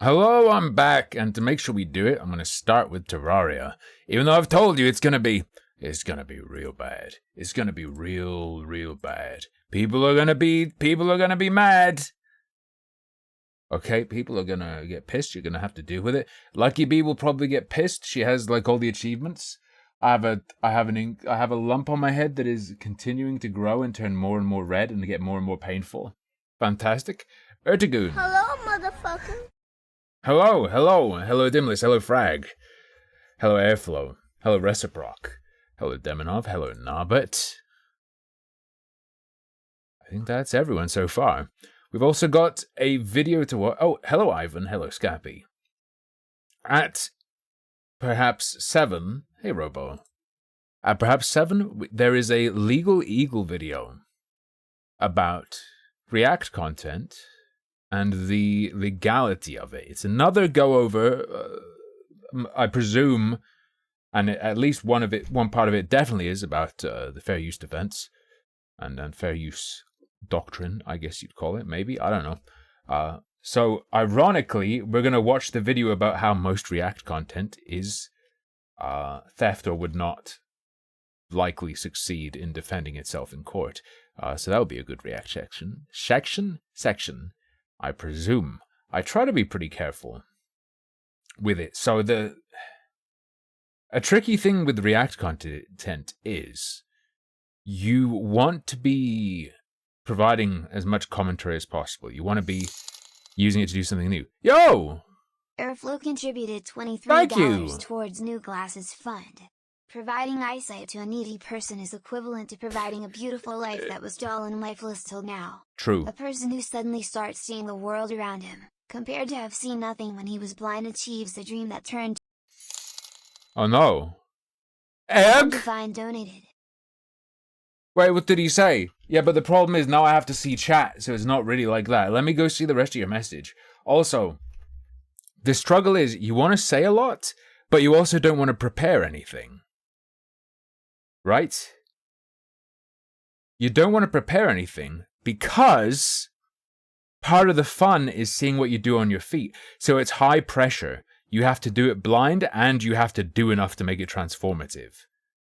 Hello, I'm back, and to make sure we do it, I'm gonna start with Terraria. Even though I've told you it's gonna be real bad. It's gonna be real bad. People are gonna be mad. Okay, people are gonna get pissed. You're gonna have to deal with it. Lucky Bee will probably get pissed. She has like all the achievements. I have a lump on my head that is continuing to grow and turn more and more red and get more and more painful. Fantastic. Ertigoon. Hello, motherfucker. Hello Dimlis, hello Frag, hello Airflow, hello Reciproc, hello Demonov, hello Narbet. I think that's everyone so far. We've also got a video to watch. Oh, hello Ivan, hello Scappy. At perhaps 7, hey Robo, at perhaps 7, there is a Legal Eagle video about React content and the legality of it. It's another go over, I presume, and at least one part of it definitely is about the fair use defense and fair use doctrine, I guess you'd call it, maybe, I don't know. So, ironically, we're going to watch the video about how most React content is theft or would not likely succeed in defending itself in court. So that would be a good React section. I presume. I try to be pretty careful with it. So a tricky thing with React content is you want to be providing as much commentary as possible. You want to be using it to do something new. Yo! Airflow contributed $23 Thank you. towards New Glasses Fund. Providing eyesight to a needy person is equivalent to providing a beautiful life that was dull and lifeless till now. True. A person who suddenly starts seeing the world around him, compared to have seen nothing when he was blind, achieves the dream that turned. Oh no. Egg? Divine donated. Wait, what did he say? Yeah, but the problem is now I have to see chat, so it's not really like that. Let me go see the rest of your message. Also, the struggle is you want to say a lot, but you also don't want to prepare anything. Right? You don't want to prepare anything because part of the fun is seeing what you do on your feet. So it's high pressure. You have to do it blind and you have to do enough to make it transformative.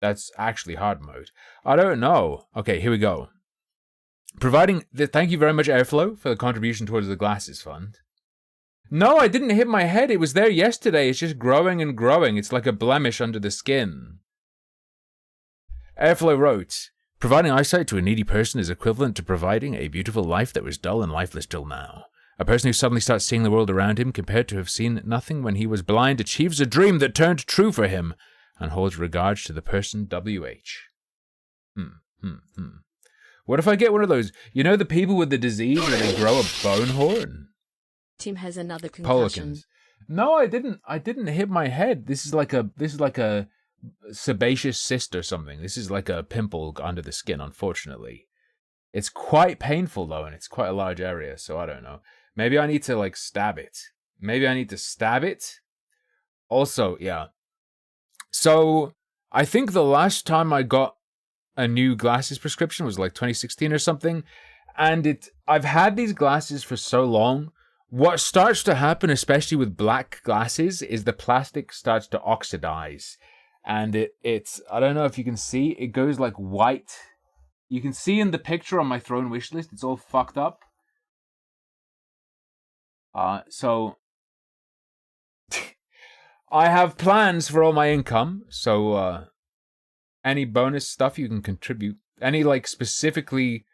That's actually hard mode. I don't know. Okay, here we go. Thank you very much, Airflow, for the contribution towards the Glasses Fund. No, I didn't hit my head. It was there yesterday. It's just growing and growing. It's like a blemish under the skin. Airflow wrote, providing eyesight to a needy person is equivalent to providing a beautiful life that was dull and lifeless till now. A person who suddenly starts seeing the world around him, compared to have seen nothing when he was blind, achieves a dream that turned true for him, and holds regards to the person WH. What if I get one of those, you know the people with the disease where they grow a bone horn? Team has another concussion. Pelicans. No, I didn't hit my head. This is like a sebaceous cyst or something. This is like a pimple under the skin, unfortunately. It's quite painful though, and it's quite a large area, so I don't know. Maybe I need to like stab it. Also, yeah. So, I think the last time I got a new glasses prescription was like 2016 or something, and I've had these glasses for so long. What starts to happen, especially with black glasses, is the plastic starts to oxidize. And it's I don't know if you can see, it goes like white. You can see in the picture on my Throne wish list, it's all fucked up. So I have plans for all my income, so any bonus stuff you can contribute, any like specifically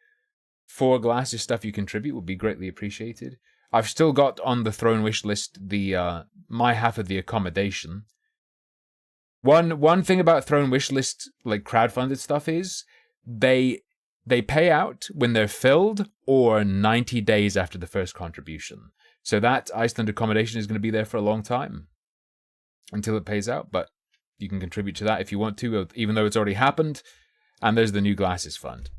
for glasses stuff you contribute would be greatly appreciated. I've still got on the Throne wish list the my half of the accommodation. One thing about Throne wishlist, like crowdfunded stuff, is they pay out when they're filled or 90 days after the first contribution. So that Iceland accommodation is going to be there for a long time until it pays out. But you can contribute to that if you want to, even though it's already happened. And there's the New Glasses Fund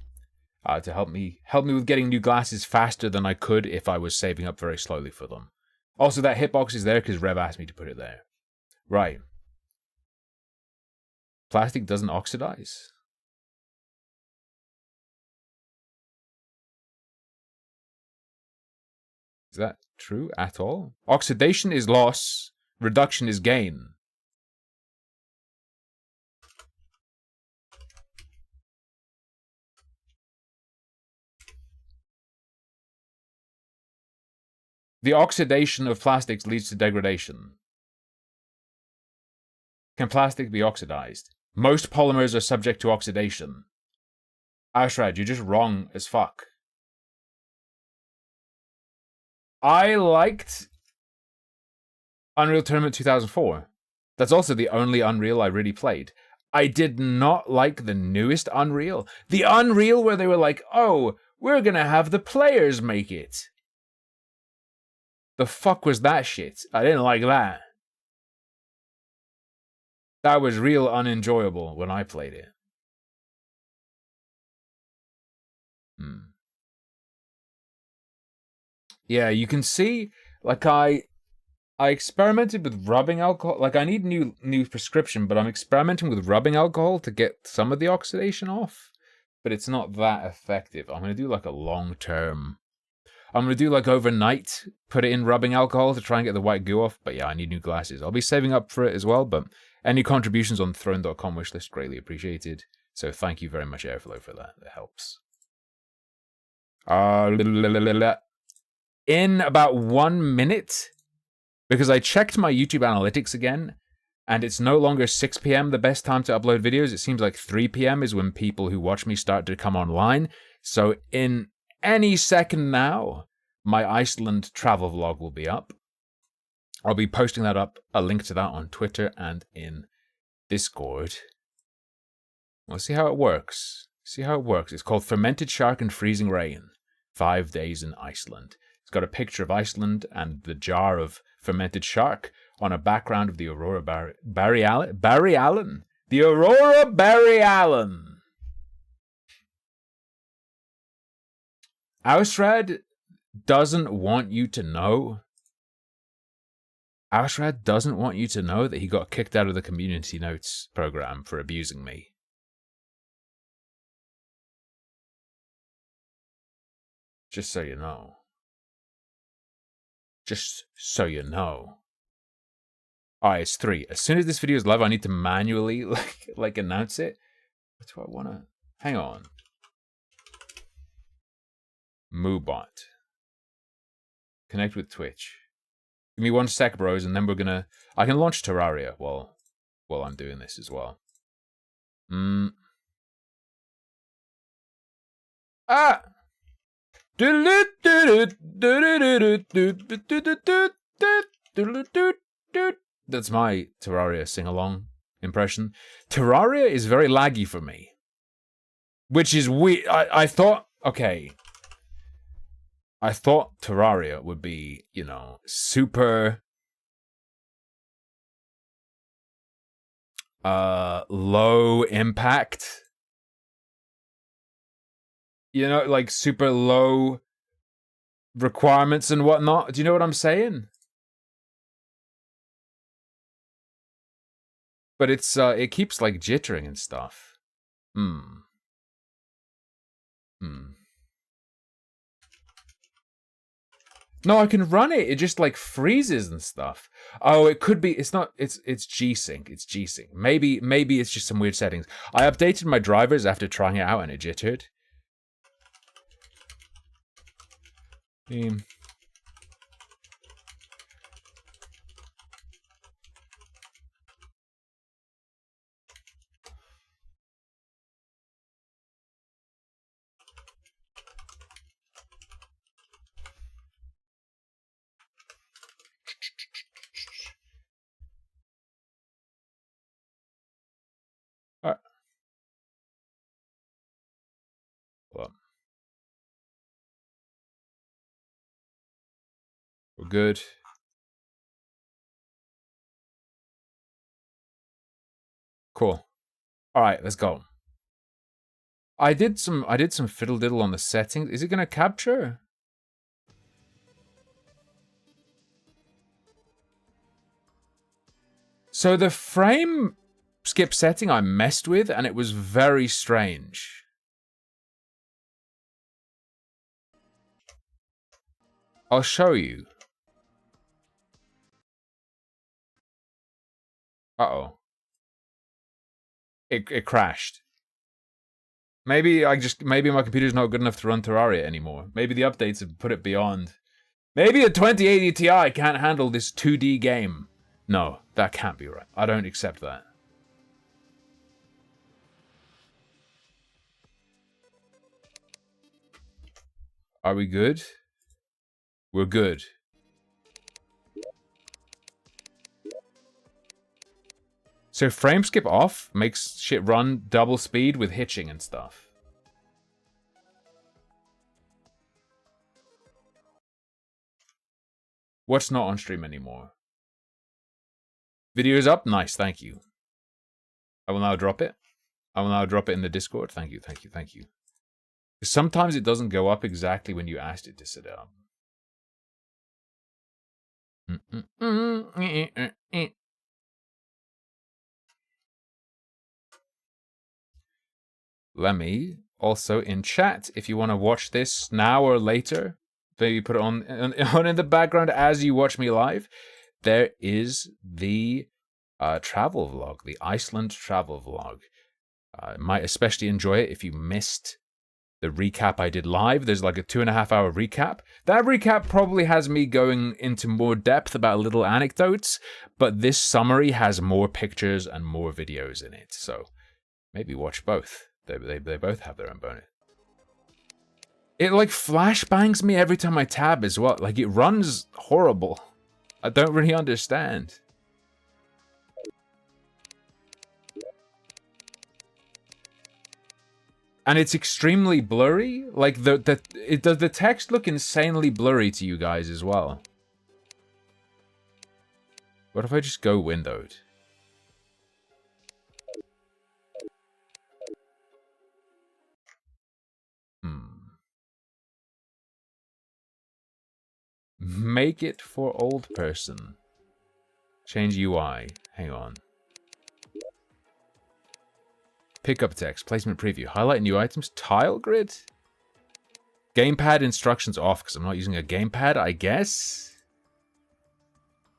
to help me with getting new glasses faster than I could if I was saving up very slowly for them. Also, that hitbox is there because Rev asked me to put it there. Right. Plastic doesn't oxidize. Is that true at all. Oxidation is loss. Reduction is gain. The oxidation of plastics leads to degradation. Can plastic be oxidized? Most polymers are subject to oxidation. Ashrad, you're just wrong as fuck. I liked Unreal Tournament 2004. That's also the only Unreal I really played. I did not like the newest Unreal. The Unreal where they were like, oh, we're gonna have the players make it. The fuck was that shit? I didn't like that. That was real unenjoyable when I played it. Yeah, you can see, like, I experimented with rubbing alcohol. Like, I need new prescription, but I'm experimenting with rubbing alcohol to get some of the oxidation off. But it's not that effective. I'm going to do, like, a long-term... I'm going to do, like, overnight, put it in rubbing alcohol to try and get the white goo off. But yeah, I need new glasses. I'll be saving up for it as well, but any contributions on the Throne.com wishlist, greatly appreciated. So thank you very much, Airflow, for that. It helps. In about 1 minute, because I checked my YouTube analytics again, and it's no longer 6 p.m. the best time to upload videos. It seems like 3 p.m. is when people who watch me start to come online. So in any second now, my Iceland travel vlog will be up. I'll be posting that up, a link to that on Twitter and in Discord. We'll see how it works. See how it works. It's called Fermented Shark and Freezing Rain. 5 days in Iceland. It's got a picture of Iceland and the jar of fermented shark on a background of the Aurora Borealis. The Aurora Borealis. Ausrad doesn't want you to know. Ausrad doesn't want you to know that he got kicked out of the community notes program for abusing me. Just so you know. Just so you know. Alright, it's 3. As soon as this video is live, I need to manually like announce it. What do I wanna... Hang on. Moobot. Connect with Twitch. Give me 1 sec, bros, and then we're gonna... I can launch Terraria while I'm doing this as well. Ah! That's my Terraria sing-along impression. Terraria is very laggy for me. Which is weird. I thought... Okay. I thought Terraria would be, you know, super... low impact. You know, like super low requirements and whatnot. Do you know what I'm saying? But it's it keeps like jittering and stuff. No, I can run it. It just like freezes and stuff. Oh, it could be. It's not. It's G-Sync. It's G-Sync. Maybe it's just some weird settings. I updated my drivers after trying it out and it jittered. All right. Well, we're good. Cool. All right, let's go. I did some fiddle diddle on the settings. Is it gonna capture? So the frame skip setting I messed with, and it was very strange. I'll show you. Uh-oh. It crashed. Maybe my computer's not good enough to run Terraria anymore. Maybe the updates have put it beyond. Maybe a 2080 Ti can't handle this 2D game. No, that can't be right. I don't accept that. Are we good? We're good. So frame skip off makes shit run double speed with hitching and stuff. What's not on stream anymore? Video is up? Nice, thank you. I will now drop it. I will now drop it in the Discord. Thank you, thank you, thank you. Sometimes it doesn't go up exactly when you asked it to sit up. Let me also in chat, if you want to watch this now or later, maybe put it on in the background as you watch me live, there is the travel vlog, the Iceland travel vlog. Might especially enjoy it if you missed the recap I did live. There's like a 2.5 hour recap. That recap probably has me going into more depth about little anecdotes, but this summary has more pictures and more videos in it. So maybe watch both. They both have their own bonus. It like flashbangs me every time I tab as well. Like it runs horrible. I don't really understand. And it's extremely blurry. Like does the text look insanely blurry to you guys as well? What if I just go windowed? Make it for old person. Change UI. Hang on. Pickup text. Placement preview. Highlight new items. Tile grid. Gamepad instructions off because I'm not using a gamepad, I guess.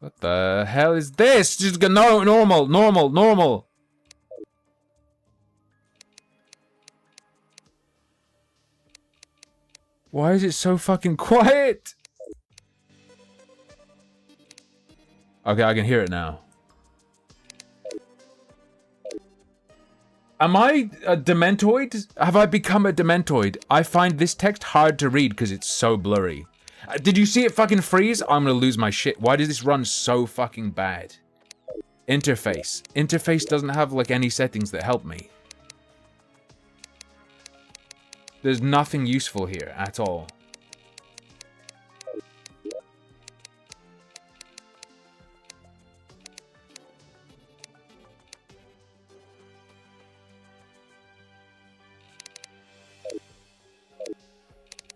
What the hell is this? Just go normal. Why is it so fucking quiet? Okay, I can hear it now. Am I a Dementoid? Have I become a Dementoid? I find this text hard to read because it's so blurry. Did you see it fucking freeze? I'm gonna lose my shit. Why does this run so fucking bad? Interface. Interface doesn't have like any settings that help me. There's nothing useful here at all.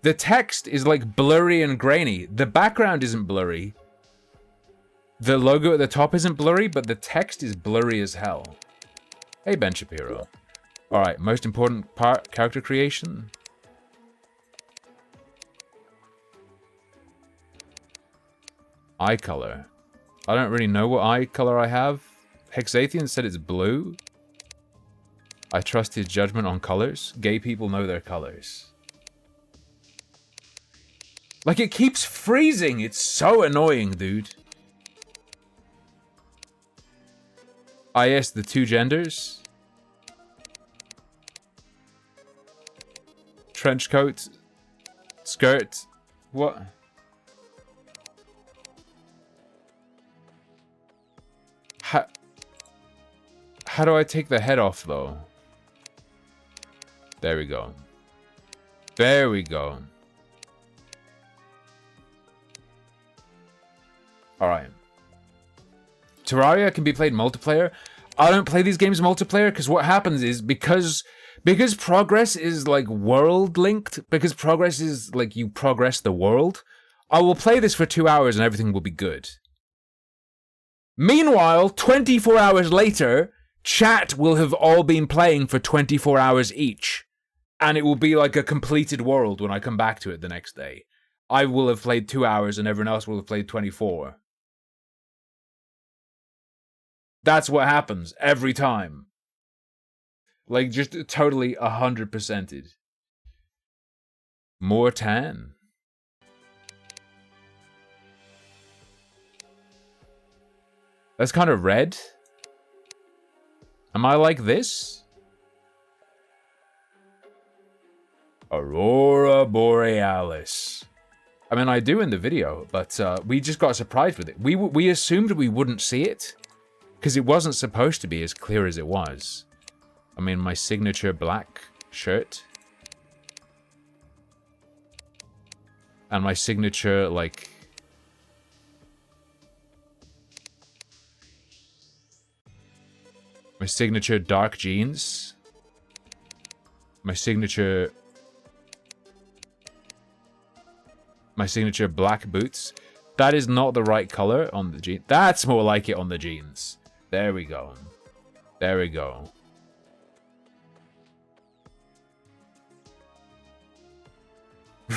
The text is like blurry and grainy. The background isn't blurry. The logo at the top isn't blurry, but the text is blurry as hell. Hey, Ben Shapiro. Alright, most important part, character creation. Eye color. I don't really know what eye color I have. Hexathian said it's blue. I trust his judgment on colors. Gay people know their colors. Like, it keeps freezing. It's so annoying, dude. Yes, the two genders. Trench coat. Skirt. What? How do I take the head off, though? There we go. There we go. Alright. Terraria can be played multiplayer. I don't play these games multiplayer because what happens is because progress is like world linked, because progress is like you progress the world, I will play this for 2 hours and everything will be good. Meanwhile, 24 hours later, chat will have all been playing for 24 hours each. And it will be like a completed world when I come back to it the next day. I will have played 2 hours and everyone else will have played 24. That's what happens every time. Like, just totally 100%ed. More tan. That's kind of red. Am I like this? Aurora Borealis. I mean, I do in the video, but we just got surprised with it. We assumed we wouldn't see it, because it wasn't supposed to be as clear as it was. I mean, my signature black shirt. And my signature, like... my signature dark jeans. My signature black boots. That is not the right color on the jeans. That's more like it on the jeans. There we go. There we go.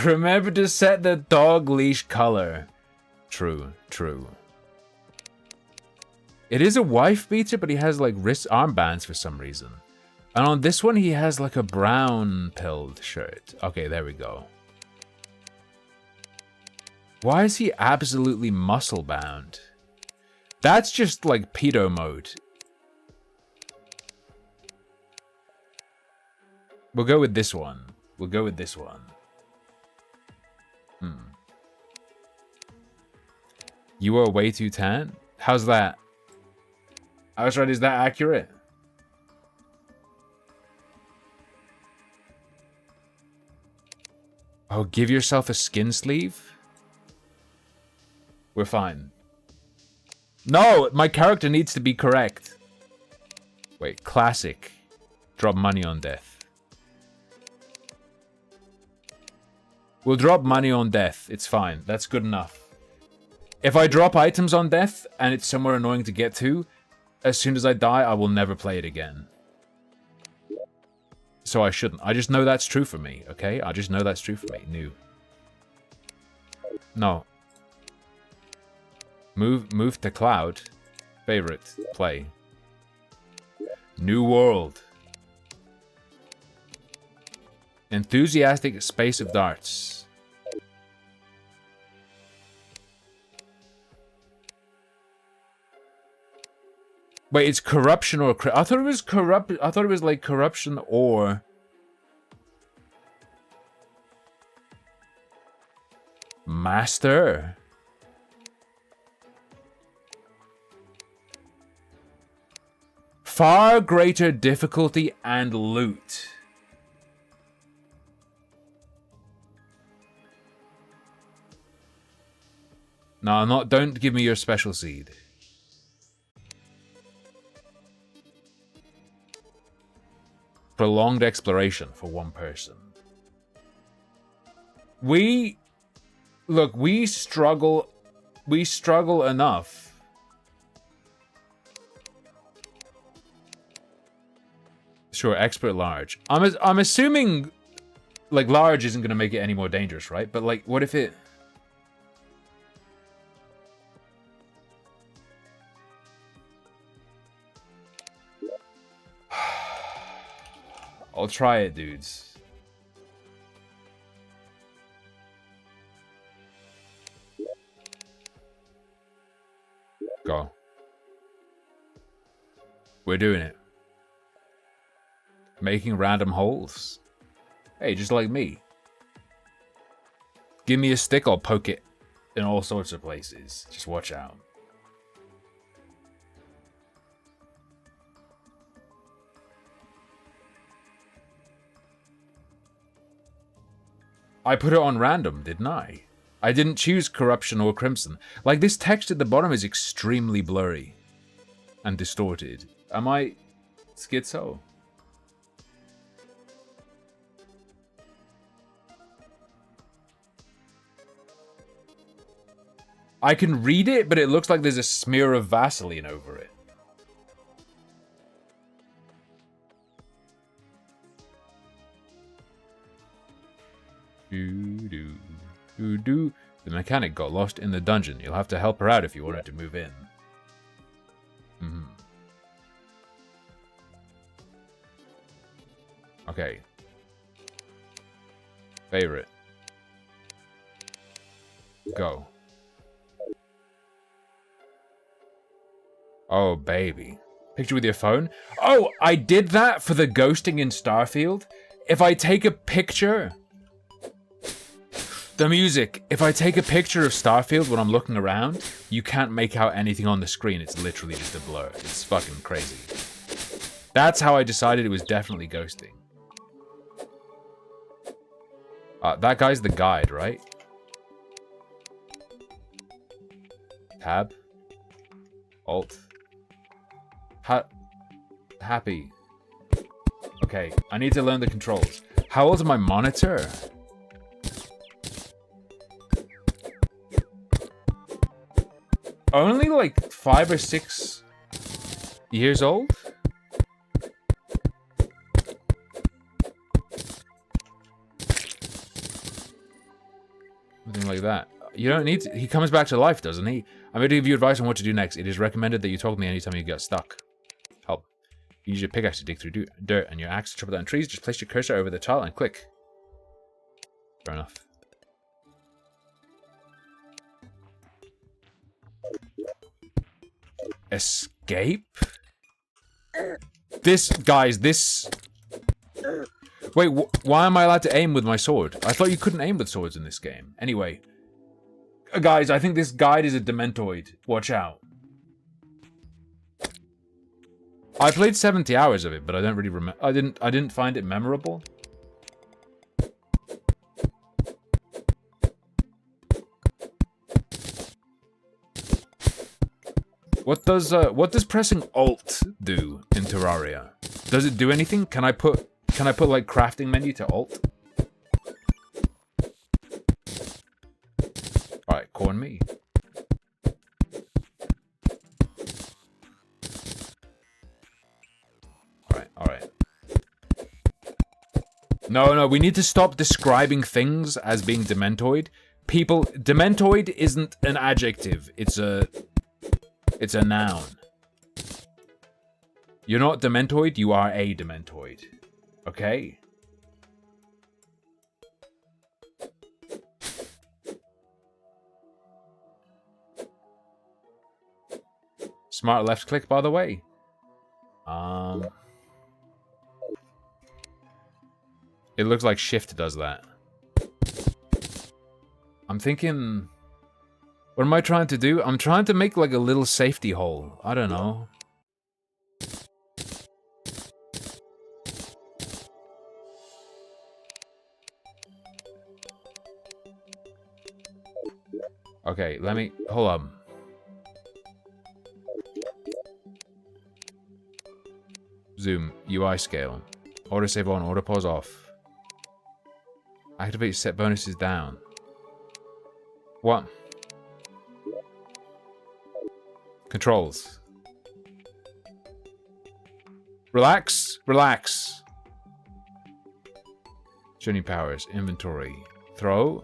Remember to set the dog leash color. True, true. It is a wife beater, but he has like wrist armbands for some reason. And on this one, he has like a brown pilled shirt. Okay, there we go. Why is he absolutely muscle bound? That's just like pedo mode. We'll go with this one. We'll go with this one. You are way too tan? How's that? I was right, is that accurate? Oh, give yourself a skin sleeve? We're fine. No, my character needs to be correct. Wait, classic. Drop money on death. We'll drop money on death. It's fine. That's good enough. If I drop items on death and it's somewhere annoying to get to, as soon as I die, I will never play it again. So I shouldn't. I just know that's true for me, okay? I just know that's true for me. New. No. Move to cloud. Favorite. Play. New world. Enthusiastic space of darts. Wait, it's corruption or... I thought it was corrupt... I thought it was like corruption or... Master. Far greater difficulty and loot. No, not... Don't give me your special seed. Prolonged exploration for one person. Look, we struggle enough. Sure, expert large. I'm assuming like large isn't going to make it any more dangerous, right? But like what if it... I'll try it, dudes. Go. We're doing it. Making random holes. Hey, just like me. Give me a stick, I'll poke it in all sorts of places. Just watch out. I put it on random, didn't I? I didn't choose corruption or crimson. Like, this text at the bottom is extremely blurry and distorted. Am I schizo? I can read it, but it looks like there's a smear of Vaseline over it. The mechanic got lost in the dungeon. You'll have to help her out if you want her to move in. Okay. Favorite. Go. Oh, baby. Picture with your phone? Oh, I did that for the ghosting in Starfield. If I take a picture... The music. If I take a picture of Starfield when I'm looking around, you can't make out anything on the screen. It's literally just a blur. It's fucking crazy. That's how I decided it was definitely ghosting. That guy's the guide, right? Tab. Alt. Happy. Okay, I need to learn the controls. How old's my monitor? Only like 5 or 6 years old? Something like that. You don't need to, he comes back to life, doesn't he? I'm going to give you advice on what to do next. It is recommended that you talk to me anytime you get stuck. Help. You use your pickaxe to dig through dirt and your axe to chop down trees. Just place your cursor over the tile and click. Fair enough. Escape? This... Wait, why am I allowed to aim with my sword? I thought you couldn't aim with swords in this game. Anyway. Guys, I think this guide is a Dementoid. Watch out. I played 70 hours of it, but I don't really remember. I didn't find it memorable. What does pressing Alt do in Terraria? Does it do anything? Can I put like crafting menu to Alt? Alright, corn me. Alright. No, we need to stop describing things as being Dementoid. People, Dementoid isn't an adjective. It's a noun. You're not Dementoid, you are a Dementoid. Okay? Smart left click, by the way. It looks like shift does that. I'm thinking... What am I trying to do? I'm trying to make like a little safety hole. I don't know. Okay, let me... Hold on. Zoom. UI scale. Autosave on. Autopause off. Activate set bonuses down. What? Controls. Relax. Relax. Journey powers. Inventory. Throw.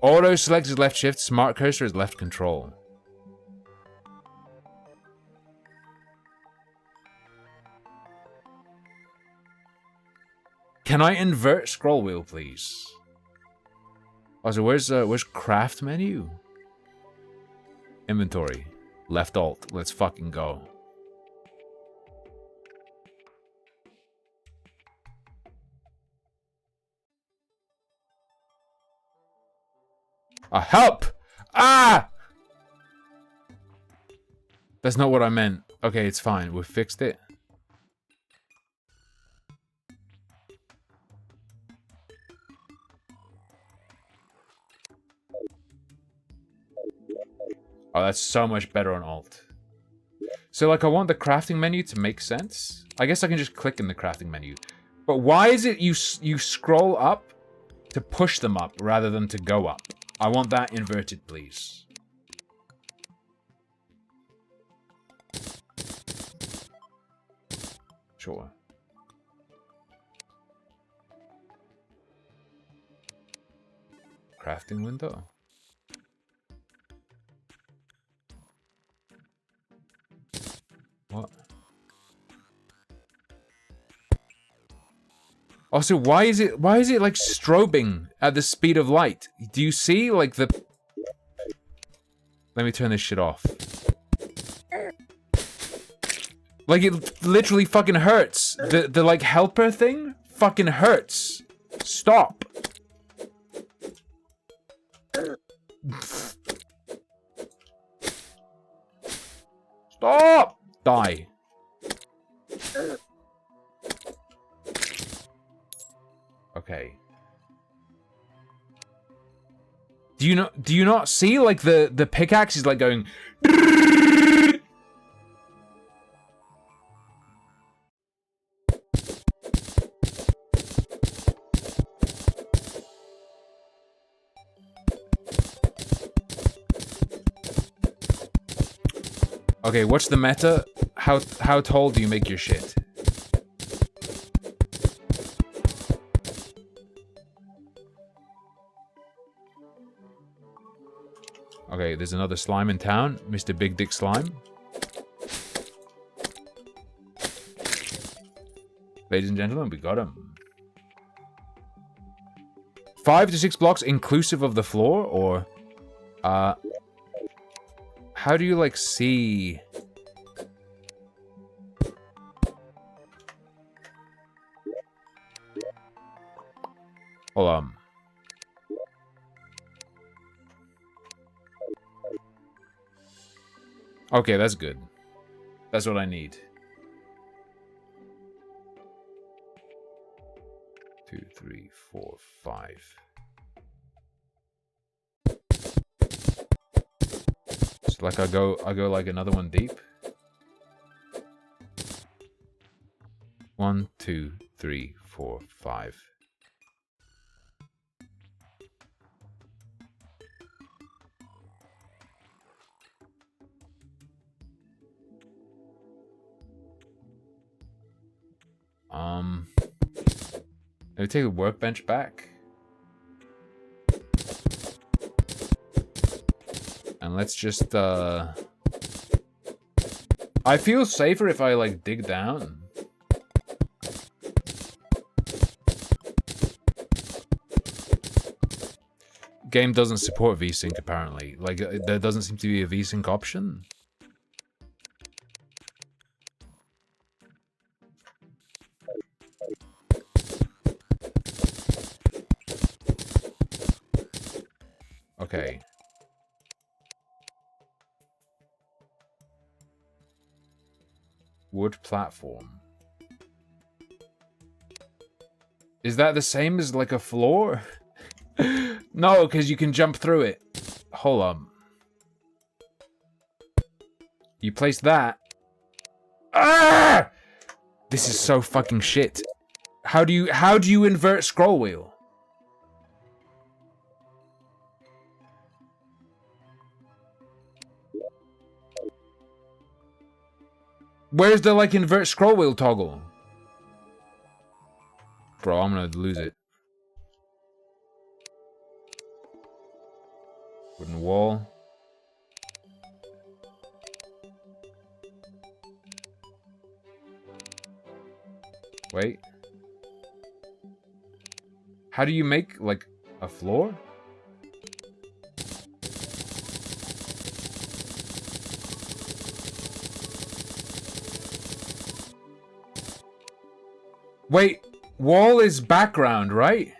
Auto select is left shift. Smart cursor is left control. Can I invert scroll wheel, please? Oh, so where's craft menu? Inventory. Left alt. Let's fucking go. Help! Ah! That's not what I meant. Okay, it's fine. We fixed it. Oh, that's so much better on alt. So, like, I want the crafting menu to make sense. I guess I can just click in the crafting menu. But why is it you scroll up to push them up rather than to go up? I want that inverted, please. Sure. Crafting window. What? Also, why is it like strobing at the speed of light? Do you see like the... Let me turn this shit off. Like it literally fucking hurts. The like helper thing fucking hurts. Stop. Stop! Die. Okay. Do you not see like the pickaxe is like going Okay, what's the meta? How tall do you make your shit? Okay, there's another slime in town. Mr. Big Dick Slime. Ladies and gentlemen, we got him. 5 to 6 blocks inclusive of the floor, or... How do you, like, see... Hold on. Okay, that's good. That's what I need. 2, 3, 4, 5. So like I go like another one deep. 1, 2, 3, 4, 5. Let me take the workbench back. And let's just, I feel safer if I, like, dig down. Game doesn't support VSync, apparently. Like, there doesn't seem to be a VSync option. Okay. Wood platform. Is that the same as like a floor? No, because you can jump through it. Hold on. You place that. Ah! This is so fucking shit. How do you invert scroll wheel? Where's the, like, invert scroll wheel toggle? Bro, I'm gonna lose it. Wooden wall. Wait. How do you make, like, a floor? Wait, wall is background, right?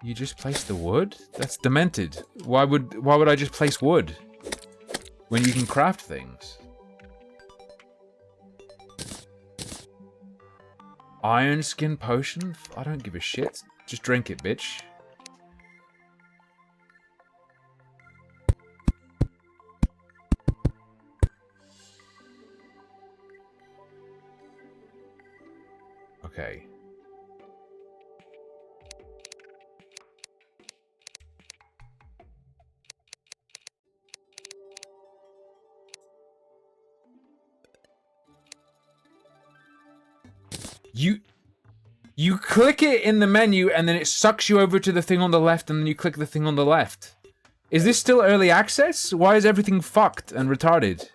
You just place the wood? That's demented. Why would I just place wood when you can craft things? Iron skin potion? I don't give a shit. Just drink it, bitch. Okay. You click it in the menu and then it sucks you over to the thing on the left and then you click the thing on the left. Is this still early access? Why is everything fucked and retarded?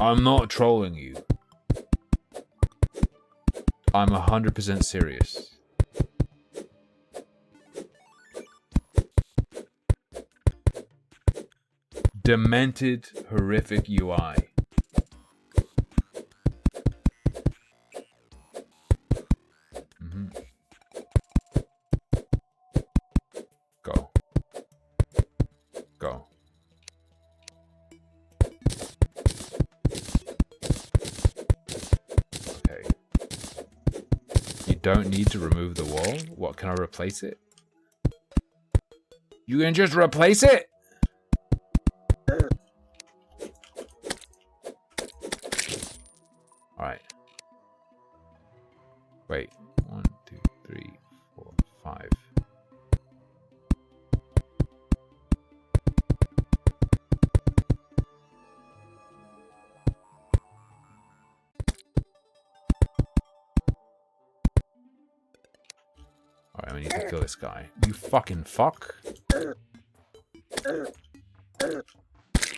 I'm not trolling you. I'm 100% serious. Demented, horrific UI. Go. Go. Okay. You don't need to remove the wall. What, can I replace it? You can just replace it? Alright. Wait. 1, 2, 3, 4, 5. Alright, we need to kill this guy. You fucking fuck.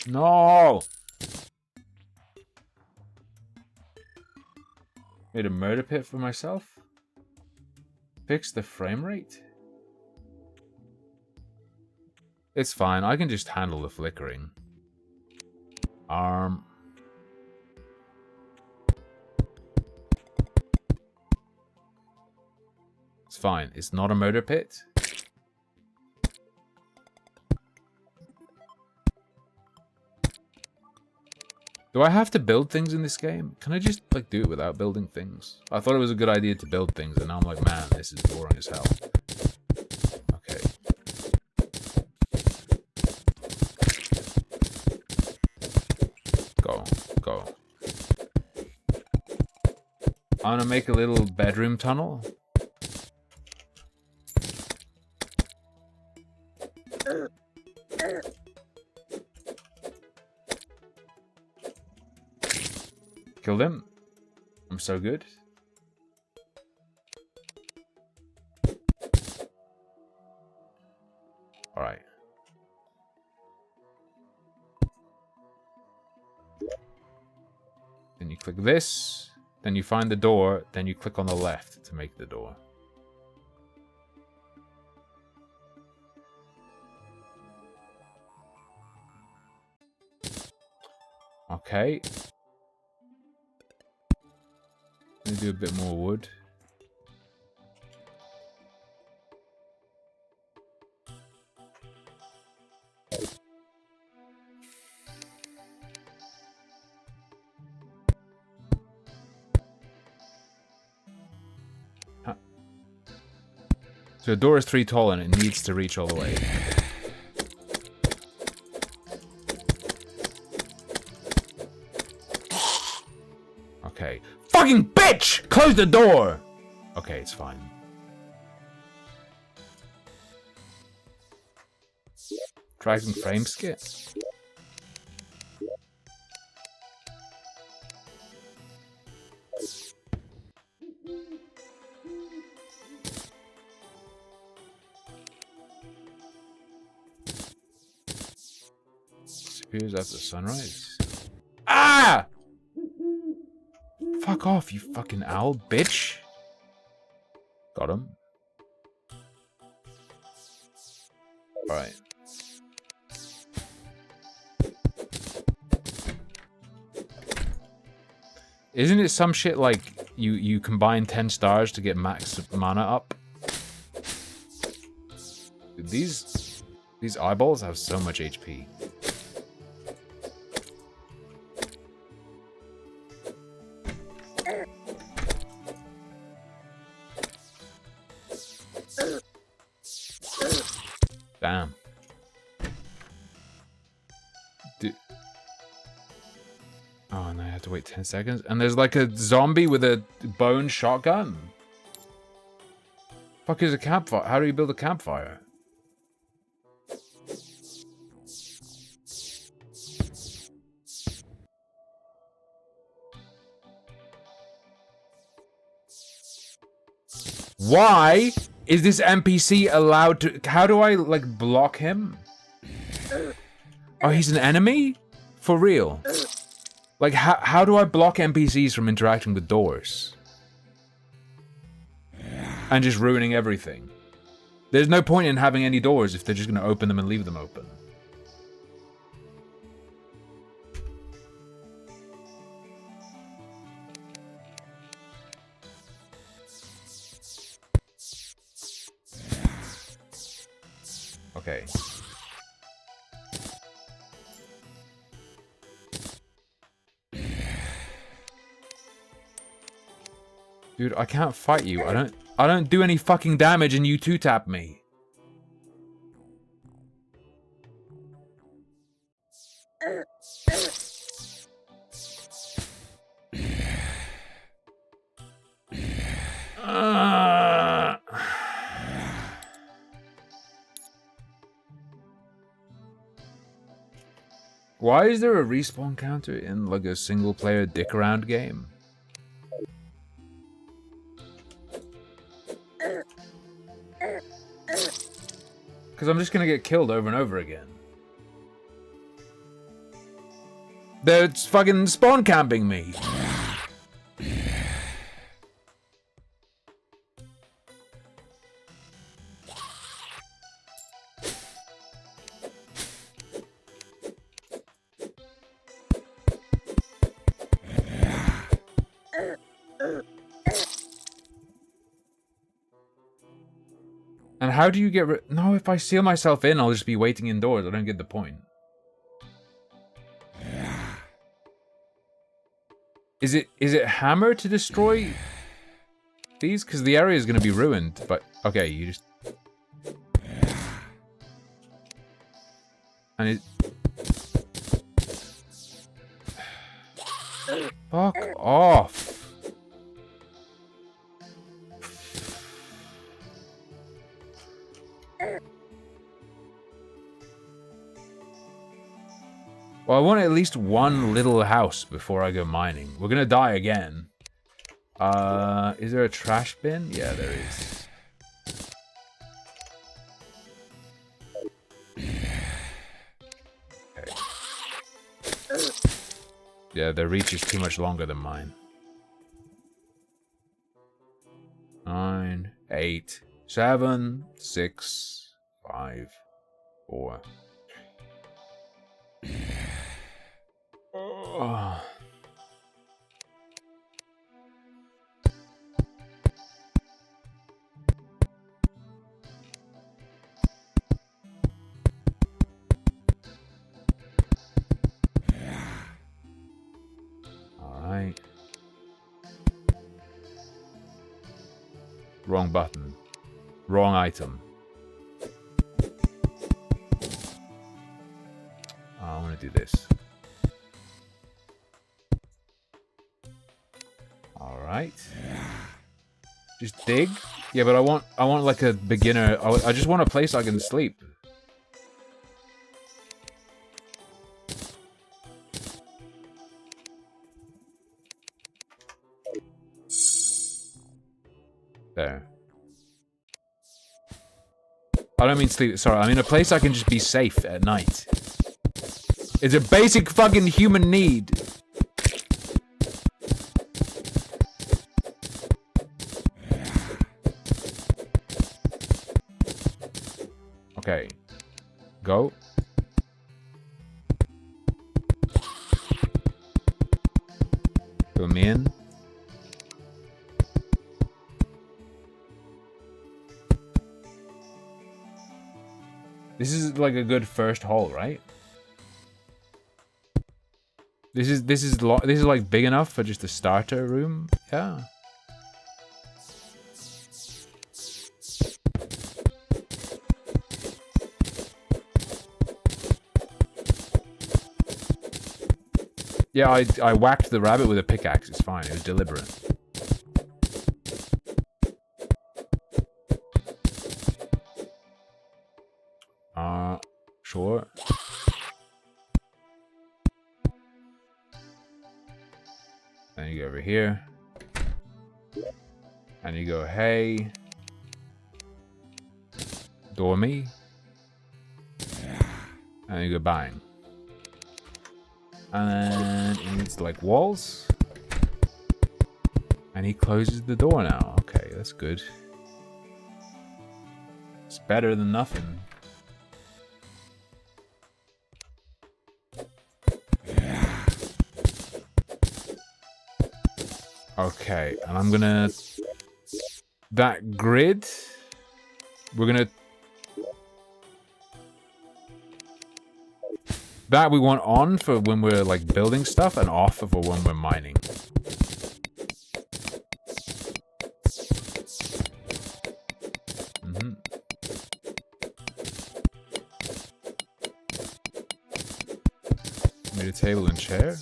No! Made a murder pit for myself? Fix the frame rate? It's fine, I can just handle the flickering. It's fine, it's not a murder pit. Do I have to build things in this game? Can I just, like, do it without building things? I thought it was a good idea to build things, and now I'm like, man, this is boring as hell. Okay. Go. Go. I'm gonna make a little bedroom tunnel. Killed him. I'm so good. Alright. Then you click this. Then you find the door. Then you click on the left to make the door. Okay. Let me do a bit more wood. Huh. So the door is 3 tall and it needs to reach all the way. Okay. Fucking bitch! Close the door! Okay, it's fine. Dragon frame skit? Disappears after sunrise. Ah! Fuck off, you fucking owl, bitch. Got him. Alright. Isn't it some shit like you combine 10 stars to get max mana up? These eyeballs have so much HP. Damn. Oh, and I have to wait 10 seconds. And there's like a zombie with a bone shotgun. Fuck is a campfire? How do you build a campfire? Why is this NPC allowed to... How do I, like, block him? Oh, he's an enemy? For real? Like, how do I block NPCs from interacting with doors? And just ruining everything. There's no point in having any doors if they're just going to open them and leave them open. Okay. Dude, I can't fight you. I don't do any fucking damage and you two-tap me. Why is there a respawn counter in like a single-player dick-around game? Because I'm just gonna get killed over and over again. They're fucking spawn camping me. And how do you get rid? No, if I seal myself in, I'll just be waiting indoors. I don't get the point. Is it hammer to destroy these? Because the area is going to be ruined. But okay, you just and it. Fuck off. Well, I want at least one little house before I go mining. We're gonna die again. Is there a trash bin? Yeah, there is. Okay. Yeah, their reach is too much longer than mine. 9, 8, 7, 6, 5, 4. Oh. All right. Wrong button. Wrong item. I want to do this. All right. Just dig. Yeah, but I want like a beginner. I just want a place I can sleep. There. I don't mean sleep. Sorry, I mean a place I can just be safe at night. It's a basic fucking human need. Okay. Go. Boom in. This is like a good first haul, right? This is like big enough for just a starter room. Yeah. Yeah, I whacked the rabbit with a pickaxe. It's fine. It was deliberate. Sure. Then you go over here. And you go, hey. Dormy. And you go bang. And it needs like walls. And he closes the door now. Okay, that's good. It's better than nothing. Okay, and I'm gonna... That grid... We're gonna... That we want on for when we're like building stuff and off for when we're mining. Made a table and chair.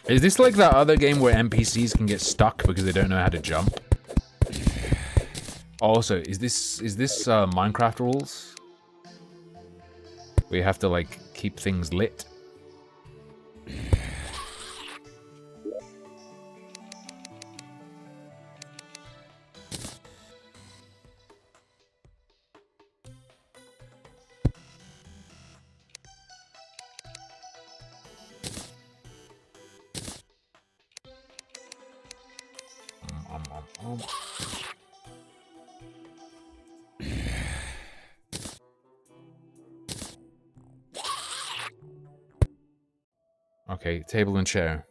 Is this like that other game where NPCs can get stuck because they don't know how to jump? Also, is this Minecraft rules? Where you have to like keep things lit? Okay, table and chair.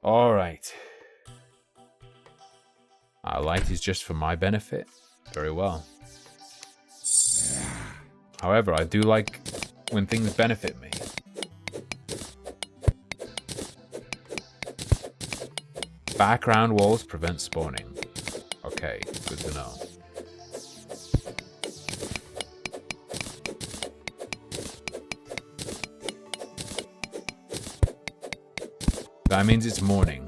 Alright. Light is just for my benefit. Very well. However, I do like when things benefit me. Background walls prevent spawning. Okay, good to know. That means it's morning.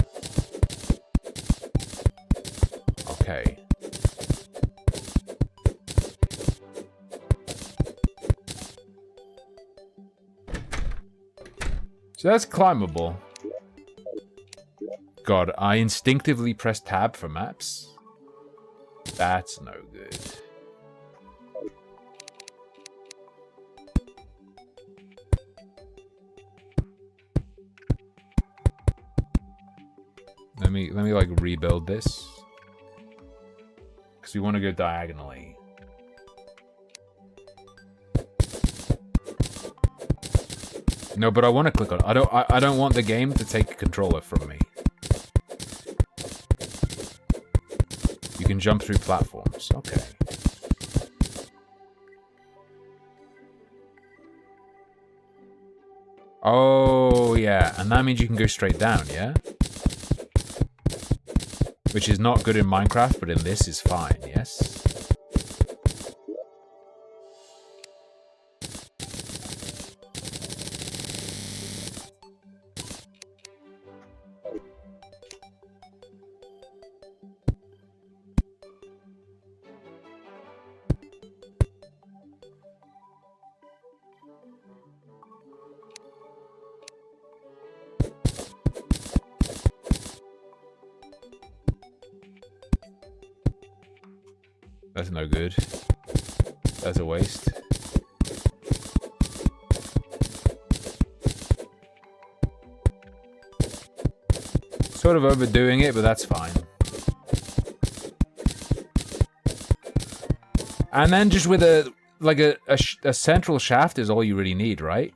Okay. So that's climbable. God, I instinctively press tab for maps. That's no good. Let me like rebuild this. Because we want to go diagonally. No, but I want to click on it. I don't want the game to take a controller from me. You can jump through platforms. Okay. Oh, yeah. And that means you can go straight down, yeah? Which is not good in Minecraft, but in this is fine, yes? That's no good. That's a waste. Sort of overdoing it, but that's fine. And then just with a central shaft is all you really need, right?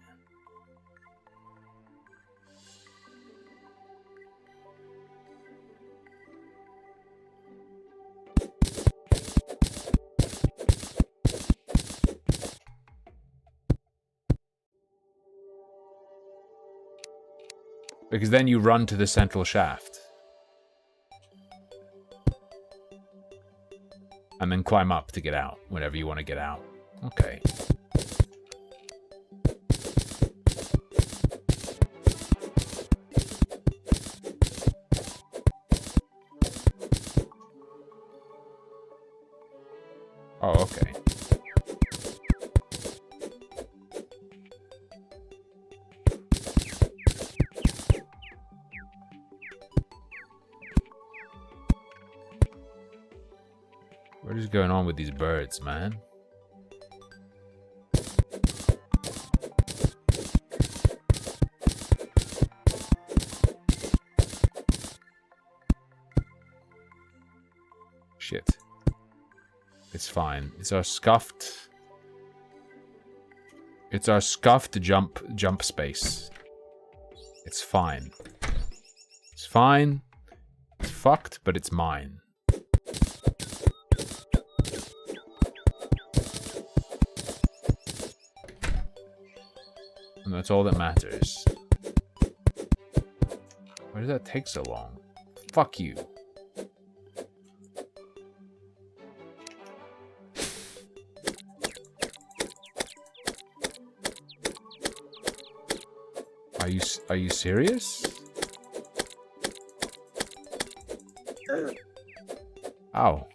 Because then you run to the central shaft. And then climb up to get out, whenever you want to get out. Okay. Oh, okay. What is going on with these birds, man? fine. It's our scuffed... It's our scuffed jump space. It's fine. It's fine. It's fucked, but it's mine. And that's all that matters. Why did that take so long? Fuck you. Are you serious? Ow.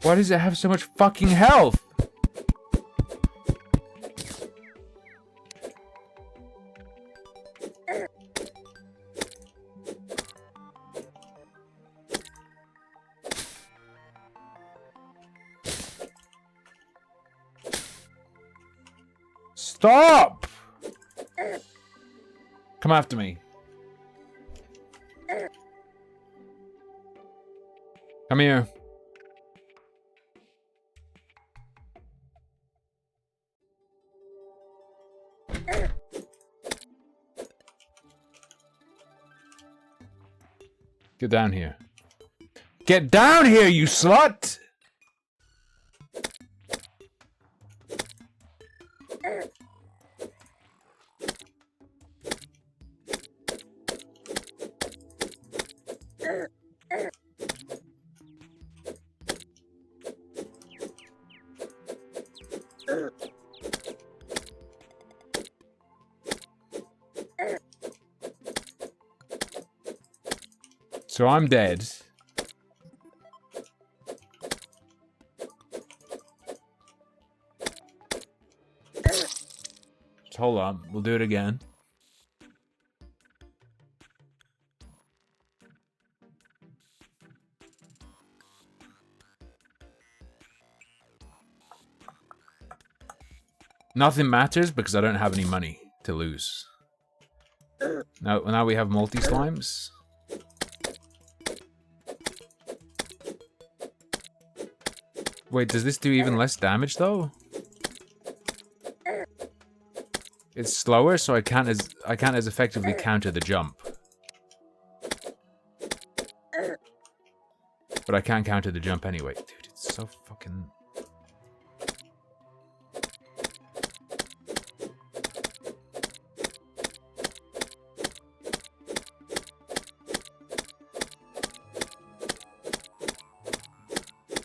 Why does it have so much fucking health? Stop! Come after me. Come here. Get down here. Get down here, you slut! So I'm dead. Just hold on, we'll do it again. Nothing matters because I don't have any money to lose. Now we have multi-slimes. Wait, does this do even less damage though? It's slower, so I can't as effectively counter the jump. But I can counter the jump anyway. Dude, it's so fucking...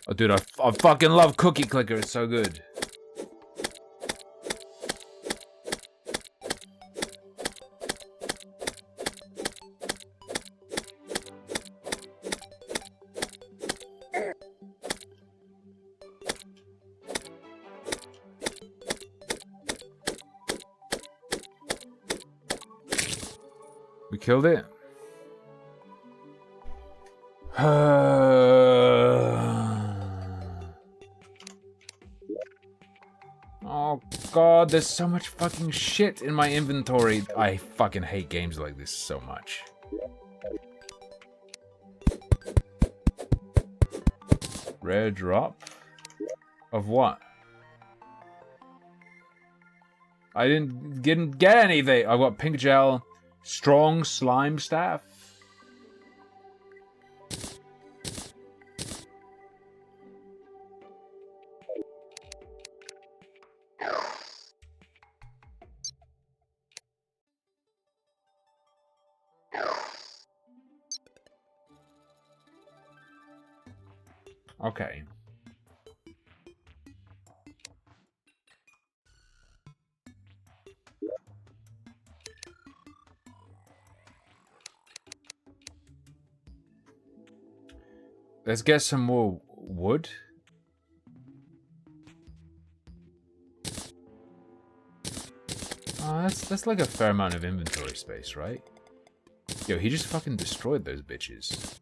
Oh, dude, I fucking love Cookie Clicker. It's so good. We killed it. Oh god, there's so much fucking shit in my inventory. I fucking hate games like this so much. Rare drop? Of what? I didn't get anything. I got pink gel, strong slime staff. Okay. Let's get some more wood. Oh, that's like a fair amount of inventory space, right? Yo, he just fucking destroyed those bitches.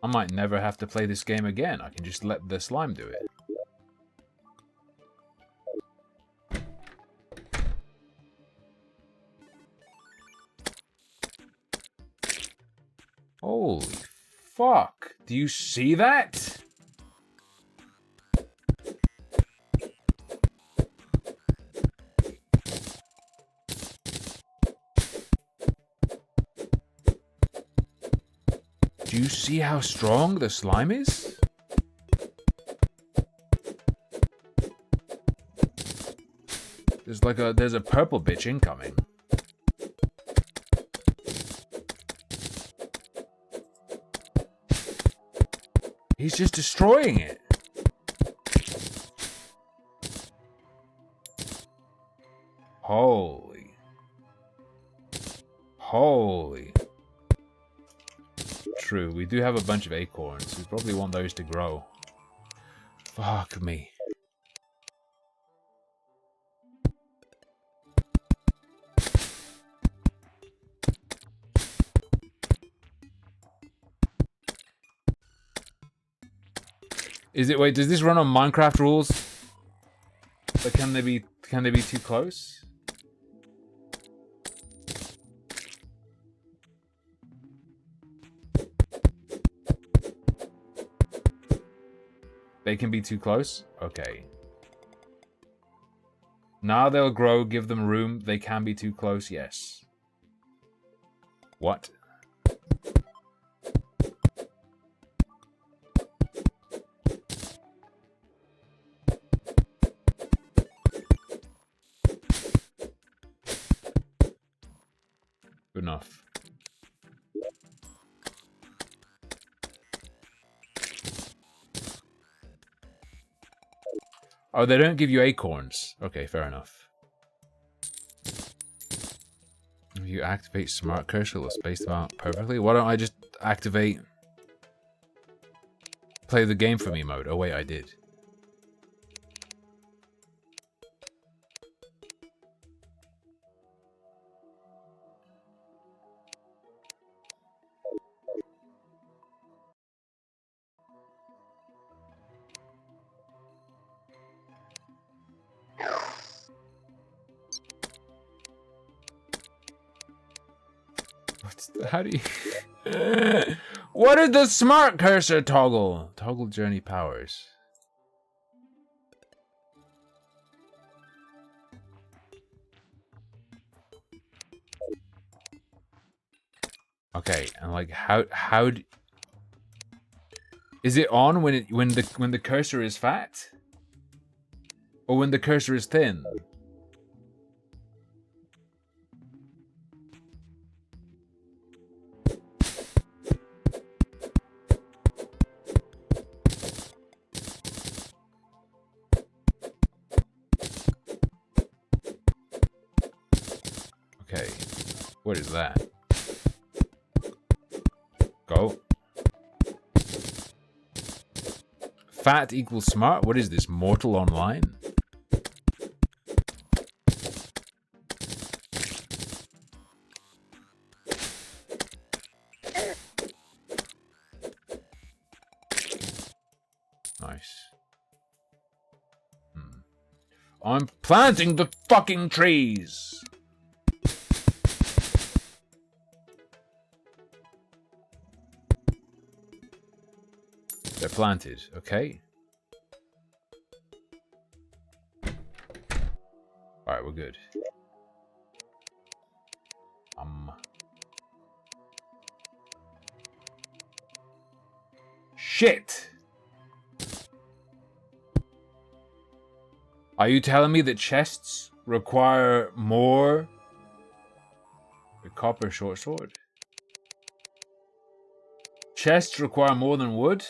I might never have to play this game again. I can just let the slime do it. Holy fuck, Do you see that? Do you see how strong the slime is? There's a purple bitch incoming. He's just destroying it. Holy. True, we do have a bunch of acorns. We probably want those to grow. Fuck me. Wait, does this run on Minecraft rules? But can they be too close? They can be too close? Okay. Now they'll grow, give them room. They can be too close, yes. What? Good enough. Oh, they don't give you acorns. Okay, fair enough. If you activate Smart Cursor, it'll space them out perfectly. Why don't I just activate Play the Game for Me mode? Oh wait, I did. How do you... What is the Smart Cursor toggle? Toggle journey powers. Okay, and like how is it on when the cursor is fat? Or when the cursor is thin? Okay, what is that? Go. Fat equals smart? What is this, Mortal Online? Nice. I'm planting the fucking trees! They're planted, okay? Alright, we're good. Shit! Are you telling me that chests require more? A copper short sword? Chests require more than wood?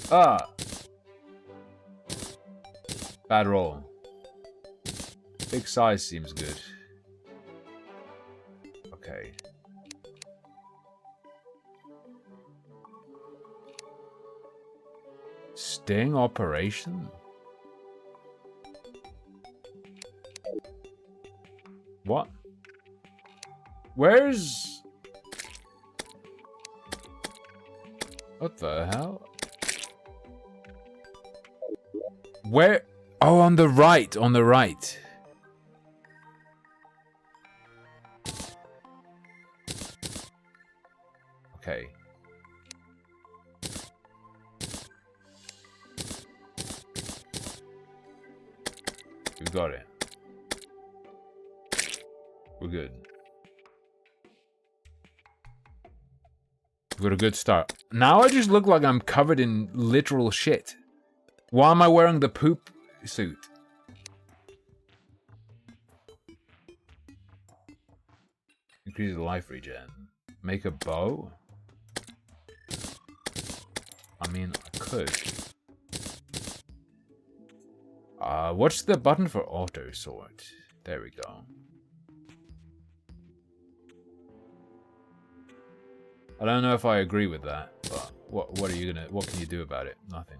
Ah. Bad roll. Big size seems good. Okay. Sting operation? What? Where's... What the hell? Where? Oh, on the right, on the right. Okay. We've got it. We're good. We've got a good start. Now I just look like I'm covered in literal shit. Why am I wearing the poop suit? Increase the life regen. Make a bow? I mean, I could. What's the button for auto sort? There we go. I don't know if I agree with that, but what are you gonna, what can you do about it? Nothing.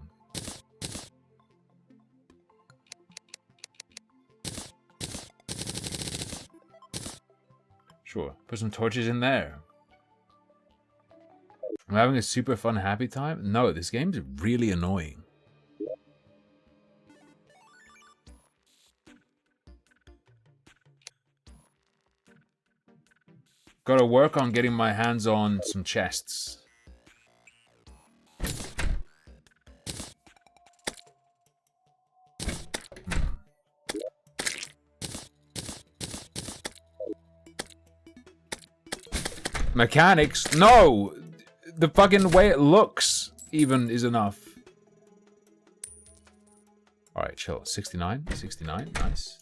Sure, put some torches in there. I'm having a super fun happy time? No, this game's really annoying. Gotta work on getting my hands on some chests. Mechanics? No! The fucking way it looks even is enough. Alright, chill. 69? 69? Nice.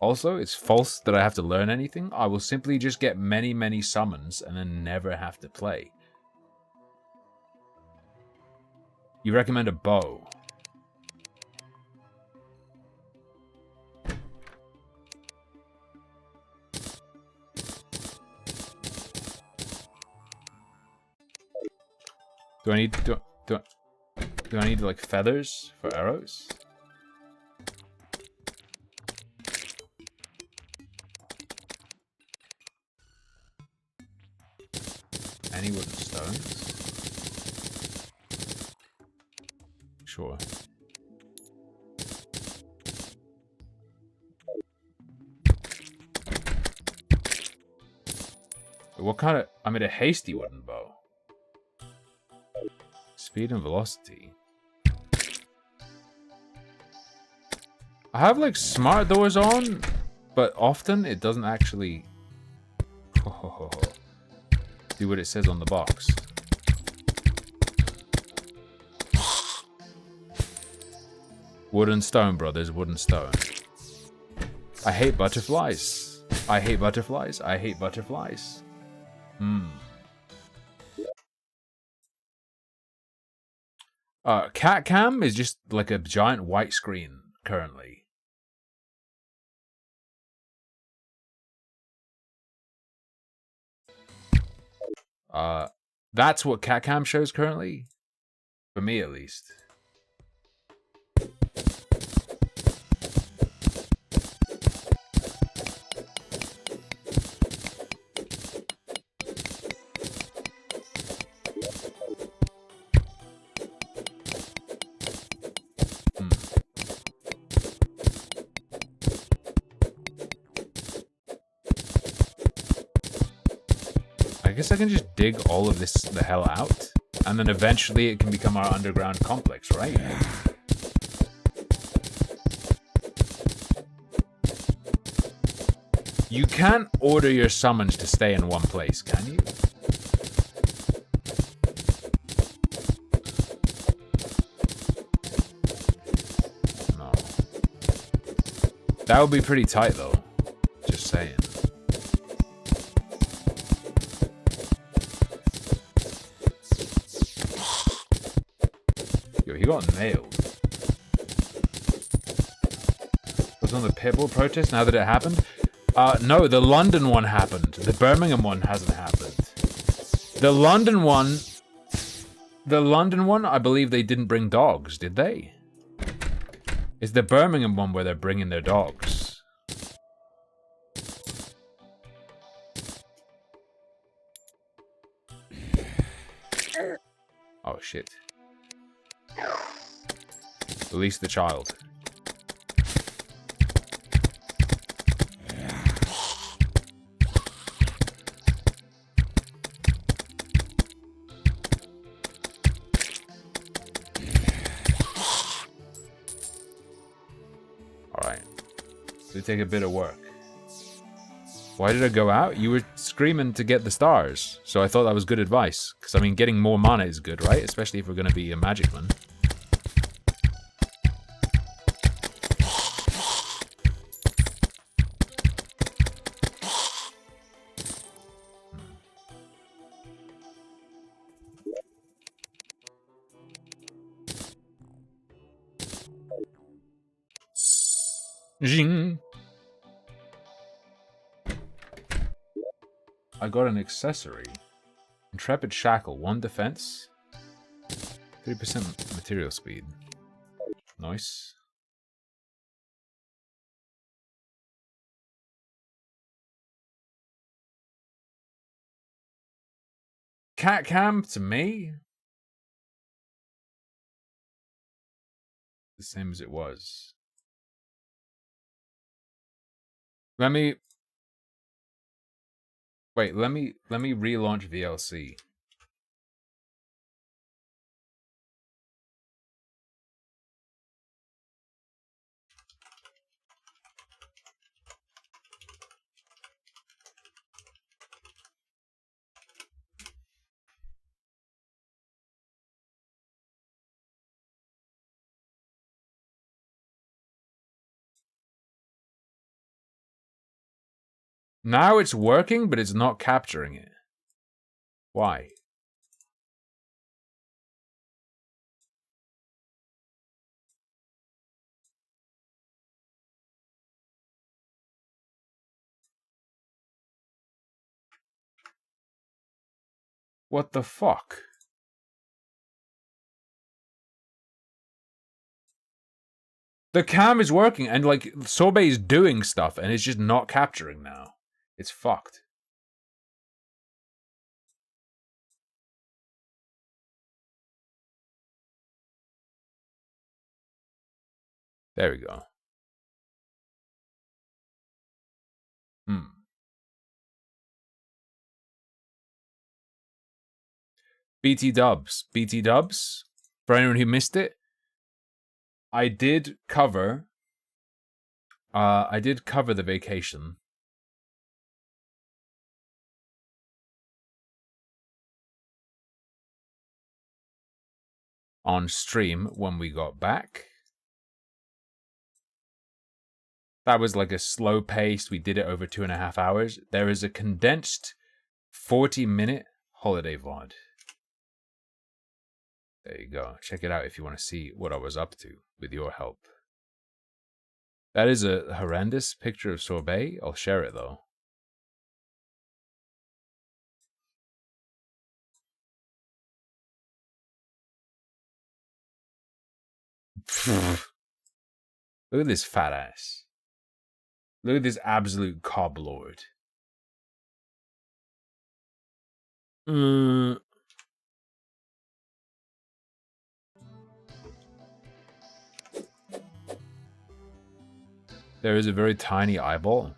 Also, it's false that I have to learn anything. I will simply just get many, many summons and then never have to play. You recommend a bow. Do I need do I need like feathers for arrows? Any wooden stones? Sure. What kind of... I made a hasty wooden bow. Speed and velocity. I have like smart doors on, but often it doesn't actually do what it says on the box. Wood and stone, brothers. Wood and stone. I hate butterflies. I hate butterflies. I hate butterflies. Cat cam is just like a giant white screen currently. That's what cat cam shows currently. For me, at least. I guess I can just dig all of this the hell out, and then eventually it can become our underground complex, right? You can't order your summons to stay in one place, can you? No. That would be pretty tight, though. Just saying. He got nailed. Was on the Pitbull protest now that it happened? No, the London one happened. The Birmingham one hasn't happened. The London one, I believe they didn't bring dogs, did they? It's the Birmingham one where they're bringing their dogs. Oh, shit. Release the child. They take a bit of work. Why did I go out? You were screaming to get the stars, so I thought that was good advice. Because, I mean, getting more mana is good, right? Especially if we're going to be a magicman. Jing. I got an accessory. Intrepid Shackle, 1 defense, 3% material speed. Nice. Cat cam to me? The same as it was. Let me relaunch VLC. Now it's working, but it's not capturing it. Why? What the fuck? The cam is working, and like Sorbet is doing stuff, and it's just not capturing now. It's fucked. There we go. BT Dubs. BT Dubs. For anyone who missed it, I did cover the vacation. On stream when we got back. That was like a slow pace. We did it over 2.5 hours. There is a condensed 40-minute holiday VOD. There you go. Check it out if you want to see what I was up to with your help. That is a horrendous picture of Sorbet. I'll share it though. Look at this fat ass. Look at this absolute cob lord. There is a very tiny eyeball.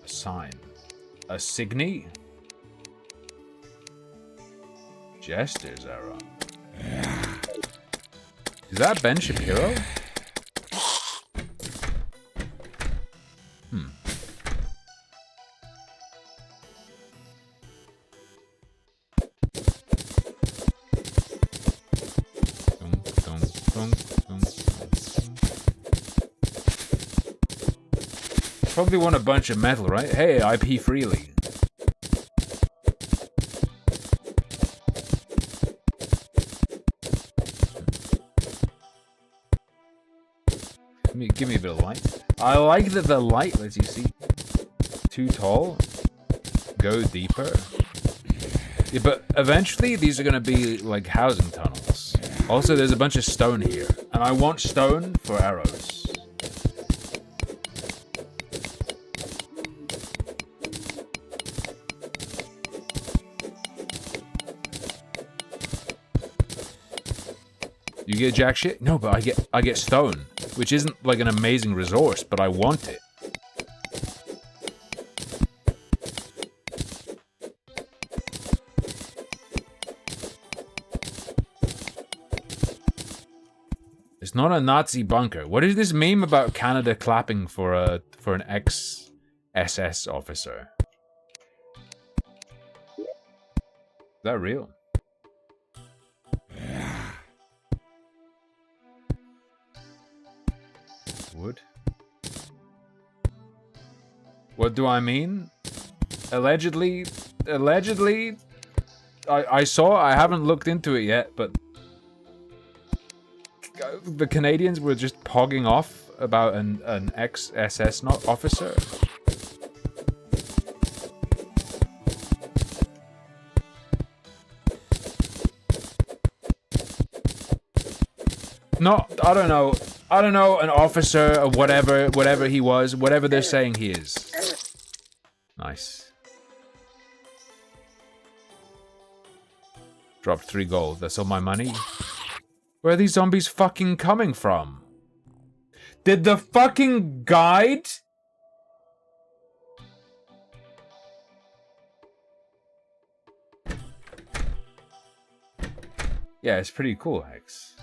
A sign. A signy. Jester's arrow. Is that Ben Shapiro? Probably want a bunch of metal, right? Hey, IP freely. Give me a bit of light. I like that the light lets you see. Too tall. Go deeper. Yeah, but eventually these are going to be like housing tunnels. Also, there's a bunch of stone here. And I want stone for arrows. You get jack shit? No, but I get stone, which isn't like an amazing resource, but I want it. It's not a Nazi bunker. What is this meme about Canada clapping for an ex-SS officer? Is that real? Wood? What do I mean? Allegedly, I saw, I haven't looked into it yet, but the Canadians were just pogging off about an ex-SS officer. No, I don't know, an officer or whatever he was, whatever they're saying he is. Nice. Dropped 3 gold, that's all my money. Where are these zombies fucking coming from? Did the fucking guide? Yeah, it's pretty cool, Hex.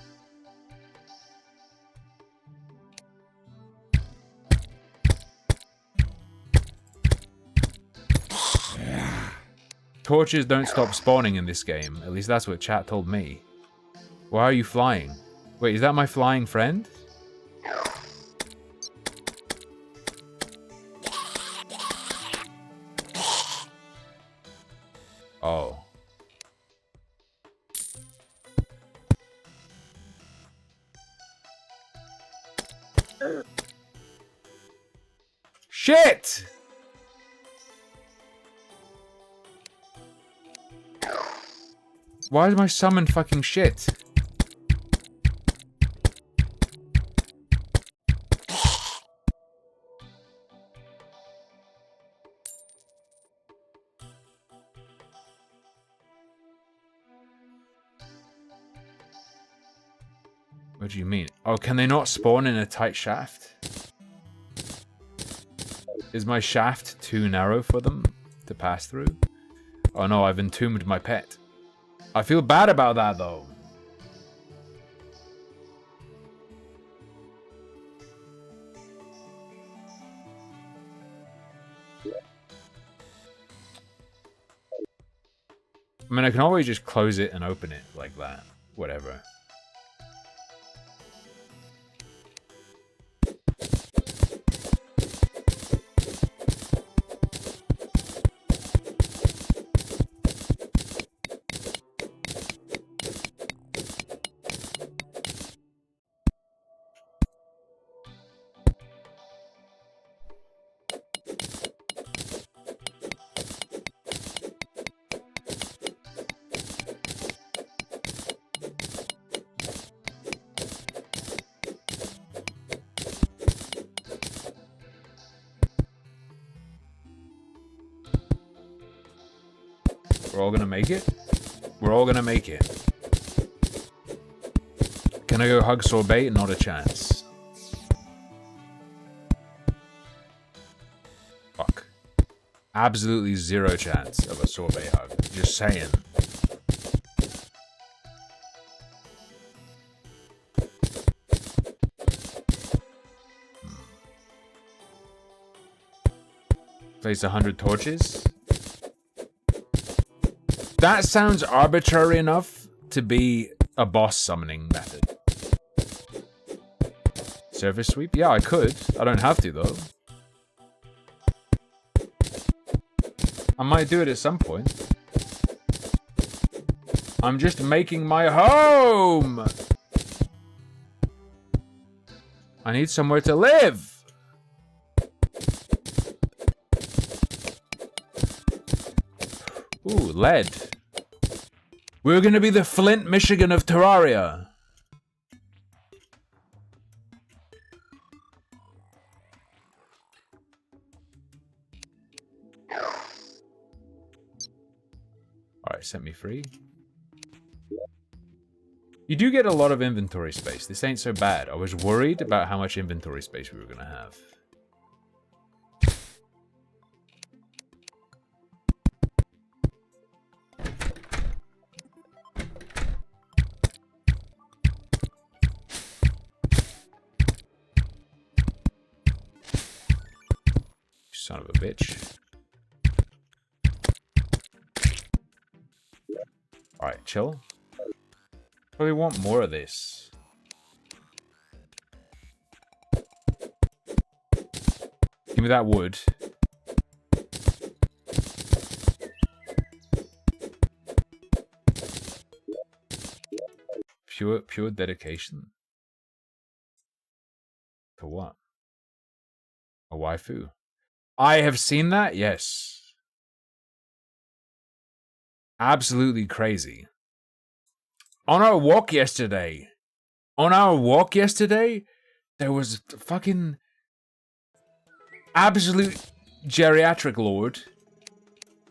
Torches don't stop spawning in this game. At least that's what chat told me. Why are you flying? Wait, is that my flying friend? Oh. Shit! Why is my summon fucking shit? What do you mean? Oh, can they not spawn in a tight shaft? Is my shaft too narrow for them to pass through? Oh no, I've entombed my pet. I feel bad about that though. I mean, I can always just close it and open it like that. Whatever. We're all gonna make it? We're all gonna make it. Can I go hug Sorbet? Not a chance. Fuck. Absolutely zero chance of a Sorbet hug. Just saying. Place 100 torches. That sounds arbitrary enough to be a boss summoning method. Surface sweep? Yeah, I could. I don't have to, though. I might do it at some point. I'm just making my home! I need somewhere to live! Ooh, lead. We're gonna be the Flint, Michigan of Terraria. Alright, set me free. You do get a lot of inventory space. This ain't so bad. I was worried about how much inventory space we were gonna have. Son of a bitch. Alright, chill. Probably want more of this. Give me that wood. Pure dedication. To what? A waifu. I have seen that, yes. Absolutely crazy. On our walk yesterday, there was a fucking absolute geriatric lord,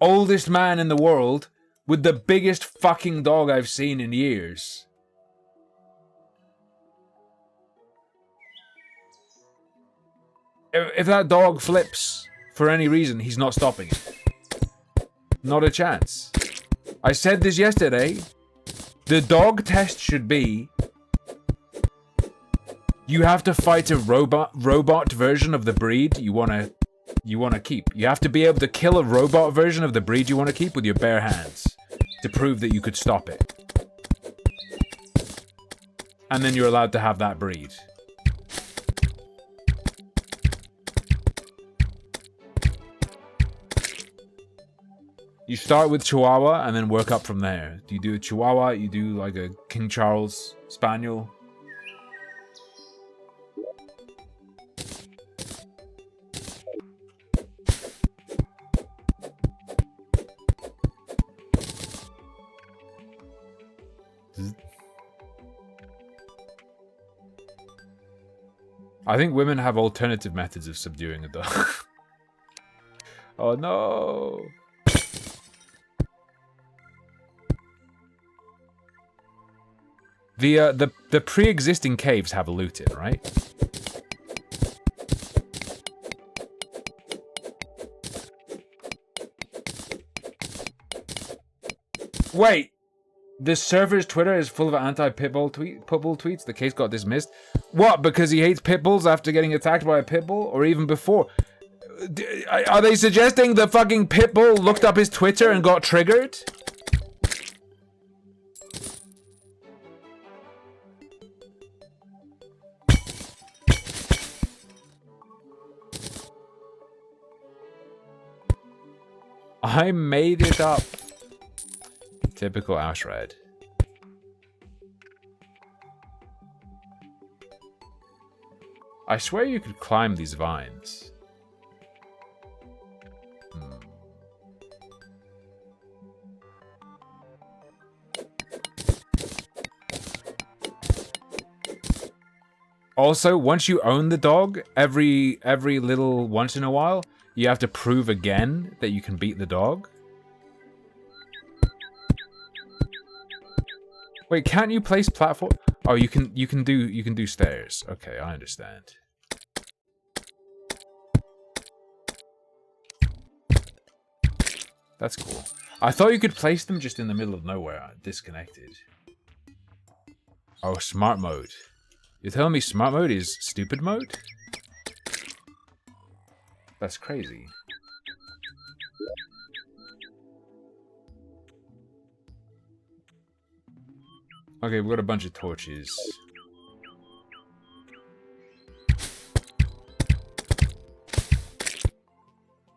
oldest man in the world, with the biggest fucking dog I've seen in years. If that dog flips for any reason, he's not stopping it. Not a chance. I said this yesterday. The dog test should be you have to fight a robot version of the breed you wanna keep. You have to be able to kill a robot version of the breed you want to keep with your bare hands to prove that you could stop it. And then you're allowed to have that breed. You start with Chihuahua and then work up from there. You do a Chihuahua, you do like a King Charles Spaniel. I think women have alternative methods of subduing a dog. Oh no! The pre-existing caves have a loot in, right? Wait, this server's Twitter is full of anti-pitbull tweets. The case got dismissed. What? Because he hates pitbulls after getting attacked by a pitbull, or even before? Are they suggesting the fucking pitbull looked up his Twitter and got triggered? I made it up. Typical Ashred. I swear you could climb these vines. Also, once you own the dog, every little once in a while, you have to prove again that you can beat the dog. Wait, can't you place platform? Oh, you can do stairs. Okay, I understand. That's cool. I thought you could place them just in the middle of nowhere, disconnected. Oh, smart mode. You're telling me smart mode is stupid mode? That's crazy. Okay, we've got a bunch of torches.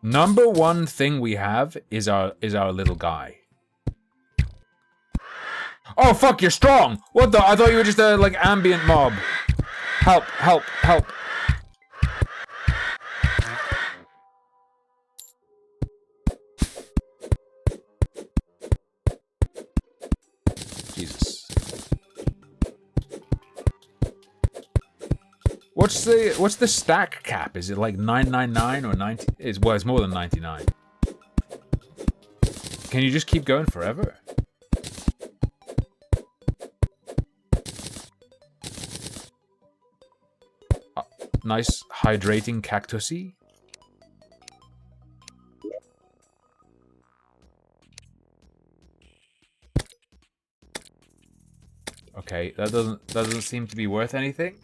Number one thing we have is our little guy. Oh fuck, you're strong! What the? I thought you were just a like ambient mob. Help, help, help. Jesus. What's the stack cap? Is it like 999 or 90? Well, it's more than 99. Can you just keep going forever? Nice hydrating cactusy. Okay, that doesn't seem to be worth anything.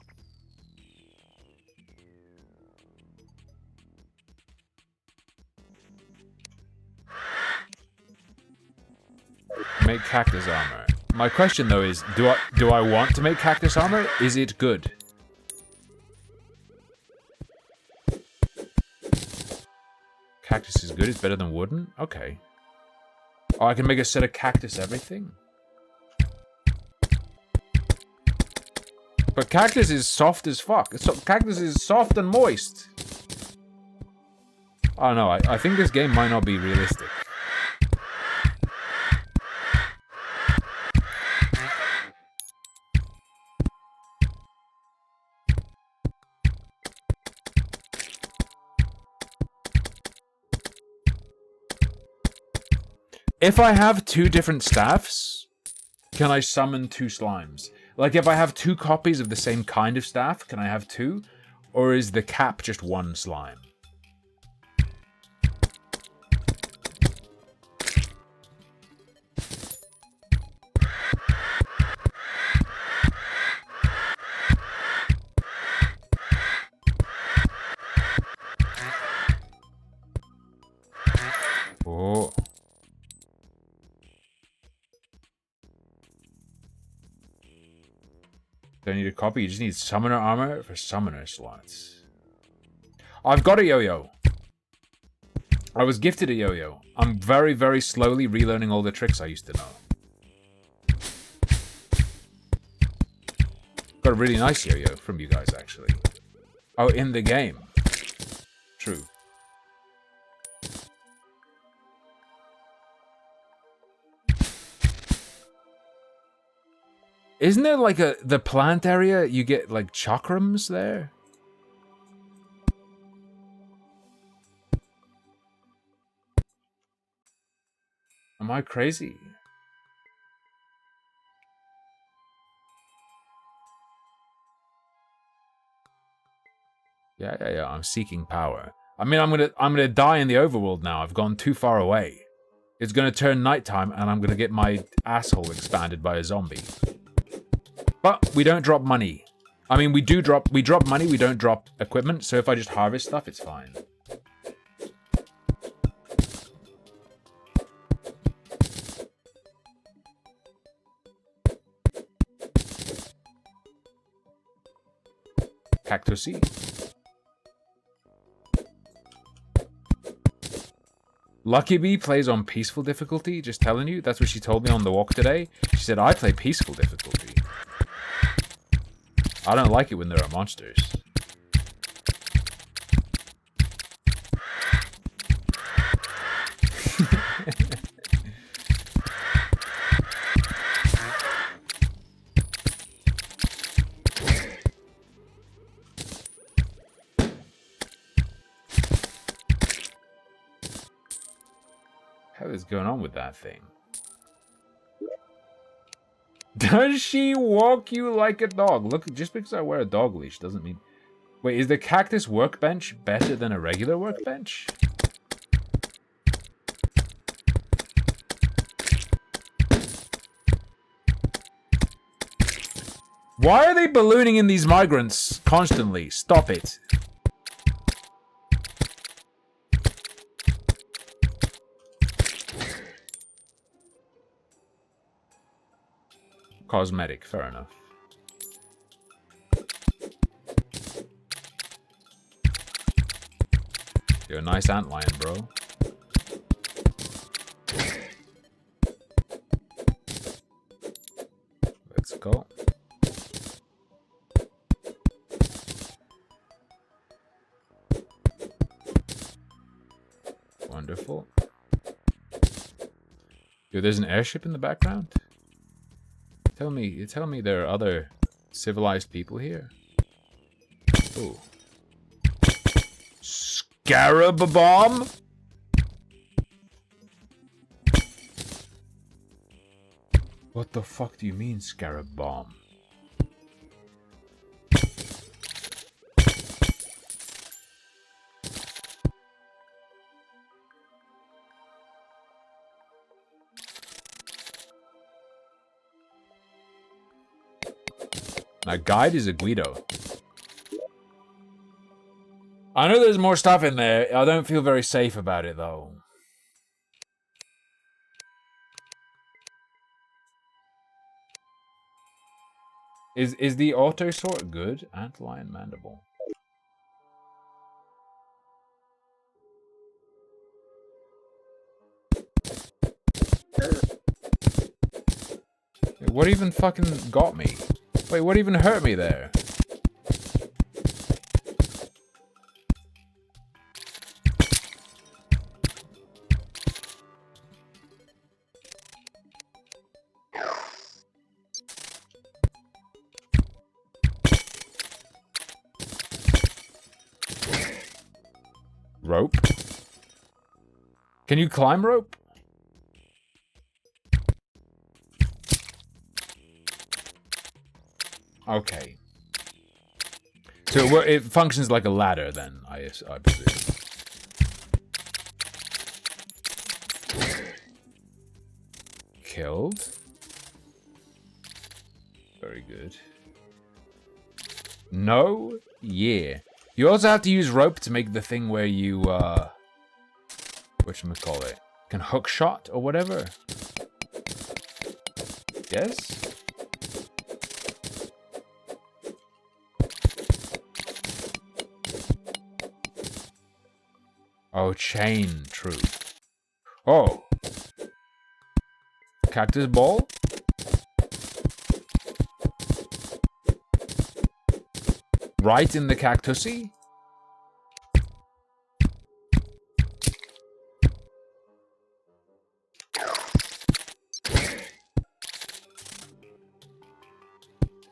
Make cactus armor. My question though is, do I want to make cactus armor? Is it good? Cactus is good. It's better than wooden. Okay. Oh, I can make a set of cactus everything. But cactus is soft as fuck. Cactus is soft and moist. I don't know. I think this game might not be realistic. If I have two different staffs, can I summon two slimes? Like, if I have two copies of the same kind of staff, can I have two? Or is the cap just one slime? Oh. Don't need a copy, you just need summoner armor for summoner slots. I've got a yo-yo. I was gifted a yo-yo. I'm very, very slowly relearning all the tricks I used to know. Got a really nice yo-yo from you guys, actually. Oh, in the game. True. Isn't there like the plant area, you get like chakrams there? Am I crazy? Yeah, I'm seeking power. I mean, I'm gonna die in the overworld now. I've gone too far away. It's gonna turn nighttime and I'm gonna get my asshole expanded by a zombie. But we don't drop money. I mean, we drop money, we don't drop equipment, so if I just harvest stuff, it's fine. Cactusy. Lucky Bee plays on peaceful difficulty, just telling you. That's what she told me on the walk today. She said, I play peaceful difficulty. I don't like it when there are monsters. What is going on with that thing? Does she walk you like a dog? Look, just because I wear a dog leash doesn't mean... Wait, is the cactus workbench better than a regular workbench? Why are they ballooning in these migrants constantly? Stop it. Cosmetic, fair enough. You're a nice antlion, bro. Let's go. Wonderful. Yo, there's an airship in the background? Tell me there are other civilized people here. Ooh. Scarab bomb? What the fuck do you mean, scarab bomb? My guide is a Guido. I know there's more stuff in there. I don't feel very safe about it, though. Is the auto sort good? Antlion mandible. Wait, what even fucking got me? Wait, what even hurt me there? Rope? Can you climb rope? Okay. So it functions like a ladder then, I presume. Killed. Very good. No? Yeah. You also have to use rope to make the thing where you, whatchamacallit, can hook shot or whatever. Yes? Oh, chain, true. Oh. Cactus ball? Right in the cactusy?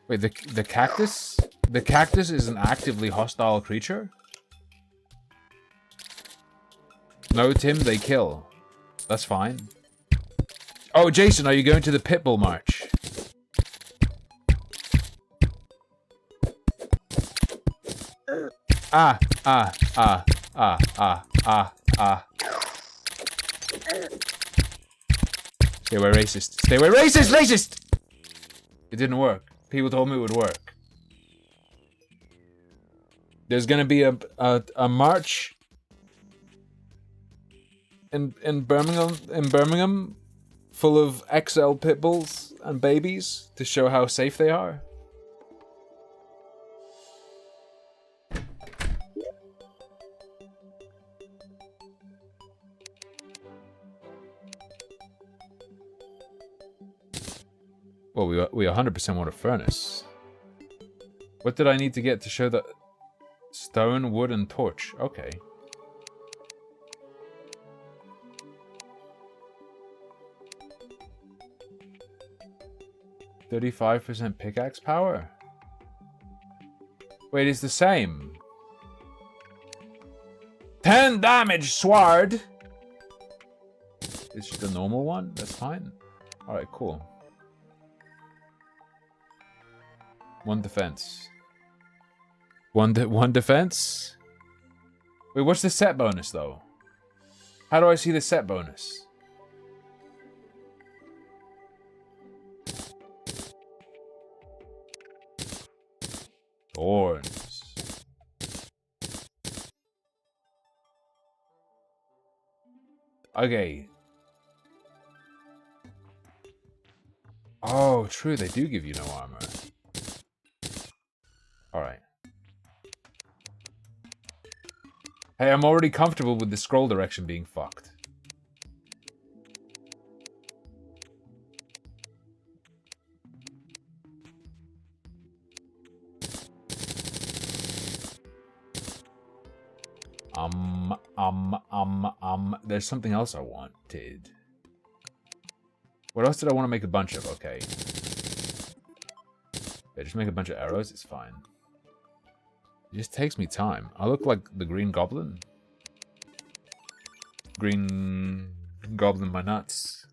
Wait, the cactus? The cactus is an actively hostile creature? No, Tim, they kill. That's fine. Oh, Jason, are you going to the Pitbull March? Ah. Stay away, racist. Stay away, racist! Racist! It didn't work. People told me it would work. There's gonna be a march in Birmingham full of XL pit bulls and babies to show how safe they are. Well, we 100% want a furnace. What did I need to get to show that? Stone, wood, and torch. Okay. %35 pickaxe power? Wait, it's the same. 10 damage, sword! It's just a normal one? That's fine. Alright, cool. 1 defense. One defense? Wait, what's the set bonus, though? How do I see the set bonus? Thorns. Okay. Oh, true, they do give you no armor. Alright. Hey, I'm already comfortable with the scroll direction being fucked. There's something else I wanted. What else did I want to make a bunch of? Okay. Yeah, just make a bunch of arrows, it's fine. It just takes me time. I look like the Green Goblin. Green Goblin my nuts.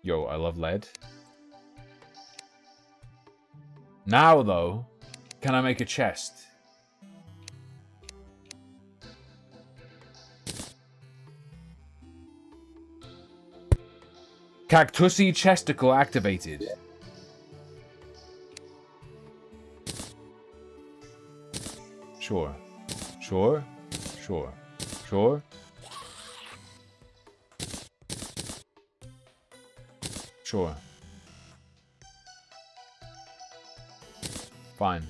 Yo, I love lead. Now, though, can I make a chest? Cactusy chesticle activated. Sure. Sure. Sure. Sure. Sure. Fine.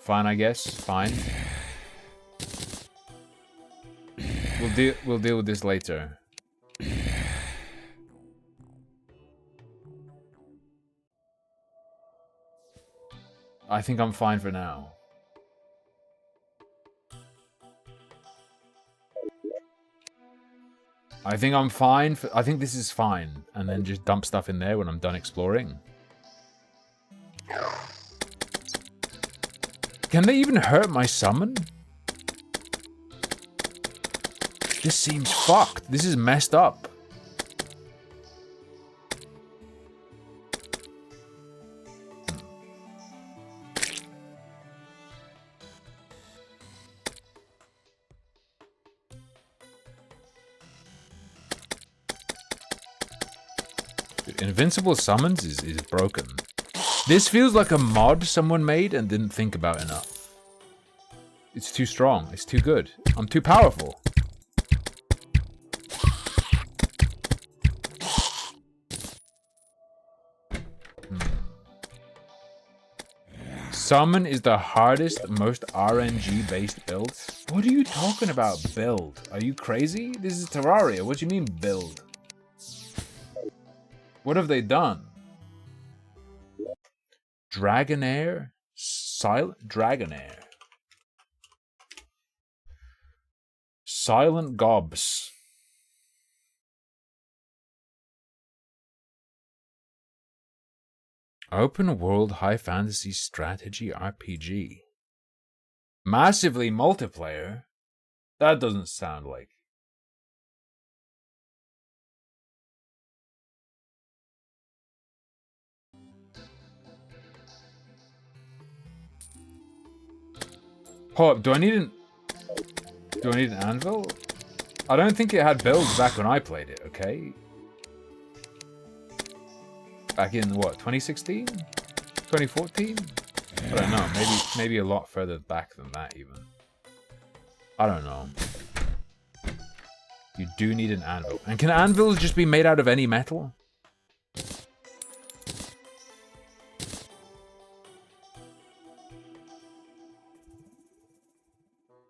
Fine, I guess. Fine. We'll deal with this later. I think I'm fine for now. I think I'm fine for, I think this is fine. And then just dump stuff in there when I'm done exploring. Can they even hurt my summon? This seems fucked. This is messed up. Invincible summons is broken. This feels like a mod someone made and didn't think about enough. It's too strong. It's too good. I'm too powerful. Summon is the hardest, most RNG-based build. What are you talking about, build? Are you crazy? This is Terraria. What do you mean, build? What have they done? Dragonair? Silent Dragonair. Silent Gobs. Open world high fantasy strategy RPG. Massively multiplayer? That doesn't sound like. Hold up, do I need an anvil? I don't think it had builds back when I played it, okay? Back in what, 2016? 2014? I don't know, maybe a lot further back than that even. I don't know. You do need an anvil. And can anvils just be made out of any metal?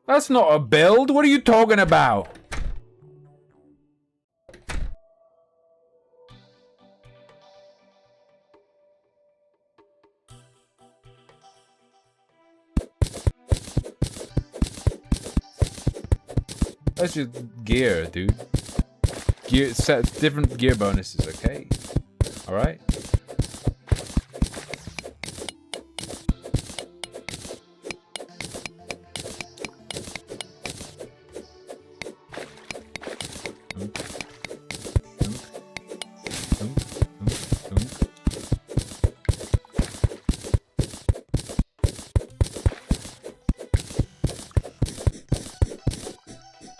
That's not a build. What are you talking about? That's just gear, dude. Gear set different gear bonuses, okay? Alright?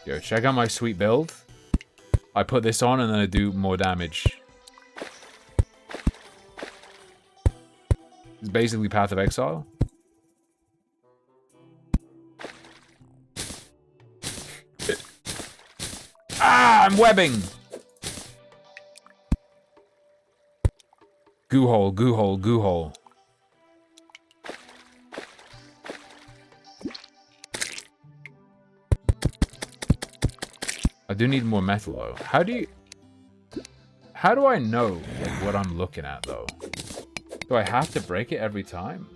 Yo, check out my sweet build. I put this on and then I do more damage. It's basically Path of Exile. Ah, I'm webbing! Goo hole, goo hole, goo hole. I do need more metal though. How do I know like what I'm looking at though? Do I have to break it every time?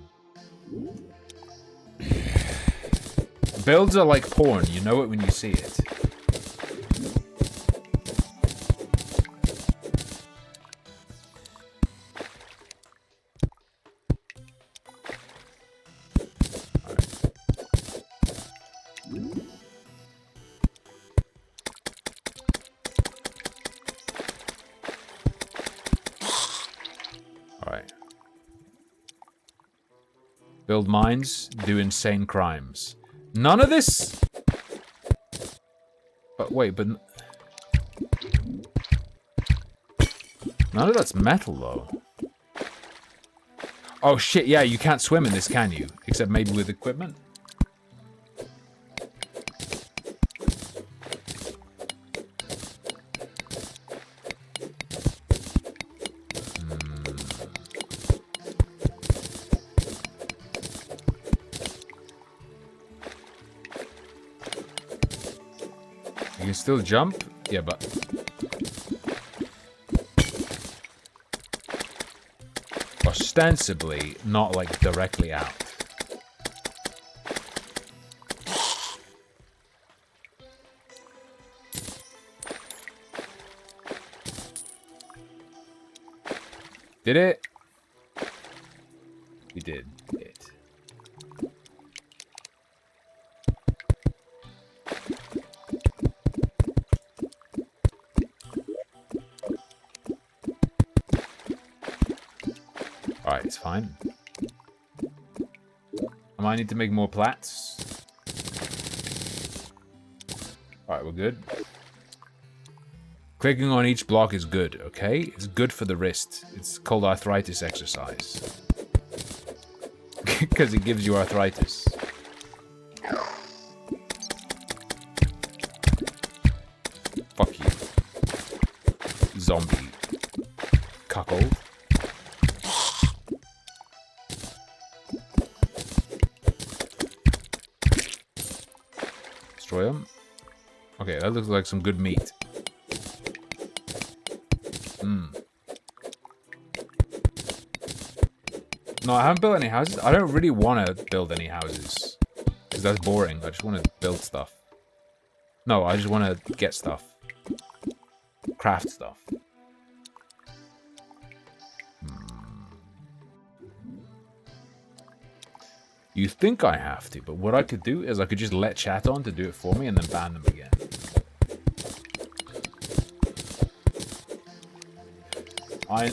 Builds are like porn, you know it when you see it. Build mines, do insane crimes. None of this... But wait, but... None of that's metal, though. Oh shit, yeah, you can't swim in this, can you? Except maybe with equipment? can still jump? Yeah, but... ostensibly, not, like, directly out. Did it? We did it. Alright, it's fine. I might need to make more plats. Alright, we're good. Clicking on each block is good, okay? It's good for the wrist. It's called arthritis exercise. Because it gives you arthritis. Fuck you. Zombie. Cuckold. Destroy them. Okay, that looks like some good meat. No, I haven't built any houses. I don't really want to build any houses. Because that's boring. I just want to build stuff. No, I just want to get stuff. Craft stuff. You think I have to, but what I could do is I could just let chat on to do it for me and then ban them again.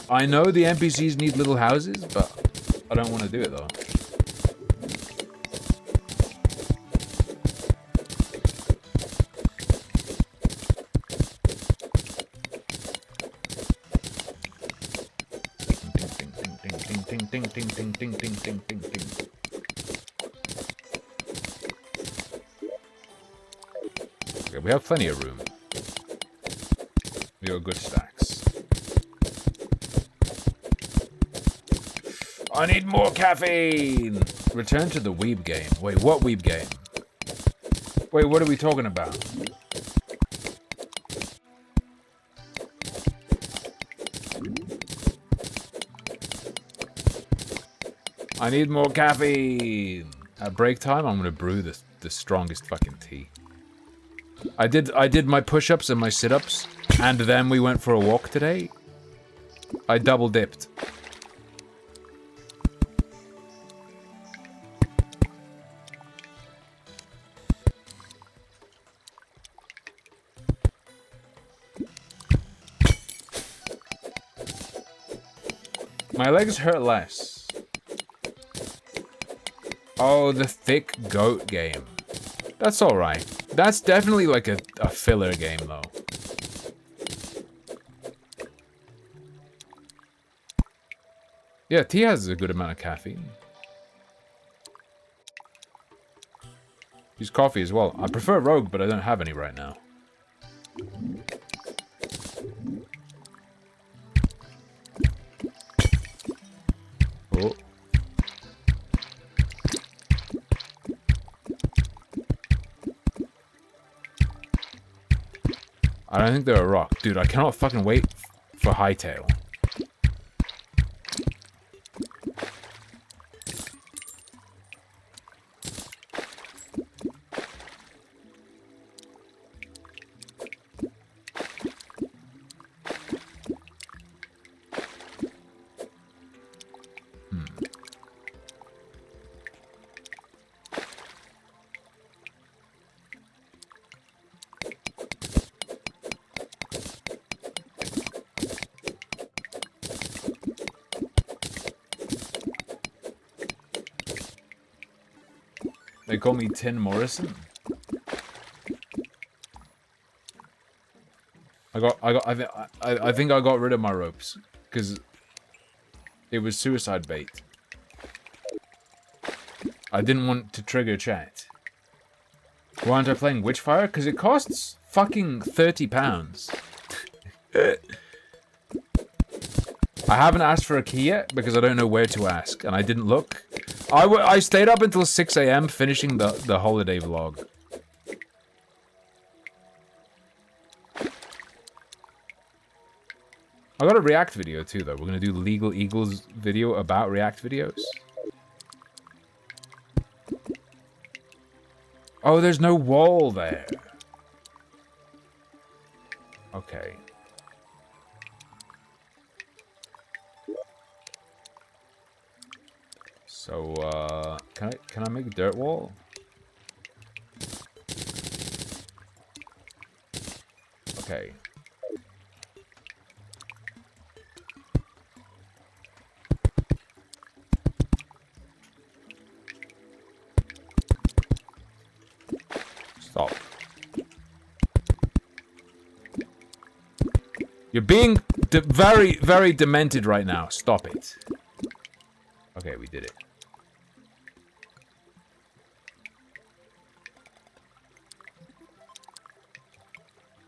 I know the NPCs need little houses, but I don't want to do it though. Ding ding ding ding ding ding ding ding ding. Okay, we have plenty of room. We got good stacks. I need more caffeine! Return to the weeb game. Wait, what weeb game? Wait, what are we talking about? I need more caffeine! At break time, I'm gonna brew the strongest fucking tea. I did my push-ups and my sit-ups, and then we went for a walk today. I double dipped. My legs hurt less. Oh, the thick goat game. That's alright. That's definitely like a filler game, though. Yeah, tea has a good amount of caffeine. Use coffee as well. I prefer Rogue, but I don't have any right now. Oh. I don't think they're a rock. Dude, I cannot fucking wait for Hightail. They call me Tin Morrison. I think I got rid of my ropes because it was suicide bait. I didn't want to trigger chat. Why aren't I playing Witchfire? Because it costs fucking £30. I haven't asked for a key yet because I don't know where to ask, and I didn't look. I stayed up until 6 AM finishing the holiday vlog. I got a React video too, though. We're gonna do Legal Eagles video about React videos. Oh, there's no wall there. Okay. So, can I make a dirt wall? Okay. Stop. You're being very, very demented right now. Stop it. Okay, we did it.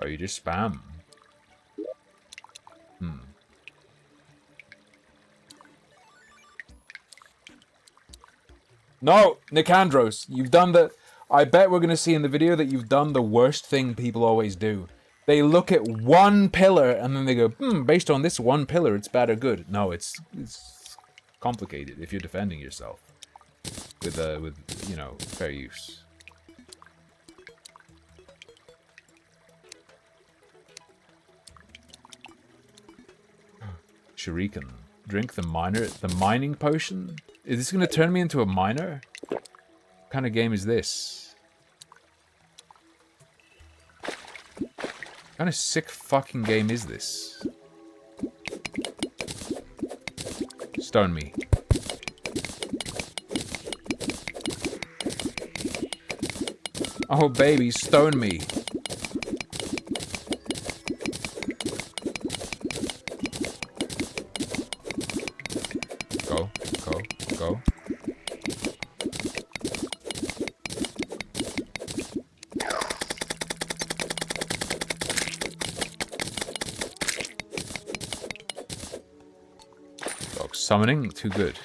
Oh, you just spam. No, Nicandros, you've done the... I bet we're going to see in the video that you've done the worst thing people always do. They look at one pillar and then they go, based on this one pillar, it's bad or good. No, it's complicated if you're defending yourself with you know, fair use. Shuriken. Drink the mining potion? Is this gonna turn me into a miner? What kind of game is this? What kind of sick fucking game is this? Stone me. Oh baby, stone me. Go. Dog summoning, too good.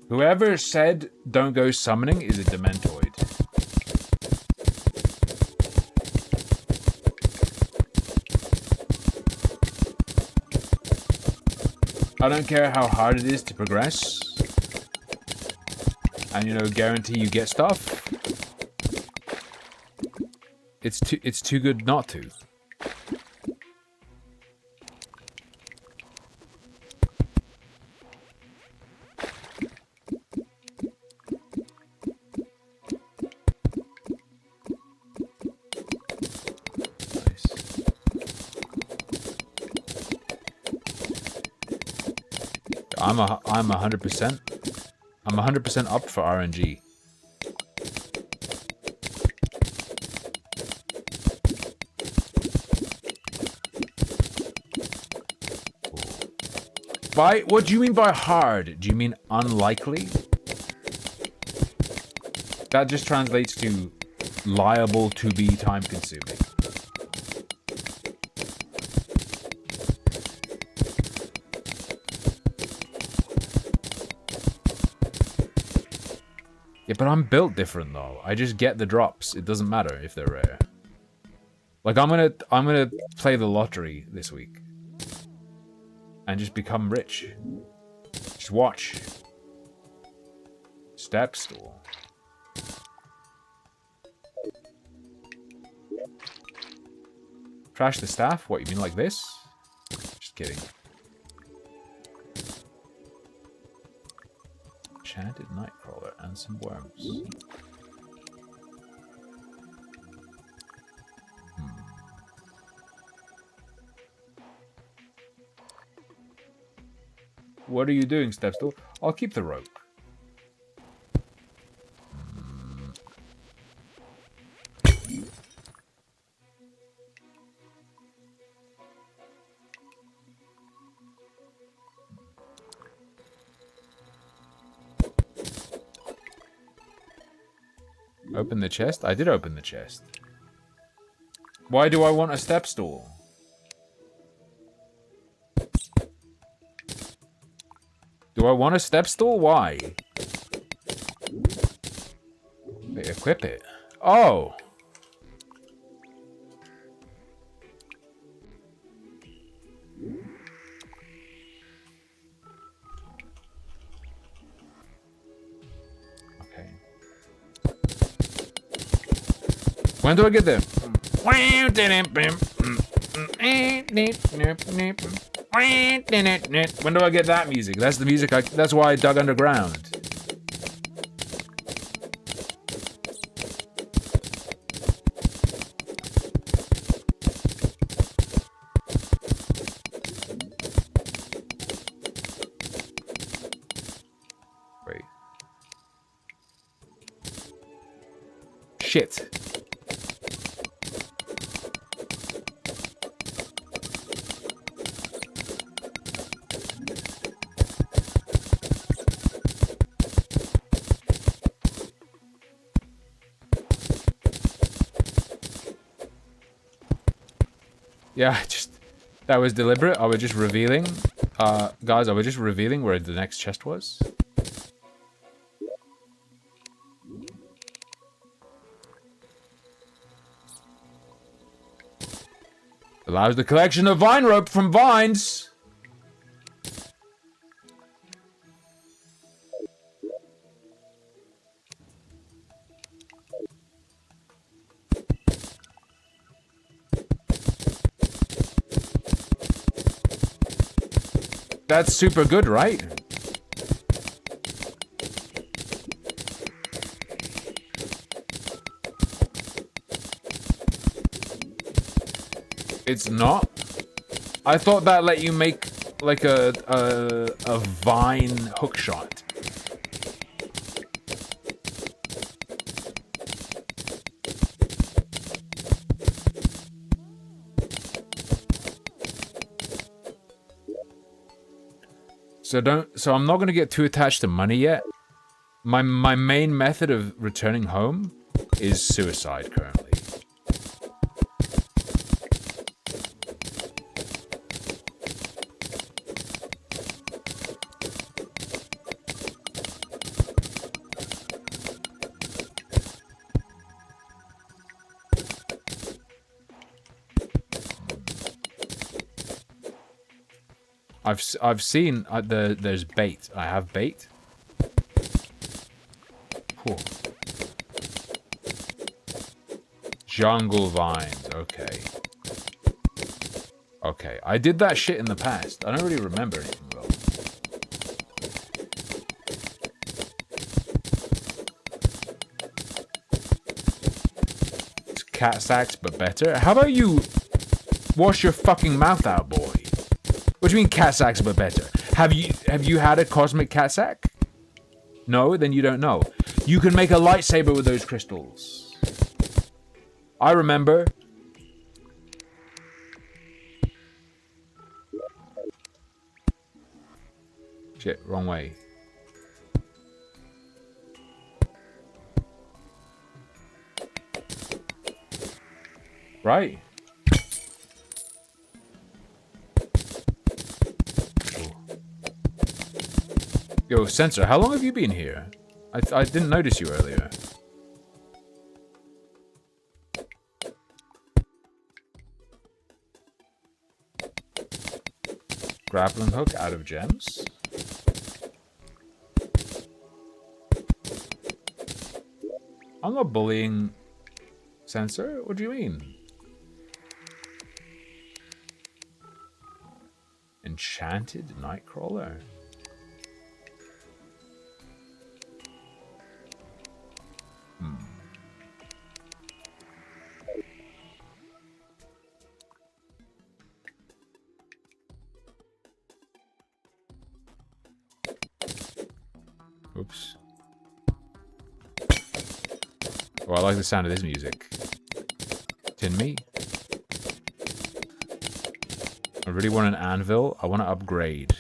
Whoever said don't go summoning is a dementoid. I don't care how hard it is to progress. And, you know, guarantee you get stuff. It's too good not to. I'm 100%. I'm 100% up for RNG. What do you mean by hard? Do you mean unlikely? That just translates to liable to be time consuming. Yeah, but I'm built different though. I just get the drops. It doesn't matter if they're rare. Like I'm gonna play the lottery this week. And just become rich. Just watch. Step stool. Trash the staff? What, you mean like this? Just kidding. Enchanted Nightcrawler and some worms. What are you doing, Stepstool? I'll keep the rope. Open the chest? I did open the chest. Why do I want a step stool? Do I want a step stool? Why? Wait, equip it. Oh! When do I get there? When do I get that music? That's the music that's why I dug underground. Wait. Shit. Yeah, that was deliberate. I was just revealing, guys. I was just revealing where the next chest was. Allows the collection of vine rope from vines. That's super good, right? It's not? I thought that let you make like a vine hookshot. So I'm not going to get too attached to money yet. My main method of returning home is suicide currently. I've seen there's bait. I have bait. Whew. Jungle vines. Okay. Okay. I did that shit in the past. I don't really remember anything though. It's cat sacks, but better. How about you wash your fucking mouth out, boy? What do you mean cat sacks but better? Have you had a cosmic cat sack? No? Then you don't know. You can make a lightsaber with those crystals. I remember. Shit, wrong way. Right. Yo, Sensor, how long have you been here? I didn't notice you earlier. Grappling hook out of gems. I'm not bullying Sensor. What do you mean? Enchanted Nightcrawler. Oops. Oh, I like the sound of this music. Tin meat. I really want an anvil. I want to upgrade.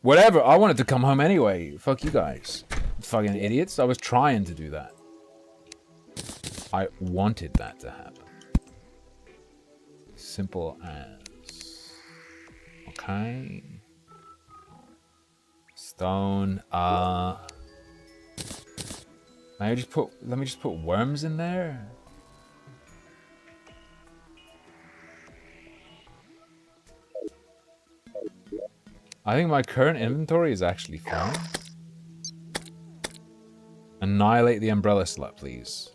Whatever, I wanted to come home anyway. Fuck you guys. Fucking idiots. I was trying to do that. I wanted that to happen. Simple as... Okay. Stone, Let me just put worms in there. I think my current inventory is actually fine. Annihilate the umbrella slut, please.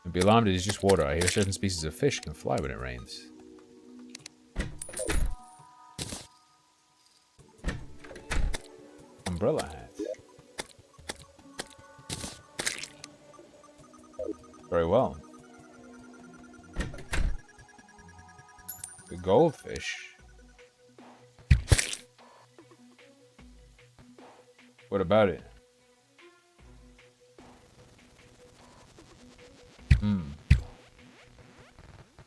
Don't be alarmed, it is just water. I hear certain species of fish can fly when it rains. Umbrella hat. Very well. The goldfish. What about it?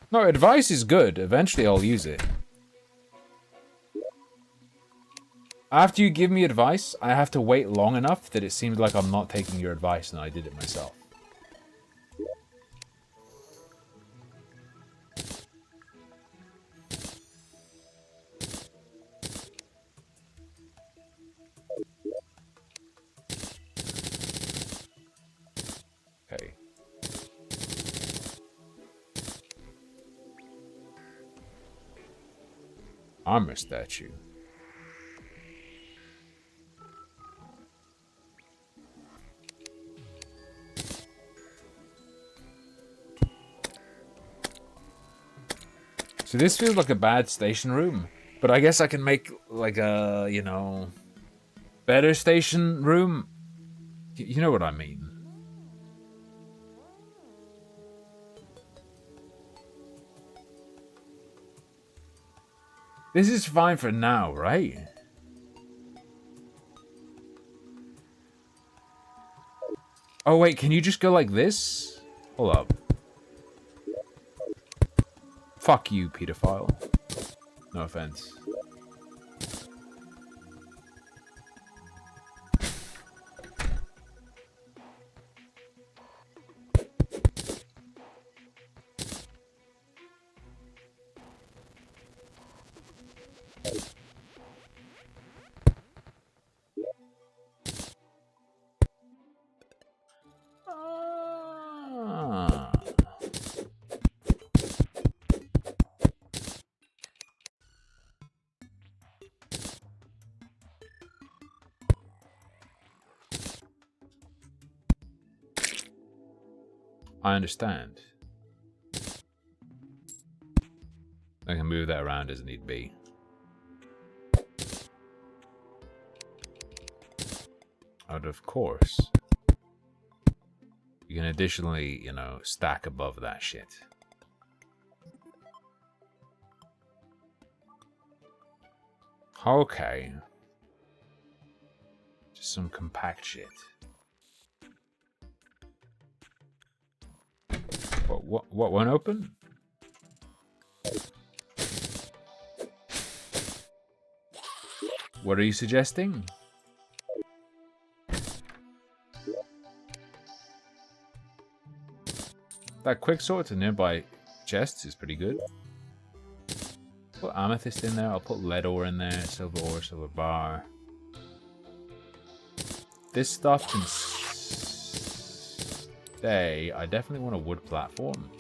No, advice is good. Eventually I'll use it. After you give me advice, I have to wait long enough that it seems like I'm not taking your advice and I did it myself. Okay. Armor statue. So this feels like a bad station room, but I guess I can make like a, you know, better station room. You know what I mean. This is fine for now, right? Oh wait, can you just go like this? Hold up. Fuck you, pedophile. No offense. Ah. I understand. I can move that around as need be. Out of course. You can additionally, you know, stack above that shit. Okay. Just some compact shit. What won't open? What are you suggesting? That quick sort to nearby chests is pretty good. Put amethyst in there. I'll put lead ore in there. Silver ore, silver bar. This stuff can stay. I definitely want a wood platform.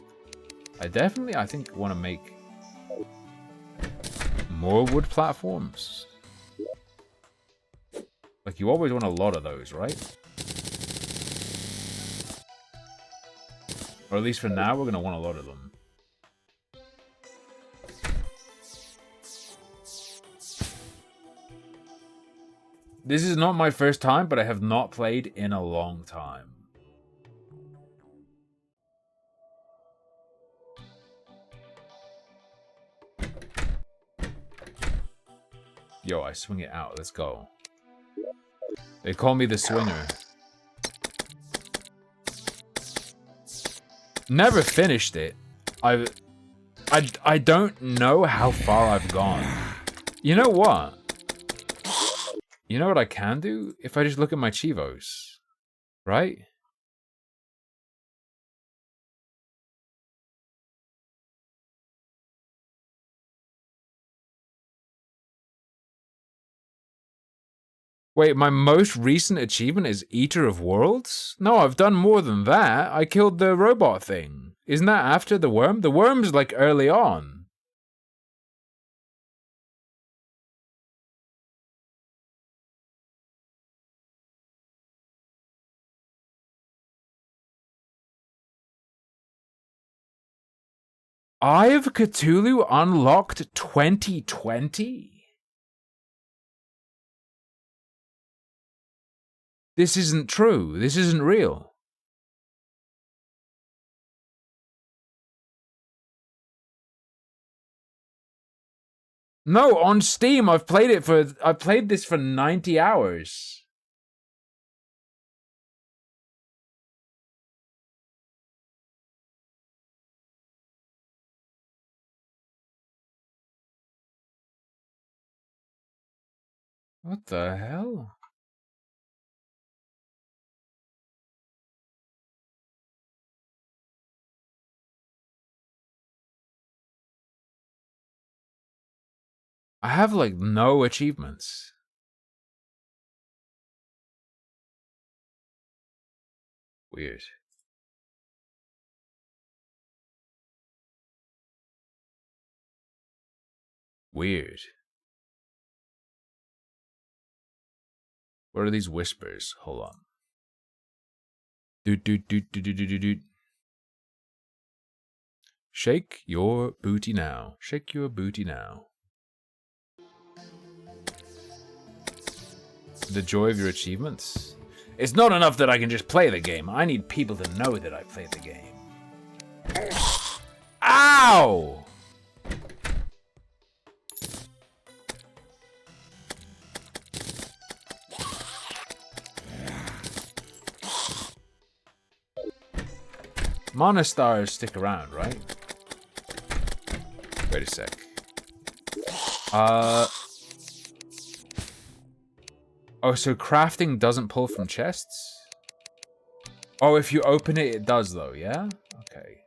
I think, want to make more wood platforms. Like, you always want a lot of those, right? Or at least for now, we're going to want a lot of them. This is not my first time, but I have not played in a long time. Yo, I swing it out. Let's go. They call me the swinger. Never finished it. I don't know how far I've gone. You know what? You know what I can do? If I just look at my Chivos. Right? Wait, my most recent achievement is Eater of Worlds? No, I've done more than that. I killed the robot thing. Isn't that after the worm? The worm's like early on. Eye of Cthulhu unlocked 2020? This isn't true. This isn't real. No, on Steam, I've played this for 90 hours. What the hell? I have like no achievements. Weird. Weird. What are these whispers? Hold on. Doot doot doot doot doot doot doot. Shake your booty now. Shake your booty now. The joy of your achievements? It's not enough that I can just play the game. I need people to know that I played the game. Ow! Monostars stick around, right? Wait a sec. Oh, so crafting doesn't pull from chests? Oh, if you open it, it does though, yeah? Okay.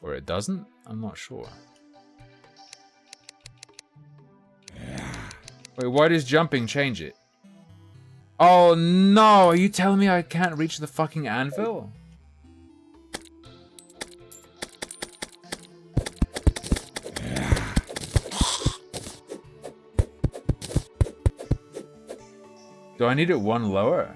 Or it doesn't? I'm not sure. Wait, why does jumping change it? Oh no, are you telling me I can't reach the fucking anvil? Do I need it one lower?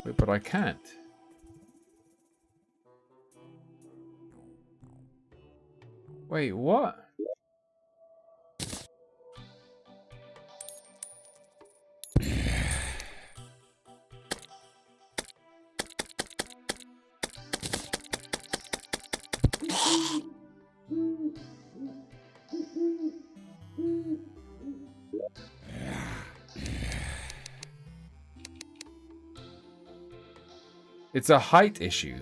Wait, but I can't. Wait, what? It's a height issue.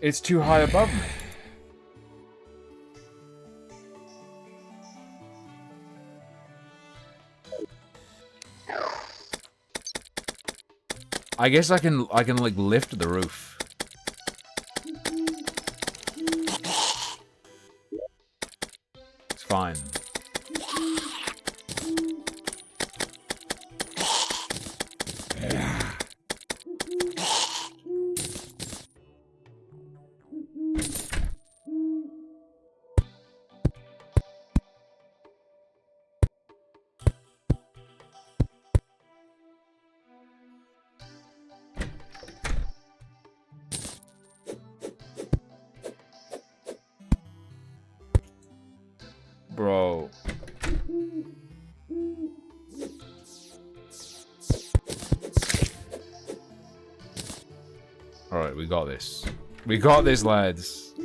It's too high above me. I guess I can like lift the roof. It's fine. Bro. Alright, we got this. We got this, lads.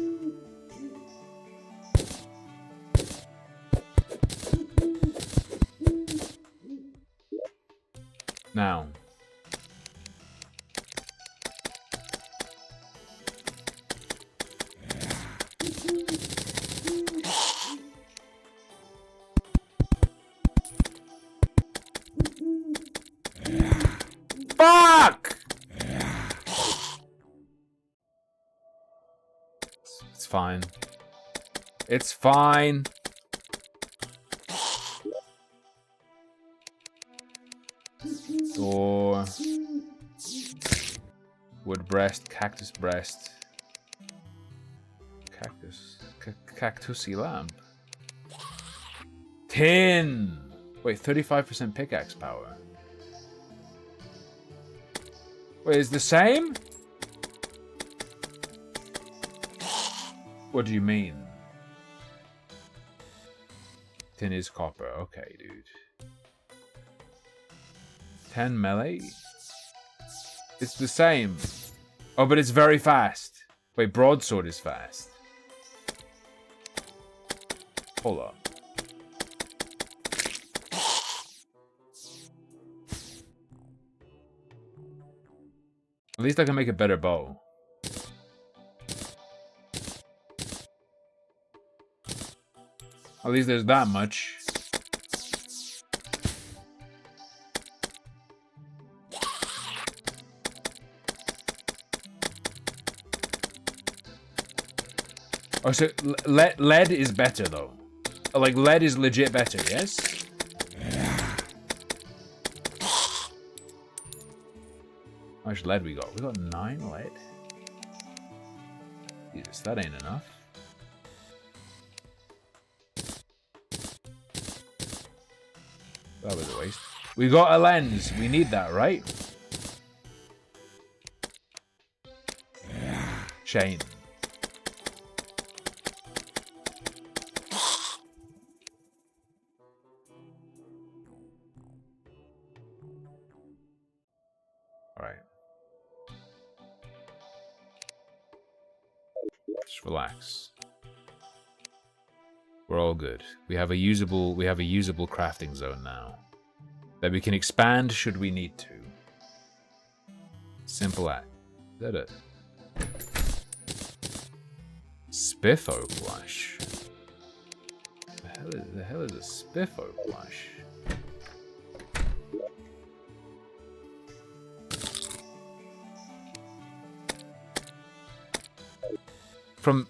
Now. fine. It's fine. Door. Wood breast, cactus breast. Cactusy lamp. Tin! Wait, 35% pickaxe power. Wait, it's the same? What do you mean? Tin is copper. Okay, dude. 10 melee? It's the same. Oh, but it's very fast. Wait, broadsword is fast. Hold up. At least I can make a better bow. At least there's that much. Oh, so lead is better though. Like lead is legit better, yes? How much lead we got? We got 9 lead. Jesus, that ain't enough. That was a waste. We got a lens. We need that, right? Shane. Alright. Just relax. We're all good. We have a usable crafting zone now that we can expand should we need to. Simple as. Is that it? Spiffo plush. The hell is a Spiffo plush?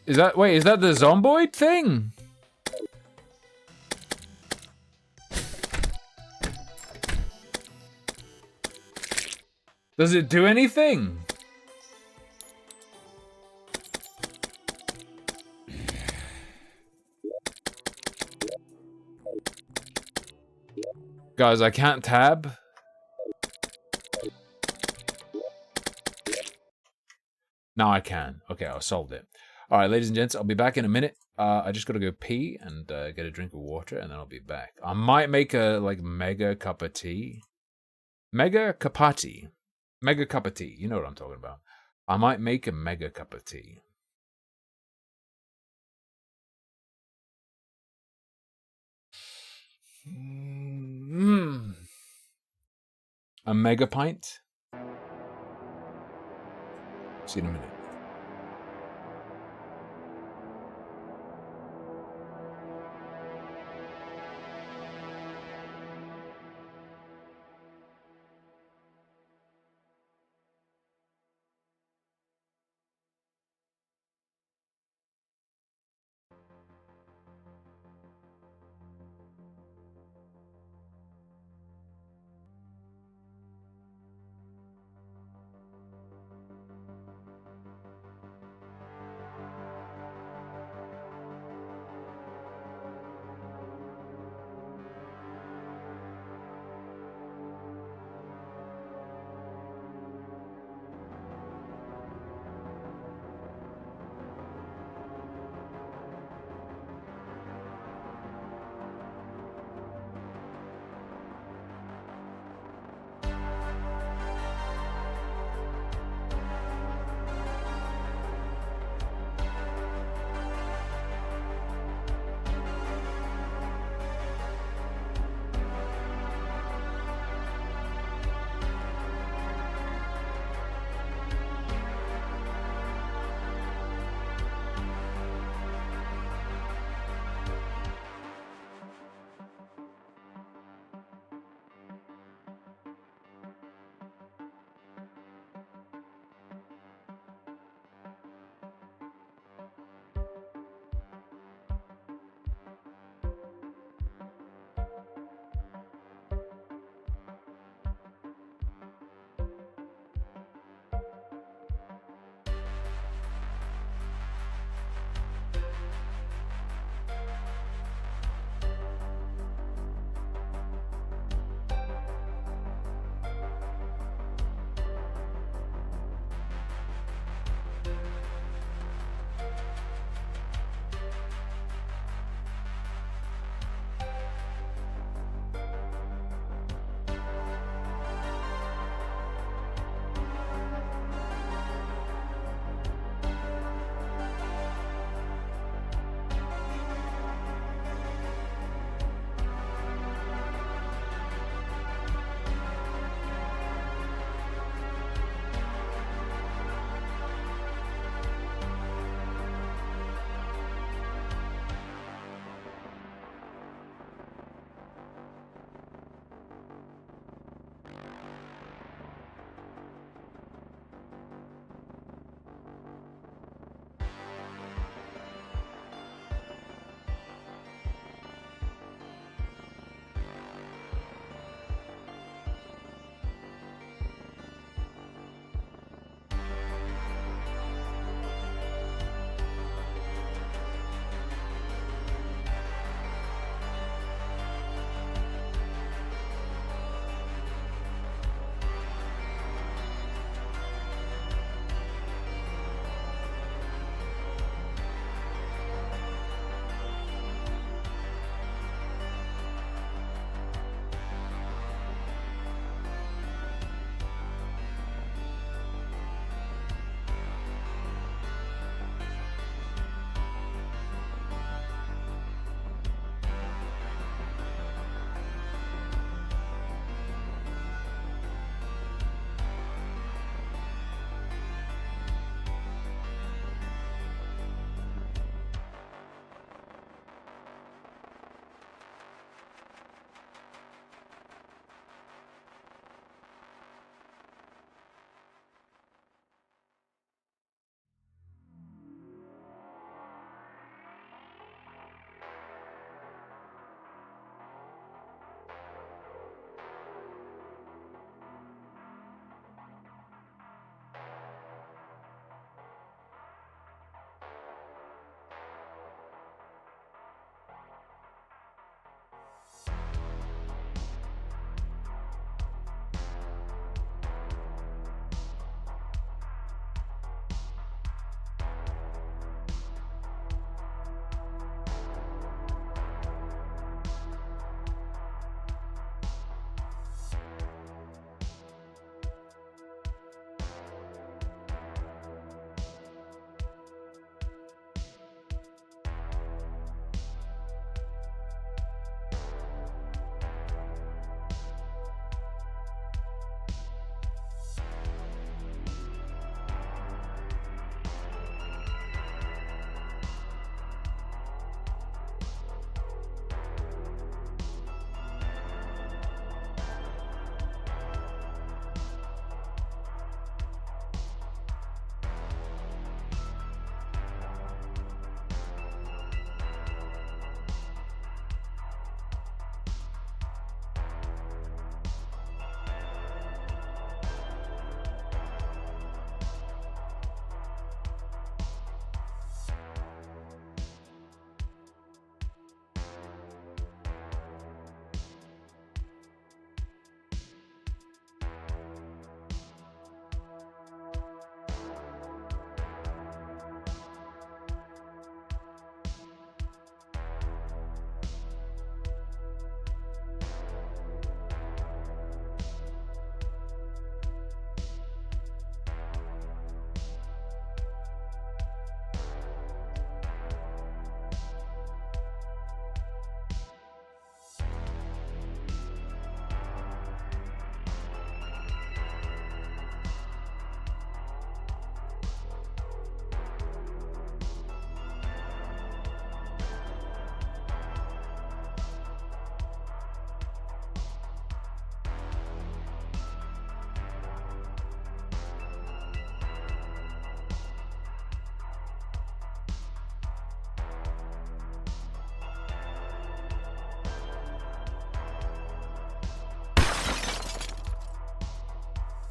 Is that the Zomboid thing? Does it do anything? Guys, I can't tab. Now I can. Okay, I solved it. All right, ladies and gents, I'll be back in a minute. I just gotta go pee and get a drink of water, and then I'll be back. I might make a mega cup of tea. Mega capati. Mega cup of tea. You know what I'm talking about. I might make a mega cup of tea. A mega pint. See you in a minute.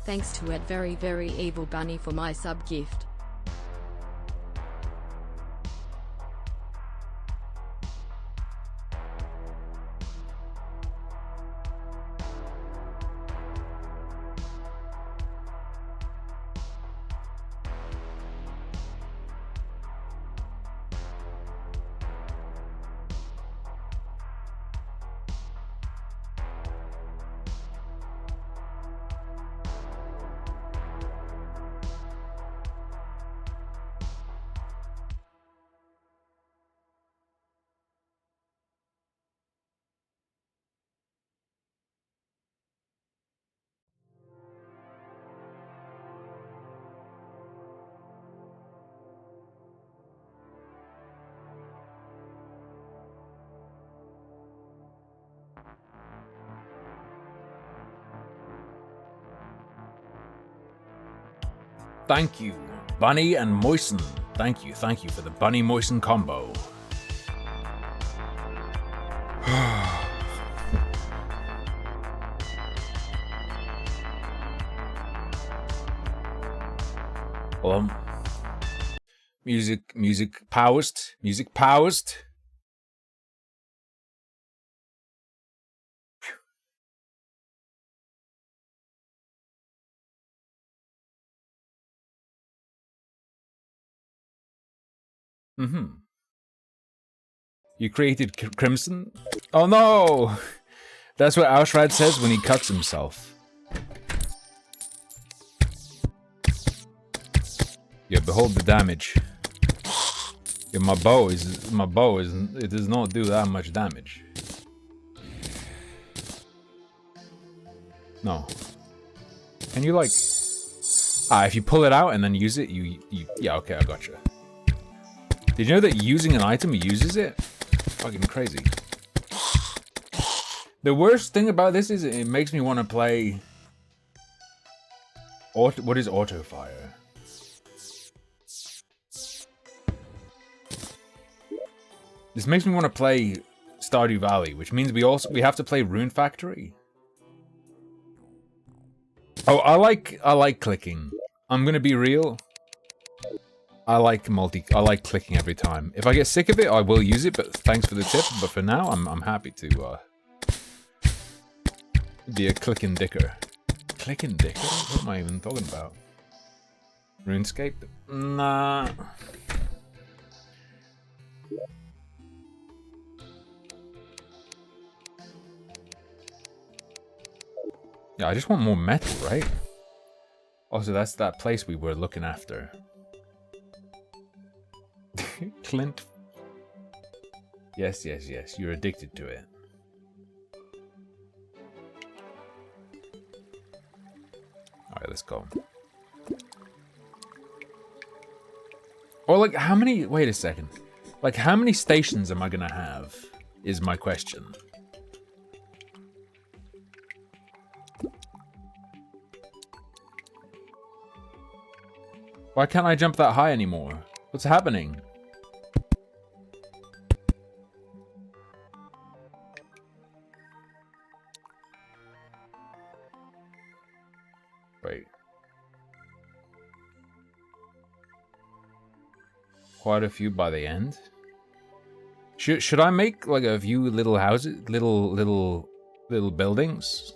Thanks to Ed Very Very Evil Bunny for my sub gift. Thank you, Bunny and Moisten. Thank you for the Bunny Moisten combo. Well, music powers. You created Crimson? Oh no! That's what Aushrad says when he cuts himself. Yeah, behold the damage. Yeah, my bow it does not do that much damage. No. Can you like if you pull it out and then use it, you yeah, okay, I gotcha. Did you know that using an item uses it? Fucking crazy. The worst thing about this is it makes me want to play what is auto fire? This makes me want to play Stardew Valley, which means we have to play Rune Factory. Oh, I like clicking. I'm gonna be real. I like clicking every time. If I get sick of it, I will use it, but thanks for the tip. But for now, I'm happy to be a clicking dicker. Clicking dicker? What am I even talking about? RuneScape? Nah. Yeah, I just want more metal, right? Also, that's that place we were looking after. Clint. Yes, you're addicted to it. Alright, let's go. Or like, how many... Wait a second. Like, how many stations am I gonna have? Is my question. Why can't I jump that high anymore? What's happening? Wait. Quite a few by the end? Should I make like a few little houses, little buildings?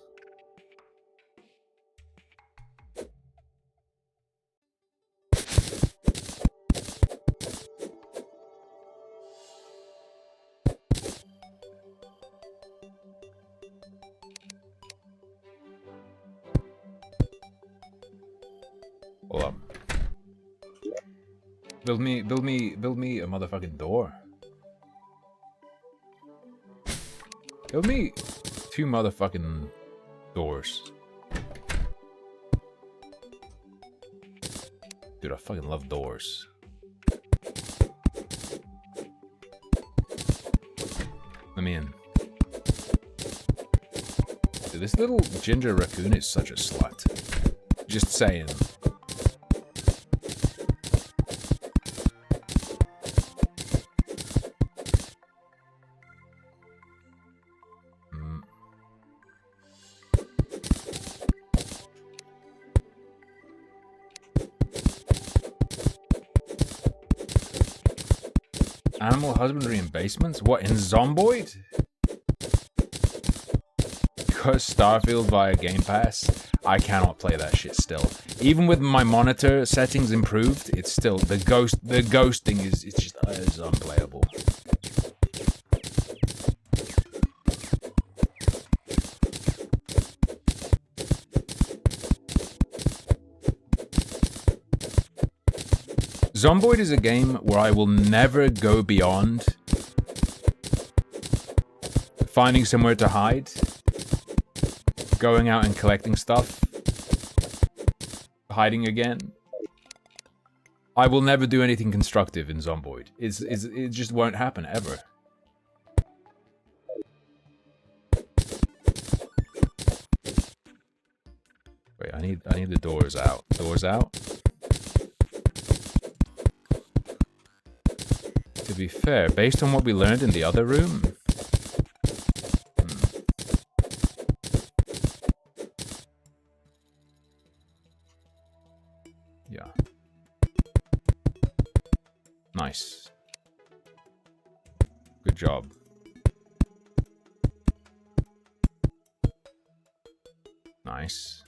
Hold up. Build me a motherfucking door. Build me 2 motherfucking doors. Dude, I fucking love doors. Let me in. Dude, this little ginger raccoon is such a slut. Just saying. Animal husbandry in basements? What, in Zomboid? Because Starfield via Game Pass, I cannot play that shit still. Even with my monitor settings improved, it's still the ghosting is unplayable. Zomboid is a game where I will never go beyond finding somewhere to hide, going out and collecting stuff, hiding again. I will never do anything constructive in Zomboid. It just won't happen ever. Wait, I need the doors out. Doors out. To be fair, based on what we learned in the other room, yeah. Nice. Good job. Nice.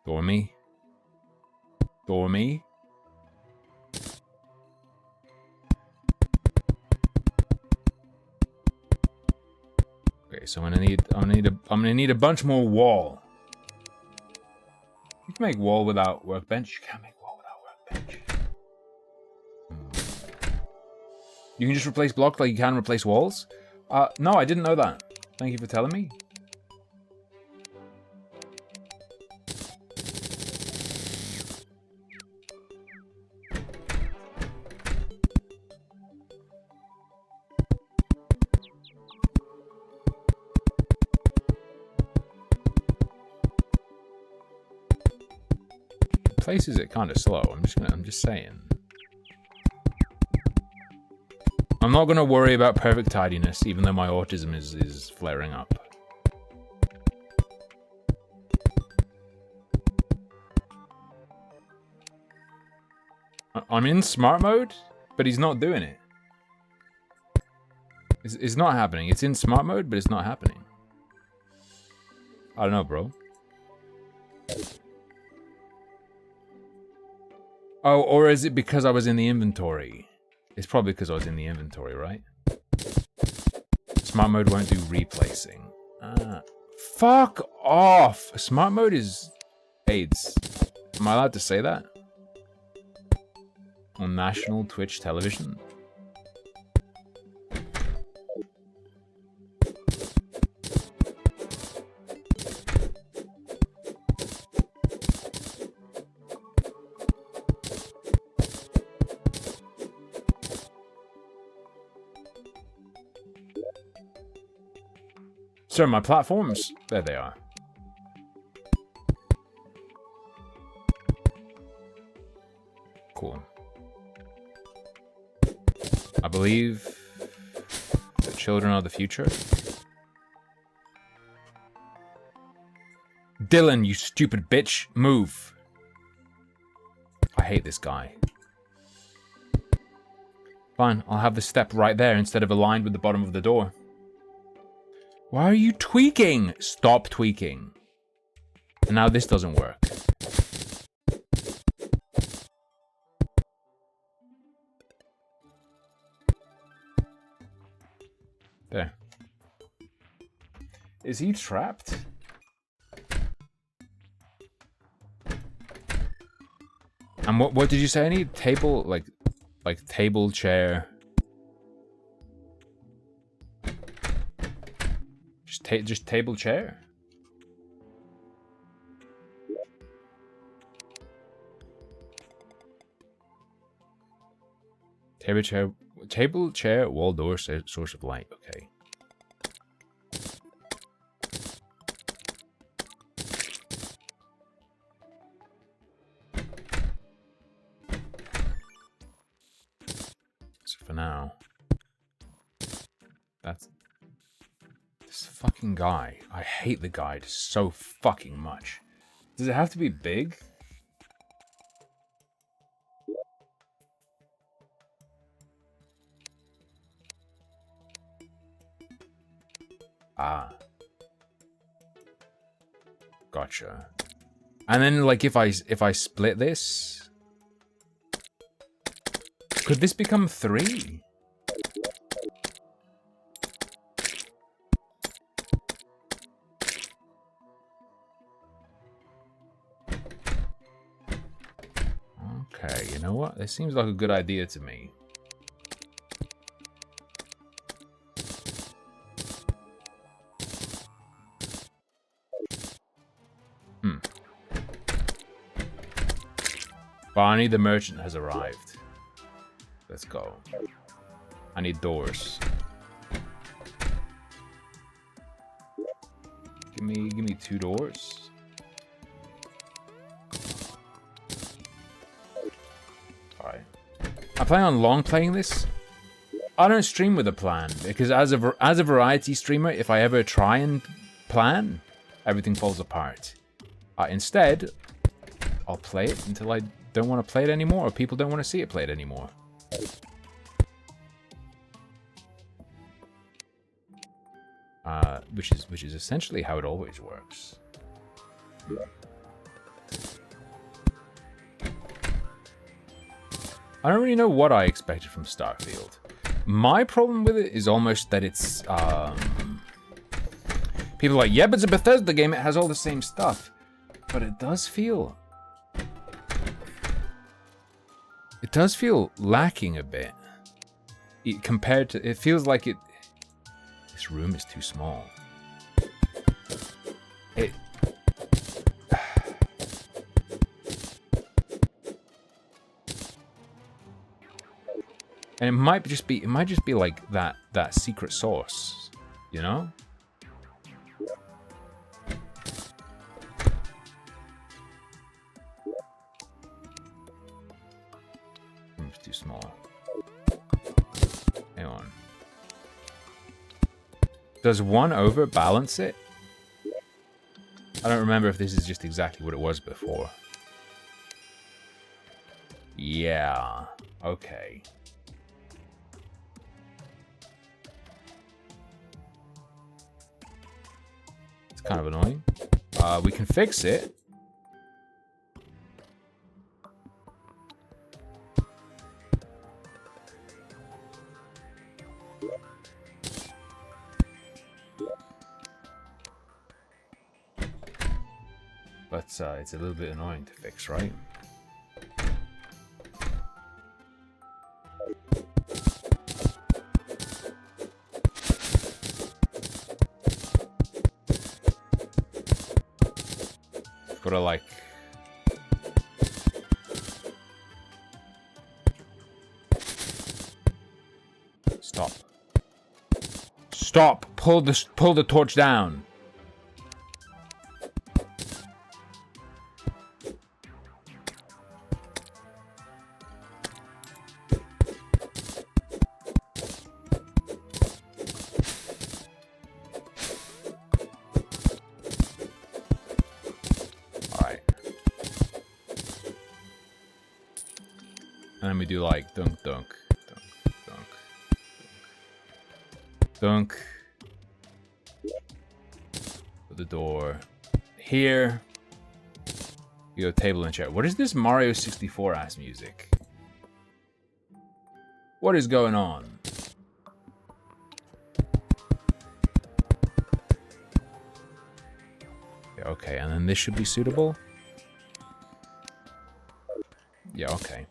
Dormy. Dormy. Okay, so I'm gonna need a bunch more wall. You can make wall without workbench. You can't make wall without workbench. You can just replace blocks like you can replace walls? No, I didn't know that. Thank you for telling me. Places it kind of slow. I'm just saying. I'm not gonna worry about perfect tidiness, even though my autism is flaring up. I'm in smart mode, but he's not doing it. It's not happening. It's in smart mode, but it's not happening. I don't know, bro. Oh, or is it because I was in the inventory? It's probably because I was in the inventory, right? Smart mode won't do replacing. Fuck off! Smart mode is AIDS. Am I allowed to say that? On national Twitch television? So my platforms, there they are. Cool. I believe the children are the future. Dylan, you stupid bitch, move. I hate this guy. Fine, I'll have the step right there instead of aligned with the bottom of the door. Why are you tweaking? Stop tweaking. And now this doesn't work. There. Is he trapped? And what did you say I need? Table, like table, chair. Just table, chair? Table, chair, wall, door, source of light. Okay. So for now, that's this fucking guy. I hate the guide so fucking much. Does it have to be big? Ah. Gotcha. And then, like, if I split this, could this become 3? Okay, you know what? This seems like a good idea to me. Barney the merchant has arrived. Let's go. I need doors. Give me 2 doors. Alright. I plan on long playing this. I don't stream with a plan because as a variety streamer, if I ever try and plan, everything falls apart. Instead, I'll play it until I don't want to play it anymore, or people don't want to see it played anymore. Which is essentially how it always works. I don't really know what I expected from Starfield. My problem with it is almost that it's people are like, yeah, but it's a Bethesda game, it has all the same stuff. But it does feel lacking a bit. Compared to, it feels like this room is too small. And it might just be like that secret sauce, you know? It's too small. Hang on. Does 1 overbalance it? I don't remember if this is just exactly what it was before. Yeah. Okay. It's kind of annoying. We can fix it. But it's a little bit annoying to fix, right? Gotta like stop. Pull the torch down. And then we do like dunk, dunk, dunk, dunk, dunk. Put the door here. We go table and chair. What is this Mario 64 ass music? What is going on? Okay, and then this should be suitable. Yeah, okay.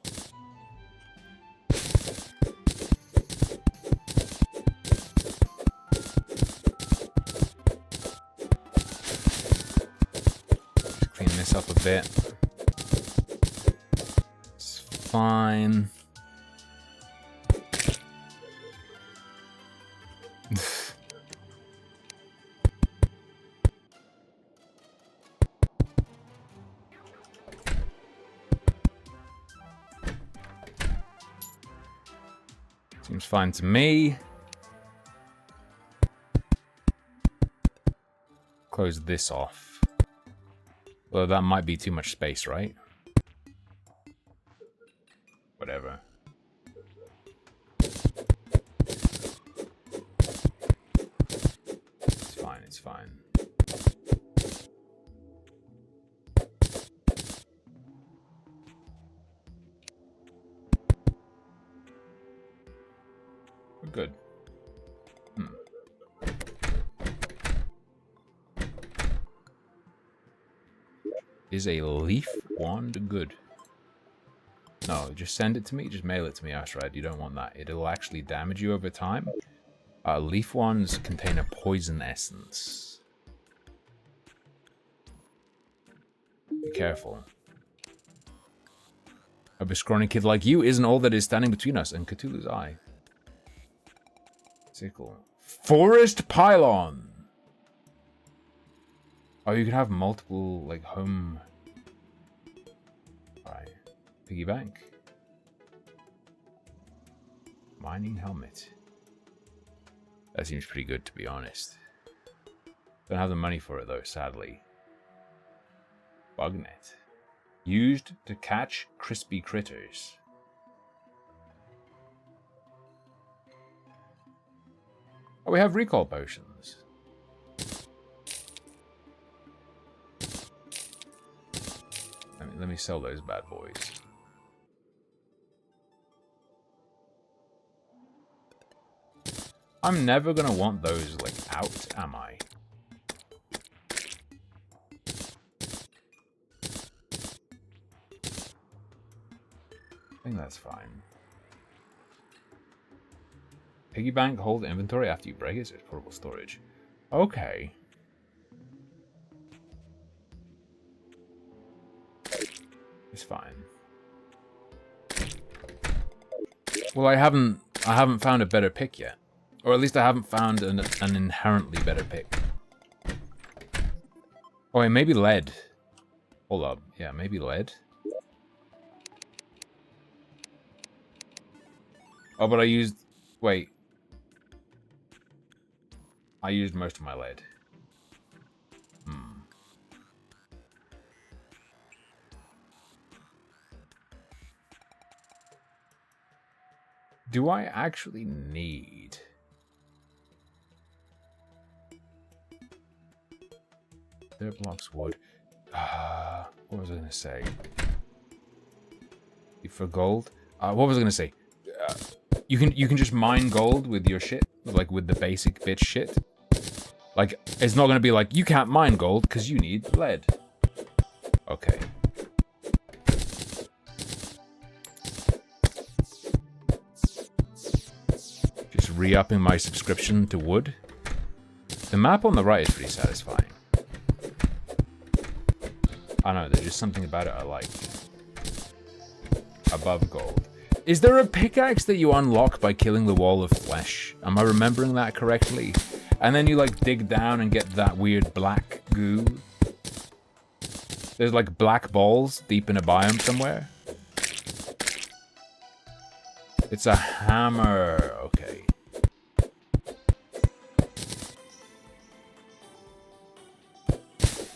Up a bit. It's fine. Seems fine to me. Close this off. Well, that might be too much space, right? Whatever. It's fine. Good. Is a leaf wand good? No, just send it to me. Just mail it to me, Ashred. You don't want that. It'll actually damage you over time. Leaf wands contain a poison essence. Be careful. A Biscrony kid like you isn't all that is standing between us and Cthulhu's eye. Sickle. Forest pylon! Oh, you can have multiple, like, home... Alright. Piggy bank. Mining helmet. That seems pretty good, to be honest. Don't have the money for it, though, sadly. Bug net. Used to catch crispy critters. Oh, we have recall potions. Let me sell those bad boys. I'm never gonna want those, like, out, am I? I think that's fine. Piggy bank, hold inventory after you break it, so it's portable storage. Okay. It's fine. Well, I haven't found a better pick yet. Or at least I haven't found an inherently better pick. Oh, wait, maybe lead. Hold up. Yeah, maybe lead. Oh, but I used... Wait. I used most of my lead. Do I actually need... Dirt blocks wood. What was I going to say? For gold? What was I going to say? You can just mine gold with your shit, like with the basic bitch shit. Like, it's not going to be like, you can't mine gold because you need lead. Okay. Just re-upping my subscription to wood. The map on the right is pretty satisfying. I don't know, there's just something about it I like. Above gold. Is there a pickaxe that you unlock by killing the wall of flesh? Am I remembering that correctly? And then you, like, dig down and get that weird black goo. There's, like, black balls deep in a biome somewhere. It's a hammer. Okay.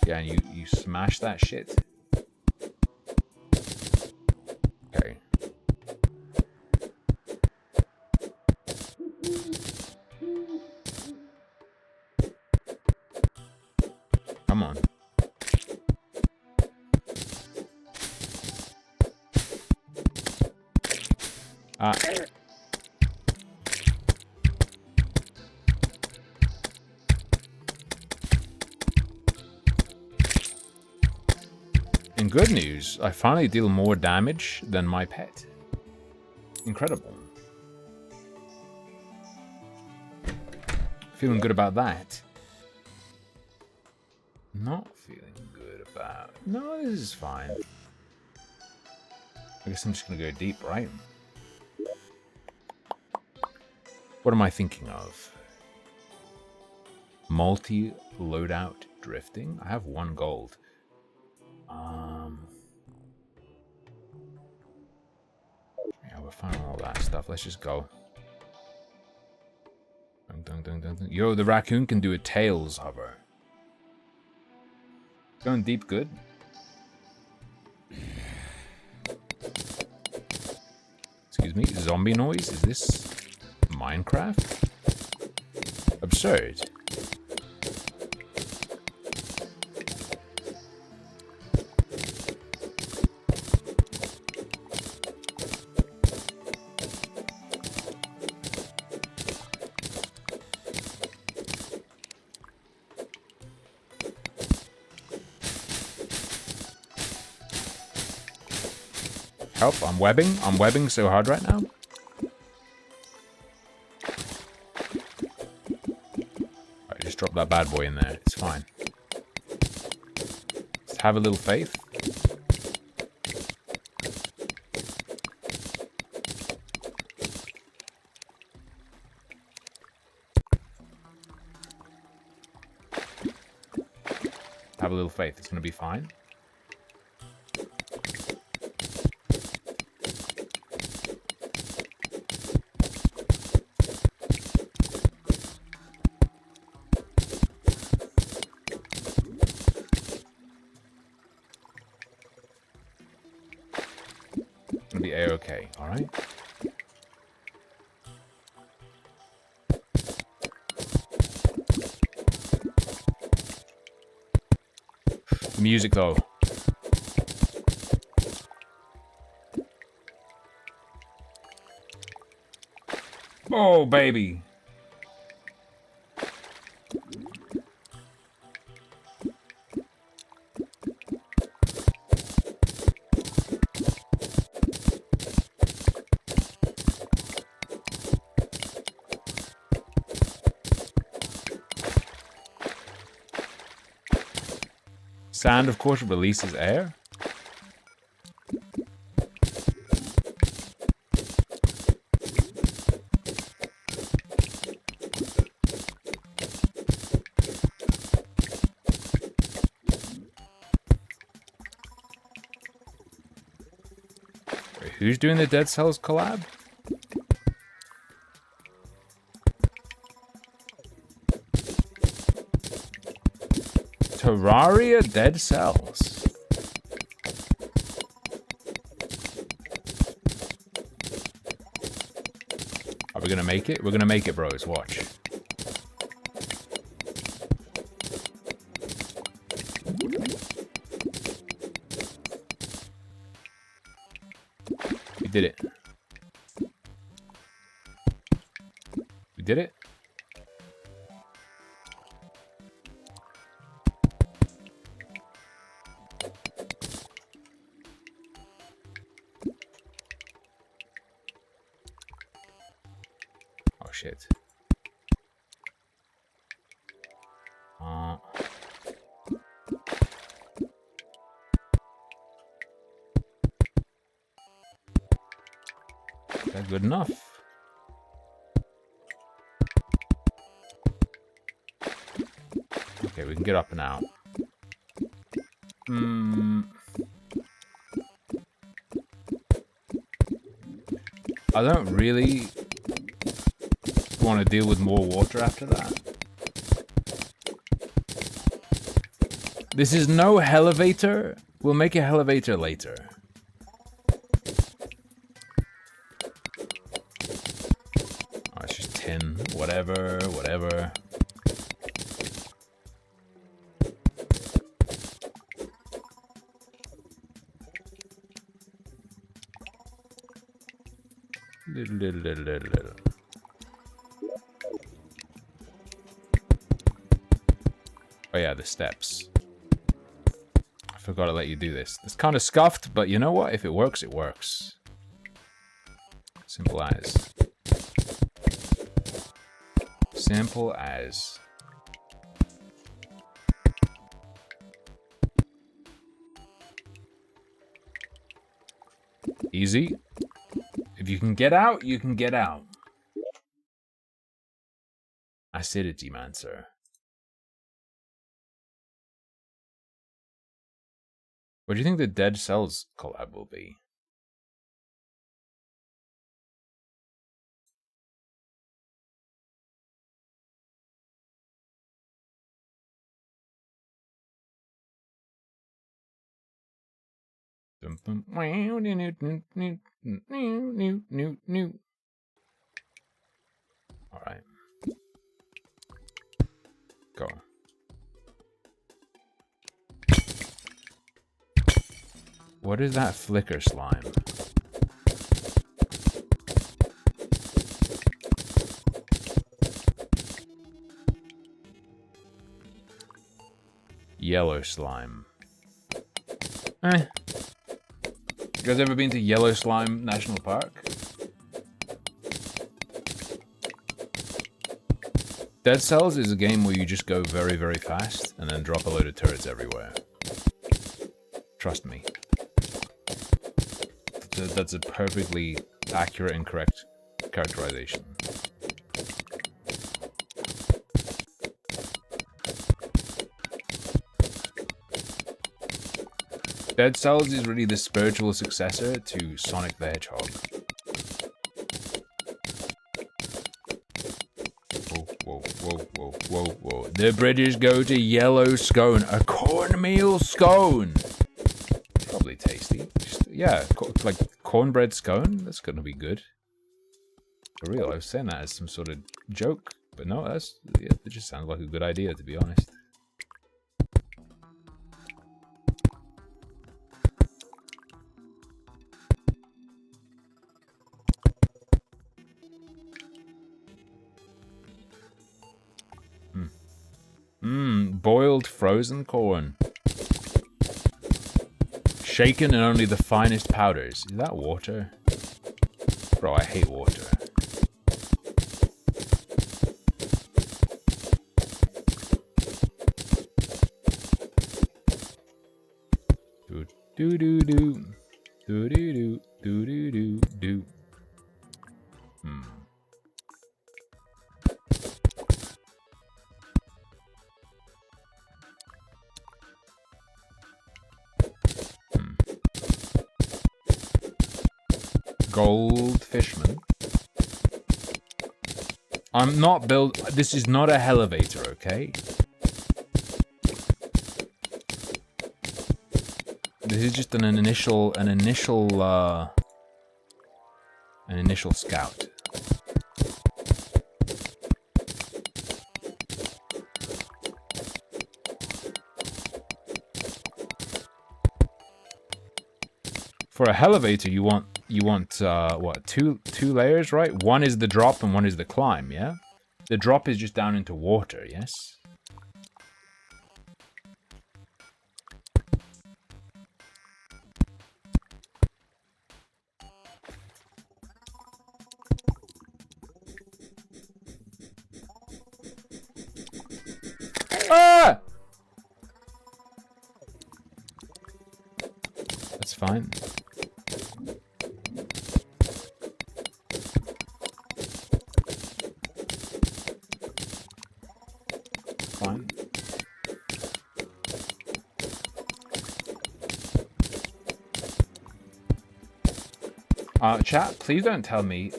Yeah, and you smash that shit. Okay. Come on. In good news, I finally deal more damage than my pet. Incredible. Feeling good about that. Not feeling good about... No, this is fine. I guess I'm just gonna go deep, right? What am I thinking of? Multi-loadout drifting? I have 1 gold. Yeah, we're finding all that stuff. Let's just go. Dun, dun, dun, dun, dun. Yo, the raccoon can do a tails hover. Going deep good. Excuse me, zombie noise? Is this Minecraft? Absurd. Help, I'm webbing. I'm webbing so hard right now. Alright, just drop that bad boy in there. It's fine. Just have a little faith. Have a little faith. It's going to be fine. It's going to be a-okay, alright? Music though. Oh baby. Sand, of course, releases air. Wait, who's doing the Dead Cells collab? Terraria Dead Cells. Are we gonna make it? We're gonna make it, bros. Watch. We did it. We did it. Shit. Is that good enough? Okay, we can get up and out. I don't really want to deal with more water after that. This is no elevator. We'll make a elevator later. Oh, it's just tin. Whatever, whatever. Little. Oh yeah, the steps. I forgot to let you do this. It's kind of scuffed, but you know what? If it works, it works. Simple as. Simple as. Easy. If you can get out, you can get out. Acidity, man, sir. What do you think the Dead Cells collab will be? Alright. Go. What is that flicker slime? Yellow slime. Eh. You guys ever been to Yellow Slime National Park? Dead Cells is a game where you just go very, very fast and then drop a load of turrets everywhere. Trust me. That's a perfectly accurate and correct characterization. Dead Cells is really the spiritual successor to Sonic the Hedgehog. Whoa. The British go to yellow scone. A cornmeal scone. Probably tasty. Yeah, like cornbread scone. That's gonna be good. For real, I was saying that as some sort of joke, but no, it just sounds like a good idea, to be honest. Boiled frozen corn. Shaken in only the finest powders. Is that water? Bro, I hate water. Do-do-do. Do-do-do. Do-do-do-do. Gold Fishman. I'm not build. This is not a elevator, okay? This is just an initial scout. For a elevator, you want what, two layers, right? One is the drop and one is the climb, yeah? The drop is just down into water, yes? Ah! That's fine. Fine. Chat, please don't tell me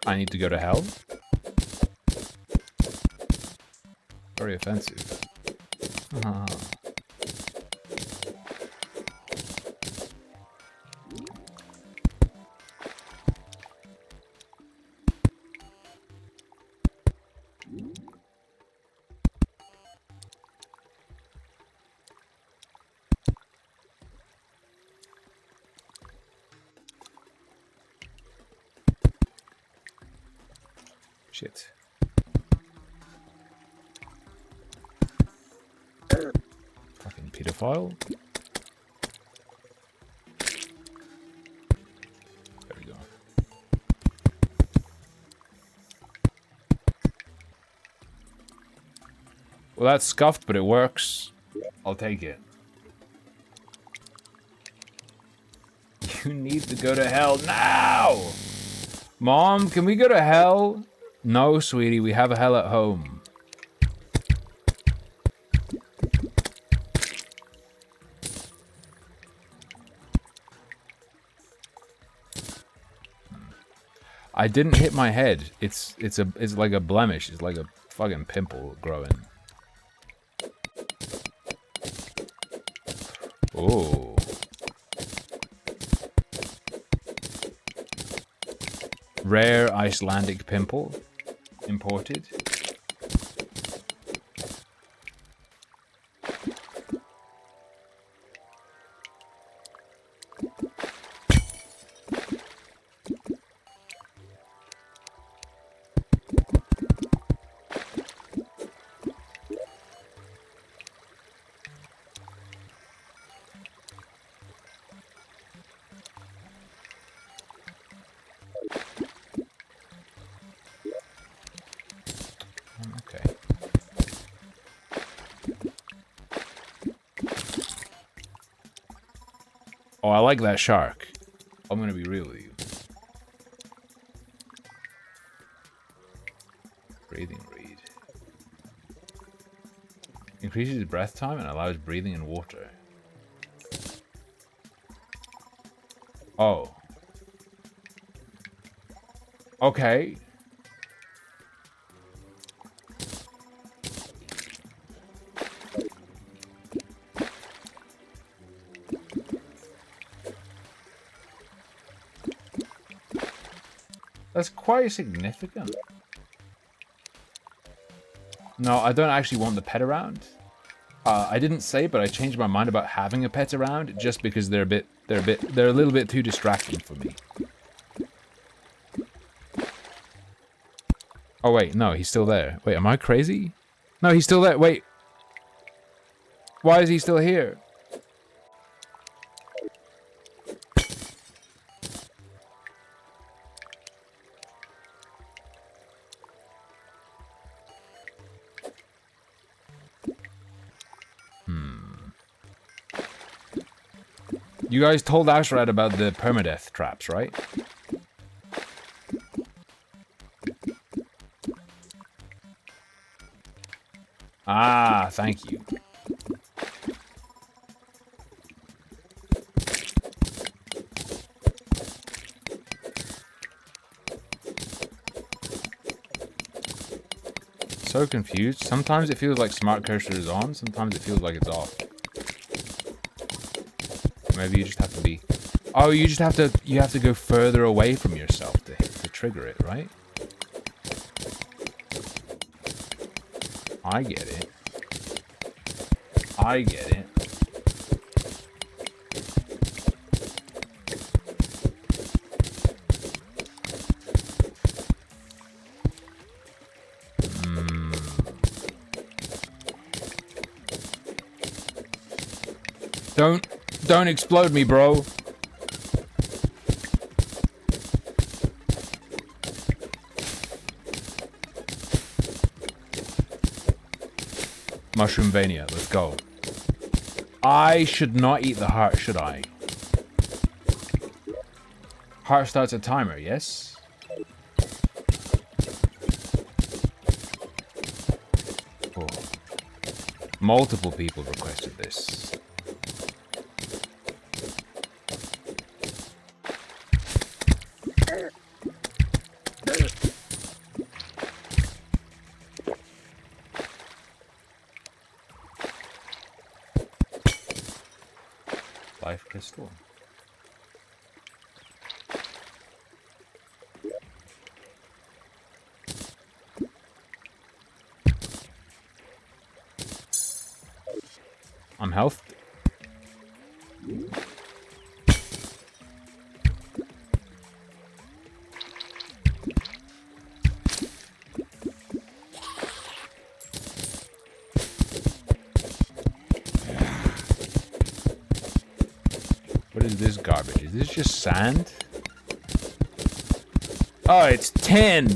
I need to go to hell. Very offensive. Shit. Fucking pedophile. There we go. Well, that's scuffed, but it works. I'll take it. You need to go to hell now! Mom, can we go to hell? No, sweetie, we have a hell at home. I didn't hit my head. It's like a blemish. It's like a fucking pimple growing. Oh. Rare Icelandic pimple. Imported. Oh, I like that shark. I'm gonna be real with you. Breathing read. Increases breath time and allows breathing in water. Oh. Okay. That's quite significant. No, I don't actually want the pet around. I didn't say, but I changed my mind about having a pet around just because they're a little bit too distracting for me. Oh wait, no, he's still there. Wait, am I crazy? No, he's still there. Wait. Why is he still here? You guys told Ashrad about the permadeath traps, right? Ah, thank you. So confused. Sometimes it feels like smart cursor is on, sometimes it feels like it's off. Maybe you just have to be... Oh, you have to go further away from yourself to trigger it, right? I get it. I get it. Don't explode me, bro. Mushroomvania, let's go. I should not eat the heart, should I? Heart starts a timer, yes? Oh. Multiple people requested this. Life crystal. I'm health. What is this garbage? Is this just sand? Oh, it's 10!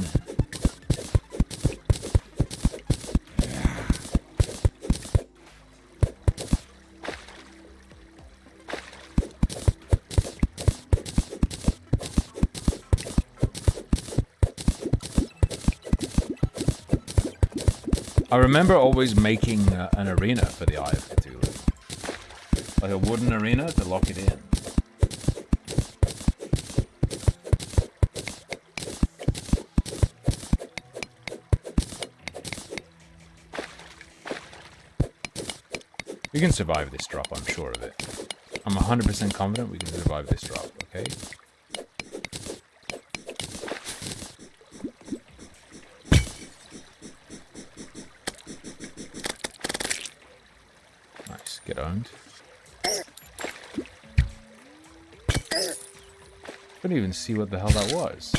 I remember always making an arena for the Eye of Cthulhu. Like a wooden arena to lock it in. We can survive this drop, I'm sure of it. I'm 100% confident we can survive this drop, okay? Nice, get owned. Couldn't even see what the hell that was.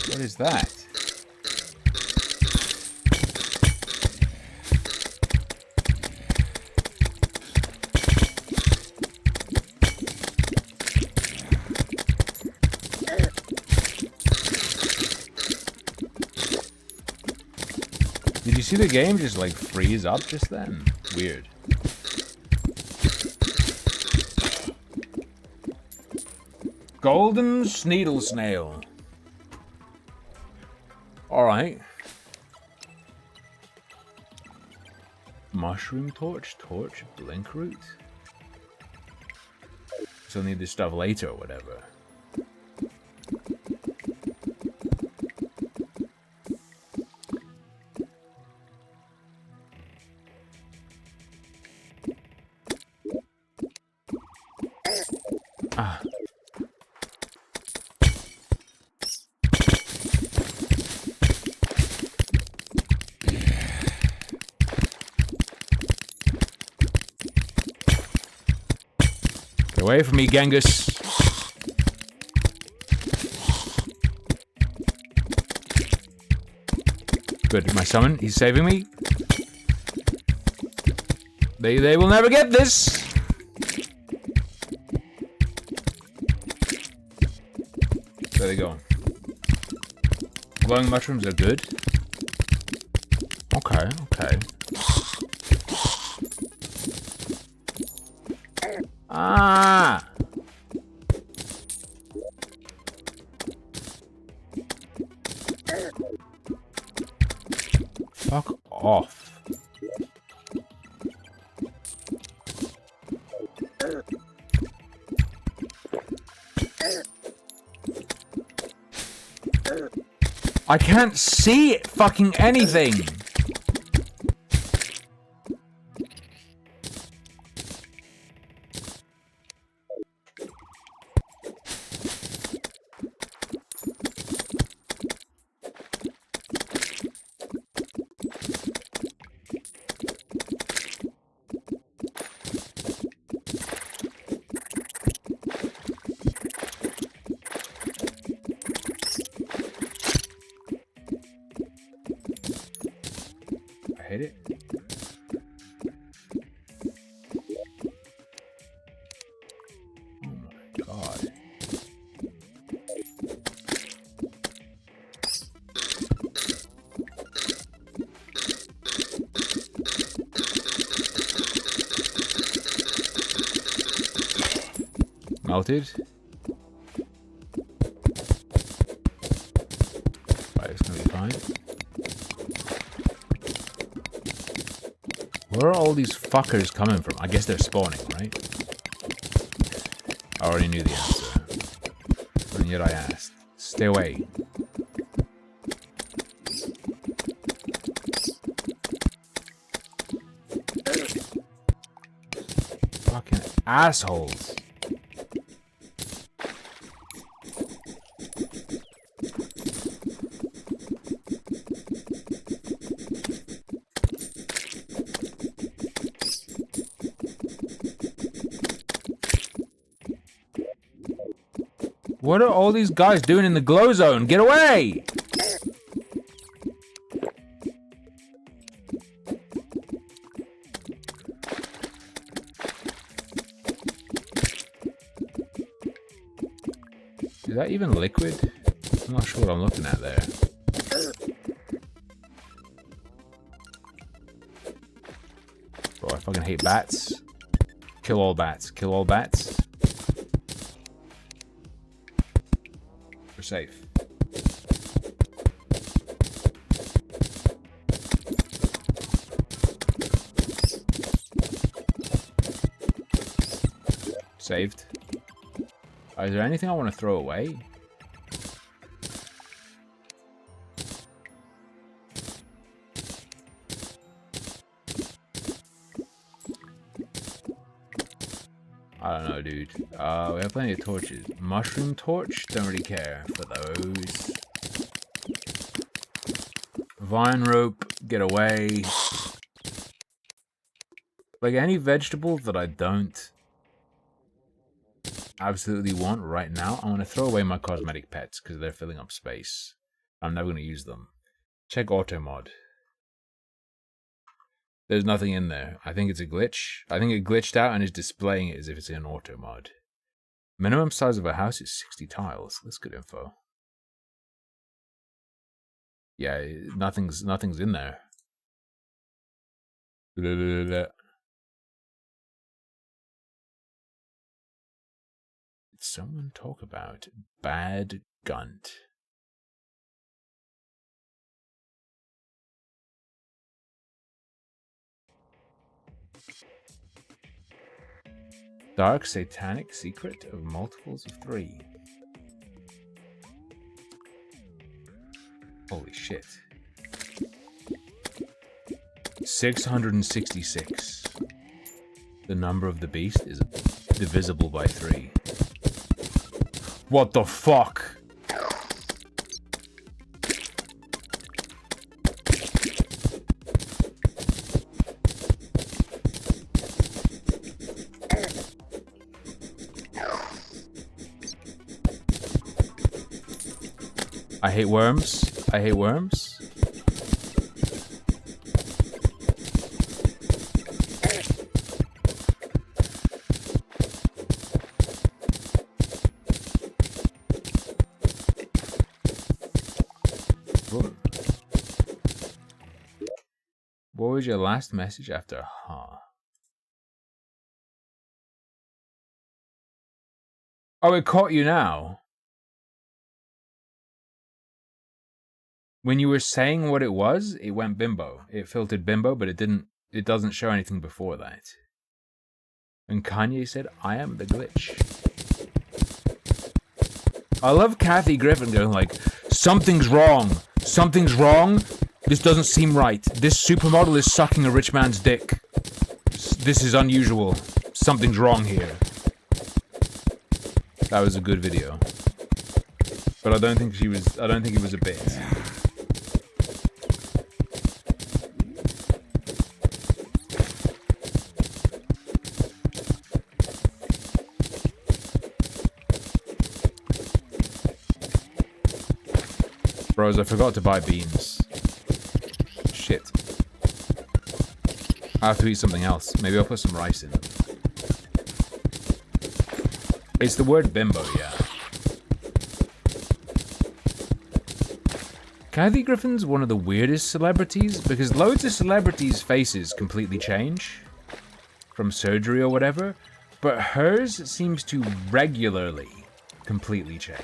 What is that? Did you see the game just like freeze up just then? Weird. Golden Sneedle Snail. Alright. Mushroom torch, blink root. So I'll need this stuff later or whatever. Ah. Get away from me, Genghis. Good, my summon, he's saving me. They will never get this. There they go. Glowing mushrooms are good. Okay, okay. Ah! Fuck off. I can't see fucking anything. Hit it. Oh my god. Melted. Right, it's gonna be fine. Where are all these fuckers coming from? I guess they're spawning, right? I already knew the answer. And yet I asked. Stay away. Fucking assholes. What are all these guys doing in the glow zone? Get away! Is that even liquid? I'm not sure what I'm looking at there. Bro, I fucking hate bats. Kill all bats. Kill all bats. We're safe. Saved. Is there anything I want to throw away? I don't know, dude. We have plenty of torches. Mushroom torch? Don't really care for those. Vine rope, get away. Like any vegetable that I don't absolutely want right now, I'm going to throw away my cosmetic pets because they're filling up space. I'm never going to use them. Check auto mod. There's nothing in there. I think it's a glitch. I think it glitched out and is displaying it as if it's in auto mod. Minimum size of a house is 60 tiles. That's good info. Yeah, nothing's in there. someone talk about Bad Gunt? Dark Satanic Secret of Multiples of 3. Holy shit. 666. The number of the beast is divisible by 3. What the fuck? I hate worms. I hate worms. What was your last message after huh? Oh, it caught you now. When you were saying what it was, it went bimbo. It filtered bimbo, but it doesn't show anything before that. And Kanye said, I am the glitch. I love Kathy Griffin going like, something's wrong. Something's wrong. This doesn't seem right. This supermodel is sucking a rich man's dick. This is unusual. Something's wrong here. That was a good video. But I don't think it was a bit. Bros, I forgot to buy beans. Shit. I have to eat something else. Maybe I'll put some rice in them. It's the word bimbo, yeah. Kathy Griffin's one of the weirdest celebrities because loads of celebrities' faces completely change from surgery or whatever, but hers seems to regularly completely change.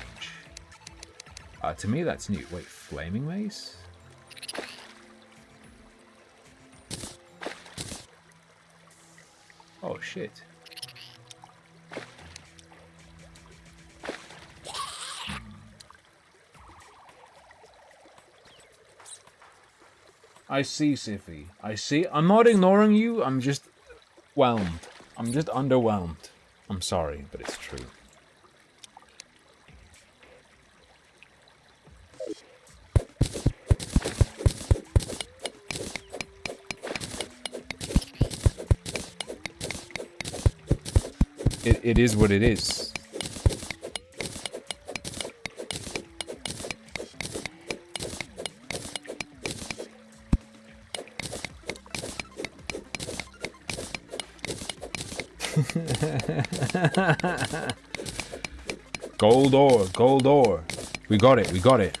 To me, that's new. Wait, Flaming Mace? Oh, shit. I see, Siffy. I see. I'm not ignoring you. I'm just whelmed. I'm just underwhelmed. I'm sorry, but it's true. It is what it is. Gold ore, gold ore. We got it, we got it.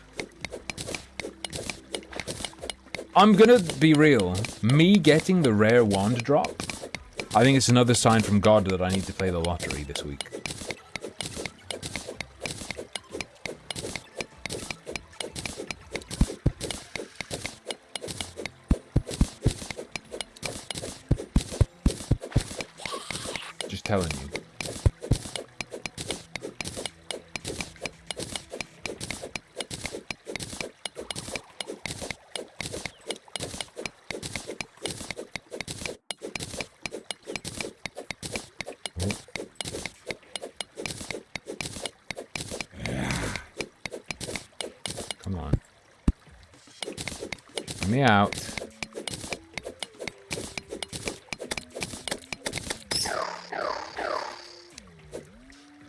I'm gonna be real. Me getting the rare wand drop, I think it's another sign from God that I need to play the lottery this week. Just telling you. Me out.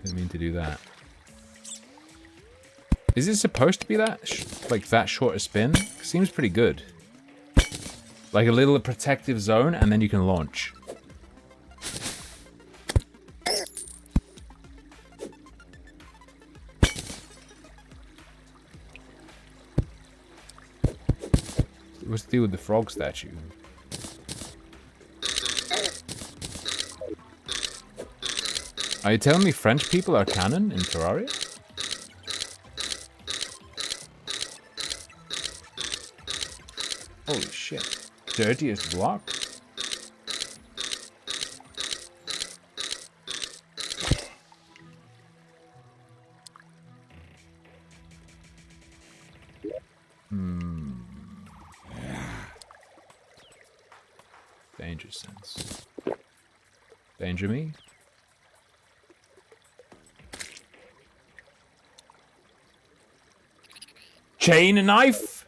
Didn't mean to do that. Is it supposed to be that like that short a spin? Seems pretty good. Like a little protective zone, and then you can launch. What's the deal with the frog statue? Are you telling me French people are canon in Terraria? Holy shit. Dirtiest block? Danger sense. Danger me? Chain and knife?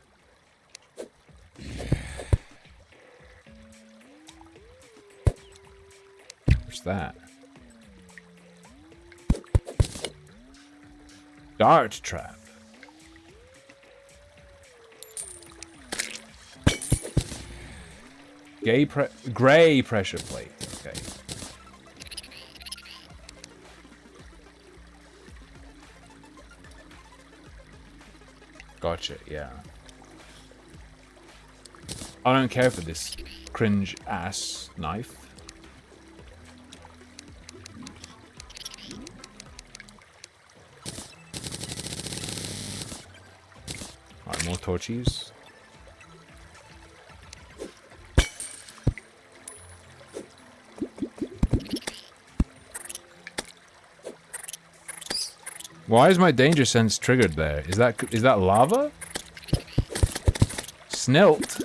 What's that? Dart trap. Gray pressure plate. Okay. Gotcha, yeah. I don't care for this cringe ass knife. Alright, more torches. Why is my danger sense triggered there? Is that lava? Snilt.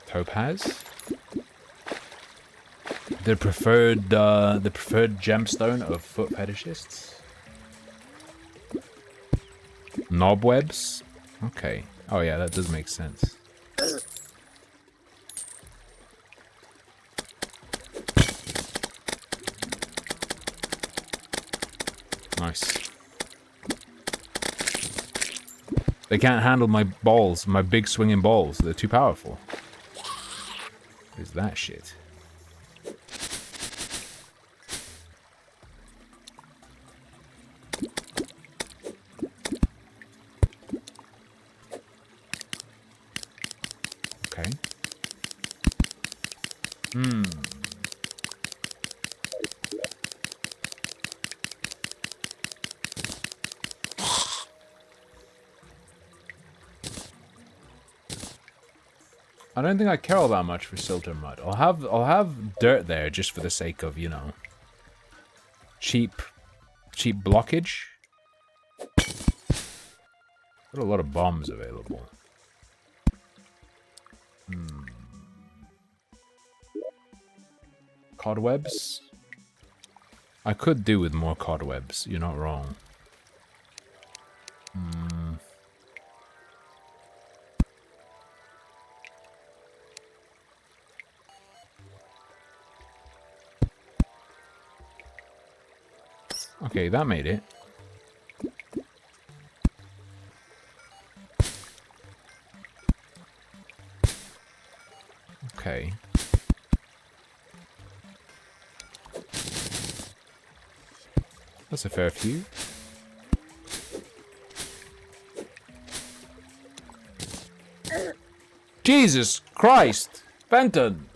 Topaz. The preferred gemstone of foot fetishists. Knobwebs. Okay. Oh yeah, that does make sense. Nice. They can't handle my balls, my big swinging balls. They're too powerful. What is that shit? Okay. I don't think I care all that much for silt or mud. I'll have dirt there just for the sake of, you know, cheap blockage. Got a lot of bombs available. Cobwebs. I could do with more cobwebs. You're not wrong. Okay, that made it. Okay. That's a fair few. Jesus Christ! Fenton!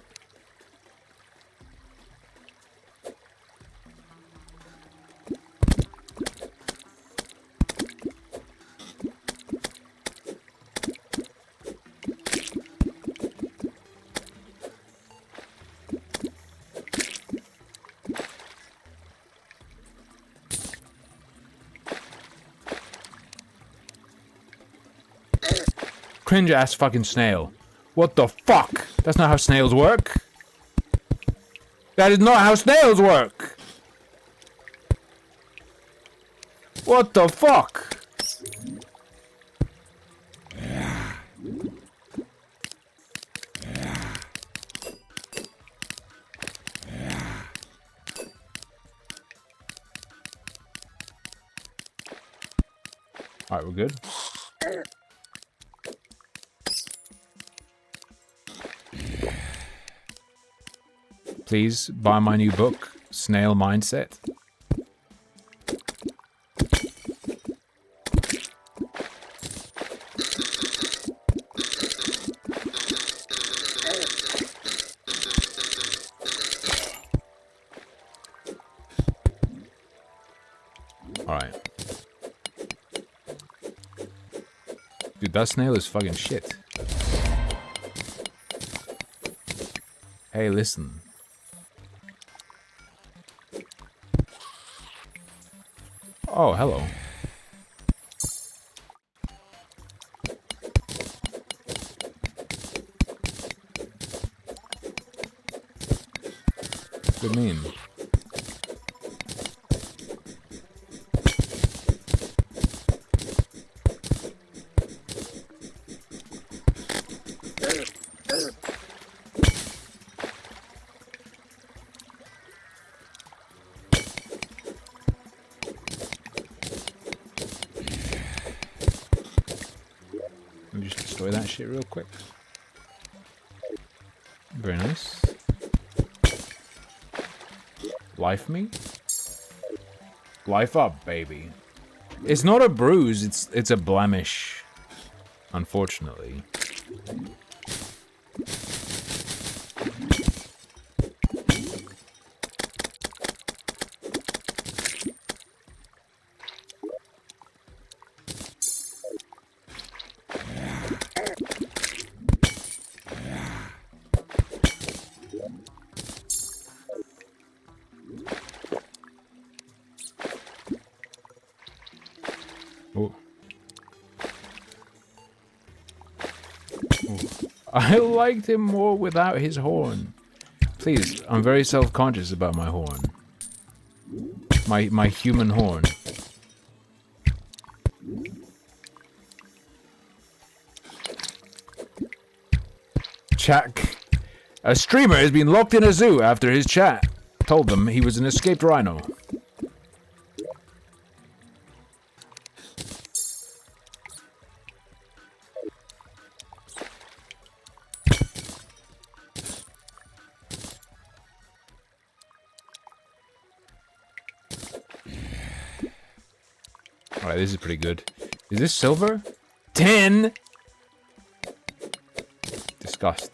Cringe ass fucking snail. What the fuck? That's not how snails work. That is not how snails work. What the fuck? Alright, we're good. Please buy my new book, Snail Mindset. Alright. Dude, that snail is fucking shit. Hey, listen. Oh, hello. What do you mean? Let me just destroy that shit real quick. Very nice. Life me? Life up, baby. It's not a bruise, it's a blemish. Unfortunately. Oh. Oh. I liked him more without his horn. Please, I'm very self-conscious about my horn. My human horn. Jack. A streamer has been locked in a zoo after his chat told them he was an escaped rhino. Alright, this is pretty good. Is this silver? 10! Disgust.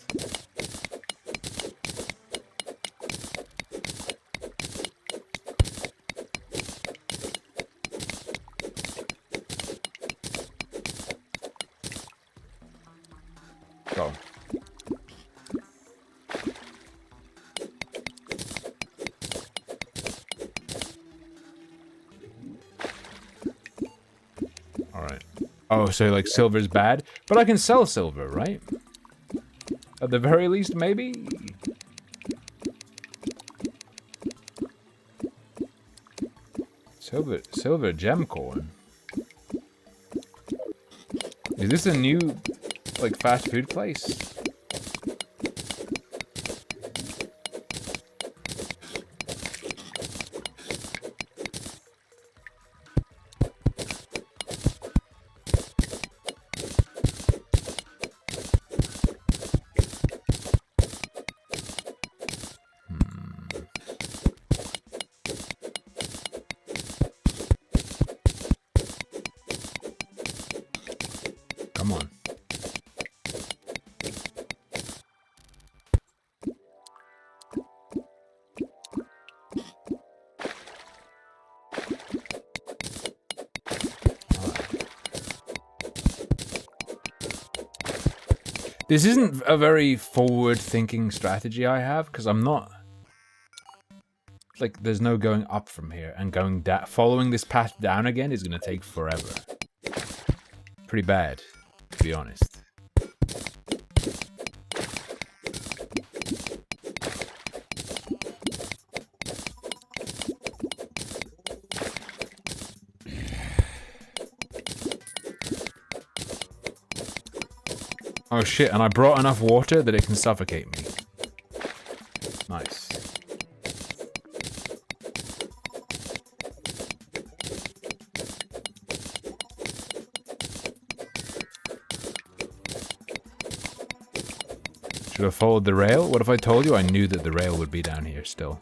Go. Alright. Oh, so like silver's bad? But I can sell silver, right? At the very least, maybe? Silver gem corn. Is this a new, like, fast food place? Come on. This isn't a very forward-thinking strategy I have, because I'm not... Like, there's no going up from here, and going down... Following this path down again is gonna take forever. Pretty bad, to be honest. Oh shit, and I brought enough water that it can suffocate me. Nice. Should have followed the rail? What if I told you I knew that the rail would be down here still?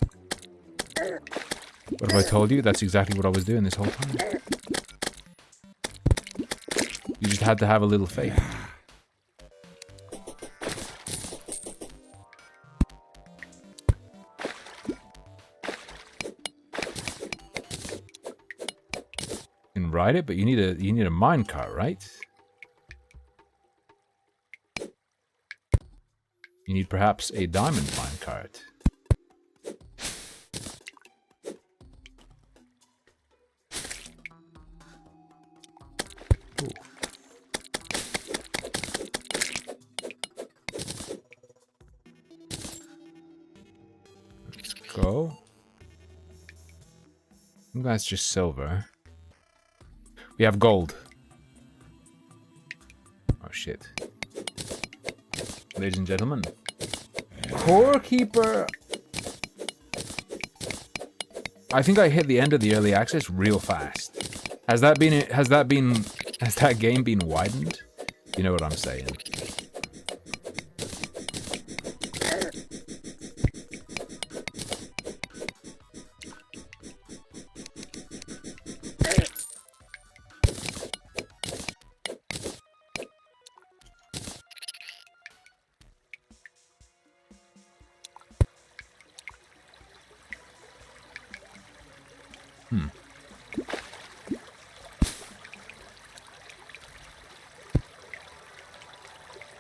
What if I told you that's exactly what I was doing this whole time? You just had to have a little faith. can ride it, but you need a minecart, right? You need perhaps a diamond minecart. Ooh. Let's go. I think that's just silver. We have gold. Oh shit. Ladies and gentlemen. Core Keeper. I think I hit the end of the early access real fast. Has that game been widened? You know what I'm saying.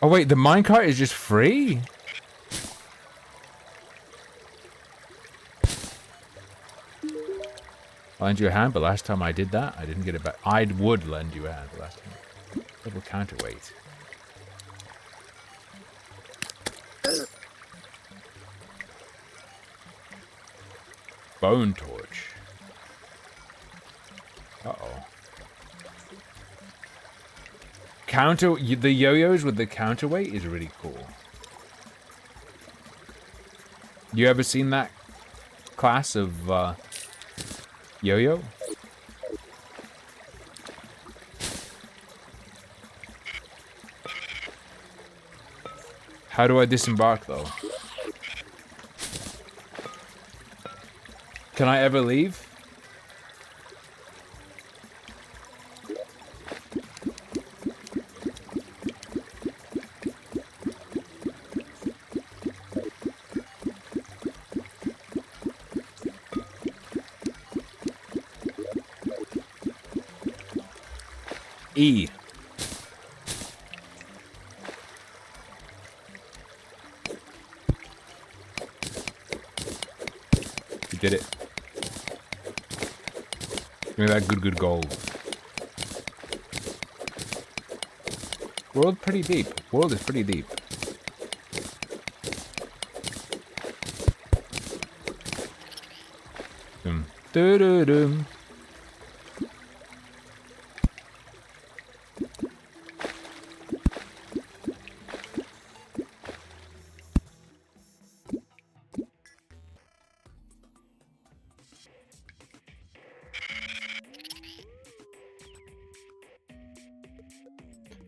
Oh wait, the minecart is just free? I'll lend you a hand, but last time I did that, I didn't get it back. I would lend you a hand last time. Double counterweight. Bone torch. Uh-oh. The yo-yos with the counterweight is really cool. You ever seen that class of yo-yo? How do I disembark though? Can I ever leave? E. You did it. Give me that good gold. World pretty deep. World is pretty deep. Dum doo doo dum.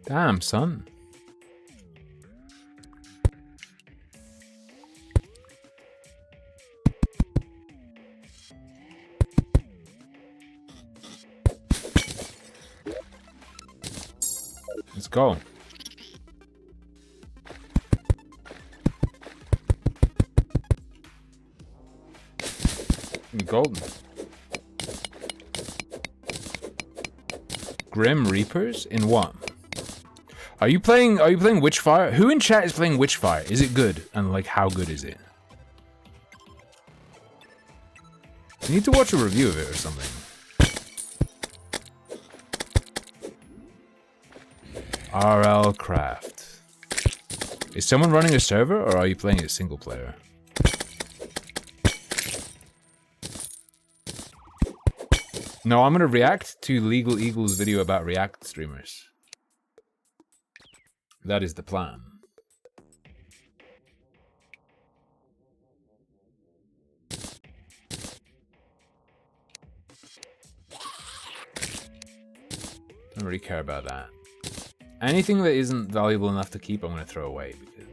Damn, son. Let's go. Golden. Grim Reapers? In what? Are you playing Witchfire? Who in chat is playing Witchfire? Is it good? And like how good is it? You need to watch a review of it or something. RL Craft. Is someone running a server or are you playing it single player? No, I'm gonna react to Legal Eagle's video about React streamers. That is the plan. Don't really care about that. Anything that isn't valuable enough to keep, I'm going to throw away because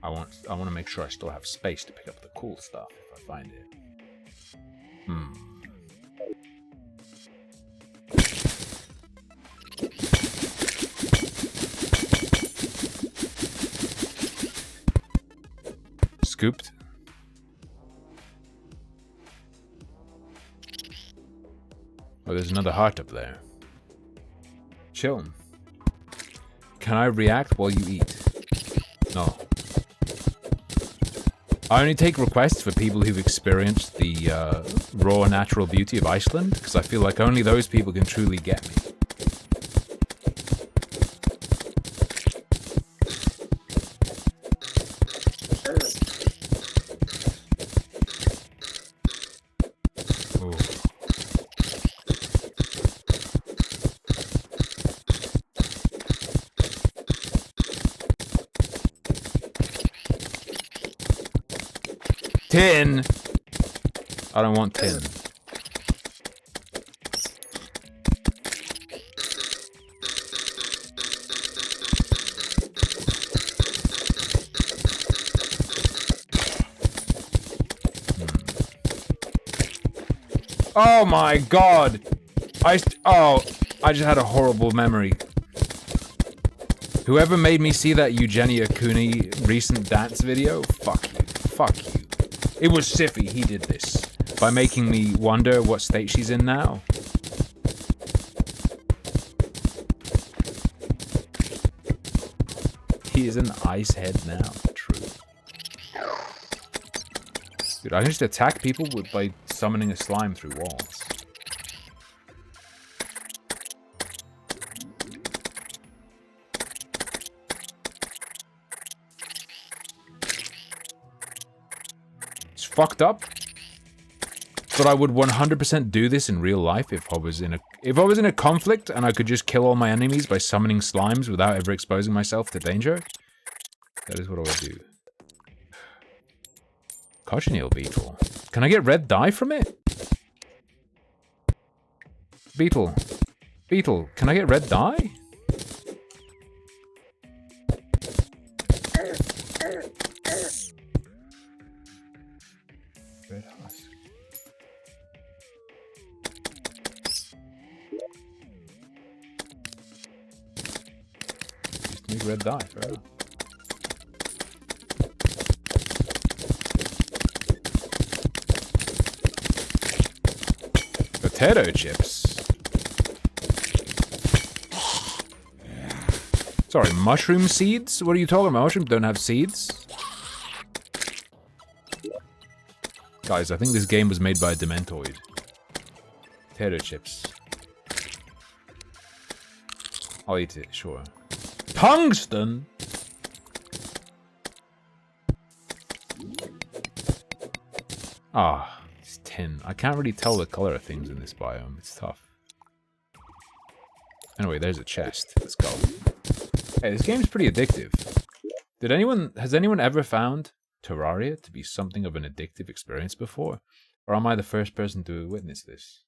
I want to make sure I still have space to pick up the cool stuff if I find it. Scooped. Oh, there's another heart up there. Chill. Can I react while you eat? No. I only take requests for people who've experienced the raw natural beauty of Iceland, because I feel like only those people can truly get me. Ooh. Tin! I don't want tin. Oh my god! I just had a horrible memory. Whoever made me see that Eugenia Cooney recent dance video, fuck you. Fuck you. It was Siffy, he did this. By making me wonder what state she's in now. He is an ice head now. True. Dude, I can just attack people by summoning a slime through walls. It's fucked up. But I would 100% do this in real life if I was in a conflict and I could just kill all my enemies by summoning slimes without ever exposing myself to danger. That is what I would do. Cochineal beetle. Can I get red dye from it? Beetle. Beetle, can I get red dye? Red husk. Just need red dye, fair enough. Potato chips. Sorry, mushroom seeds? What are you talking about? Mushrooms don't have seeds? Guys, I think this game was made by a Dementoid. Potato chips. I'll eat it, sure. Tungsten? Ah. Tin. I can't really tell the color of things in this biome. It's tough. Anyway, there's a chest. Let's go. Hey, this game's pretty addictive. Has anyone ever found Terraria to be something of an addictive experience before? Or am I the first person to witness this?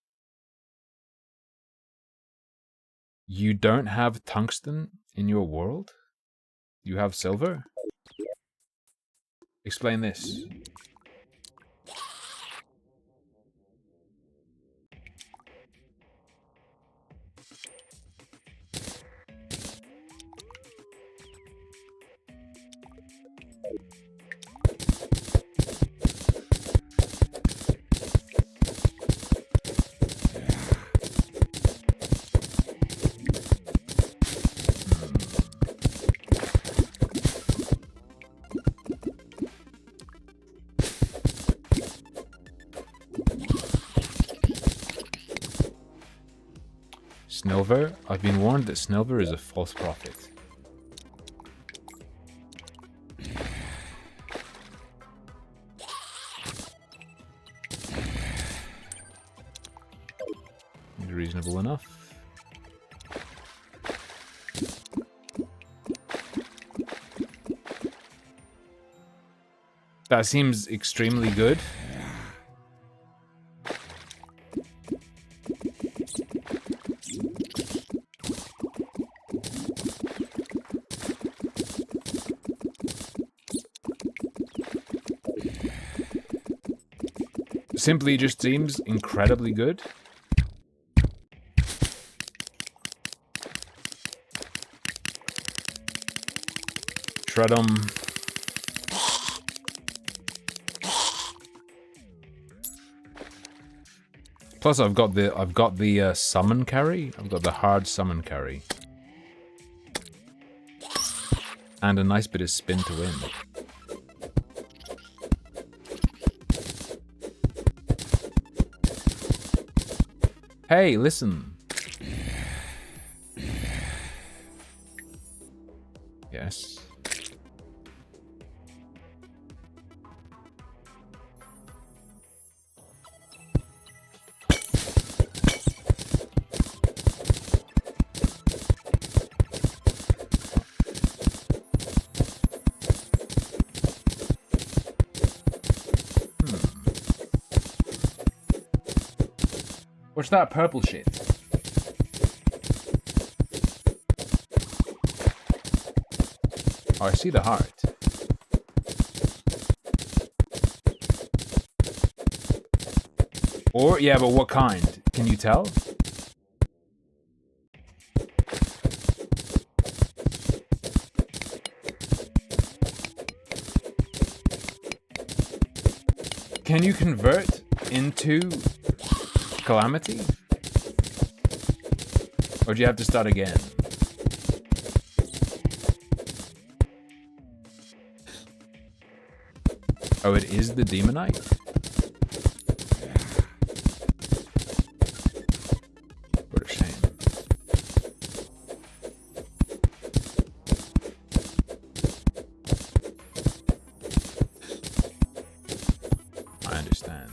You don't have tungsten in your world? You have silver? Explain this. Snilver? I've been warned that Snilver is a false prophet. Reasonable enough. That seems extremely good. Simply just seems incredibly good. Shred 'em. Plus, I've got the summon carry. I've got the hard summon carry, and a nice bit of spin to win. Hey, listen. Yes. What's that purple shit? Oh, I see the heart. Or, yeah, but what kind? Can you tell? Can you convert into Calamity? Or do you have to start again? Oh, it is the Demonite? What a shame. I understand.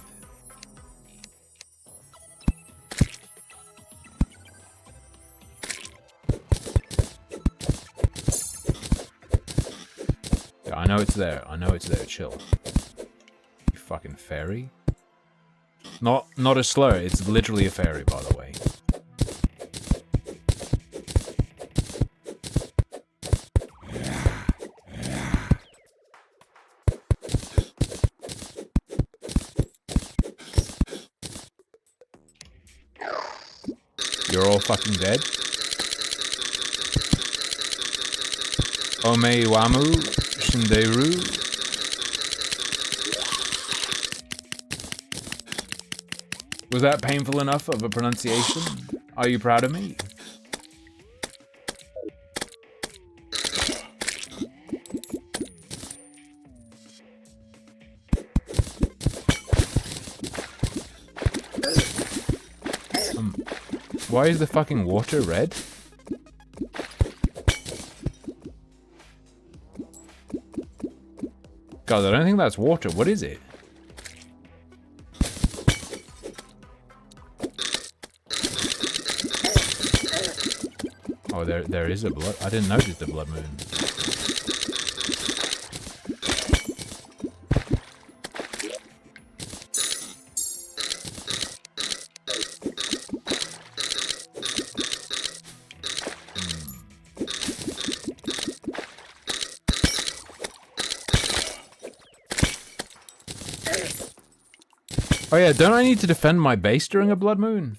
Yeah, I know it's there. I know it's there. Chill. You fucking fairy. Not a slur. It's literally a fairy, by the way. You're all fucking dead. Ome Wamu Shinderu. Was that painful enough of a pronunciation? Are you proud of me? Why is the fucking water red? God, I don't think that's water. What is it? Oh, there is a blood. I didn't notice the blood moon. Oh yeah, don't I need to defend my base during a blood moon?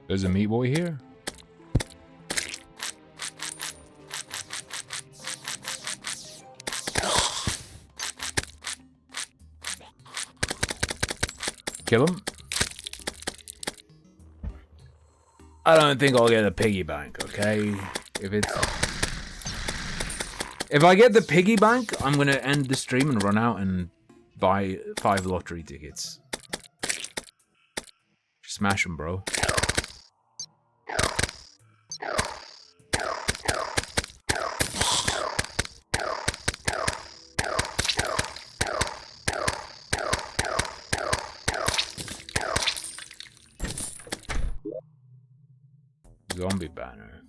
There's a meat boy here. Kill him. I don't think I'll get a piggy bank, okay? If I get the piggy bank, I'm gonna end the stream and run out and buy 5 lottery tickets. Smash them, bro. zombie banner.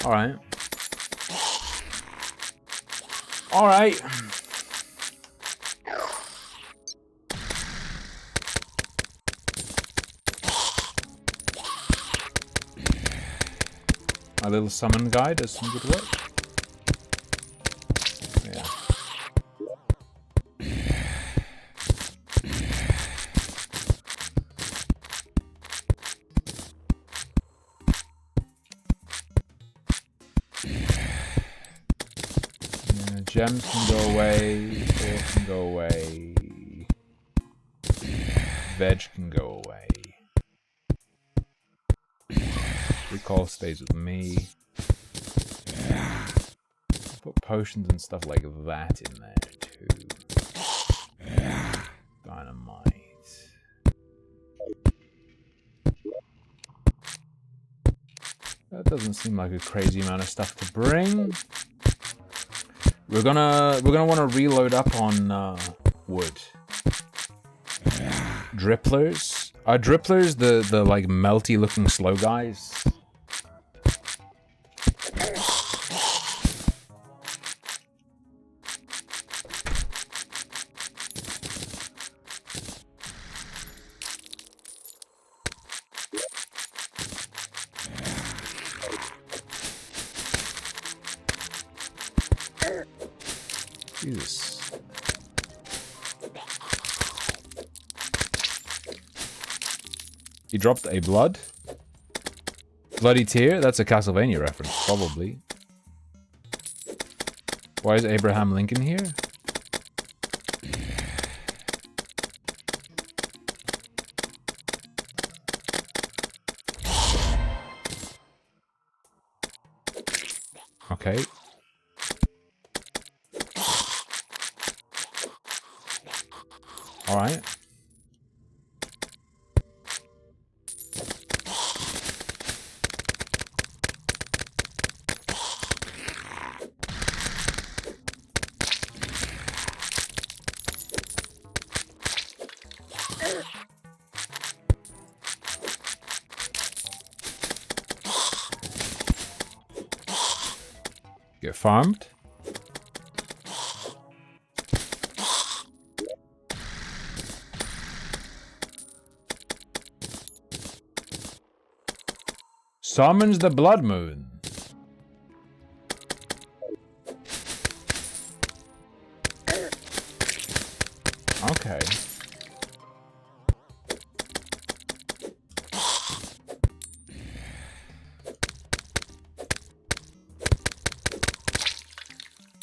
Alright. Alright. My little summon guy does some good work. Yeah. Gems can go away, ore can go away, veg can go away. Recall stays with me. Put potions and stuff like that in there too. Dynamite. That doesn't seem like a crazy amount of stuff to bring. We're gonna want to reload up on wood. Dripplers. Are dripplers the like melty looking slow guys? Jesus. He dropped a blood. Bloody tear? That's a Castlevania reference, probably. Why is Abraham Lincoln here? Okay. Alright. Get farmed. Summons the Blood Moon. Okay.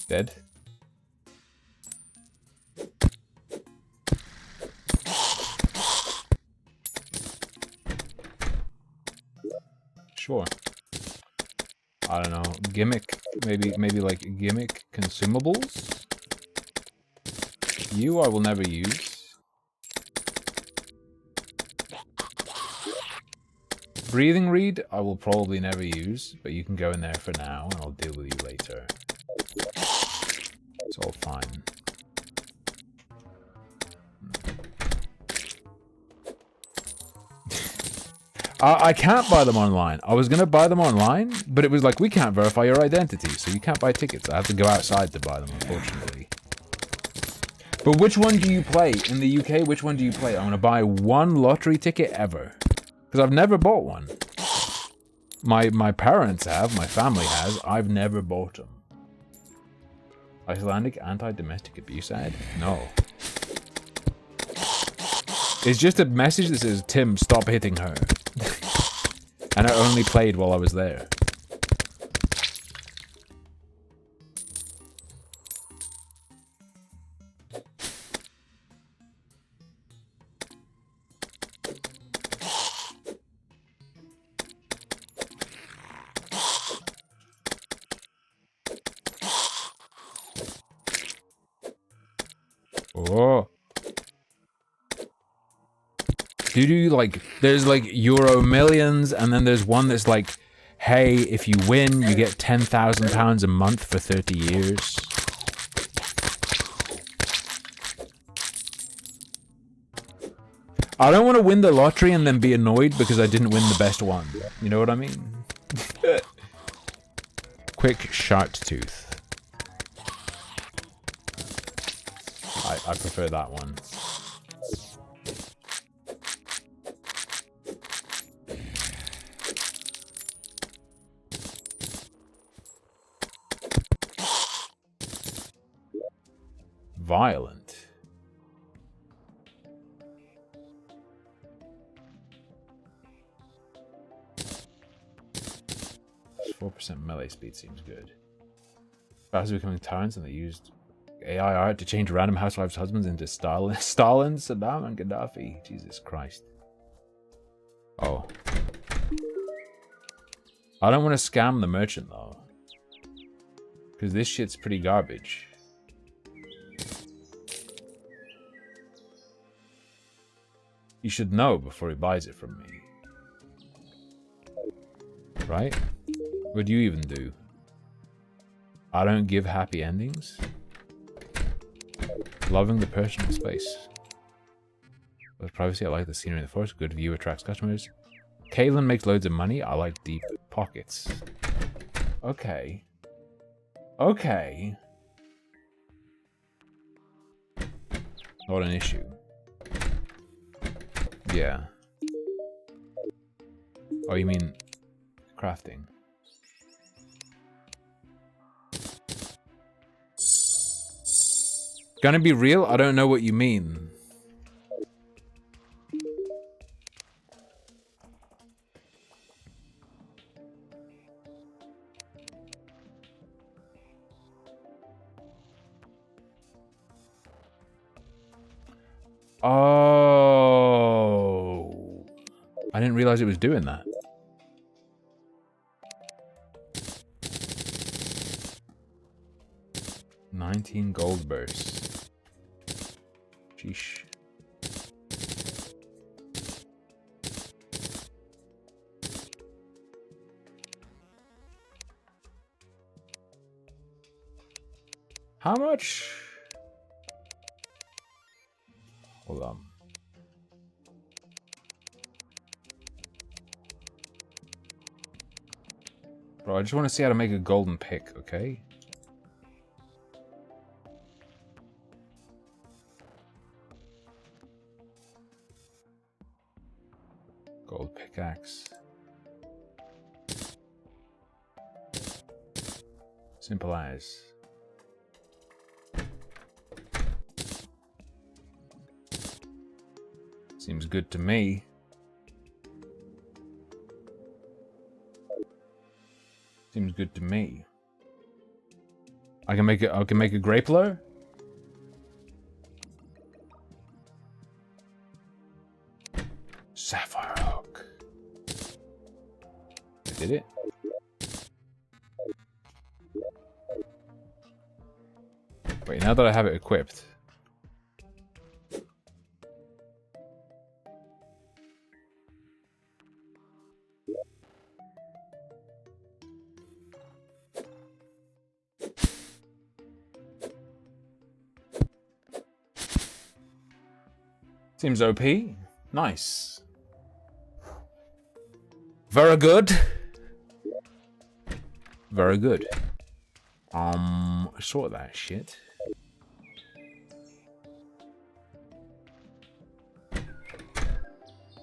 Dead. Sure. I don't know. Gimmick. Maybe like gimmick consumables? You I will never use. Breathing reed I will probably never use, but you can go in there for now and I'll deal with you later. It's all fine. I can't buy them online. I was going to buy them online, but it was like, we can't verify your identity, so you can't buy tickets. I have to go outside to buy them, unfortunately. But which one do you play? In the UK, which one do you play? I'm going to buy one lottery ticket ever. Because I've never bought one. My parents have, my family has. I've never bought them. Icelandic anti-domestic abuse ad? No. It's just a message that says, Tim, stop hitting her. And I only played while I was there. Oh. Do like, there's like Euro Millions, and then there's one that's like, hey, if you win, you get £10,000 a month for 30 years. I don't want to win the lottery and then be annoyed because I didn't win the best one. You know what I mean? Quick shark tooth. I prefer that one. Violent. 4% melee speed seems good. Fast becoming tyrants, and they used AI art to change random housewives' husbands into Stalin, Saddam, and Gaddafi. Jesus Christ. Oh. I don't want to scam the merchant, though. Because this shit's pretty garbage. He should know before he buys it from me. Right? What do you even do? I don't give happy endings? Loving the personal space. With privacy, I like the scenery in the forest. Good view attracts customers. Caitlin makes loads of money. I like deep pockets. Okay. Okay. Not an issue. Yeah. Oh, you mean crafting? Gonna be real? I don't know what you mean. Oh. I didn't realize it was doing that. $19 gold bursts. Sheesh. How much? Hold on. Bro, I just want to see how to make a golden pick, okay? Gold pickaxe. Simple as. Seems good to me. Seems good to me. I can make a grappler? Sapphire hook. I did it. Wait, now that I have it equipped. Seems OP. Nice. Very good. Very good. Sort that shit.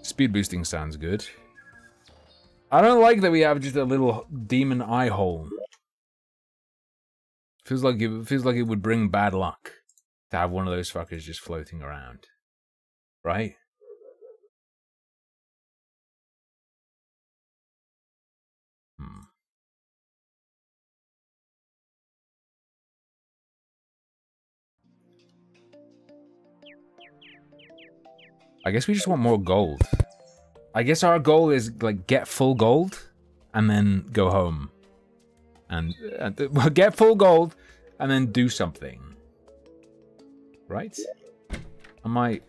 Speed boosting sounds good. I don't like that we have just a little demon eye hole. Feels like it would bring bad luck to have one of those fuckers just floating around. Right? I guess we just want more gold. I guess our goal is like get full gold and then go home. And get full gold and then do something. Right? I might...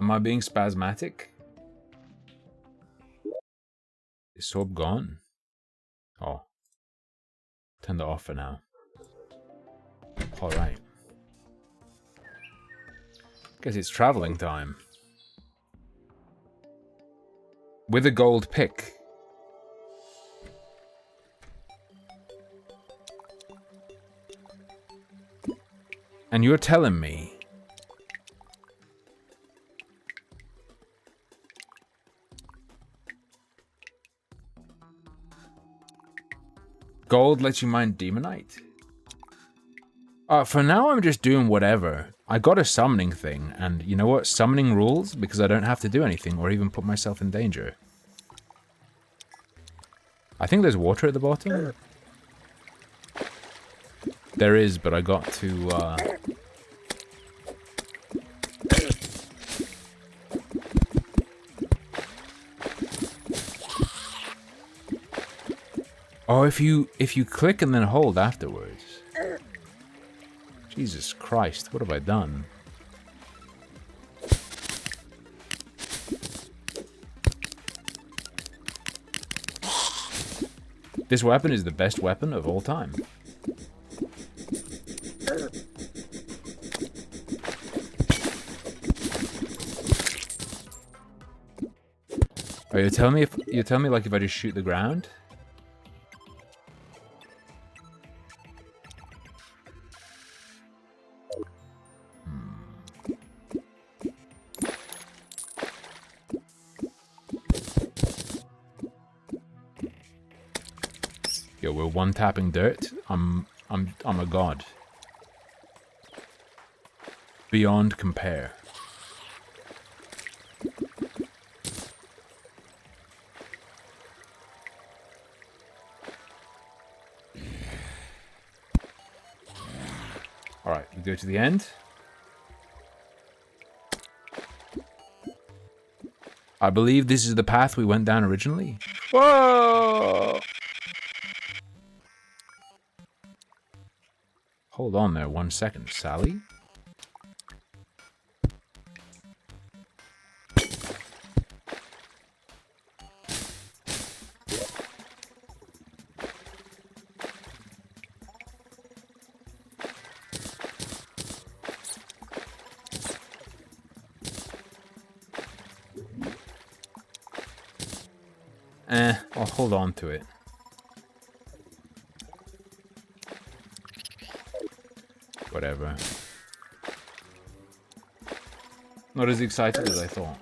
Am I being spasmatic? Is Sorb gone? Oh. Turn that off for now. Alright. Guess it's traveling time. With a gold pick. And you're telling me gold lets you mine demonite? For now I'm just doing whatever. I got a summoning thing, and you know what? Summoning rules because I don't have to do anything or even put myself in danger. I think there's water at the bottom. There is, but I got to oh, if you click and then hold afterwards. Jesus Christ, what have I done? This weapon is the best weapon of all time. Oh, you're telling me like if I just shoot the ground? Yo, we're one-tapping dirt. I'm a god. Beyond compare. Alright, we go to the end. I believe this is the path we went down originally. Whoa! Hold on there 1 second, Sally. I'll hold on to it. Whatever. Not as excited as I thought.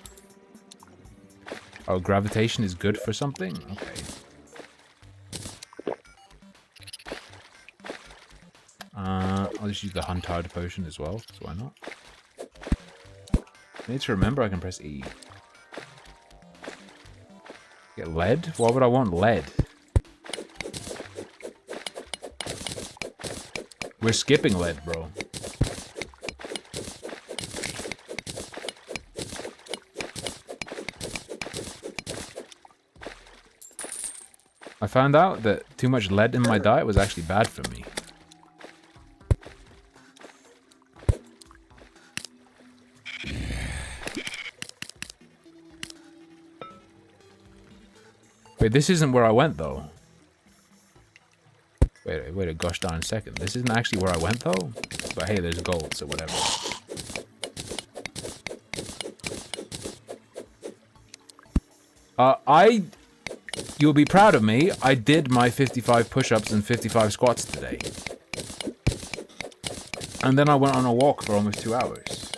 Oh, gravitation is good for something? Okay. I'll just use the Huntard potion as well, so why not? I need to remember I can press E. Get lead? Why would I want lead? We're skipping lead, bro. I found out that too much lead in my diet was actually bad for me. Wait, this isn't where I went, though. Wait a gosh darn second. This isn't actually where I went, though? But hey, there's gold, so whatever. You'll be proud of me. I did my 55 push-ups and 55 squats today. And then I went on a walk for almost 2 hours.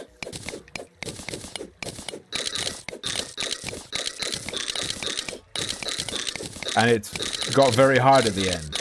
And it got very hard at the end.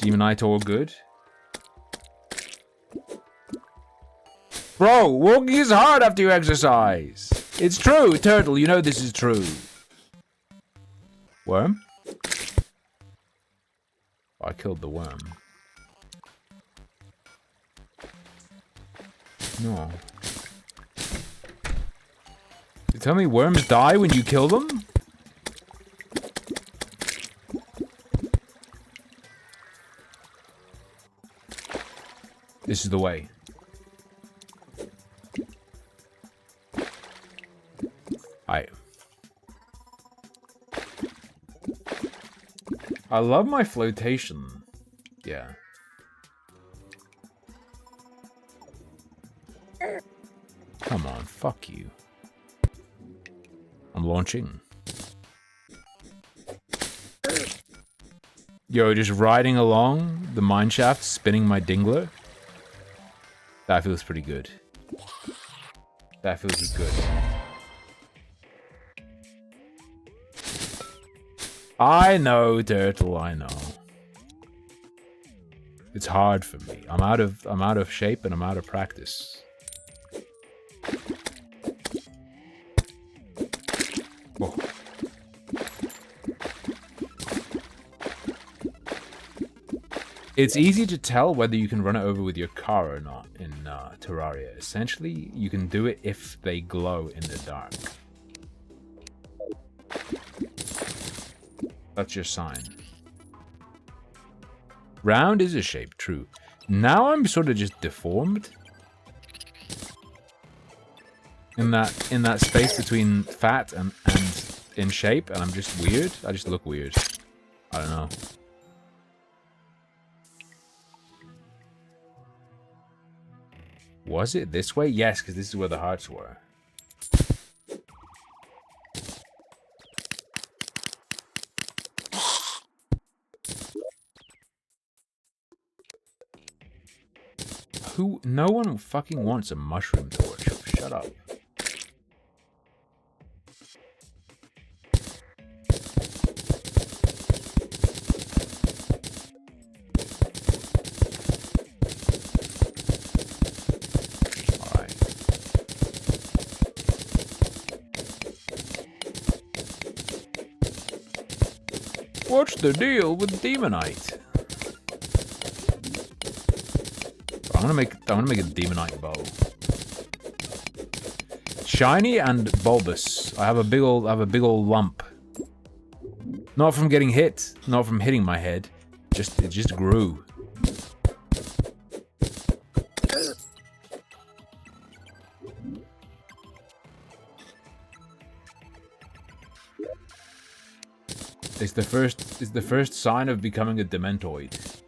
Demonite all good. Bro, walking is hard after you exercise. It's true, Turtle. You know this is true. Worm? Oh, I killed the worm. No. You tell me worms die when you kill them? This is the way. I love my flotation. Yeah. Come on, fuck you. I'm launching. Yo, just riding along the mineshaft, spinning my dingler. That feels pretty good. That feels good. I know, Turtle, I know. It's hard for me. I'm out of shape and I'm out of practice. Oh. It's easy to tell whether you can run it over with your car or not in Terraria. Essentially, you can do it if they glow in the dark. That's your sign. Round is a shape, true. Now I'm sort of just deformed. In that space between fat and in shape, and I'm just weird. I just look weird. I don't know. Was it this way? Yes, because this is where the hearts were. No one fucking wants a mushroom torch. Shut up. Alright. What's the deal with Demonite? I'm gonna make a Demonite bow. Shiny and bulbous. I have a big old lump. Not from getting hit, not from hitting my head. It just grew. It's the first sign of becoming a Dementoid.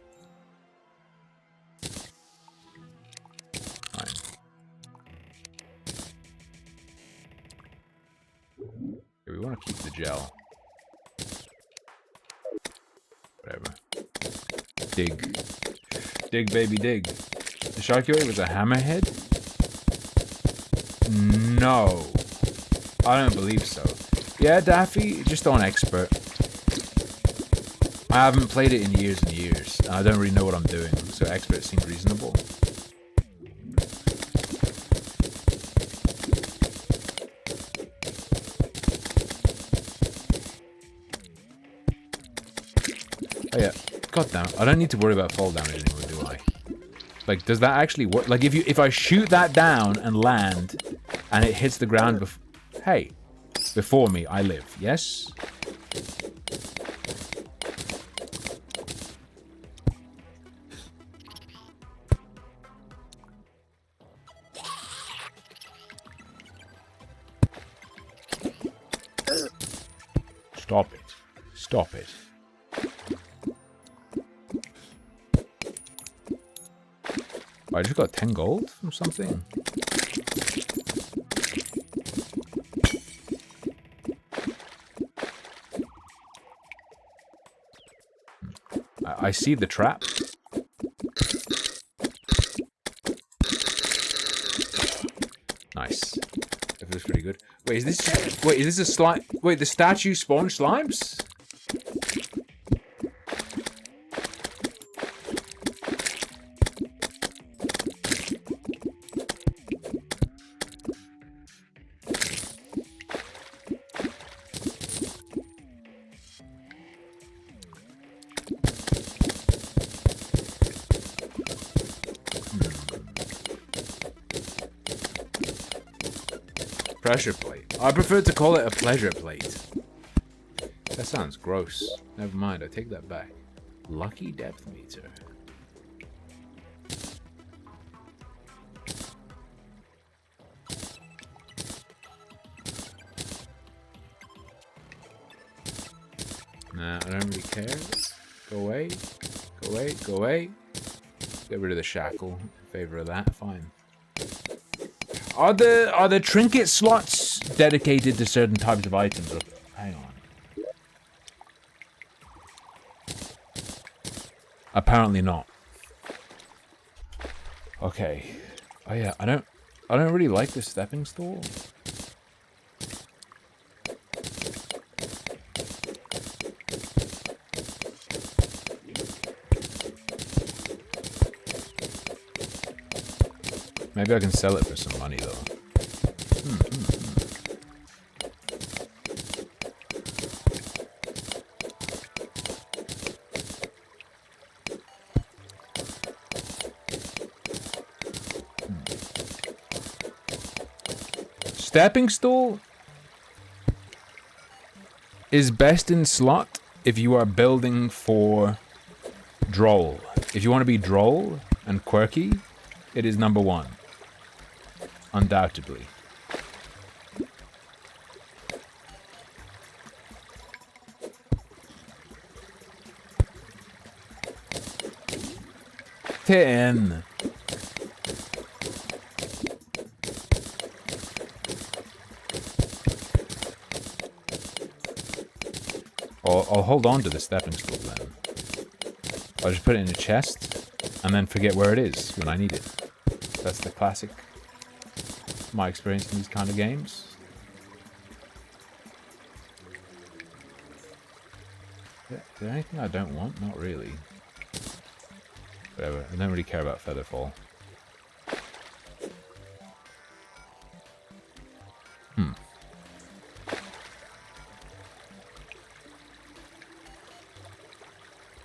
Keep the gel. Whatever. Dig. Dig, baby, dig. The Sharkio was a hammerhead? No. I don't believe so. Yeah, Daffy, just on expert. I haven't played it in years and years, and I don't really know what I'm doing, so expert seems reasonable. Oh yeah, god damn it. I don't need to worry about fall damage anymore, do I? Like, does that actually work? Like, if I shoot that down and land, and it hits the ground before me, I live, yes? Stop it. Stop it. I just got 10 gold from something. I see the trap. Nice. That feels pretty good. Wait, is this a slime? Wait, the statue spawned slimes? Pressure plate. I prefer to call it a pleasure plate. That sounds gross. Never mind, I take that back. Lucky depth meter. Nah, I don't really care. Go away. Go away. Go away. Get rid of the shackle in favor of that. Fine. Are the trinket slots dedicated to certain types of items? Hang on. Apparently not. Okay. Oh yeah, I don't really like this stepping stool. Maybe I can sell it for some money, though. Stepping stool is best in slot if you are building for droll. If you want to be droll and quirky, it is number one. Undoubtedly. Ten. I'll hold on to the stepping stool then. I'll just put it in a chest and then forget where it is when I need it. That's the classic. My experience in these kind of games. Is there anything I don't want? Not really. Whatever. I don't really care about Featherfall.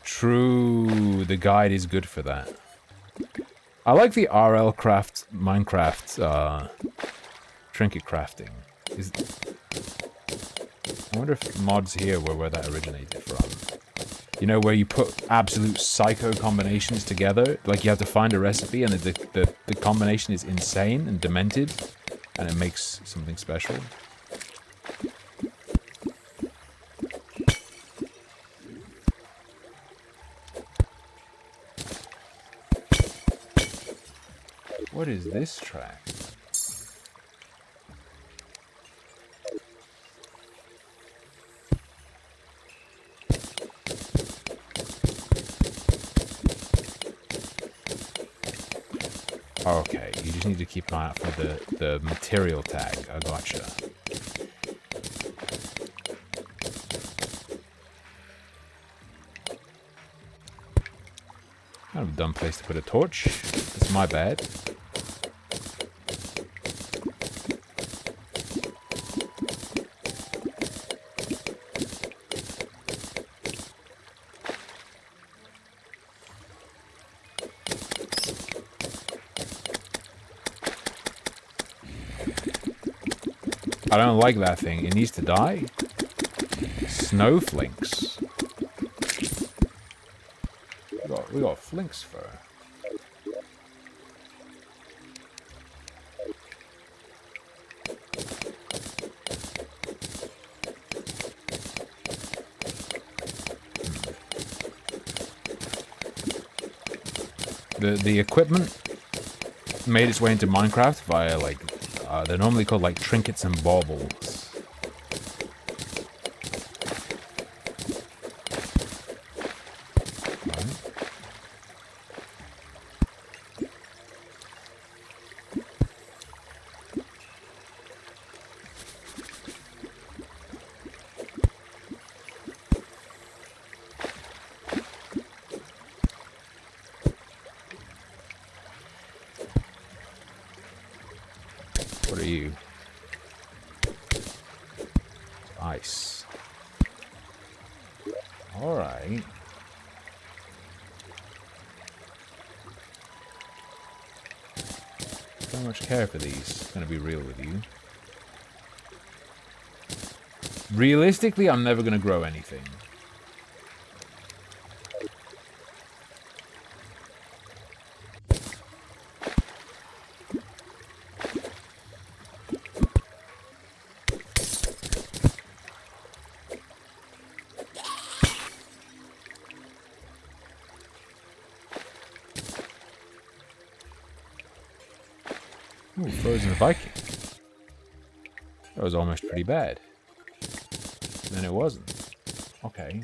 True. The guide is good for that. I like the RL craft Minecraft trinket crafting. I wonder if mods here were where that originated from. You know, where you put absolute psycho combinations together? Like you have to find a recipe and the combination is insane and demented and it makes something special. What is this track? Okay, you just need to keep an eye out for the material tag. I gotcha. Kind of a dumb place to put a torch. That's my bad. I don't like that thing. It needs to die. Snowflinks. We got flinks fur. The equipment made its way into Minecraft via like they're normally called like trinkets and baubles. Right. What are you? Ice. Alright. Don't much care for these, gonna be real with you. Realistically, I'm never going to grow anything. Ooh, Frozen Viking. That was almost pretty bad. Then it wasn't. Okay.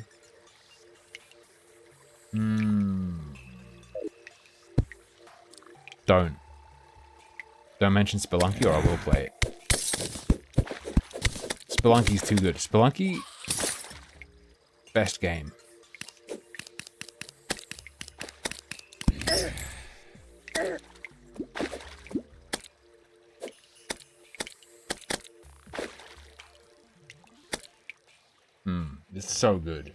Don't mention Spelunky or I will play it. Spelunky's too good. Spelunky, best game. It's so good.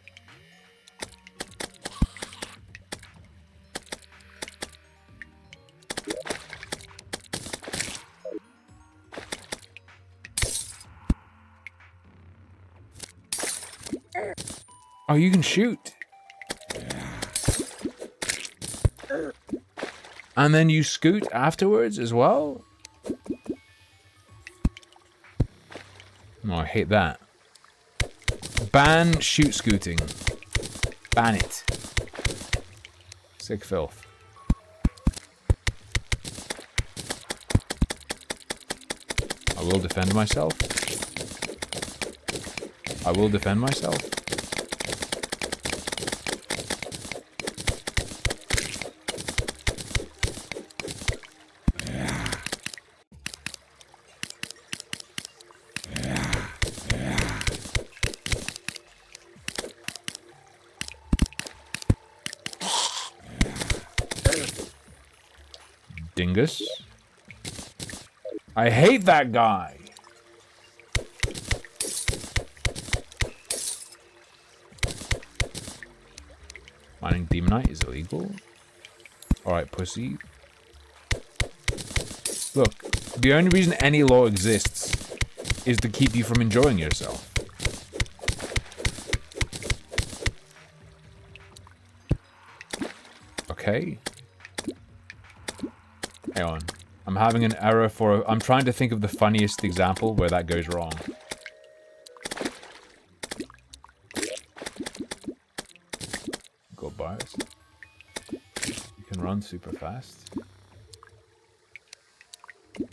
Oh, you can shoot. And then you scoot afterwards as well? Oh, I hate that. Ban shoot scooting. Ban it. Sick filth. I will defend myself. I will defend myself. Dingus. I hate that guy. Mining Demonite is illegal. Alright, pussy. Look, the only reason any law exists is to keep you from enjoying yourself. Okay. Hang on. I'm having an error for... I'm trying to think of the funniest example where that goes wrong. Gold bars. You can run super fast.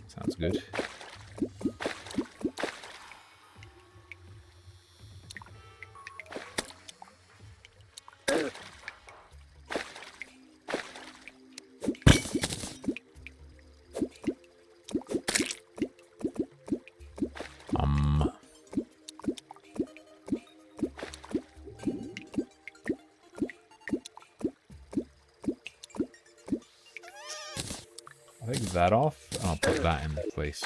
Sounds good. I'll take that off, and I'll put that in place.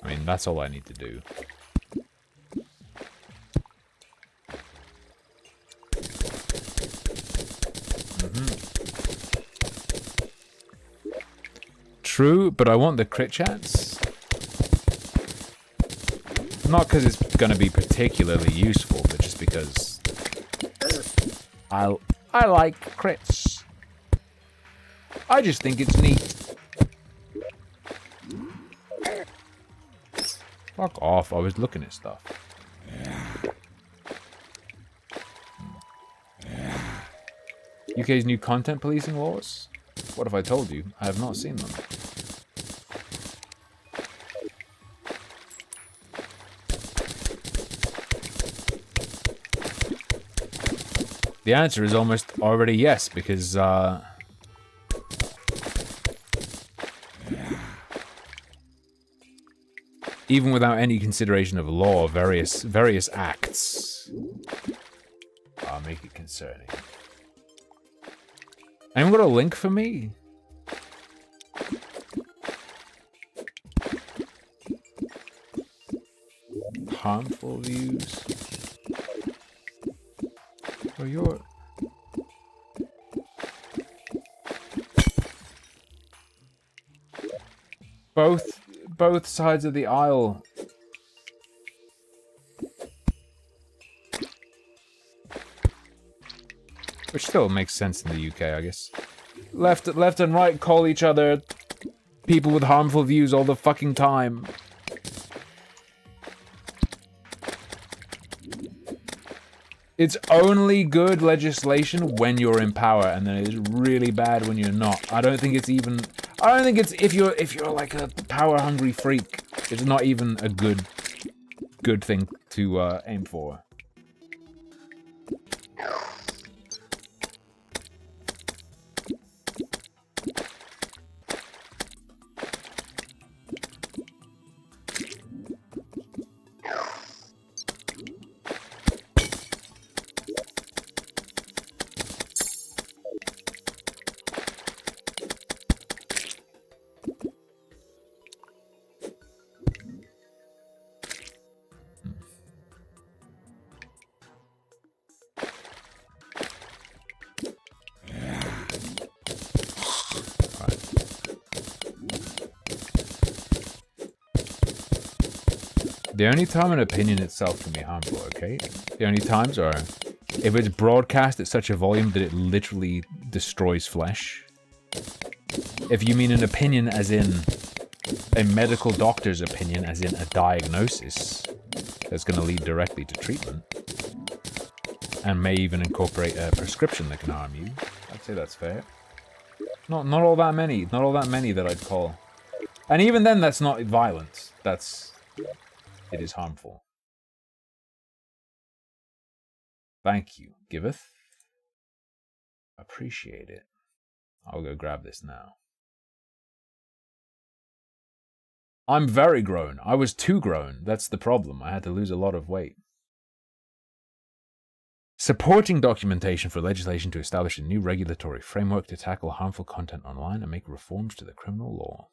I mean, that's all I need to do. True, but I want the crit chance. Not because it's going to be particularly useful, but just because I like crits. I just think it's neat. Fuck off, I was looking at stuff. UK's new content policing laws? What have I told you? I have not seen them. The answer is almost already yes, because even without any consideration of law, various acts make it concerning. Anyone got a link for me? Harmful views. Oh, you're... both sides of the aisle. Which still makes sense in the UK, I guess. Left and right call each other people with harmful views all the fucking time. It's only good legislation when you're in power, and then it's really bad when you're not. I don't think it's if you're like a power hungry freak, it's not even a good thing to aim for. The only time an opinion itself can be harmful, okay? The only times are if it's broadcast at such a volume that it literally destroys flesh. If you mean an opinion as in a medical doctor's opinion, as in a diagnosis that's going to lead directly to treatment, and may even incorporate a prescription that can harm you, I'd say that's fair. Not all that many that I'd call. And even then, that's not violence. It is harmful. Thank you, Giveth. Appreciate it. I'll go grab this now. I'm very grown. I was too grown. That's the problem. I had to lose a lot of weight. Supporting documentation for legislation to establish a new regulatory framework to tackle harmful content online and make reforms to the criminal law.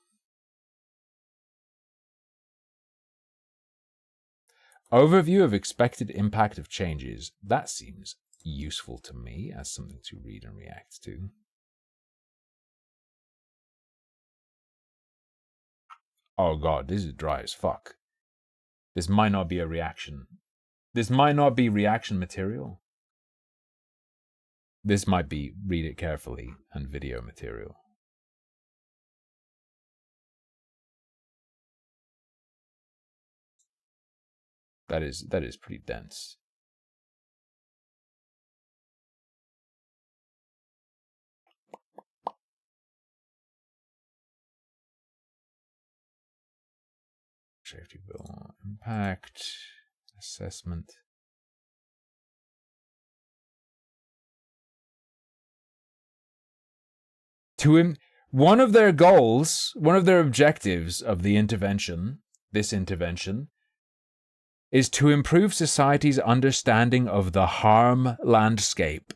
Overview of expected impact of changes. That seems useful to me as something to read and react to. Oh god, this is dry as fuck. This might not be a reaction. This might not be reaction material. This might be read it carefully and video material. That is pretty dense. Safety bill impact assessment. One of their goals, one of their objectives of the intervention, this intervention, is to improve society's understanding of the harm landscape.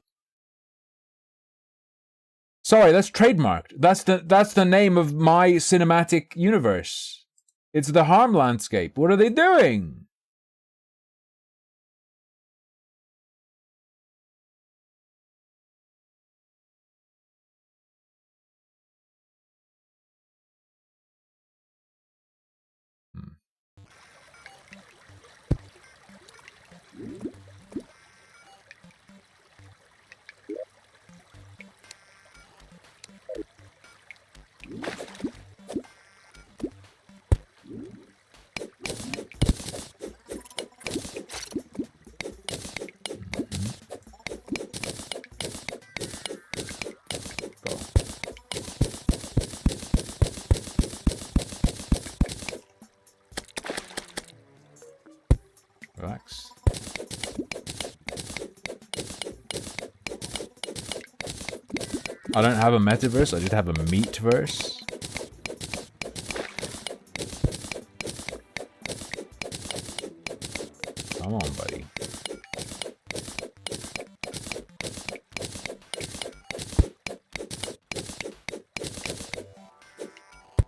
Sorry, that's trademarked. That's the name of my cinematic universe. It's the harm landscape. What are they doing? Relax. I don't have a metaverse, I just have a meatverse. Come on, buddy.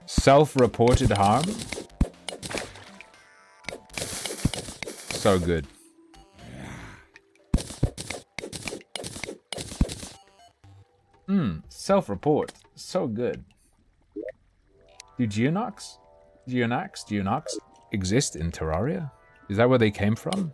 Self-reported harm? So good. Self-report. So good. Do Geonox? Geonax? Geonox exist in Terraria? Is that where they came from?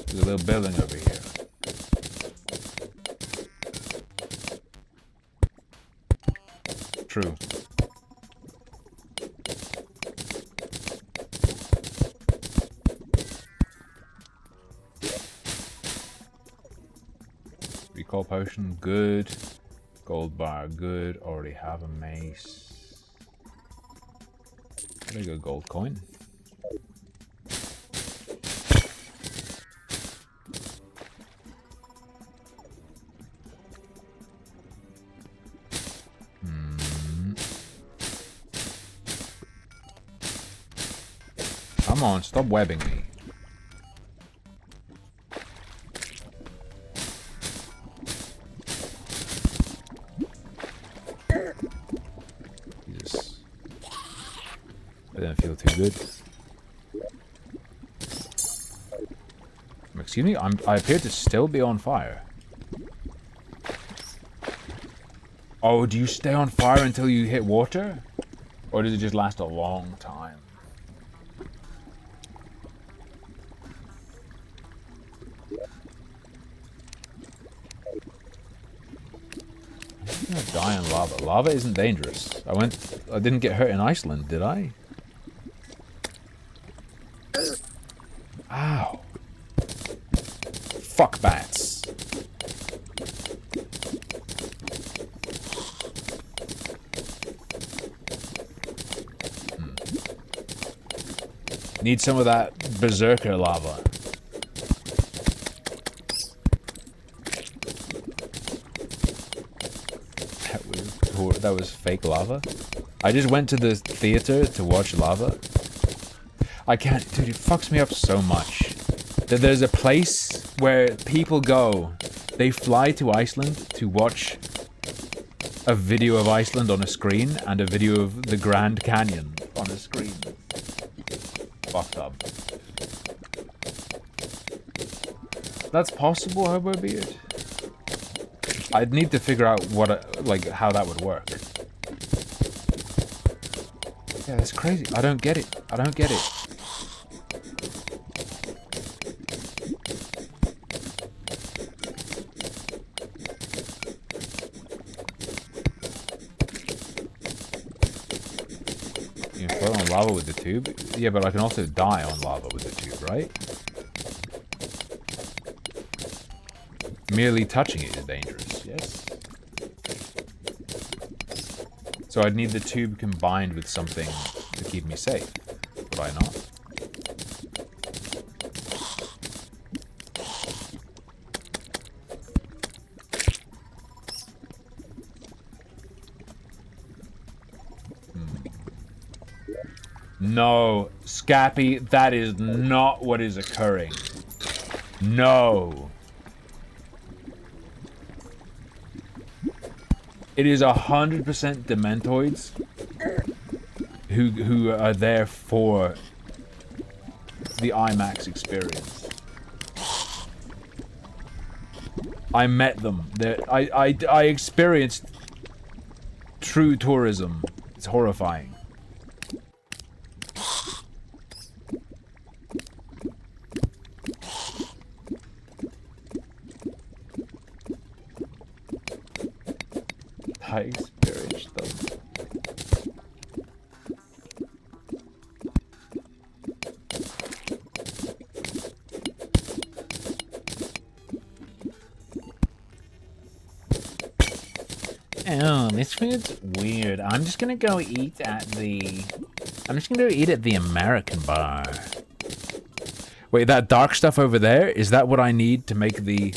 There's a little building over here. True. Recall potion, good. Gold bar, good. Already have a mace. There you go, gold coin. Come on, stop webbing me. Jesus. That didn't feel too good. Excuse me, I appear to still be on fire. Oh, do you stay on fire until you hit water? Or does it just last a long time? I'm gonna die in lava. Lava isn't dangerous. I didn't get hurt in Iceland, did I? Ow. Fuck bats. Need some of that berserker lava. That was fake lava. I just went to the theater to watch lava. I can't, dude, it fucks me up so much. That there's a place where people go, they fly to Iceland to watch a video of Iceland on a screen and a video of the Grand Canyon on a screen. Fucked up. That's possible, Herberbeard? I'd need to figure out what, how that would work. Yeah, that's crazy. I don't get it. I don't get it. You can float on lava with the tube? Yeah, but I can also die on lava with the tube, right? Merely touching it is dangerous, yes? So I'd need the tube combined with something to keep me safe. Would I not? No, Scappy, that is not what is occurring. No. It is 100% Dementoids who are there for the IMAX experience. I met them. I experienced true tourism. It's horrifying. I experienced them. Oh, this food's weird. I'm just gonna go eat at the... American bar. Wait, that dark stuff over there? Is that what I need to make the...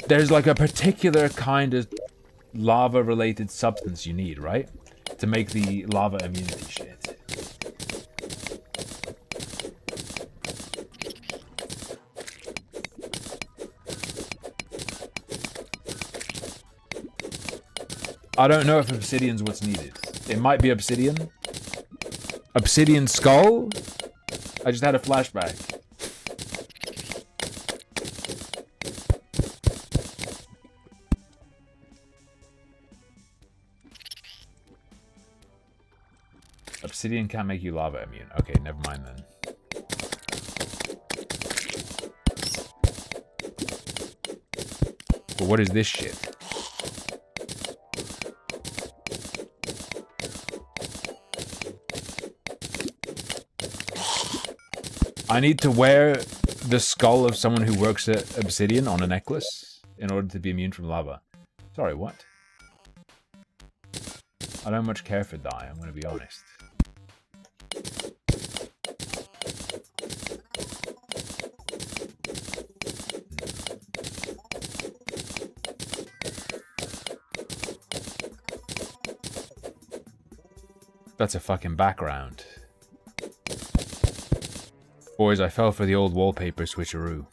There's like a particular kind of lava-related substance you need, right? To make the lava immunity shit. I don't know if obsidian's what's needed. It might be obsidian. Obsidian skull? I just had a flashback. Obsidian can't make you lava immune. Okay, never mind then. But what is this shit? I need to wear the skull of someone who works at Obsidian on a necklace in order to be immune from lava. Sorry, what? I don't much care for dye, I'm gonna be honest. That's a fucking background. Boys, I fell for the old wallpaper switcheroo.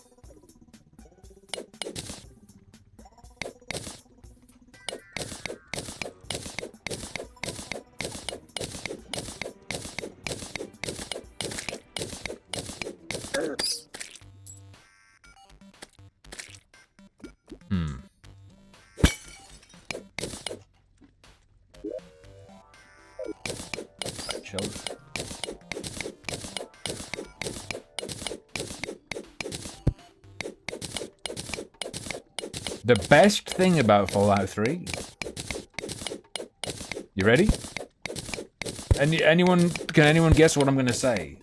The best thing about Fallout 3. You ready? Can anyone guess what I'm gonna say?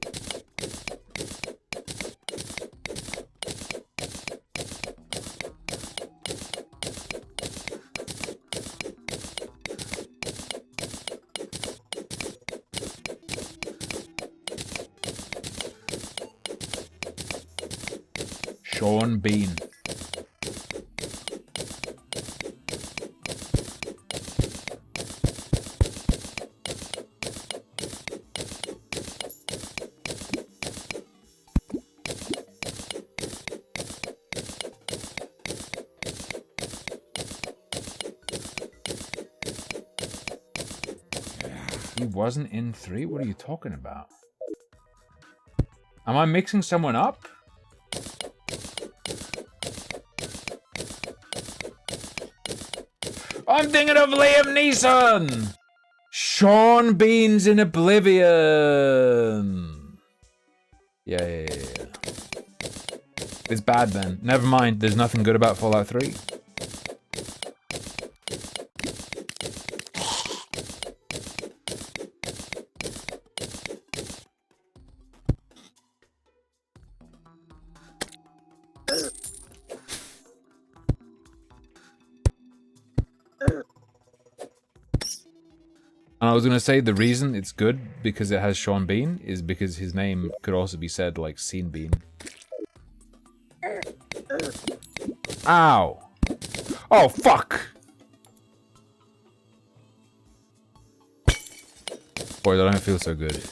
Sean Bean. He wasn't in 3? What are you talking about? Am I mixing someone up? I'm thinking of Liam Neeson! Sean Bean's in Oblivion! Yeah. It's bad then. Never mind, there's nothing good about Fallout 3. And I was gonna say the reason it's good because it has Sean Bean is because his name could also be said like Scene Bean. Ow! Oh fuck! Boy, that don't feel so good.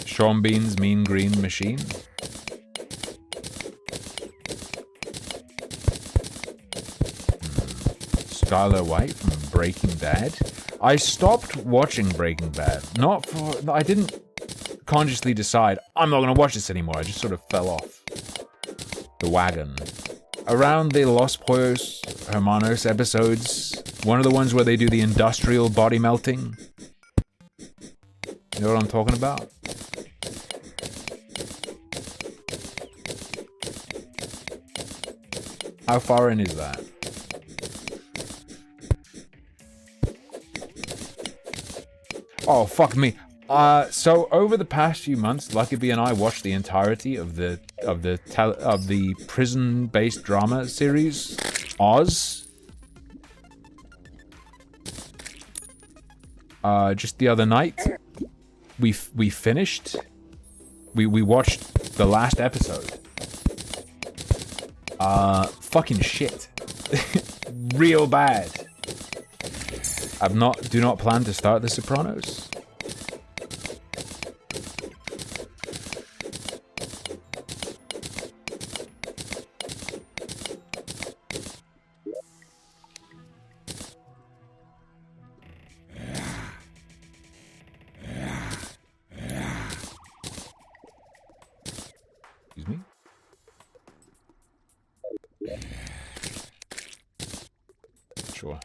Sean Bean's Mean Green Machine. Skylar White from Breaking Bad. I stopped watching Breaking Bad. I didn't consciously decide, I'm not going to watch this anymore. I just sort of fell off the wagon. Around the Los Pollos Hermanos episodes, one of the ones where they do the industrial body melting. You know what I'm talking about? How far in is that? Oh, fuck me. So over the past few months, Lucky B and I watched the entirety of the prison-based drama series, Oz. Just the other night, we finished. We watched the last episode. Fucking shit. Real bad. Do not plan to start The Sopranos. Excuse me? Sure.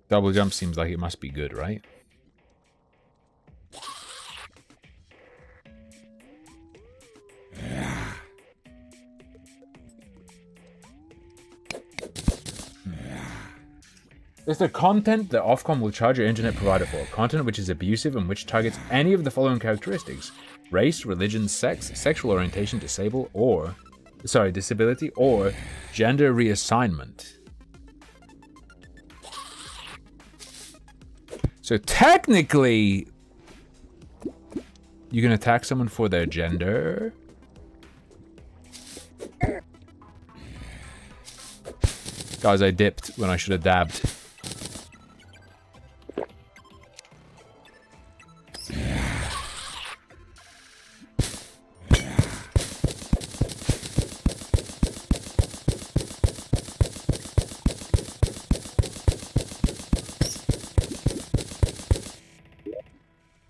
Double jump seems like it must be good, right? It's the content that Ofcom will charge your internet provider for. Content which is abusive and which targets any of the following characteristics: race, religion, sex, sexual orientation, disability, or gender reassignment. So technically, you can attack someone for their gender. Guys, I dipped when I should have dabbed.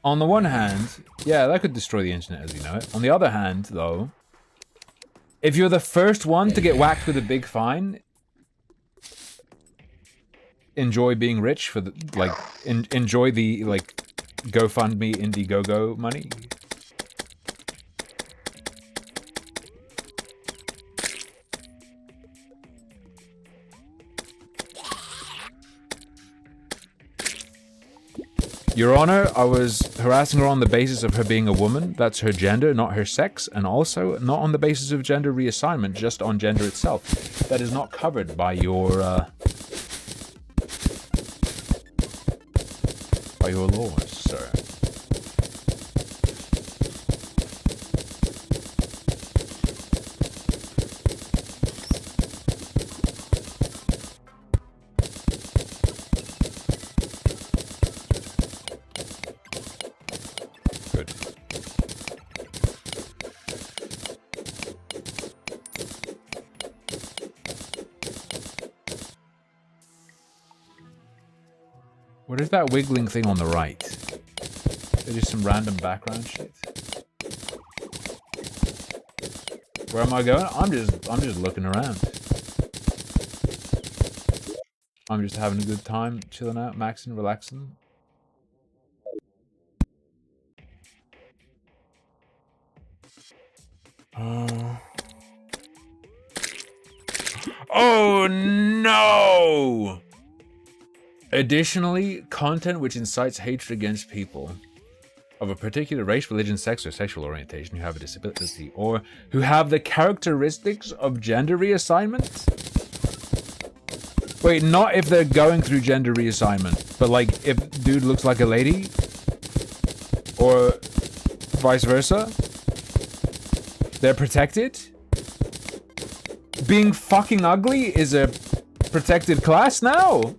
On the one hand, yeah, that could destroy the internet as we know it. On the other hand, though, if you're the first one to get whacked with a big fine, enjoy being rich for the, like, enjoy the, like, GoFundMe, Indiegogo money. Your Honor, I was harassing her on the basis of her being a woman. That's her gender, not her sex. And also, not on the basis of gender reassignment, just on gender itself. That is not covered by your laws, sir. What is that wiggling thing on the right? Is just some random background shit? Where am I going? I'm just looking around. I'm just having a good time, chilling out, maxing, relaxing. Oh no! Additionally, content which incites hatred against people of a particular race, religion, sex, or sexual orientation who have a disability or who have the characteristics of gender reassignment. Wait, not if they're going through gender reassignment, but like if dude looks like a lady or vice versa, they're protected. Being fucking ugly is a protected class now.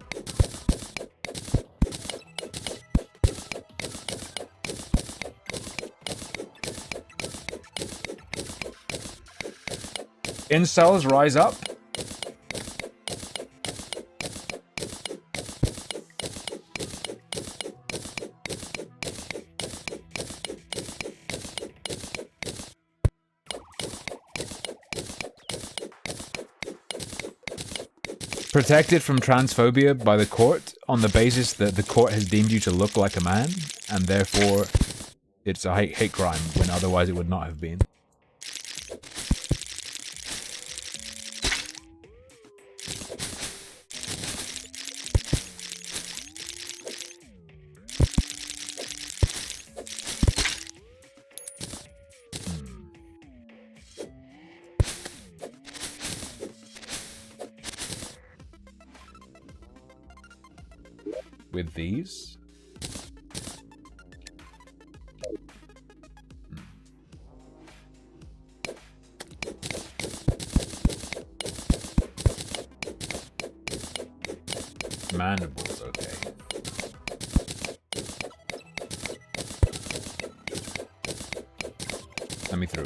Incels rise up. Protected from transphobia by the court on the basis that the court has deemed you to look like a man, and therefore it's a hate crime when otherwise it would not have been. With these. Let me through.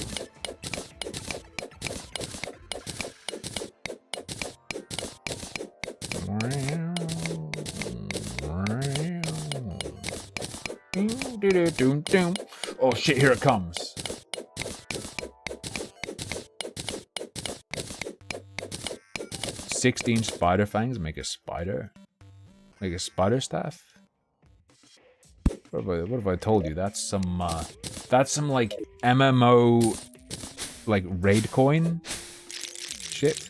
Oh shit, here it comes. "16 spider fangs make a spider? Make a spider staff?" What have I told you? That's some like MMO like raid coin shit.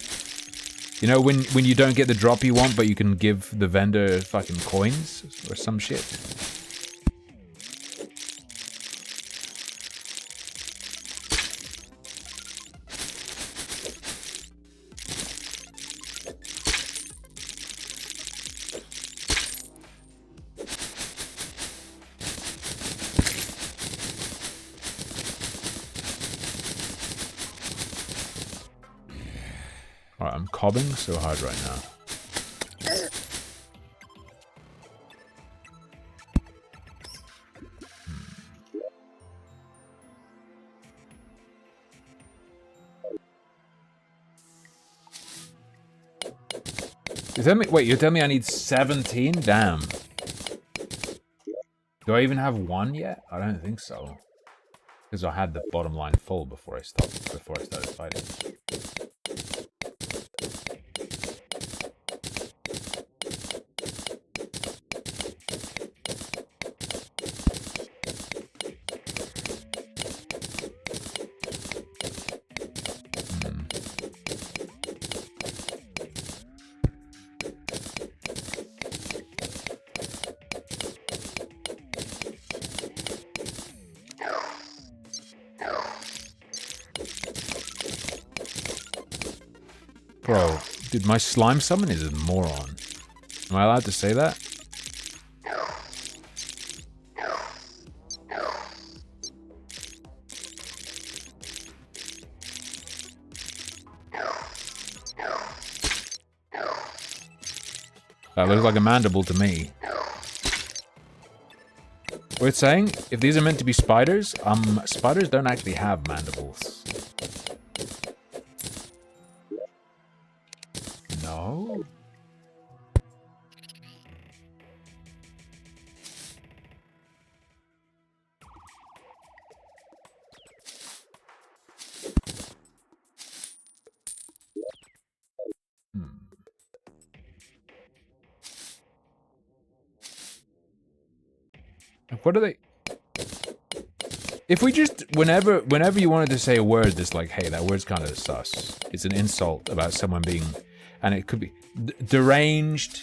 You know when you don't get the drop you want, but you can give the vendor fucking coins or some shit. Alright, I'm cobbing so hard right now. You tell me I need 17? Damn. Do I even have one yet? I don't think so. Because I had the bottom line full before I started fighting. Bro, dude, my slime summon is a moron. Am I allowed to say that? That looks like a mandible to me. Worth saying, if these are meant to be spiders, spiders don't actually have mandibles. No? What are they? If we just, whenever you wanted to say a word that's like, hey, that word's kind of sus. It's an insult about someone being, and it could be deranged.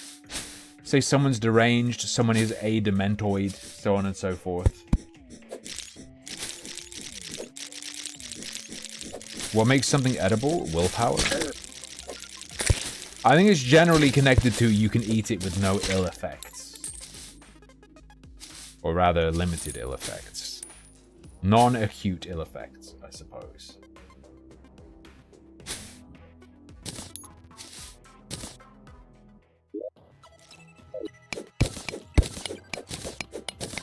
Say someone's deranged, someone is a dementoid, so on and so forth. What makes something edible? Willpower. I think it's generally connected to you can eat it with no ill effects. Or rather, limited ill effects. Non-acute ill effects, I suppose.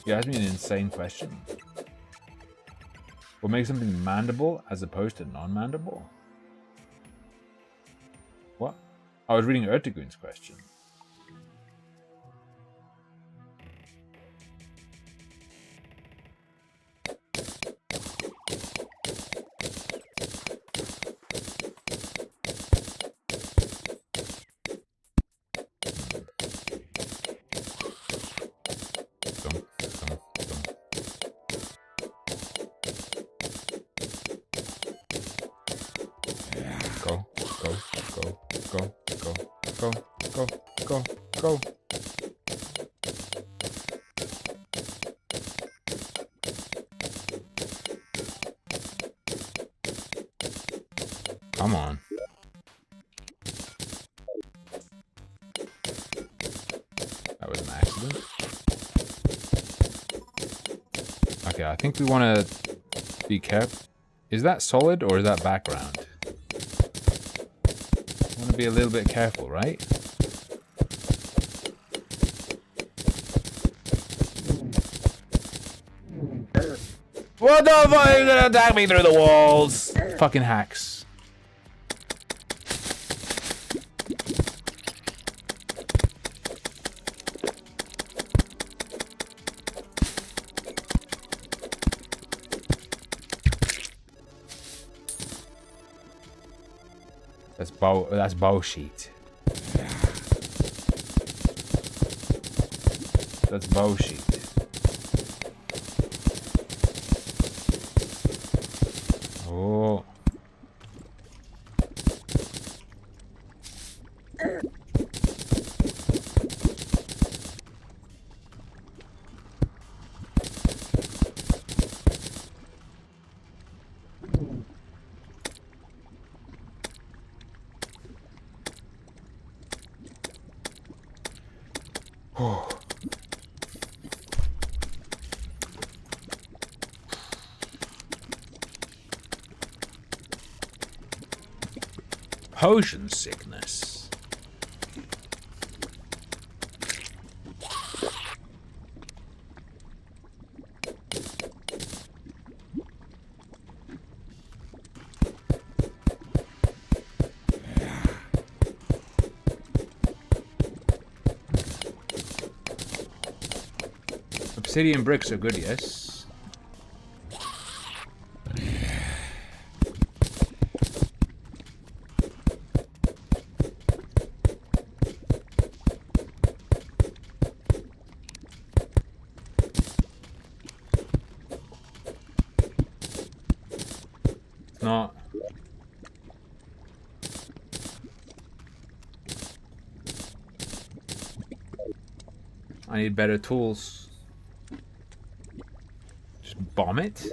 You asked me an insane question. What makes something mandible as opposed to non-mandible? What? I was reading Ertegun's question. Go. Come on. That was an accident. Okay, I think we want to be careful. Is that solid or is that background? Want to be a little bit careful, right? What the fuck? You're gonna attack me through the walls? Fucking hacks. That's bullshit. That's bullshit. Oh. Potion sickness. Obsidian bricks are good, yes. Not. I need better tools. Just bomb it.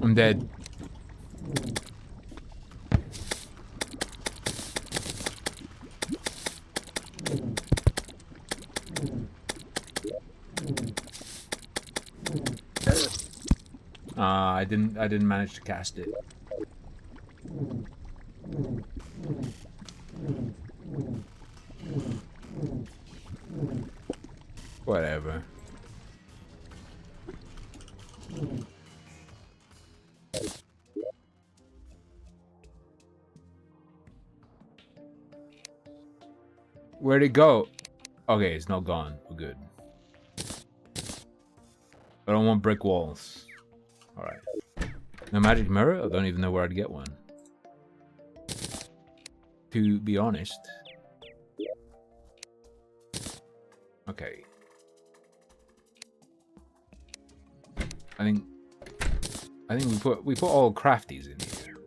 I'm dead. I didn't manage to cast it. Whatever. Where'd it go? Okay, it's not gone. We're good. I don't want brick walls. Alright. No magic mirror? I don't even know where I'd get one. To be honest. Okay. I think we put all crafties in here.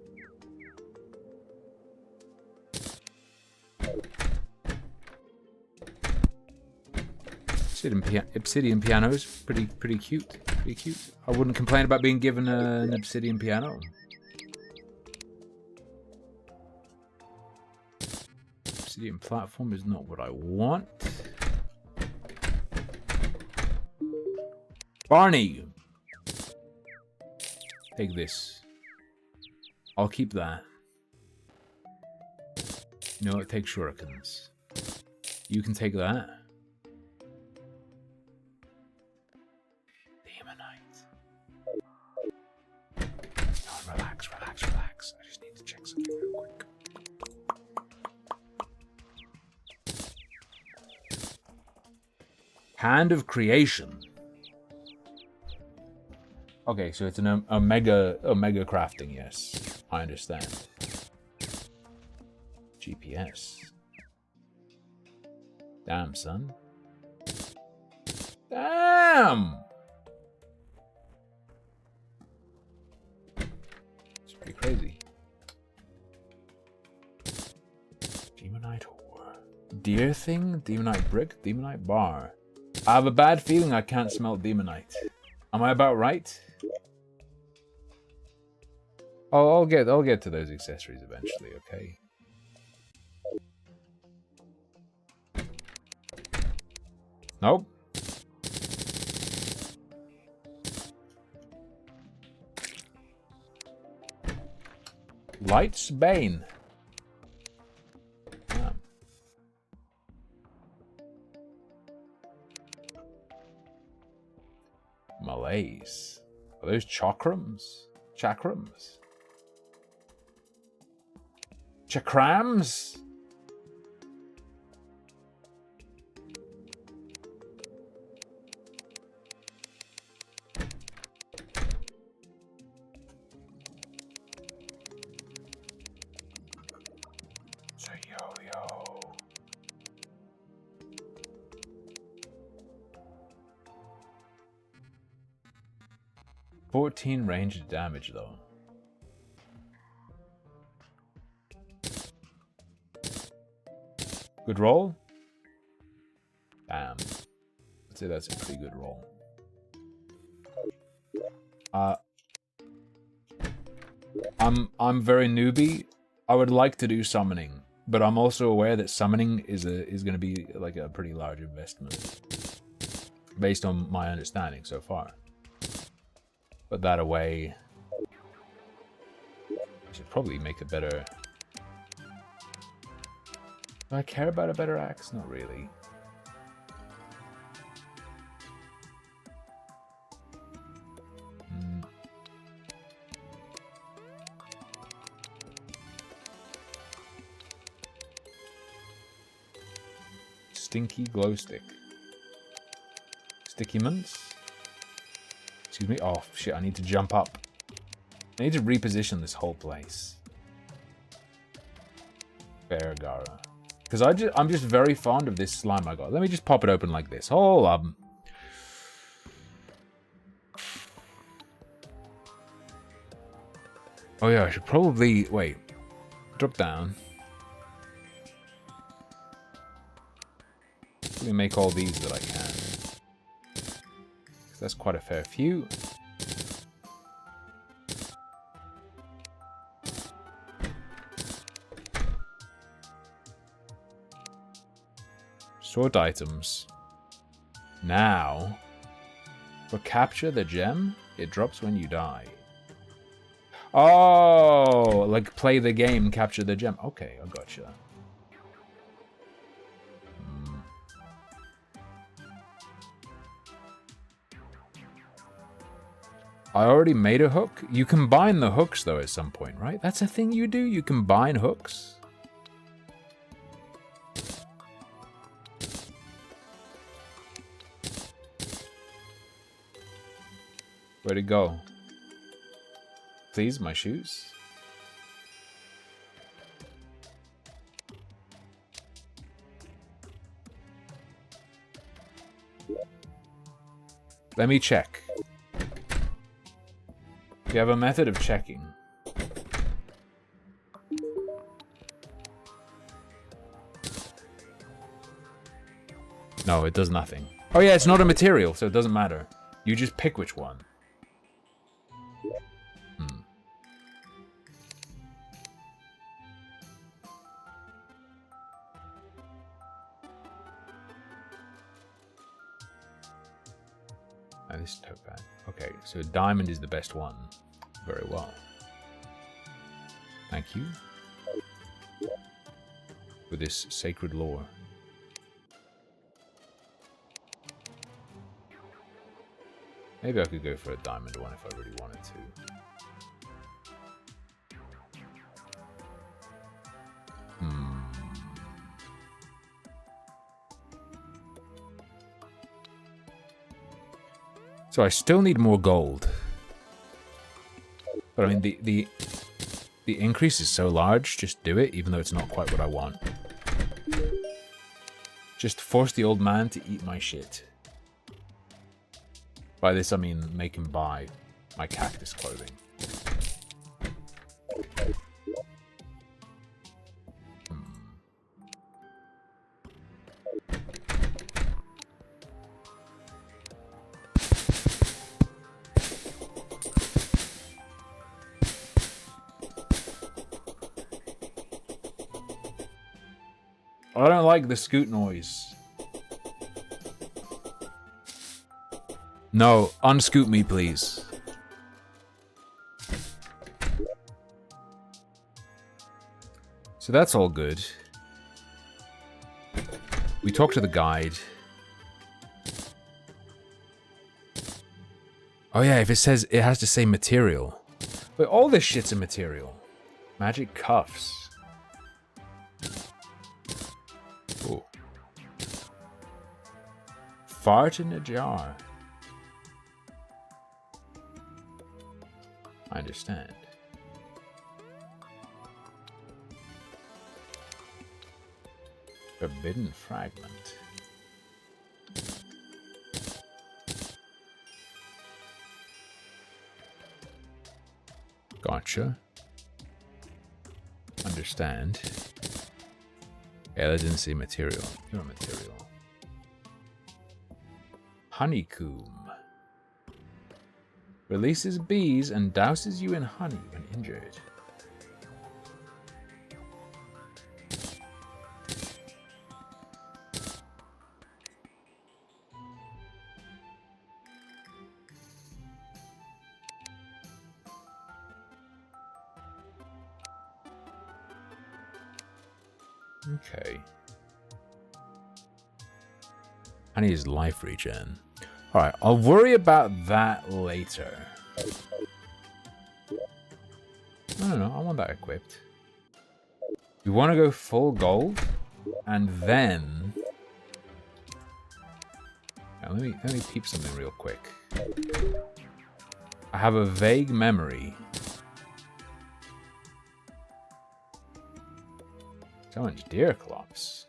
Obsidian pianos, pretty cute. Pretty cute. I wouldn't complain about being given an obsidian piano. Obsidian platform is not what I want. Barney! Take this. I'll keep that. No, it takes shurikens. You can take that. Demonite. No, relax. I just need to check something real quick. Hand of Creation. Okay, so it's an omega crafting, yes. I understand. GPS. Damn, son. Damn! It's pretty crazy. Demonite ore. Deer thing? Demonite brick? Demonite bar. I have a bad feeling I can't smelt demonite. Am I about right? Oh, I'll get to those accessories eventually, okay? Nope. Light's Bane. Damn. Malaise. Are those chakrams? Chakrams? Chakrams? So yo. 14 ranged damage though. Good roll? Damn. I'd say that's a pretty good roll. I'm very newbie. I would like to do summoning, but I'm also aware that summoning is going to be like a pretty large investment based on my understanding so far. Put that away. I should probably make a better... Do I care about a better axe? Not really. Stinky glow stick. Sticky mints. Excuse me. Oh shit! I need to jump up. I need to reposition this whole place. Beargara. Because I'm just very fond of this slime I got. Let me just pop it open like this. Hold up. Oh yeah, I should probably wait. Drop down. Let me make all these that I can. That's quite a fair few. Sort items. Now, for capture the gem, it drops when you die. Oh, like play the game, capture the gem. Okay, I gotcha. I already made a hook. You combine the hooks though at some point, right? That's a thing you do? You combine hooks? Where'd it go? Please, my shoes. Let me check. Do you have a method of checking? No, it does nothing. Oh yeah, it's not a material, so it doesn't matter. You just pick which one. This tote bag. Okay, so diamond is the best one. Very well. Thank you for this sacred lore. Maybe I could go for a diamond one if I really wanted to. So I still need more gold. But I mean, the increase is so large, just do it, even though it's not quite what I want. Just force the old man to eat my shit. By this, I mean make him buy my cactus clothing. I don't like the scoot noise. No, unscoot me, please. So that's all good. We talked to the guide. Oh yeah, if it says, it has to say material. But all this shit's a material. Magic cuffs. Ooh. Fart in a jar. I understand. Forbidden fragment. Gotcha. Understand. Yeah, that didn't say material. Pure material. Honeycomb. Releases bees and douses you in honey when injured. Okay. Honey is life regen. Alright, I'll worry about that later. No, I want that equipped. We want to go full gold, and then... Now, let me peep something real quick. I have a vague memory. Challenge Deerclops.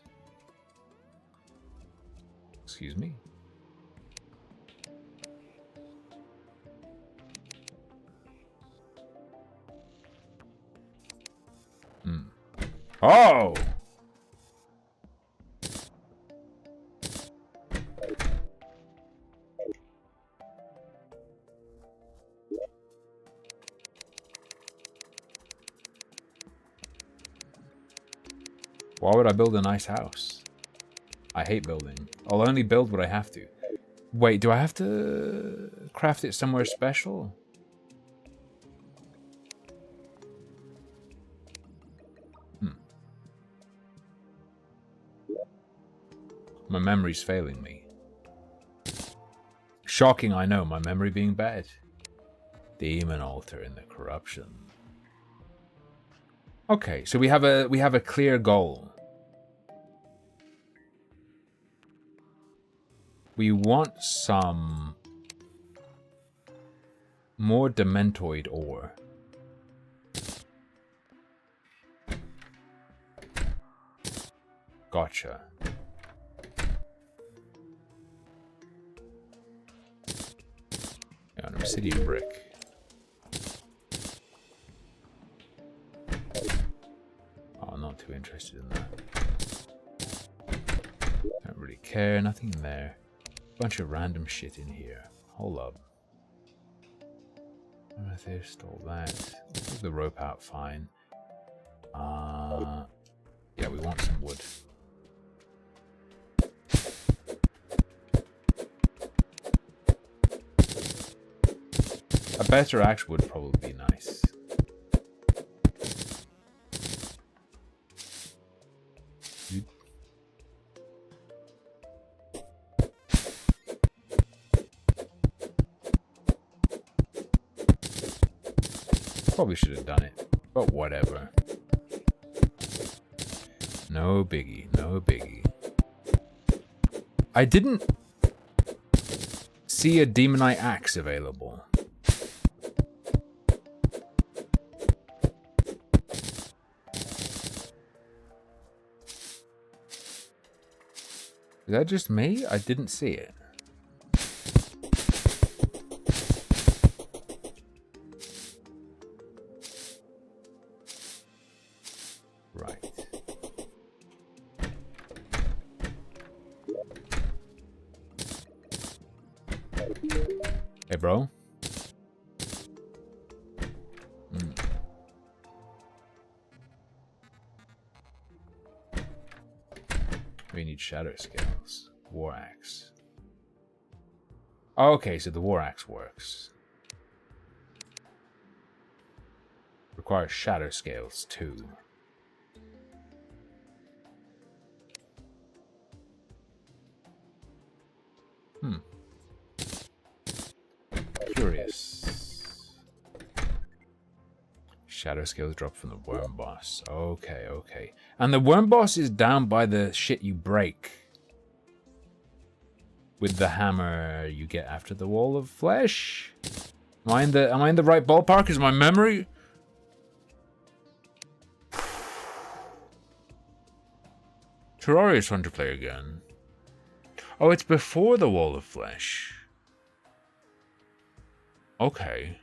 Excuse me. Oh! Why would I build a nice house? I hate building. I'll only build what I have to. Wait, do I have to craft it somewhere special? My memory's failing me. Shocking, I know, my memory being bad. Demon altar in the corruption. Okay, so we have a clear goal. We want some more dementoid ore. Gotcha. Yeah, an obsidian brick. Oh, I'm not too interested in that. Don't really care, nothing in there. Bunch of random shit in here. Hold up. Amethyst, all that. Leave the rope out fine. Yeah, we want some wood. A better axe would probably be nice. Probably should have done it, but whatever. No biggie, no biggie. I didn't see a demonite axe available. Is that just me? I didn't see it. Hey, bro. We need shadow scales. War axe. Okay, so the war axe works. Requires shadow scales too. Curious. Shadow scales drop from the worm boss. Okay, okay. And the worm boss is down by the shit you break with the hammer you get after the wall of flesh. Am I in the right ballpark? Is my memory? Terraria is fun to play again. Oh, it's before the wall of flesh. Okay.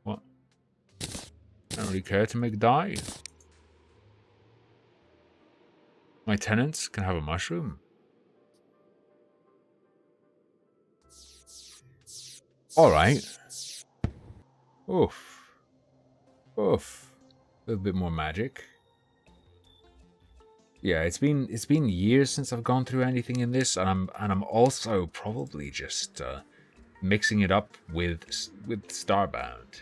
What? I don't really care to make dye. My tenants can have a mushroom. Alright. Oof. Oof. A little bit more magic. Yeah, it's been years since I've gone through anything in this, and I'm also probably just mixing it up with Starbound.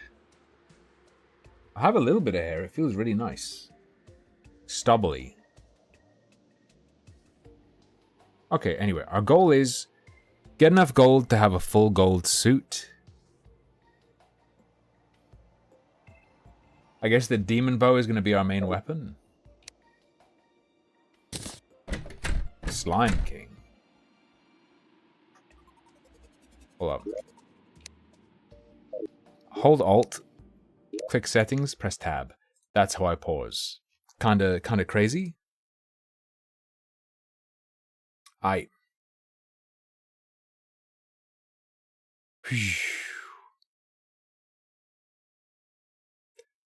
I have a little bit of hair. It feels really nice. Stubbly. Okay, anyway, our goal is get enough gold to have a full gold suit. I guess the demon bow is going to be our main weapon. Slime King. Hold up. Hold Alt, click settings, press tab. That's how I pause. Kinda crazy.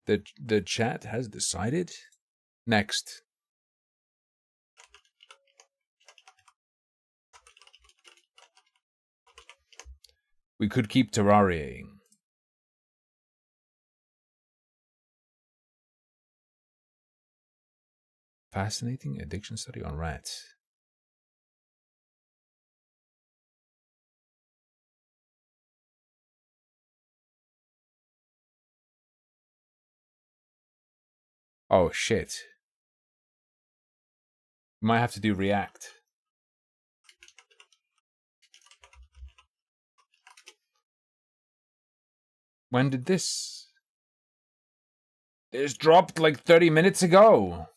The chat has decided. Next. We could keep terrariaing. Fascinating addiction study on rats. Oh shit. Might have to do React. When did this? This dropped like 30 minutes ago.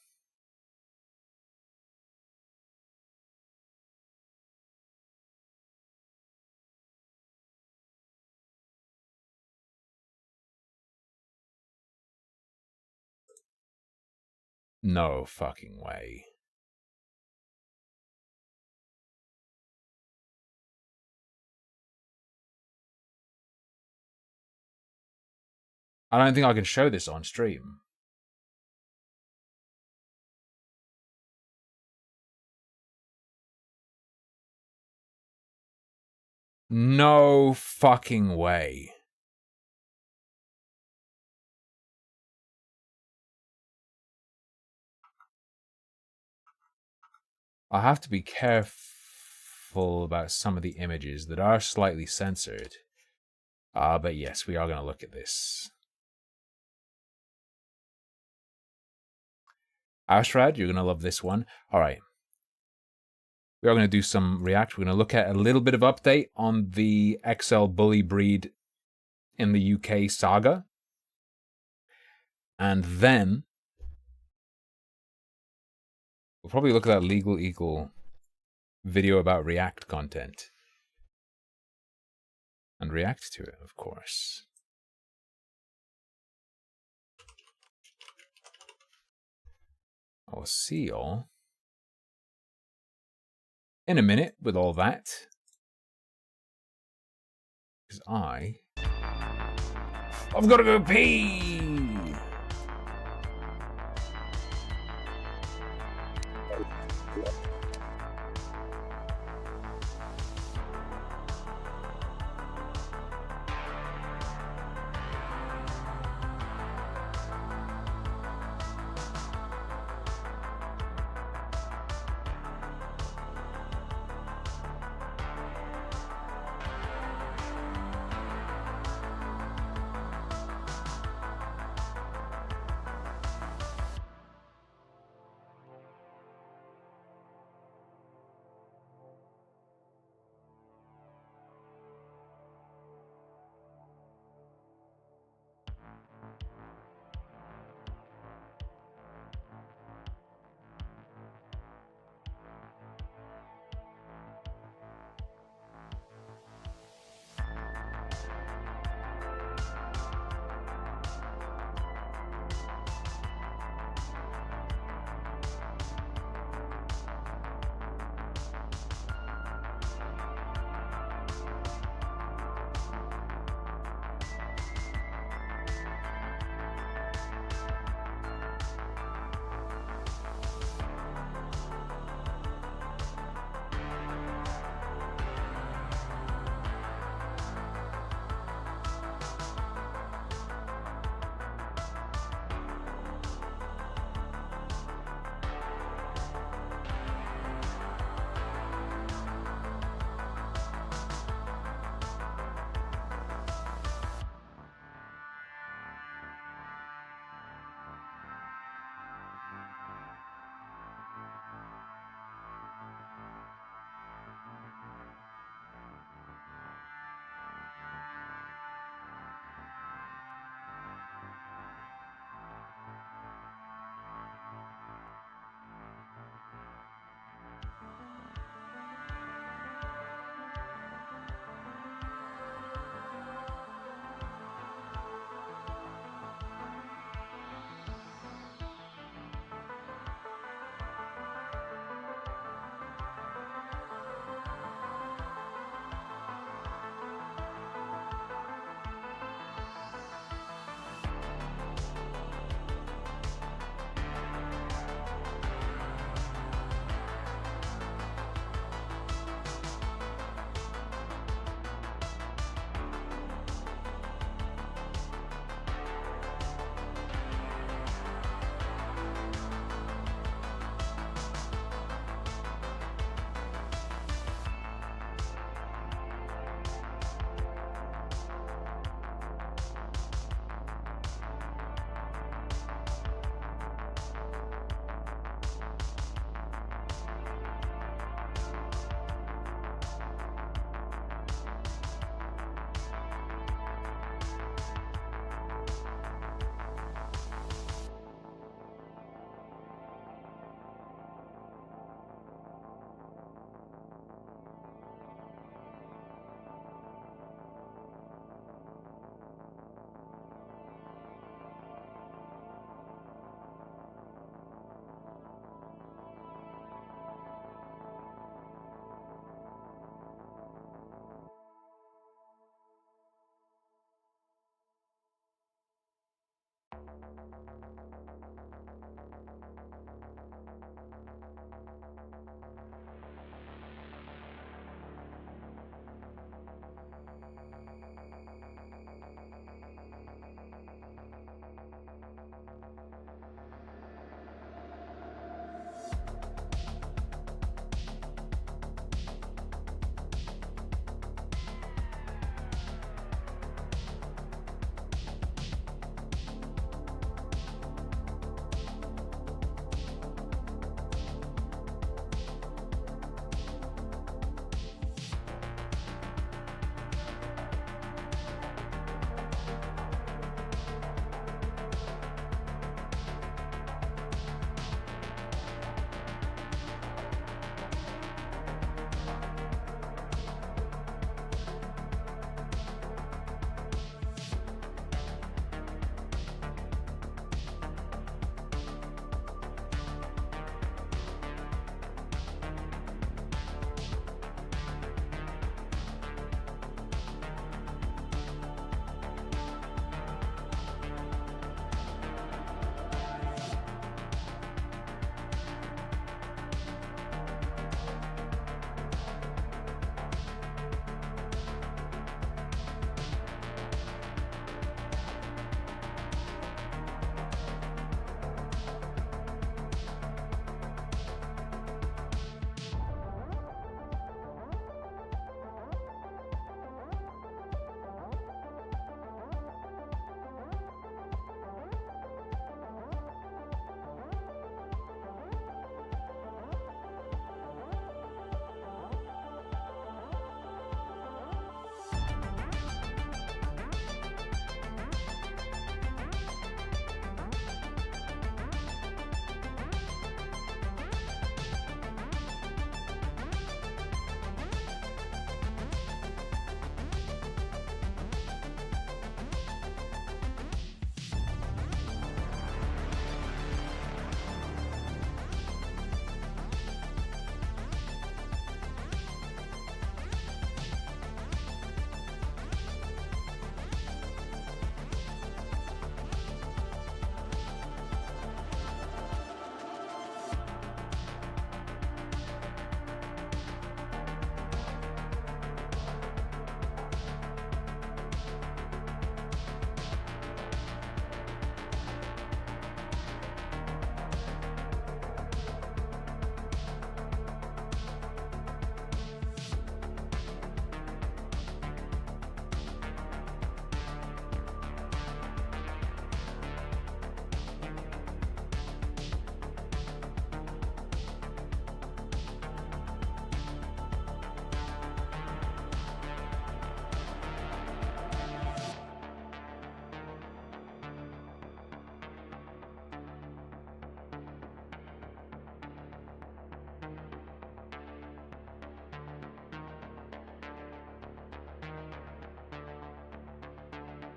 No fucking way. I don't think I can show this on stream. No fucking way. I have to be careful about some of the images that are slightly censored. But yes, we are going to look at this. Ashrad, you're going to love this one. All right. We are going to do some React. We're going to look at a little bit of update on the XL Bully breed in the UK saga. And then we'll probably look at that Legal Eagle video about React content. And react to it, of course. I will see y'all in a minute with all that. Because I've got to go pee!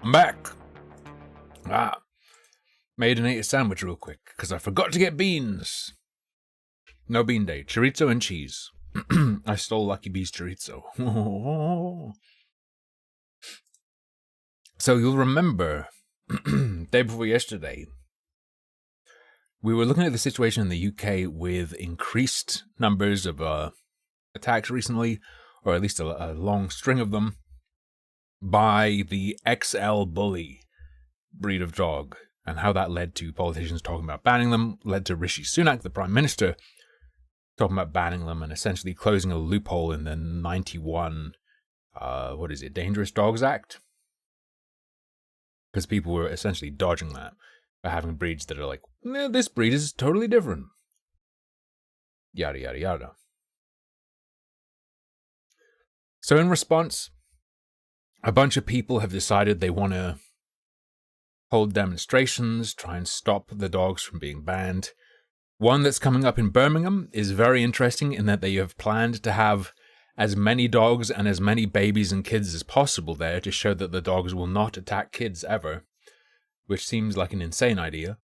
I'm back. Made and ate a sandwich real quick, because I forgot to get beans. No bean day. Chorizo and cheese. I stole Lucky Bee's chorizo. So you'll remember, day before yesterday, we were looking at the situation in the UK with increased numbers of attacks recently, or at least a long string of them, by the XL Bully breed of dog, and how that led to politicians talking about banning them, led to Rishi Sunak, the Prime Minister, talking about banning them and essentially closing a loophole in the 91, Dangerous Dogs Act? Because people were essentially dodging that by having breeds that are like, this breed is totally different. Yada, yada, yada. So in response, a bunch of people have decided they want to hold demonstrations, try and stop the dogs from being banned. One that's coming up in Birmingham is very interesting in that they have planned to have as many dogs and as many babies and kids as possible there to show that the dogs will not attack kids ever, which seems like an insane idea.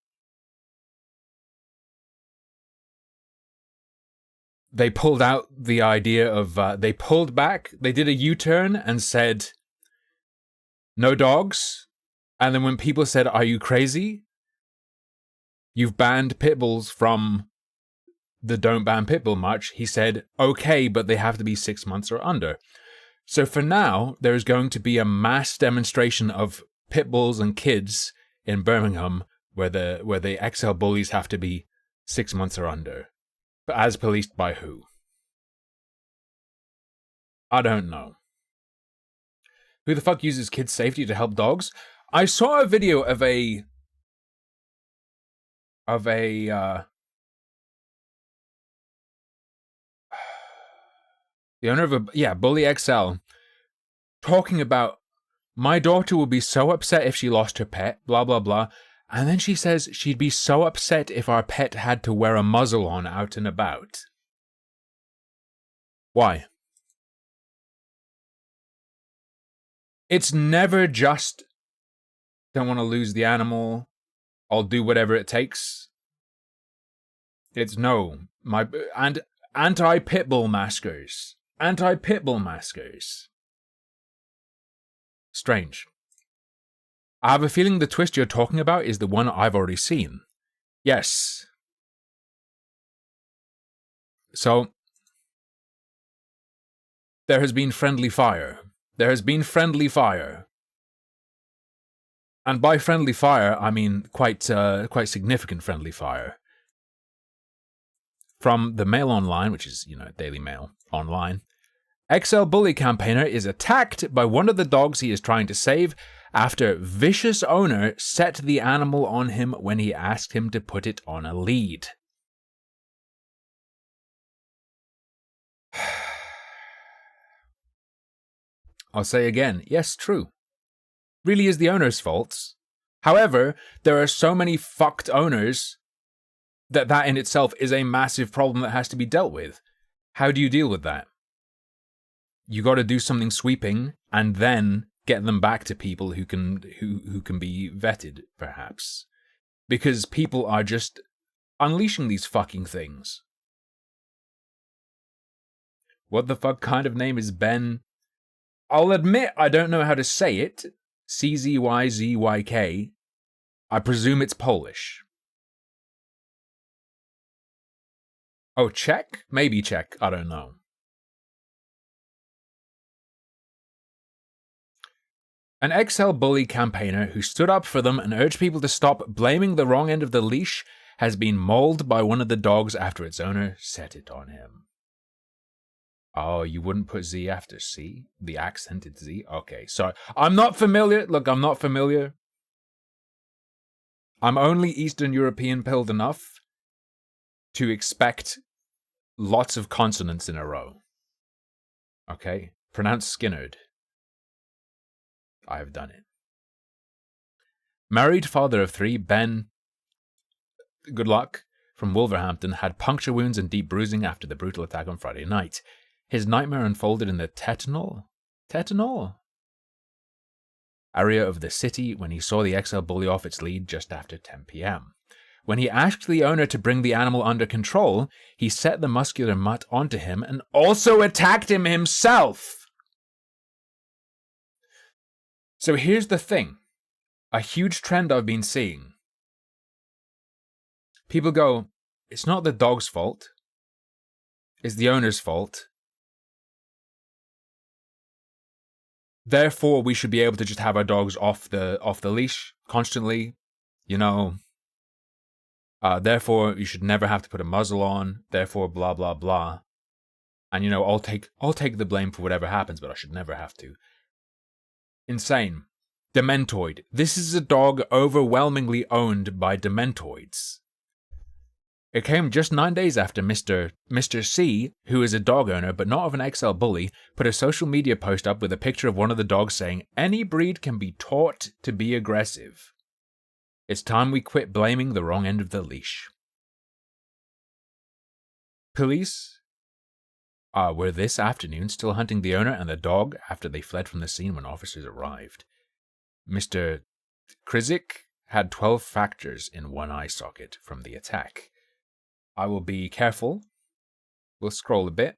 They pulled out the idea of, they pulled back, they did a U-turn and said, no dogs. And then when people said, are you crazy? You've banned pit bulls from the Don't Ban Pitbull march. He said, okay, but they have to be 6 months or under. So for now, there's going to be a mass demonstration of pit bulls and kids in Birmingham where the XL bullies have to be 6 months or under. But as policed by who? I don't know. Who the fuck uses kids' safety to help dogs? I saw a video of the owner of a Bully XL talking about, my daughter would be so upset if she lost her pet, blah blah blah, and then she says she'd be so upset if our pet had to wear a muzzle on out and about. Why? It's never just, don't want to lose the animal, I'll do whatever it takes. It's no, and anti-pitbull maskers. Anti-pitbull maskers. Strange. I have a feeling the twist you're talking about is the one I've already seen. Yes. So, there has been friendly fire. There has been friendly fire. And by friendly fire, I mean quite significant friendly fire. From the Mail Online, which is, Daily Mail Online, XL Bully campaigner is attacked by one of the dogs he is trying to save after vicious owner set the animal on him when he asked him to put it on a lead. I'll say again, yes, true. Really is the owner's fault. However, there are so many fucked owners that in itself is a massive problem that has to be dealt with. How do you deal with that? You got to do something sweeping and then get them back to people who can be vetted, perhaps. Because people are just unleashing these fucking things. What the fuck kind of name is Ben? I'll admit I don't know how to say it. CZYZYK. I presume it's Polish. Oh, Czech? Maybe Czech. I don't know. An XL Bully campaigner who stood up for them and urged people to stop blaming the wrong end of the leash has been mauled by one of the dogs after its owner set it on him. Oh, you wouldn't put Z after C? The accented Z? Okay, sorry. I'm not familiar. Look, I'm not familiar. I'm only Eastern European pilled enough to expect lots of consonants in a row. Okay? Pronounce Skinnerd. I have done it. Married father of 3, Ben, good luck, from Wolverhampton, had puncture wounds and deep bruising after the brutal attack on Friday night. His nightmare unfolded in the Tetanol area of the city when he saw the XL Bully off its lead just after 10 p.m. When he asked the owner to bring the animal under control, he set the muscular mutt onto him and also attacked him himself. So here's the thing. A huge trend I've been seeing. People go, it's not the dog's fault. It's the owner's fault. Therefore, we should be able to just have our dogs off the leash constantly, therefore, you should never have to put a muzzle on. Therefore, blah blah blah. And I'll take the blame for whatever happens, but I should never have to. Insane. Dementoid. This is a dog overwhelmingly owned by Dementoids. It came just 9 days after Mr. C, who is a dog owner but not of an XL Bully, put a social media post up with a picture of one of the dogs saying, "Any breed can be taught to be aggressive. It's time we quit blaming the wrong end of the leash." Police were this afternoon still hunting the owner and the dog after they fled from the scene when officers arrived. Mr. Krizik had 12 fractures in one eye socket from the attack. I will be careful. We'll scroll a bit.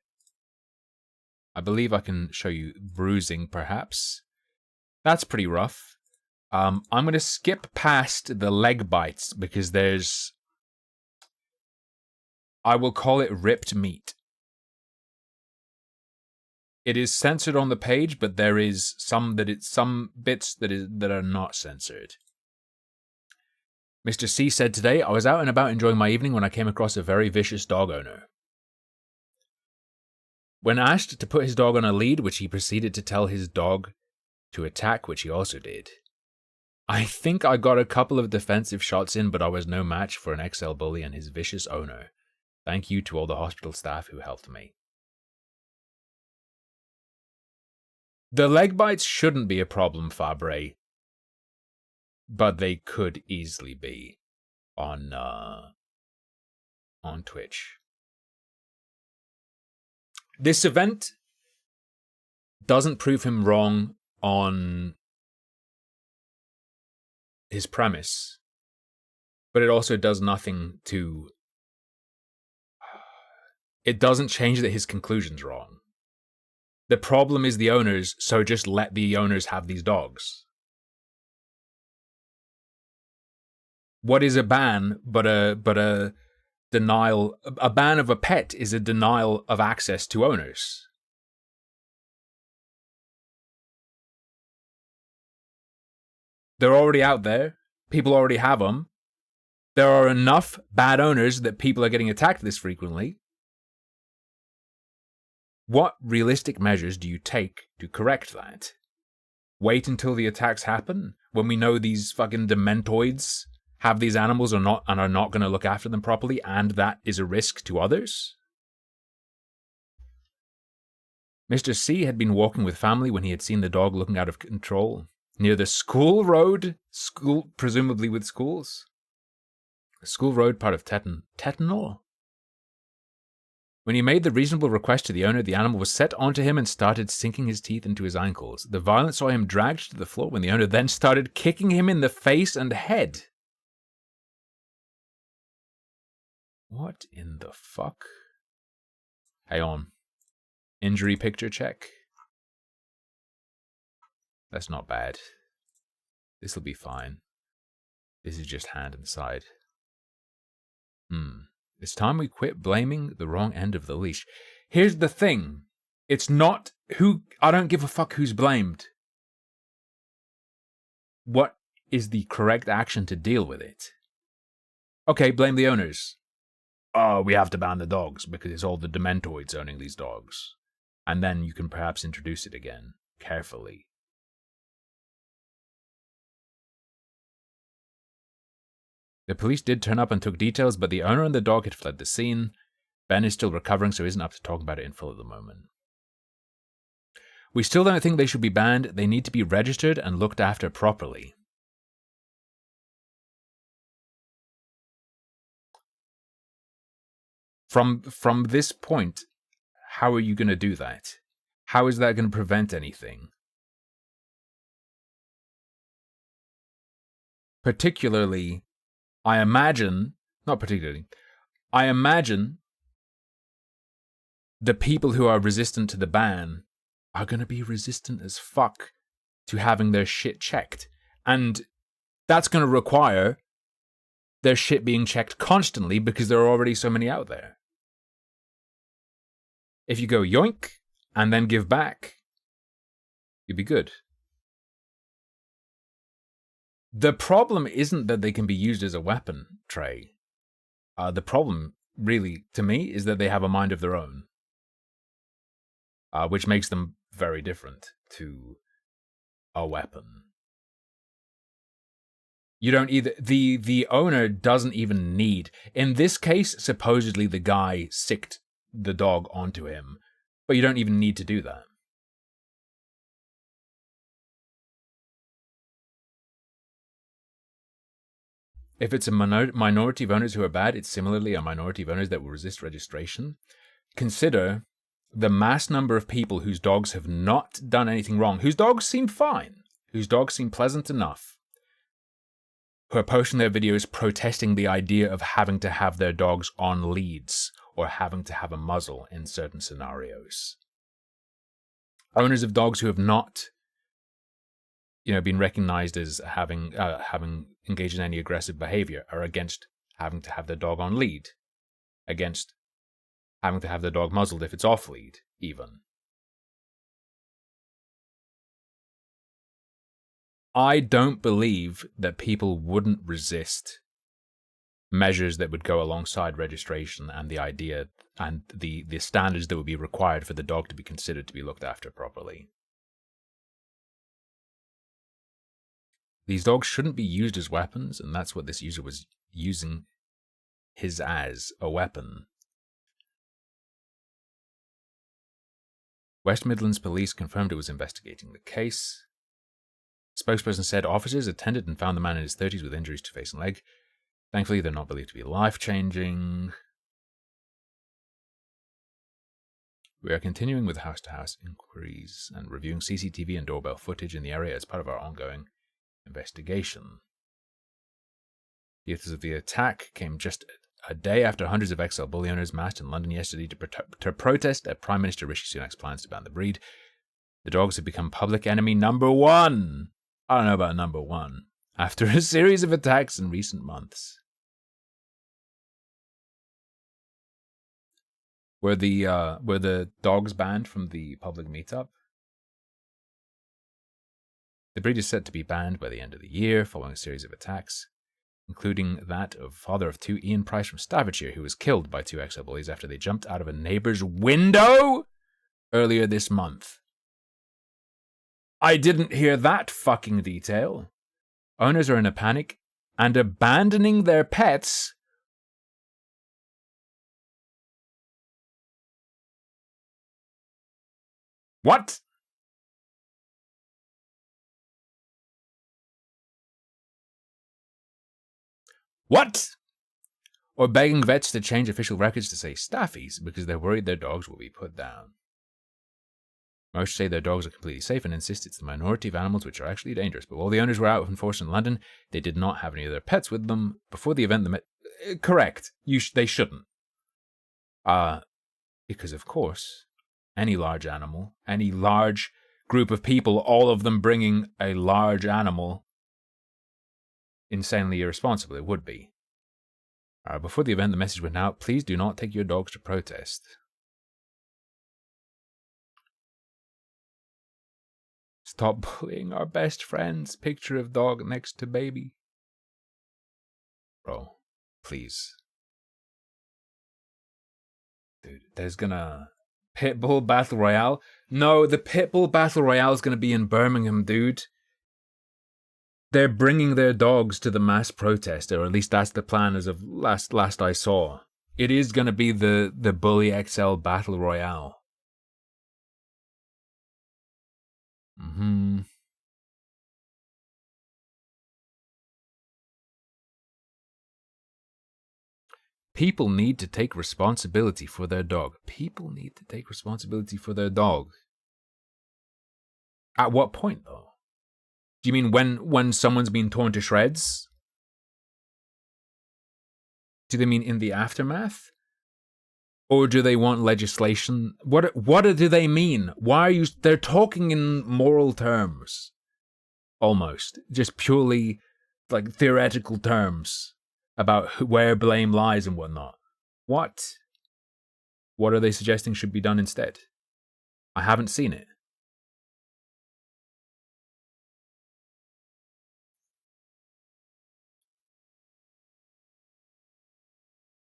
I believe I can show you bruising, perhaps. That's pretty rough. I'm going to skip past the leg bites because there's I will call it ripped meat. It is censored on the page, but there is some bits that are not censored. Mr. C said today, I was out and about enjoying my evening when I came across a very vicious dog owner. When asked to put his dog on a lead, which he proceeded to tell his dog to attack, which he also did. I think I got a couple of defensive shots in, but I was no match for an XL bully and his vicious owner. Thank you to all the hospital staff who helped me. The leg bites shouldn't be a problem, Fabre, but they could easily be on Twitch. This event doesn't prove him wrong on his premise, but it also does nothing to... It doesn't change that his conclusion's wrong. The problem is the owners, so just let the owners have these dogs. What is a ban but a denial? A ban of a pet is a denial of access to owners. They're already out there. People already have them. There are enough bad owners that people are getting attacked this frequently. What realistic measures do you take to correct that? Wait until the attacks happen? When we know these fucking dementoids have these animals or not and are not going to look after them properly, and that is a risk to others? Mr. C had been walking with family when he had seen the dog looking out of control near the school road, presumably with schools. The school road part of Tetanol. When he made the reasonable request to the owner, the animal was set onto him and started sinking his teeth into his ankles. The violence saw him dragged to the floor when the owner then started kicking him in the face and head. What in the fuck? Hang on. Injury picture check. That's not bad. This'll be fine. This is just hand and side. It's time we quit blaming the wrong end of the leash. Here's the thing. It's not who... I don't give a fuck who's blamed. What is the correct action to deal with it? Okay, blame the owners. Oh, we have to ban the dogs because it's all the dementoids owning these dogs. And then you can perhaps introduce it again, carefully. The police did turn up and took details, but the owner and the dog had fled the scene. Ben is still recovering, so isn't up to talk about it in full at the moment. We still don't think they should be banned. They need to be registered and looked after properly. From this point, how are you going to do that? How is that going to prevent anything? Particularly... I imagine the people who are resistant to the ban are going to be resistant as fuck to having their shit checked. And that's going to require their shit being checked constantly because there are already so many out there. If you go yoink and then give back, you'll be good. The problem isn't that they can be used as a weapon, Trey. The problem, really, to me, is that they have a mind of their own. Which makes them very different to a weapon. You don't either... The owner doesn't even need... In this case, supposedly the guy sicked the dog onto him. But you don't even need to do that. If it's a minority of owners who are bad, it's similarly a minority of owners that will resist registration. Consider the mass number of people whose dogs have not done anything wrong, whose dogs seem fine, whose dogs seem pleasant enough, who are posting their videos protesting the idea of having to have their dogs on leads or having to have a muzzle in certain scenarios. Owners of dogs who have not, been recognized as having engaged in any aggressive behavior are against having to have their dog on lead. against having to have the dog muzzled if it's off lead, even. I don't believe that people wouldn't resist measures that would go alongside registration and the idea and the standards that would be required for the dog to be considered to be looked after properly. These dogs shouldn't be used as weapons, and that's what this user was using his as a weapon. West Midlands Police confirmed it was investigating the case. Spokesperson said officers attended and found the man in his 30s with injuries to face and leg. Thankfully, they're not believed to be life-changing. We are continuing with house-to-house inquiries and reviewing CCTV and doorbell footage in the area as part of our ongoing investigation. The authors of the attack came just a day after hundreds of XL bully owners marched in London yesterday to protest at Prime Minister Rishi Sunak's plans to ban the breed. The dogs have become public enemy number one. I don't know about number one. After a series of attacks in recent months. Were the dogs banned from the public meetup? The breed is set to be banned by the end of the year, following a series of attacks, including that of father of two Ian Price from Staffordshire, who was killed by two XL bullies after they jumped out of a neighbour's window earlier this month. I didn't hear that fucking detail. Owners are in a panic and abandoning their pets. What? What? Or begging vets to change official records to say staffies because they're worried their dogs will be put down. Most say their dogs are completely safe and insist it's the minority of animals which are actually dangerous. But while the owners were out in force in London, they did not have any of their pets with them. Before the event, correct. They shouldn't. Because of course, any large animal, any large group of people, all of them bringing a large animal, insanely irresponsible it would be. Before the event, the message went out, please do not take your dogs to protest. Stop bullying our best friends. Picture of dog next to baby. Bro, please. Dude, there's gonna... Pitbull Battle Royale? No, the Pitbull Battle Royale is gonna be in Birmingham, dude. They're bringing their dogs to the mass protest, or at least that's the plan as of last I saw. It is gonna be the Bully XL Battle Royale. People need to take responsibility for their dog. People need to take responsibility for their dog. At what point, though? Do you mean when someone's been torn to shreds? Do they mean in the aftermath? Or do they want legislation? What do they mean? Why are you... They're talking in moral terms. Almost. Just purely, like, theoretical terms about where blame lies and whatnot. What? What are they suggesting should be done instead? I haven't seen it.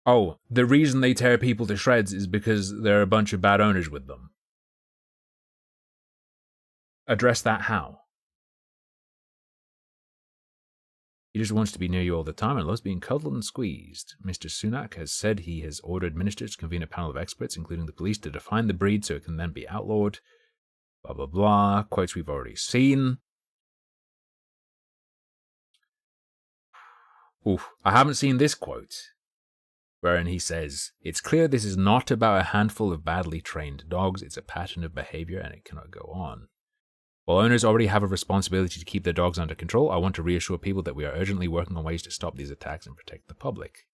Oh, the reason they tear people to shreds is because there are a bunch of bad owners with them. Address that how? He just wants to be near you all the time and loves being cuddled and squeezed. Mr. Sunak has said he has ordered ministers to convene a panel of experts, including the police, to define the breed so it can then be outlawed. Blah, blah, blah. Quotes we've already seen. Oof, I haven't seen this quote, wherein he says, it's clear this is not about a handful of badly trained dogs, it's a pattern of behavior and it cannot go on. While owners already have a responsibility to keep their dogs under control, I want to reassure people that we are urgently working on ways to stop these attacks and protect the public.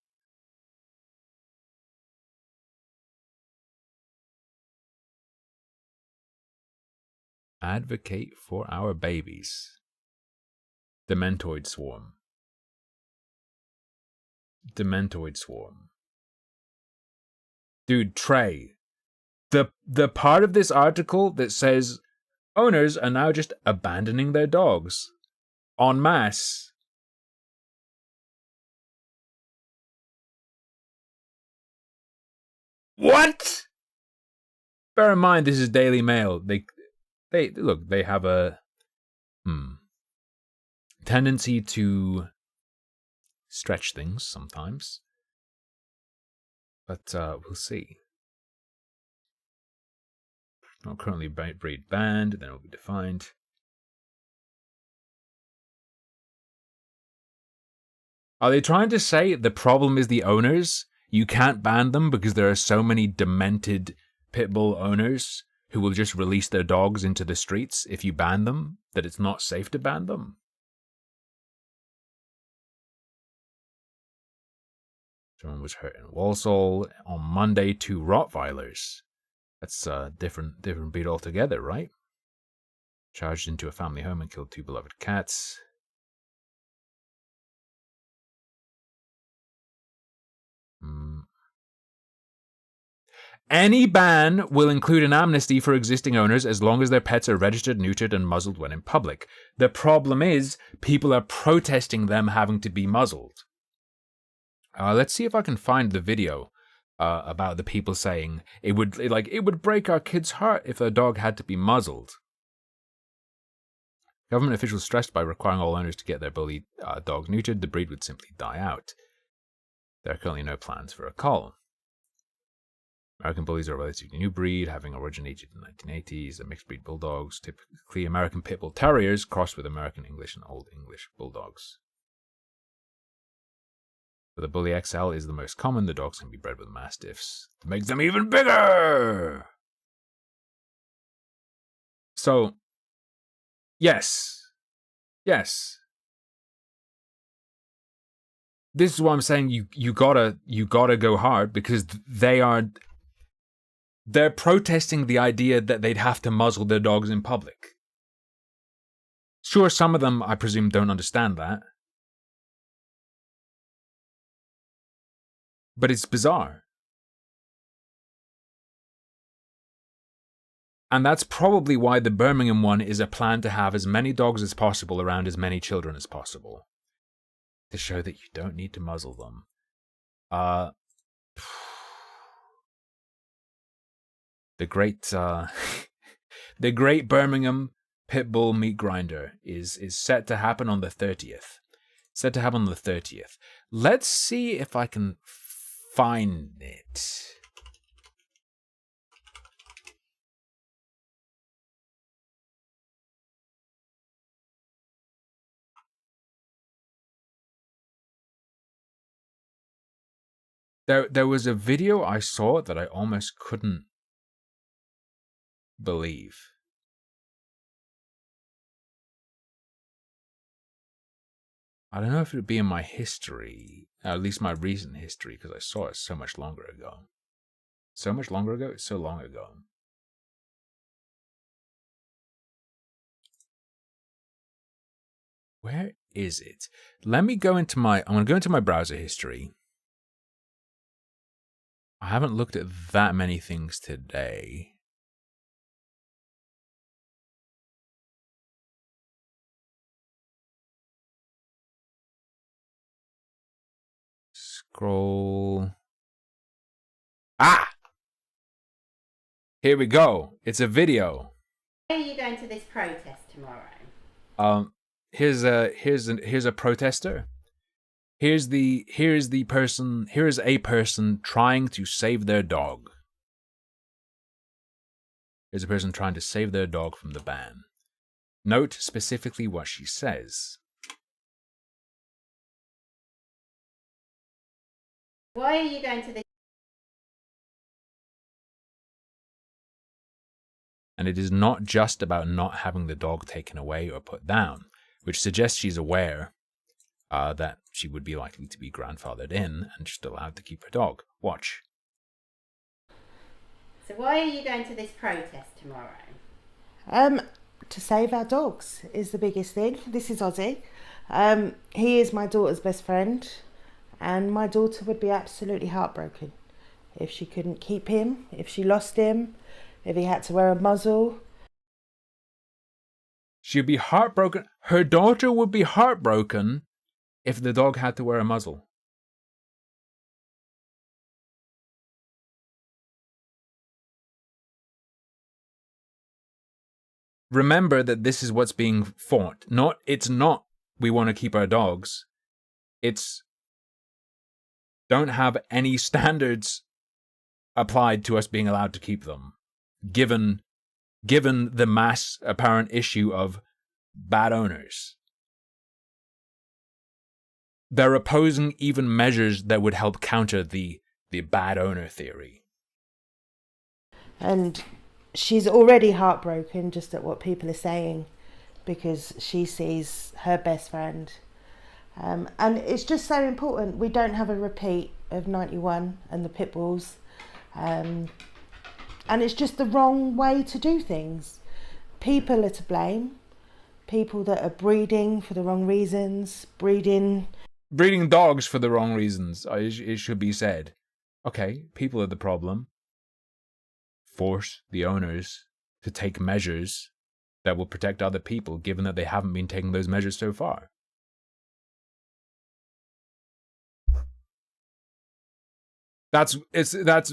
Advocate for our babies. Dementoid swarm. Dementoid swarm. Dude, Trey, the part of this article that says owners are now just abandoning their dogs en masse. What? Bear in mind, this is Daily Mail. They look. They have a tendency to stretch things sometimes, but we'll see. Not currently breed banned. Then it will be defined. Are they trying to say the problem is the owners? You can't ban them because there are so many demented pit bull owners who will just release their dogs into the streets if you ban them, that it's not safe to ban them? Someone was hurt in Walsall. On Monday, 2 Rottweilers. That's a different breed altogether, right? Charged into a family home and killed 2 beloved cats. Any ban will include an amnesty for existing owners as long as their pets are registered, neutered, and muzzled when in public. The problem is, people are protesting them having to be muzzled. Let's see if I can find the video about the people saying it would break our kid's heart if a dog had to be muzzled. Government officials stressed by requiring all owners to get their bully dogs neutered, the breed would simply die out. There are currently no plans for a cull. American bullies are a relatively new breed, having originated in the 1980s. They're mixed breed bulldogs, typically American Pit Bull Terriers, crossed with American English and Old English bulldogs. But the Bully XL is the most common. The dogs can be bred with Mastiffs to make them even bigger! So, yes. This is why I'm saying you gotta go hard, because they're protesting the idea that they'd have to muzzle their dogs in public. Sure, some of them, I presume, don't understand that. But it's bizarre. And that's probably why the Birmingham one is a plan to have as many dogs as possible around as many children as possible. To show that you don't need to muzzle them. The great Birmingham Pit Bull Meat Grinder is set to happen on the 30th. Set to happen on the 30th. Let's see if I can find it. There was a video I saw that I almost couldn't believe. I don't know if it would be in my history, at least my recent history, because I saw it so much longer ago. So much longer ago? It's so long ago. Where is it? Let me go into I'm going to go into my browser history. I haven't looked at that many things today. Scroll. Ah! Here we go. It's a video. Why are you going to this protest tomorrow? Here's a protester. Here's a person trying to save their dog. Here's a person trying to save their dog from the ban. Note specifically what she says. Why are you going to this? And it is not just about not having the dog taken away or put down, which suggests she's aware that she would be likely to be grandfathered in and just allowed to keep her dog. Watch. So why are you going to this protest tomorrow? To save our dogs is the biggest thing. This is Ozzy. He is my daughter's best friend, and my daughter would be absolutely heartbroken if she couldn't keep him, if she lost him, if he had to wear a muzzle. She'd be heartbroken. Her daughter would be heartbroken if the dog had to wear a muzzle. Remember that this is what's being fought. It's not we want to keep our dogs. It's don't have any standards applied to us being allowed to keep them, given the mass apparent issue of bad owners. They're opposing even measures that would help counter the bad owner theory. And she's already heartbroken just at what people are saying, because she sees her best friend. And it's just so important we don't have a repeat of 91 and the pit bulls. And it's just the wrong way to do things. People are to blame. People that are breeding for the wrong reasons, breeding dogs for the wrong reasons, it should be said. Okay, people are the problem. Force the owners to take measures that will protect other people, given that they haven't been taking those measures so far. That's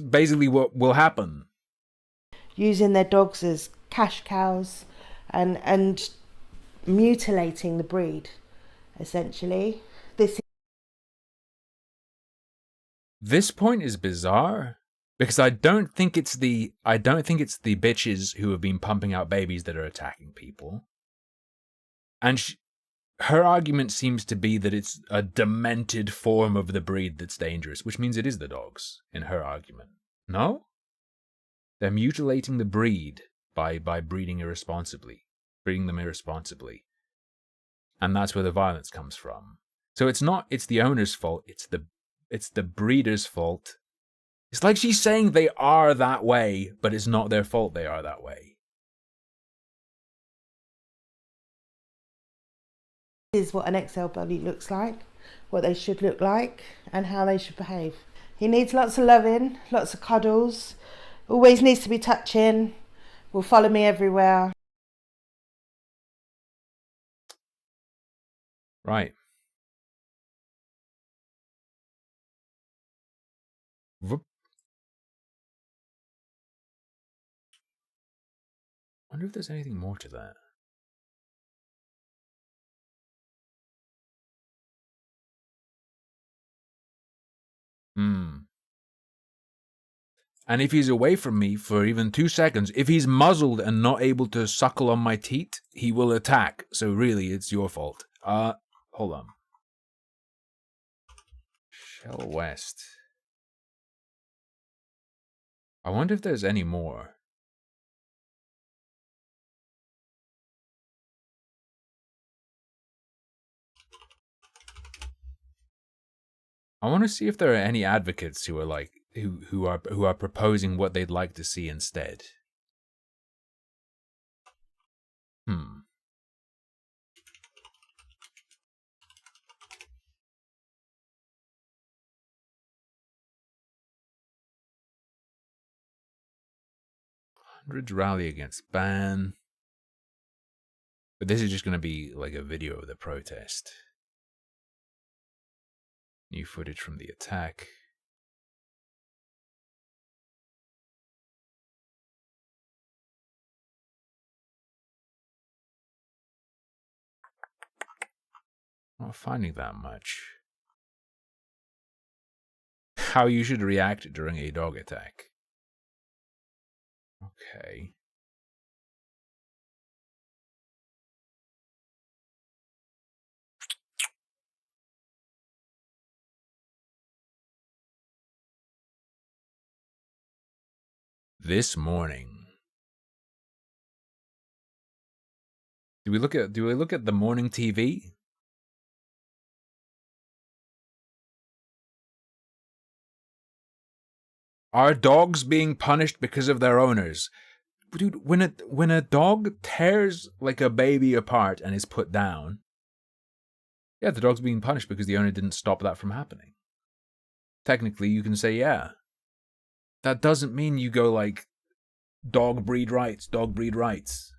basically what will happen. Using their dogs as cash cows and mutilating the breed, essentially. This point is bizarre because I don't think it's the bitches who have been pumping out babies that are attacking people. And her argument seems to be that it's a demented form of the breed that's dangerous, which means it is the dogs, in her argument. No? They're mutilating the breed by breeding them irresponsibly. And that's where the violence comes from. So it's the owner's fault, it's the breeder's fault. It's like she's saying they are that way, but it's not their fault they are that way. This is what an XL bully looks like, what they should look like, and how they should behave. He needs lots of loving, lots of cuddles, always needs to be touching, will follow me everywhere. Right. Whoop. Wonder if there's anything more to that. And if he's away from me for even 2 seconds, if he's muzzled and not able to suckle on my teat, he will attack. So really, it's your fault. Hold on. Shell West. I wonder if there's any more. I want to see if there are any advocates who are like who are proposing what they'd like to see instead. Hundreds rally against ban. But this is just going to be like a video of the protest. New footage from the attack. Not finding that much. How you should react during a dog attack. Okay. This morning. Do we look at the morning TV? Are dogs being punished because of their owners? Dude, when a dog tears like a baby apart and is put down, yeah, the dog's being punished because the owner didn't stop that from happening. Technically, you can say yeah. that doesn't mean you go like, dog breed rights, dog breed rights.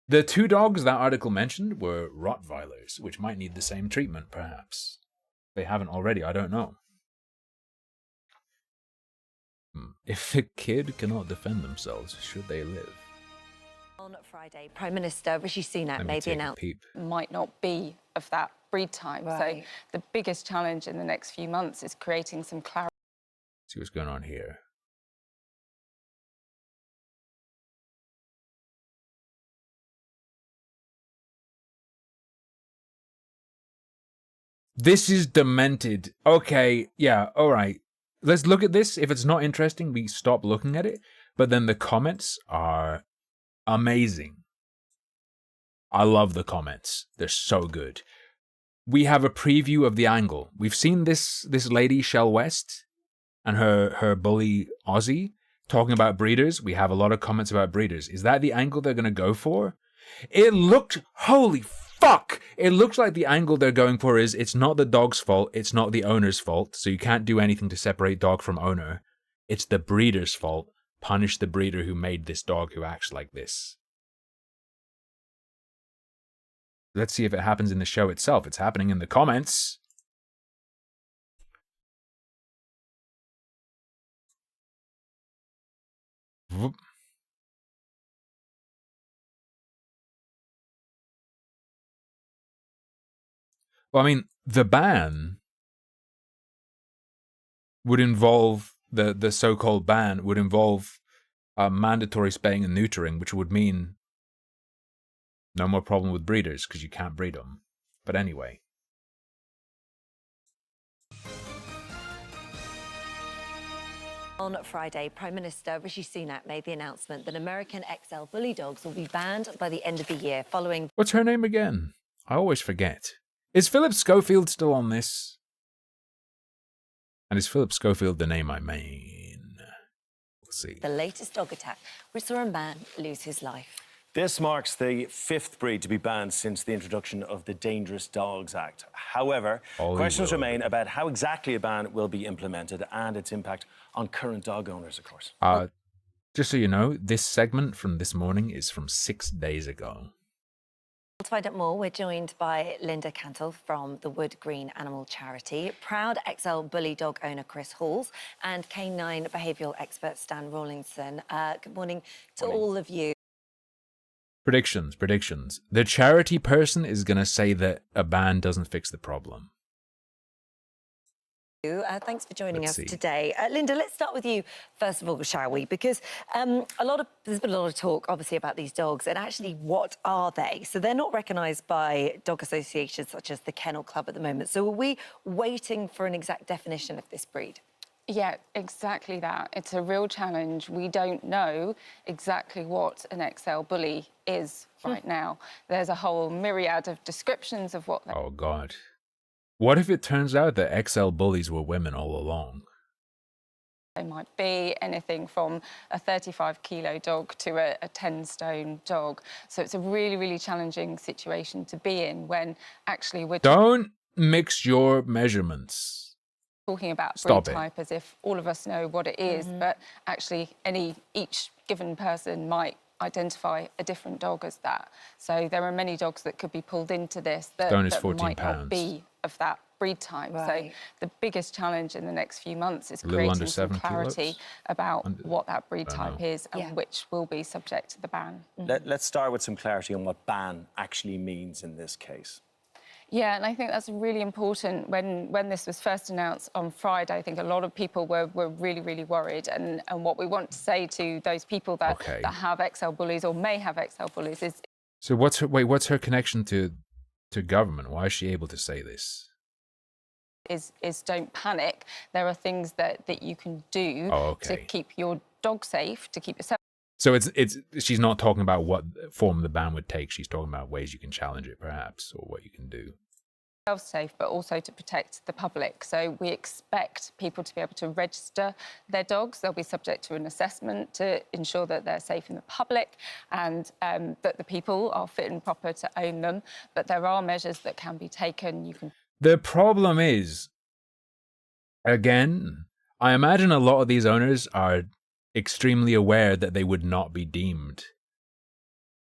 The 2 dogs that article mentioned were Rottweilers, which might need the same treatment, perhaps. They haven't already, I don't know. If a kid cannot defend themselves, should they live? On Friday, Prime Minister Rishi Sunak Let me made the take a announcement. peep. Might not be of that breed type. Right. So the biggest challenge in the next few months is creating some clarity. See what's going on here. This is demented. Okay, yeah, alright. Let's look at this. If it's not interesting, we stop looking at it. But then the comments are amazing. I love the comments. They're so good. We have a preview of the angle. We've seen this lady, Shell West, and her bully Aussie talking about breeders. We have a lot of comments about breeders. Is that the angle they're going to go for? It looked, holy fuck! It looks like the angle they're going for is it's not the dog's fault, it's not the owner's fault, so you can't do anything to separate dog from owner. It's the breeder's fault. Punish the breeder who made this dog who acts like this. Let's see if it happens in the show itself. It's happening in the comments. Whoop. Well, I mean, the ban would involve, the so-called ban would involve mandatory spaying and neutering, which would mean no more problem with breeders because you can't breed them. But anyway. On Friday, Prime Minister Rishi Sunak made the announcement that American XL bully dogs will be banned by the end of the year following... What's her name again? I always forget. Is Philip Schofield still on this? And is Philip Schofield the name I mean? We'll see. the latest dog attack, which saw a man lose his life. This marks the 5th breed to be banned since the introduction of the Dangerous Dogs Act. However, questions remain about how exactly a ban will be implemented and its impact on current dog owners, of course. Just so you know, this segment from this morning is from 6 days ago. To find out more, we're joined by Linda Cantle from the Wood Green Animal Charity, proud XL bully dog owner Chris Halls, and canine behavioural expert Stan Rawlinson. Good morning to all of you. Predictions. The charity person is going to say that a ban doesn't fix the problem. Thanks for joining Let's us see. today. Linda, let's start with you first of all, shall we? Because there's been a lot of talk, obviously, about these dogs and actually what are they? So they're not recognised by dog associations such as the Kennel Club at the moment. So are we waiting for an exact definition of this breed? Yeah, exactly that. It's a real challenge. We don't know exactly what an XL bully is right now. There's a whole myriad of descriptions of what they Oh, God. What if it turns out that XL bullies were women all along? might be, anything from a 35-kilo dog to a 10-stone dog. So it's a really, really challenging situation to be in when actually we're Don't mix your measurements. talking about Stop breed it. type as if all of us know what it is, but actually each given person might identify a different dog as that. So there are many dogs that could be pulled into this that, Stone is that 14 might pounds. not be of that breed type. Right. So the biggest challenge in the next few months is A little under creating some 7 clarity kilos? about Under- what that breed I don't type know. is and Yeah. which will be subject to the ban. Let's start with some clarity on what ban actually means in this case. Yeah, and I think that's really important. When this was first announced on Friday, I think a lot of people were really, really worried. And what we want to say to those people that, Okay. that have XL bullies or may have XL bullies is So what's her connection to government? Why is she able to say this? don't panic. There are things that you can do Oh, to okay. keep your dog safe, to keep yourself So it's she's not talking about what form the ban would take. She's talking about ways you can challenge it, perhaps, or what you can do. safe, but also to protect the public. So we expect people to be able to register their dogs. They'll be subject to an assessment to ensure that they're safe in the public and that the people are fit and proper to own them. But there are measures that can be taken. You can The problem is Again, I imagine a lot of these owners are extremely aware that they would not be deemed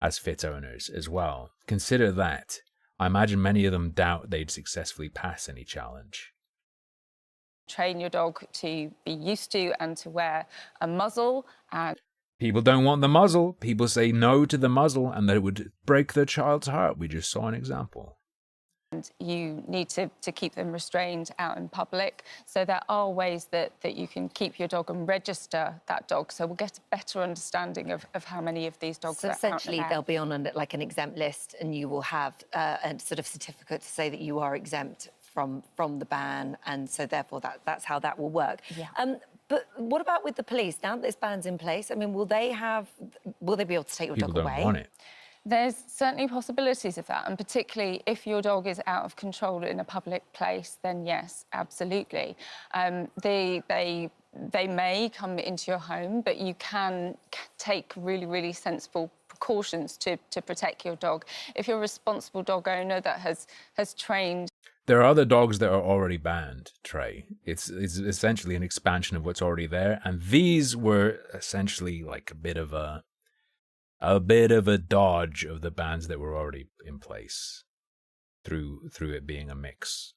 as fit owners as well. Consider that. I imagine many of them doubt they'd successfully pass any challenge. Train your dog to be used to and to wear a muzzle. And people don't want the muzzle. People say no to the muzzle and that it would break their child's heart. We just saw an example. And you need to keep them restrained out in public. So there are ways that you can keep your dog and register that dog. So we'll get a better understanding of how many of these dogs so are essentially out they'll be on like an exempt list, and you will have a sort of certificate to say that you are exempt from the ban, and so therefore that's how that will work. Yeah. But what about with the police? Now that this ban's in place, I mean, will they be able to take your People dog away? don't want it. There's certainly possibilities of that, and particularly if your dog is out of control in a public place, then yes, absolutely. They may come into your home, but you can take really, really sensible precautions to protect your dog. If you're a responsible dog owner that has trained. There are other dogs that are already banned, Trey. It's essentially an expansion of what's already there, and these were essentially like a bit of a dodge of the bans that were already in place through it being a mix.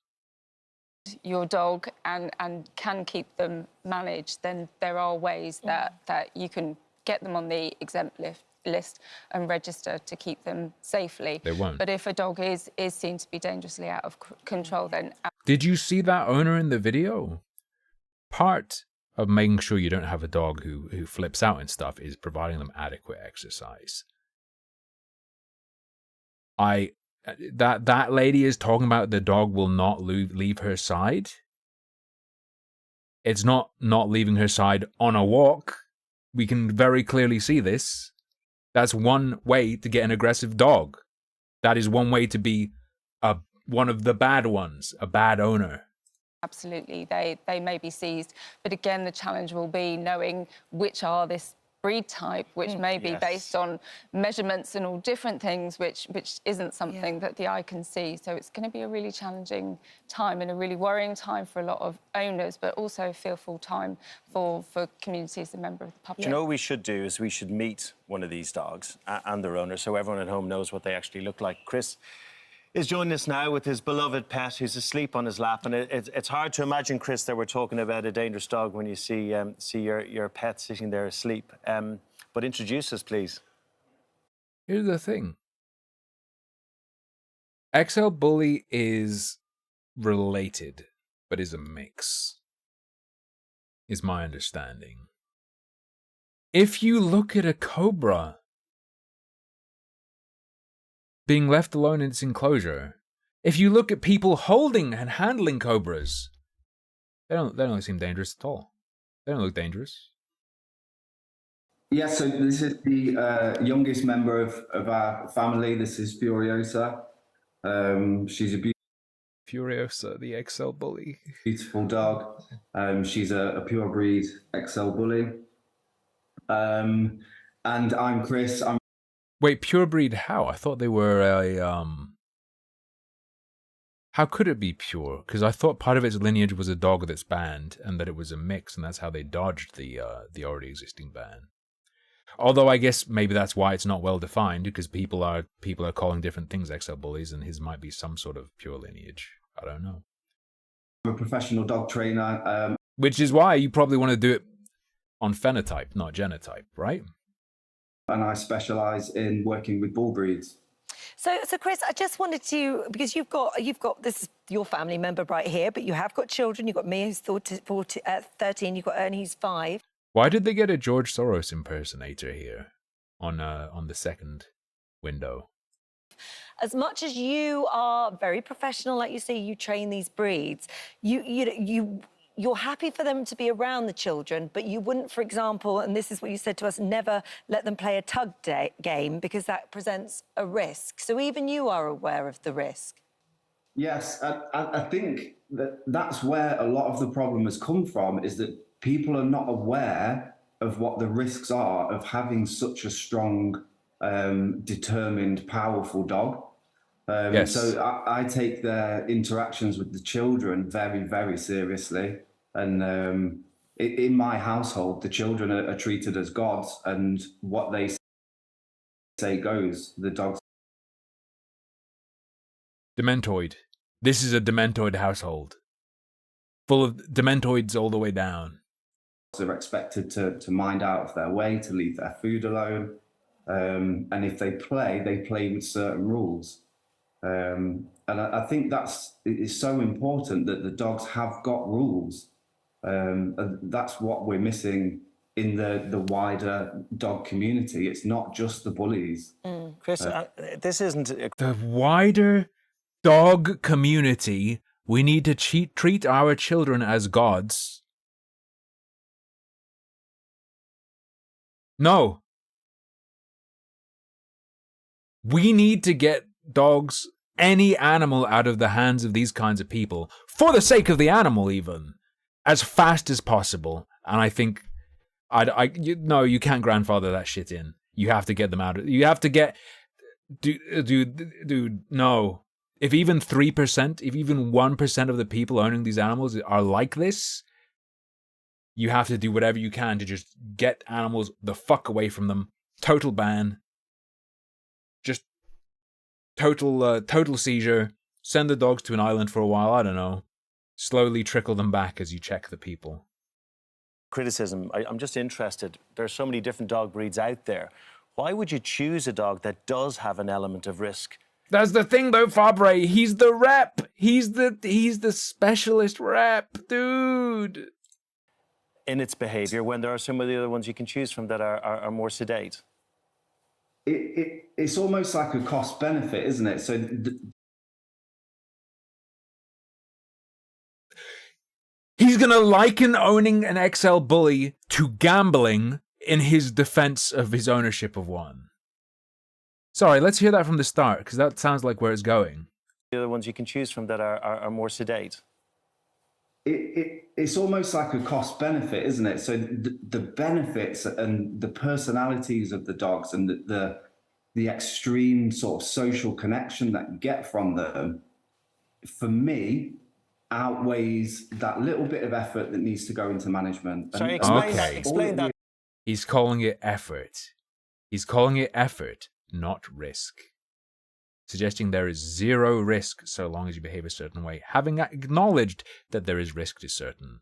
Your dog and can keep them managed, then there are ways that you can get them on the exempt list and register to keep them safely. They won't. But if a dog is seen to be dangerously out of control, then... Did you see that owner in the video? Part of making sure you don't have a dog who flips out and stuff is providing them adequate exercise. That lady is talking about the dog will not leave her side. It's not leaving her side on a walk. We can very clearly see this. That's one way to get an aggressive dog. That is one way to be one of the bad ones, a bad owner. Absolutely, they may be seized. But again, the challenge will be knowing which are this breed type, which may be based on measurements and all different things, which isn't something that the eye can see. So it's going to be a really challenging time and a really worrying time for a lot of owners, but also a fearful time for community as a member of the public. You know what we should do is we should meet one of these dogs and their owner so everyone at home knows what they actually look like. Chris is joining us now with his beloved pet who's asleep on his lap. And it's hard to imagine, Chris, that we're talking about a dangerous dog when you see your pet sitting there asleep. But introduce us, please. Here's the thing. XL Bully is related, but is a mix, is my understanding. If you look at a cobra being left alone in its enclosure, if you look at people holding and handling cobras, they don't seem dangerous at all. They don't look dangerous. Yeah, so this is the youngest member of our family. This is Furiosa. She's a Furiosa, the XL Bully. Beautiful dog. She's a pure breed XL Bully. And I'm Chris. Wait, pure breed how? I thought they were a How could it be pure? Because I thought part of its lineage was a dog that's banned, and that it was a mix, and that's how they dodged the already existing ban. Although I guess maybe that's why it's not well defined, because people are calling different things XL Bullies, and his might be some sort of pure lineage. I don't know. I'm a professional dog trainer. Which is why you probably want to do it on phenotype, not genotype, right? And I specialise in working with bull breeds. So Chris, I just wanted to, because you've got this is your family member right here, but you have got children. You've got Mia who's 13. You've got Ernie who's 5. Why did they get a George Soros impersonator here on the second window? As much as you are very professional, like you say, you train these breeds. You're happy for them to be around the children, but you wouldn't, for example, and this is what you said to us, never let them play a tug game because that presents a risk. So even you are aware of the risk. Yes, I think that's where a lot of the problem has come from, is that people are not aware of what the risks are of having such a strong, determined, powerful dog. Yes. So I take their interactions with the children very, very seriously. And in my household, the children are treated as gods, and what they say goes. The dogs. Dementoid. This is a Dementoid household. Full of Dementoids all the way down. Are expected to mind out of their way, to leave their food alone. And if they play with certain rules. And I think it's so important that the dogs have got rules. And that's what we're missing in the wider dog community. It's not just the bullies. Chris, this isn't... The wider dog community, we need to treat our children as gods. No. We need to get dogs, any animal, out of the hands of these kinds of people, for the sake of the animal even, as fast as possible. And I think, no, you can't grandfather that shit in. You have to get them out. You have to get, dude, no. If even 3%, if even 1% of the people owning these animals are like this, you have to do whatever you can to just get animals the fuck away from them. Total ban. Just total seizure. Send the dogs to an island for a while. I don't know. Slowly trickle them back as you check the people. Criticism. I'm just interested. There are so many different dog breeds out there. Why would you choose a dog that does have an element of risk? That's the thing, though, Fabre. He's the rep. He's the specialist rep, dude. In its behaviour, when there are some of the other ones you can choose from that are more sedate. It's almost like a cost benefit, isn't it? So he's going to liken owning an XL bully to gambling in his defense of his ownership of one. Sorry, let's hear that from the start, because that sounds like where it's going. The other ones you can choose from that are more sedate. It's almost like a cost benefit, isn't it? So the benefits and the personalities of the dogs and the extreme sort of social connection that you get from them, for me, outweighs that little bit of effort that needs to go into management. Sorry, explain that. He's calling it effort. He's calling it effort, not risk. Suggesting there is zero risk so long as you behave a certain way, having acknowledged that there is risk to certain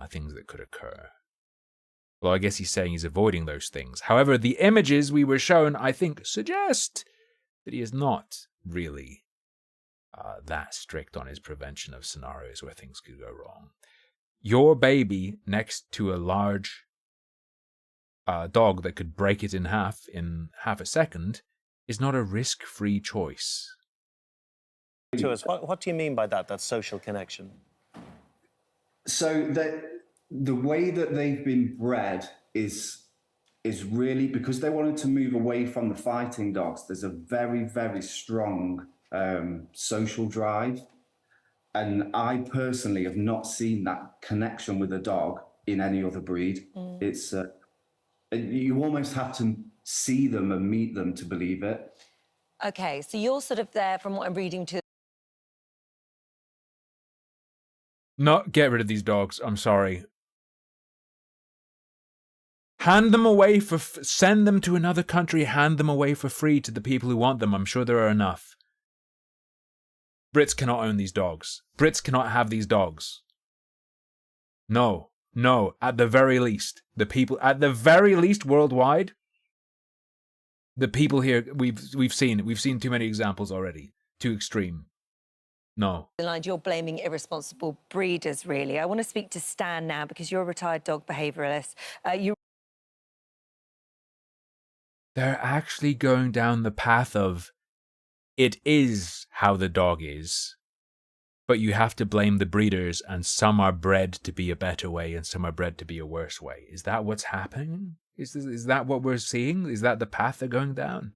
things that could occur. Well, I guess he's saying he's avoiding those things. However, the images we were shown, I think, suggest that he is not really that strict on his prevention of scenarios where things could go wrong. Your baby next to a large dog that could break it in half a second is not a risk-free choice. To us, what do you mean by that social connection? So the way that they've been bred is really because they wanted to move away from the fighting dogs. There's a very, very strong social drive. And I personally have not seen that connection with a dog in any other breed. It's you almost have to see them and meet them to believe it. Okay, so you're sort of there, from what I'm reading, to... Not get rid of these dogs, I'm sorry. Hand them away send them to another country, hand them away for free to the people who want them. I'm sure there are enough. Brits cannot own these dogs. Brits cannot have these dogs. No, at the very least, the people, at the very least worldwide, the people here, we've seen too many examples already. Too extreme. No. You're blaming irresponsible breeders, really. I want to speak to Stan now, because you're a retired dog behaviouralist. They're actually going down the path of it is how the dog is, but you have to blame the breeders, and some are bred to be a better way and some are bred to be a worse way. Is that what's happening? Is that what we're seeing? Is that the path they're going down?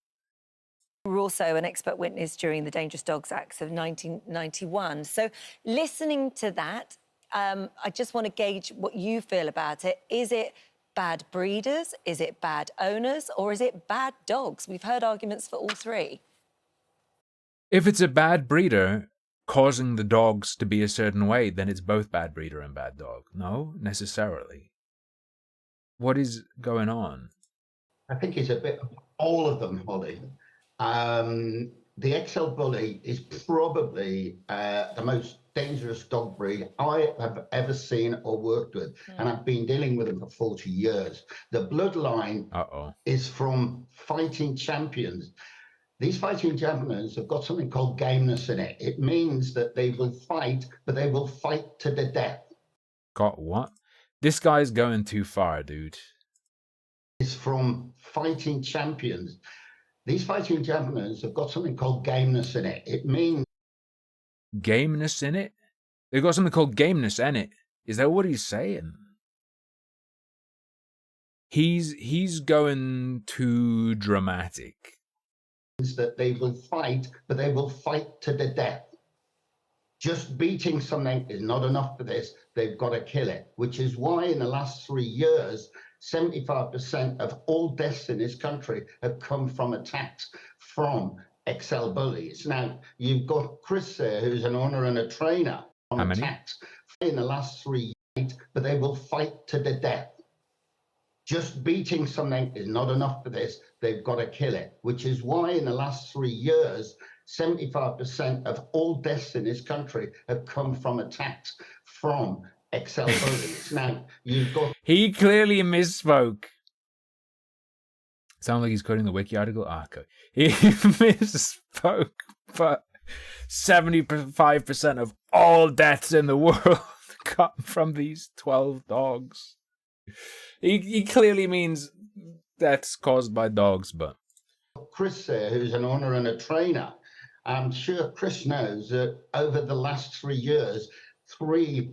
You were also an expert witness during the Dangerous Dogs Acts of 1991. So listening to that, I just want to gauge what you feel about it. Is it bad breeders? Is it bad owners? Or is it bad dogs? We've heard arguments for all three. If it's a bad breeder, causing the dogs to be a certain way, then it's both bad breeder and bad dog. No, necessarily. What is going on? I think it's a bit of all of them, Holly. The XL Bully is probably the most dangerous dog breed I have ever seen or worked with, and I've been dealing with them for 40 years. The bloodline is from fighting champions. These fighting champions have got something called gameness in it. It means that they will fight, but they will fight to the death. Got what? This guy's going too far, dude. Is from fighting champions. These fighting champions have got something called gameness in it. It means gameness in it? They've got something called gameness in it. Is that what he's saying? He's going too dramatic. That they will fight, but they will fight to the death. Just beating something is not enough for this. They've got to kill it, which is why in the last 3 years, 75% of all deaths in this country have come from attacks from XL bullies. Now, you've got Chris there, who's an owner and a trainer on attacks in the last 3 years, but they will fight to the death. Just beating something is not enough for this. They've got to kill it, which is why in the last 3 years, 75% of all deaths in this country have come from attacks from XL bullies. Now, you've got... He clearly misspoke. Sounds like he's quoting the wiki article. Okay. He misspoke, but 75% of all deaths in the world come from these 12 dogs. He clearly means deaths caused by dogs, but... Chris there, who's an owner and a trainer, I'm sure Chris knows that over the last 3 years, 3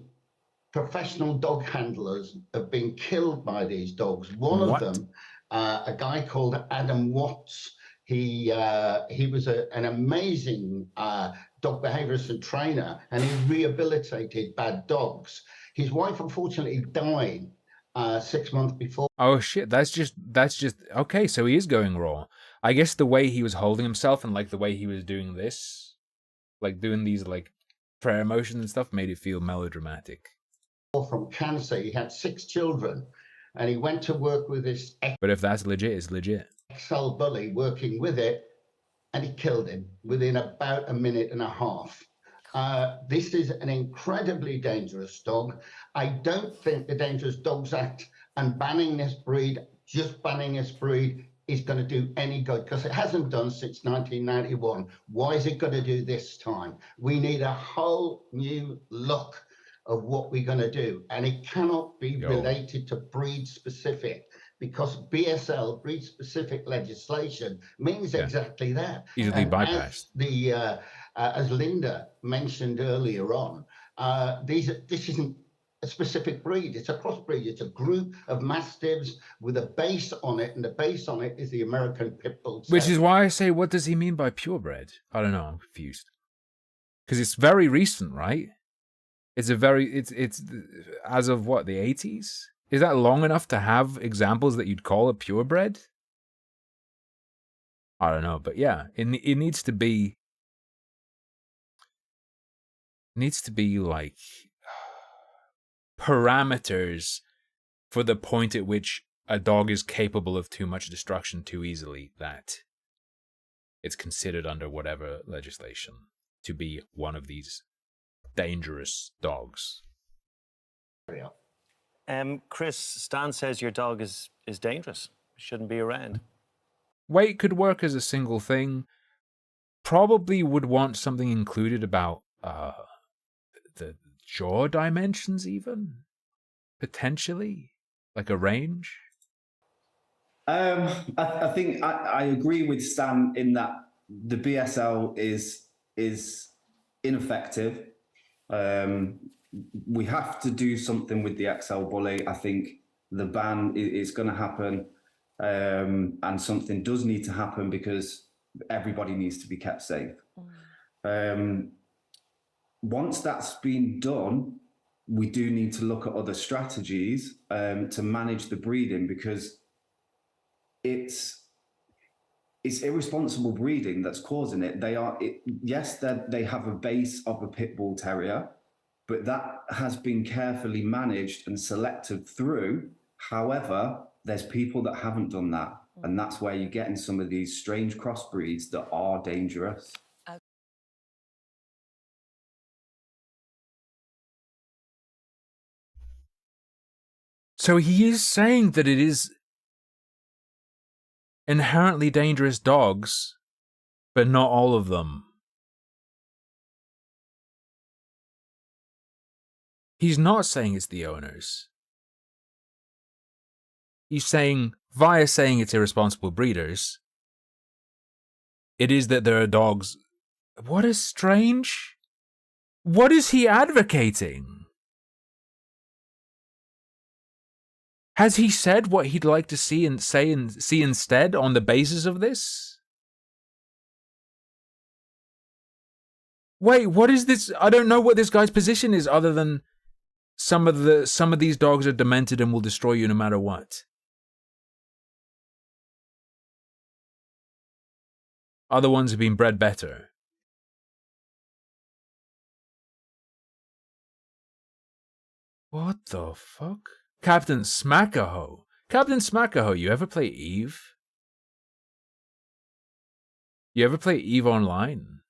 professional dog handlers have been killed by these dogs. One of them, a guy called Adam Watts, he was an amazing dog behaviorist and trainer, and he rehabilitated bad dogs. His wife unfortunately died 6 months before. Oh shit, that's just okay, so he is going raw. I guess the way he was holding himself and like the way he was doing this, like doing these like prayer motions and stuff, made it feel melodramatic. From cancer, he had 6 children, and he went to work with this. But if that's legit, it's legit. XL bully working with it, and he killed him within about a minute and a half. This is an incredibly dangerous dog. I don't think the Dangerous Dogs Act and banning this breed, just banning this breed, is going to do any good, because it hasn't done since 1991. Why is it going to do this time? We need a whole new look of what we're going to do, and it cannot be related to breed specific, because BSL, breed specific legislation, means exactly that. Easily bypassed. As Linda mentioned earlier on, this isn't a specific breed. It's a crossbreed. It's a group of mastiffs with a base on it, and the base on it is the American Pit Bull. Which is why I say, what does he mean by purebred? I don't know. I'm confused. Because it's very recent, right? It's as of what, the 80s? Is that long enough to have examples that you'd call a purebred? I don't know, but yeah, it needs to be. Needs to be like parameters for the point at which a dog is capable of too much destruction too easily, that it's considered under whatever legislation to be one of these dangerous dogs. Chris, Stan says your dog is dangerous. Shouldn't be around. Weight could work as a single thing. Probably would want something included about the jaw dimensions, even potentially like a range. I think I agree with Stan in that the BSL is ineffective. We have to do something with the XL bully. I think the ban is going to happen, and something does need to happen because everybody needs to be kept safe. Once that's been done, we do need to look at other strategies to manage the breeding, because it's it's irresponsible breeding that's causing it. Yes, they have a base of a pit bull terrier, but that has been carefully managed and selected through. However, there's people that haven't done that. And that's where you're getting some of these strange crossbreeds that are dangerous. So he is saying that it is inherently dangerous dogs, but not all of them. He's not saying it's the owners. He's saying, via saying it's irresponsible breeders, it is that there are dogs. What is strange? What is he advocating? Has he said what he'd like to see and say and see instead on the basis of this? Wait, what is this? I don't know what this guy's position is other than some of these dogs are demented and will destroy you no matter what. Other ones have been bred better. What the fuck? Captain Smackahoe. Captain Smackahoe, you ever play Eve? You ever play Eve Online?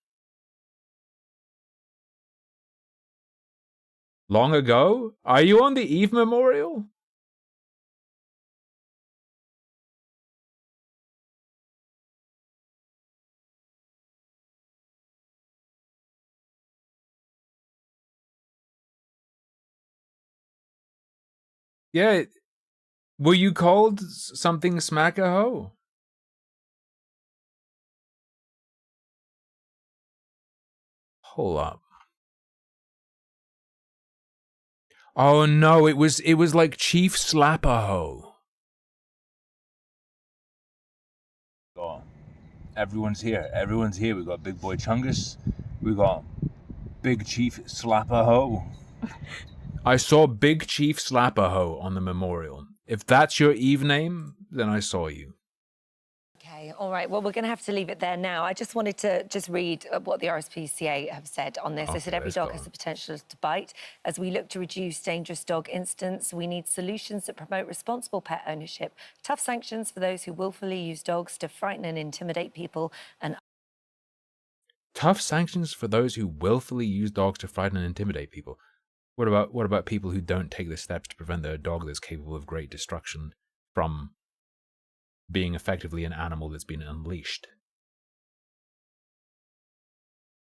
Long ago? Are you on the Eve Memorial? Yeah. Were you called something Smackahoe? Hold up. Oh no, it was like Chief Slapperhoe. Oh, everyone's here. Everyone's here. We got Big Boy Chungus. We got Big Chief Slapperhoe. I saw Big Chief Slapperhoe on the memorial. If that's your Eve name, then I saw you. Okay, all right. Well, we're going to have to leave it there now. I just wanted to read what the RSPCA have said on this. They said every dog has the potential to bite. As we look to reduce dangerous dog incidents, we need solutions that promote responsible pet ownership, tough sanctions for those who willfully use dogs to frighten and intimidate people, and tough sanctions for those who willfully use dogs to frighten and intimidate people. What about people who don't take the steps to prevent their dog that's capable of great destruction from being effectively an animal that's been unleashed?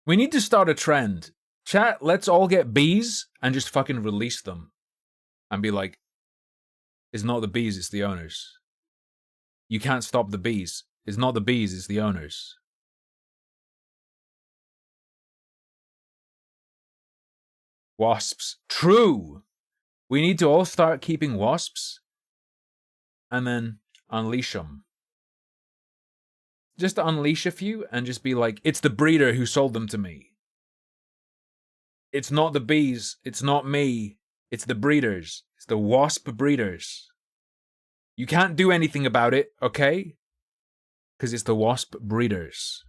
We need to start a trend. Chat, let's all get bees and just fucking release them. And be like, it's not the bees, it's the owners. You can't stop the bees. It's not the bees, it's the owners. Wasps. True! We need to all start keeping wasps and then unleash them. Just unleash a few and just be like, it's the breeder who sold them to me. It's not the bees. It's not me. It's the breeders. It's the wasp breeders. You can't do anything about it, okay? Because it's the wasp breeders.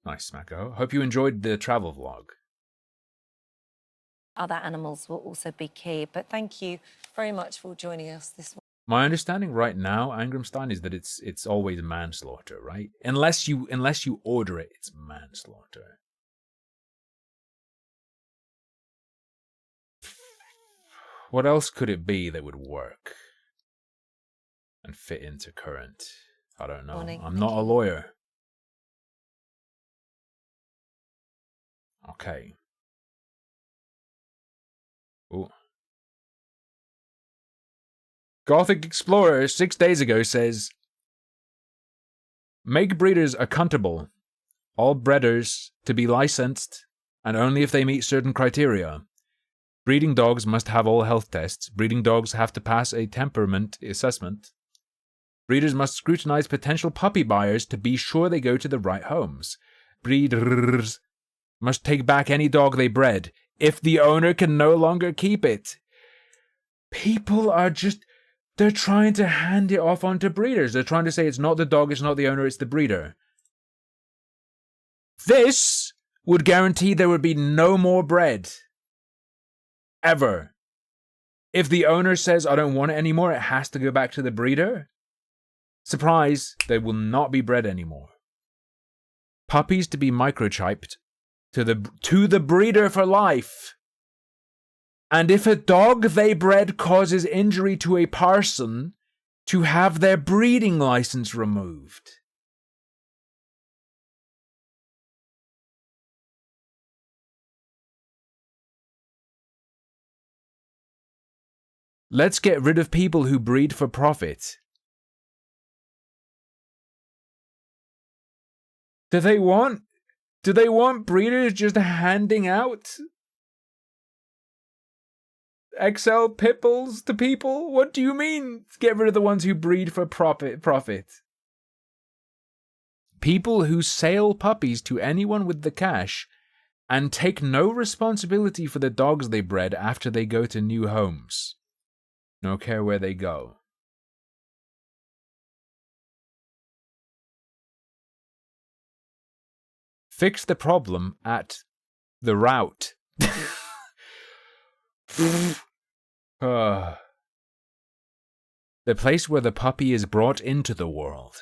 Nice, Smacko. Hope you enjoyed the travel vlog. other animals will also be key. But thank you very much for joining us this morning. My understanding right now, Angramstein, is that it's always manslaughter, right? Unless you order it, it's manslaughter. What else could it be that would work and fit into current? I don't know. Morning. I'm not a lawyer. Okay. Ooh. Gothic Explorer 6 days ago says, make breeders accountable. All breeders to be licensed, and only if they meet certain criteria. Breeding dogs must have all health tests. Breeding dogs have to pass a temperament assessment. Breeders must scrutinize potential puppy buyers to be sure they go to the right homes. Breeders must take back any dog they bred if the owner can no longer keep it. People are just, they're trying to hand it off onto breeders. They're trying to say it's not the dog, it's not the owner, it's the breeder. This would guarantee there would be no more bred. Ever. If the owner says, I don't want it anymore, it has to go back to the breeder. Surprise, they will not be bred anymore. Puppies to be microchipped to the breeder for life. And if a dog they bred causes injury to a person, to have their breeding license removed. Let's get rid of people who breed for profit. Do they want breeders just handing out XL pit bulls to people? What do you mean? Get rid of the ones who breed for profit. People who sell puppies to anyone with the cash and take no responsibility for the dogs they bred after they go to new homes. No care where they go. Fix the problem at the route. The place where the puppy is brought into the world.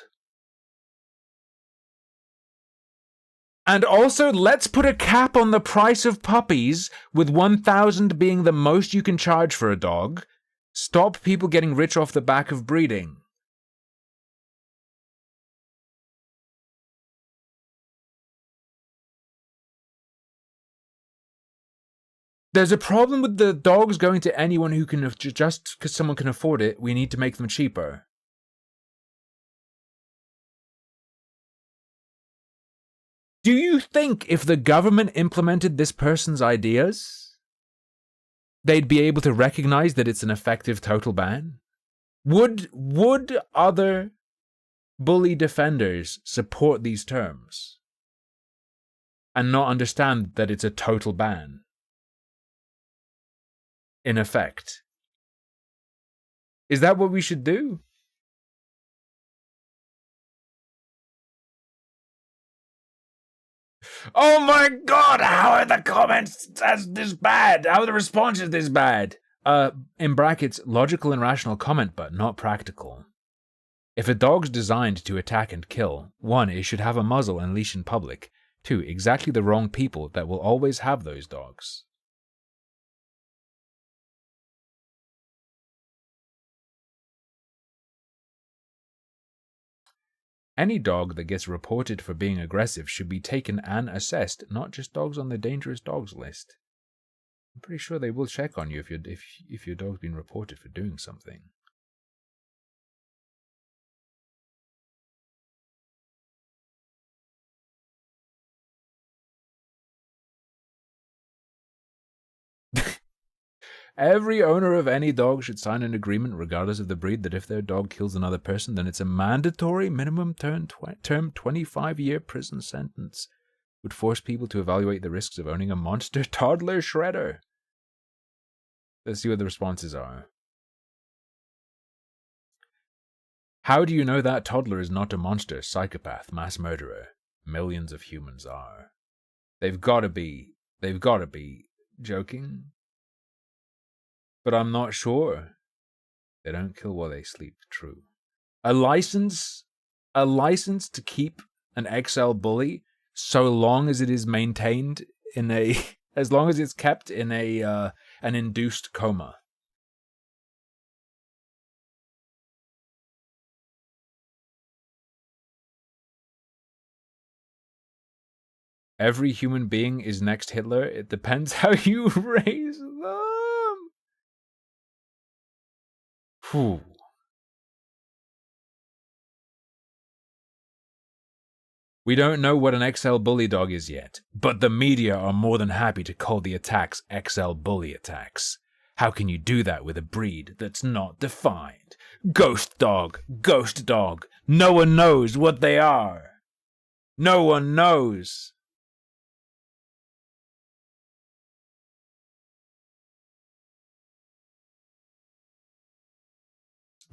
And also, let's put a cap on the price of puppies, with 1,000 being the most you can charge for a dog. Stop people getting rich off the back of breeding. There's a problem with the dogs going to anyone who can, just because someone can afford it, we need to make them cheaper. Do you think if the government implemented this person's ideas, they'd be able to recognize that it's an effective total ban? Would other bully defenders support these terms and not understand that it's a total ban? In effect. Is that what we should do? Oh my god, how are the comments this bad? How are the responses this bad? In brackets, logical and rational comment, but not practical. If a dog's designed to attack and kill, 1, it should have a muzzle and leash in public. 2, exactly the wrong people that will always have those dogs. Any dog that gets reported for being aggressive should be taken and assessed, not just dogs on the dangerous dogs list. I'm pretty sure they will check on you if your dog's been reported for doing something. Every owner of any dog should sign an agreement, regardless of the breed, that if their dog kills another person, then it's a mandatory minimum term 25-year prison sentence. Would force people to evaluate the risks of owning a monster toddler shredder. Let's see what the responses are. How do you know that toddler is not a monster, psychopath, mass murderer? Millions of humans are. They've got to be joking. But I'm not sure. They don't kill while they sleep. True. A license to keep an XL bully, so long as it is maintained as long as it's kept in an induced coma. Every human being is next Hitler. It depends how you raise them. Whew. We don't know what an XL bully dog is yet, but the media are more than happy to call the attacks XL bully attacks. How can you do that with a breed that's not defined? Ghost dog, no one knows what they are. No one knows.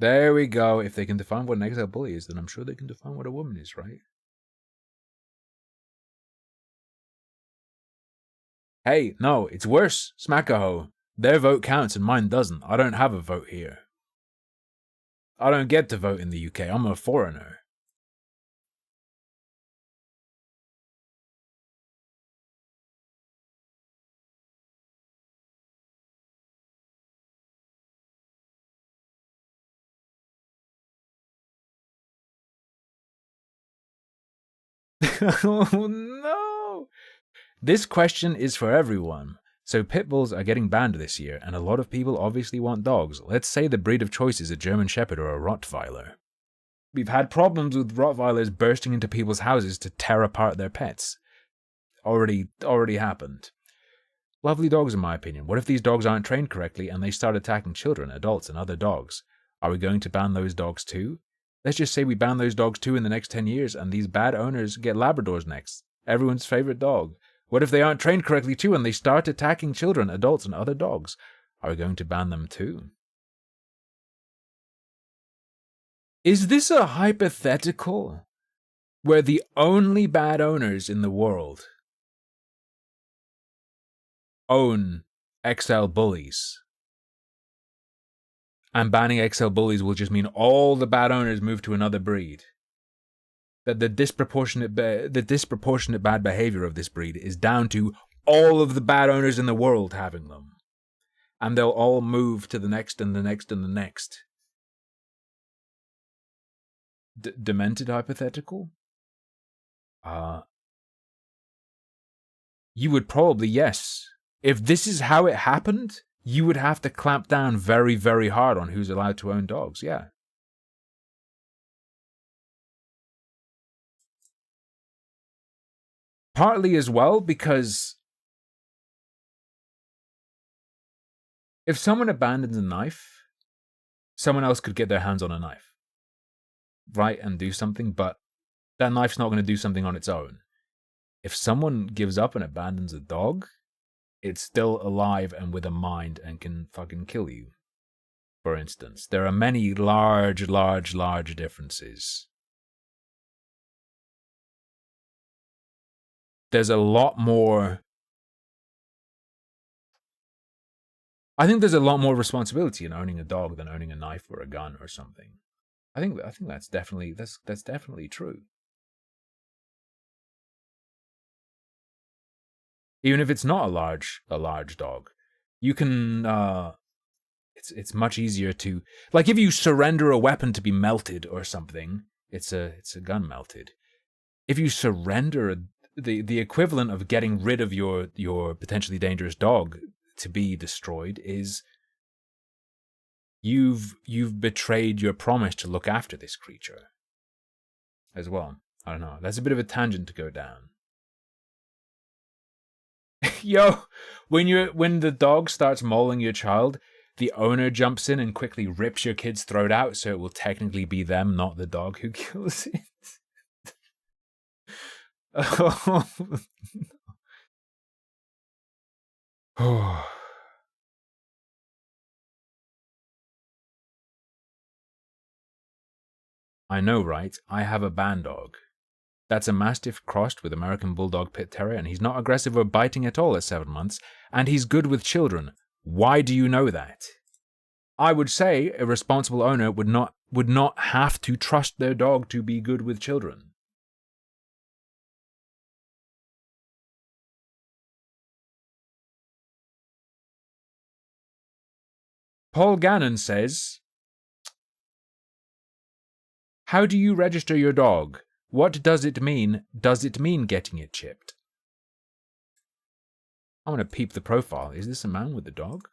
There we go. If they can define what an XL bully is, then I'm sure they can define what a woman is, right? Hey, no, it's worse. Smackaho. Their vote counts and mine doesn't. I don't have a vote here. I don't get to vote in the UK. I'm a foreigner. Oh no! This question is for everyone. So pit bulls are getting banned this year, and a lot of people obviously want dogs. Let's say the breed of choice is a German Shepherd or a Rottweiler. We've had problems with Rottweilers bursting into people's houses to tear apart their pets. Already happened. Lovely dogs in my opinion. What if these dogs aren't trained correctly and they start attacking children, adults, and other dogs? Are we going to ban those dogs too? Let's just say we ban those dogs too in the next 10 years and these bad owners get Labradors next. Everyone's favorite dog. What if they aren't trained correctly too and they start attacking children, adults, and other dogs? Are we going to ban them too? Is this a hypothetical where the only bad owners in the world own XL bullies? And banning XL bullies will just mean all the bad owners move to another breed. That the disproportionate bad behavior of this breed is down to all of the bad owners in the world having them. And they'll all move to the next and the next and the next. Demented hypothetical? You would probably, yes. If this is how it happened, you would have to clamp down very, very hard on who's allowed to own dogs, yeah. Partly as well because if someone abandons a knife, someone else could get their hands on a knife, right, and do something, but that knife's not going to do something on its own. If someone gives up and abandons a dog, it's still alive and with a mind and can fucking kill you. For instance, there are many large differences. There's a lot more... I think there's a lot more responsibility in owning a dog than owning a knife or a gun or something. I think that's definitely true. Even if it's not a large dog, you can it's much easier to, like, if you surrender a weapon to be melted or something, it's a gun melted. If you surrender the equivalent of getting rid of your potentially dangerous dog to be destroyed is you've betrayed your promise to look after this creature as well. I don't know. That's a bit of a tangent to go down. Yo, when the dog starts mauling your child, the owner jumps in and quickly rips your kid's throat out, so it will technically be them, not the dog, who kills it. Oh. I know, right? I have a ban dog. That's a Mastiff crossed with American Bulldog Pit Terrier, and he's not aggressive or biting at all at 7 months, and he's good with children. Why do you know that? I would say a responsible owner would not have to trust their dog to be good with children. Paul Gannon says, how do you register your dog? What does it mean? Does it mean getting it chipped? I want to peep the profile. Is this a man with a dog?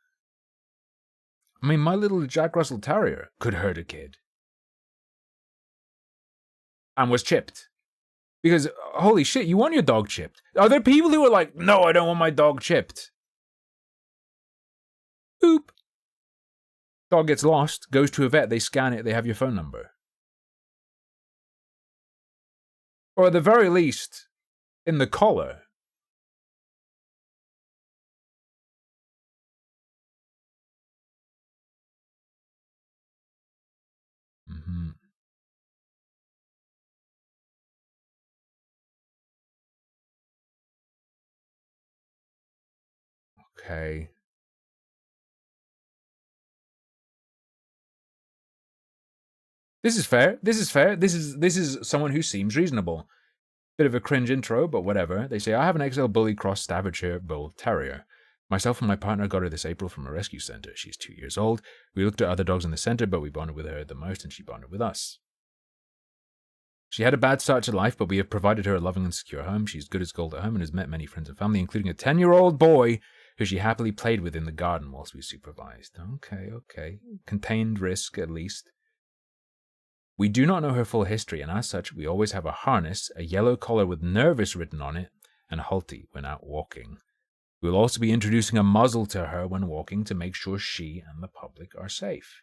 I mean, my little Jack Russell Terrier could hurt a kid. And was chipped. Because, holy shit, you want your dog chipped. Are there people who are like, no, I don't want my dog chipped? Oop. Dog gets lost, goes to a vet, they scan it, they have your phone number. Or at the very least, in the collar. Okay. This is fair. This is fair. This is someone who seems reasonable. Bit of a cringe intro, but whatever. They say, I have an XL Bully Cross Staffordshire Bull Terrier. Myself and my partner got her this April from a rescue centre. She's 2 years old. We looked at other dogs in the centre, but we bonded with her the most, and she bonded with us. She had a bad start to life, but we have provided her a loving and secure home. She's good as gold at home and has met many friends and family, including a 10-year-old boy who she happily played with in the garden whilst we supervised. Okay. Contained risk, at least. We do not know her full history, and as such, we always have a harness, a yellow collar with nervous written on it, and Halti when out walking. We will also be introducing a muzzle to her when walking to make sure she and the public are safe.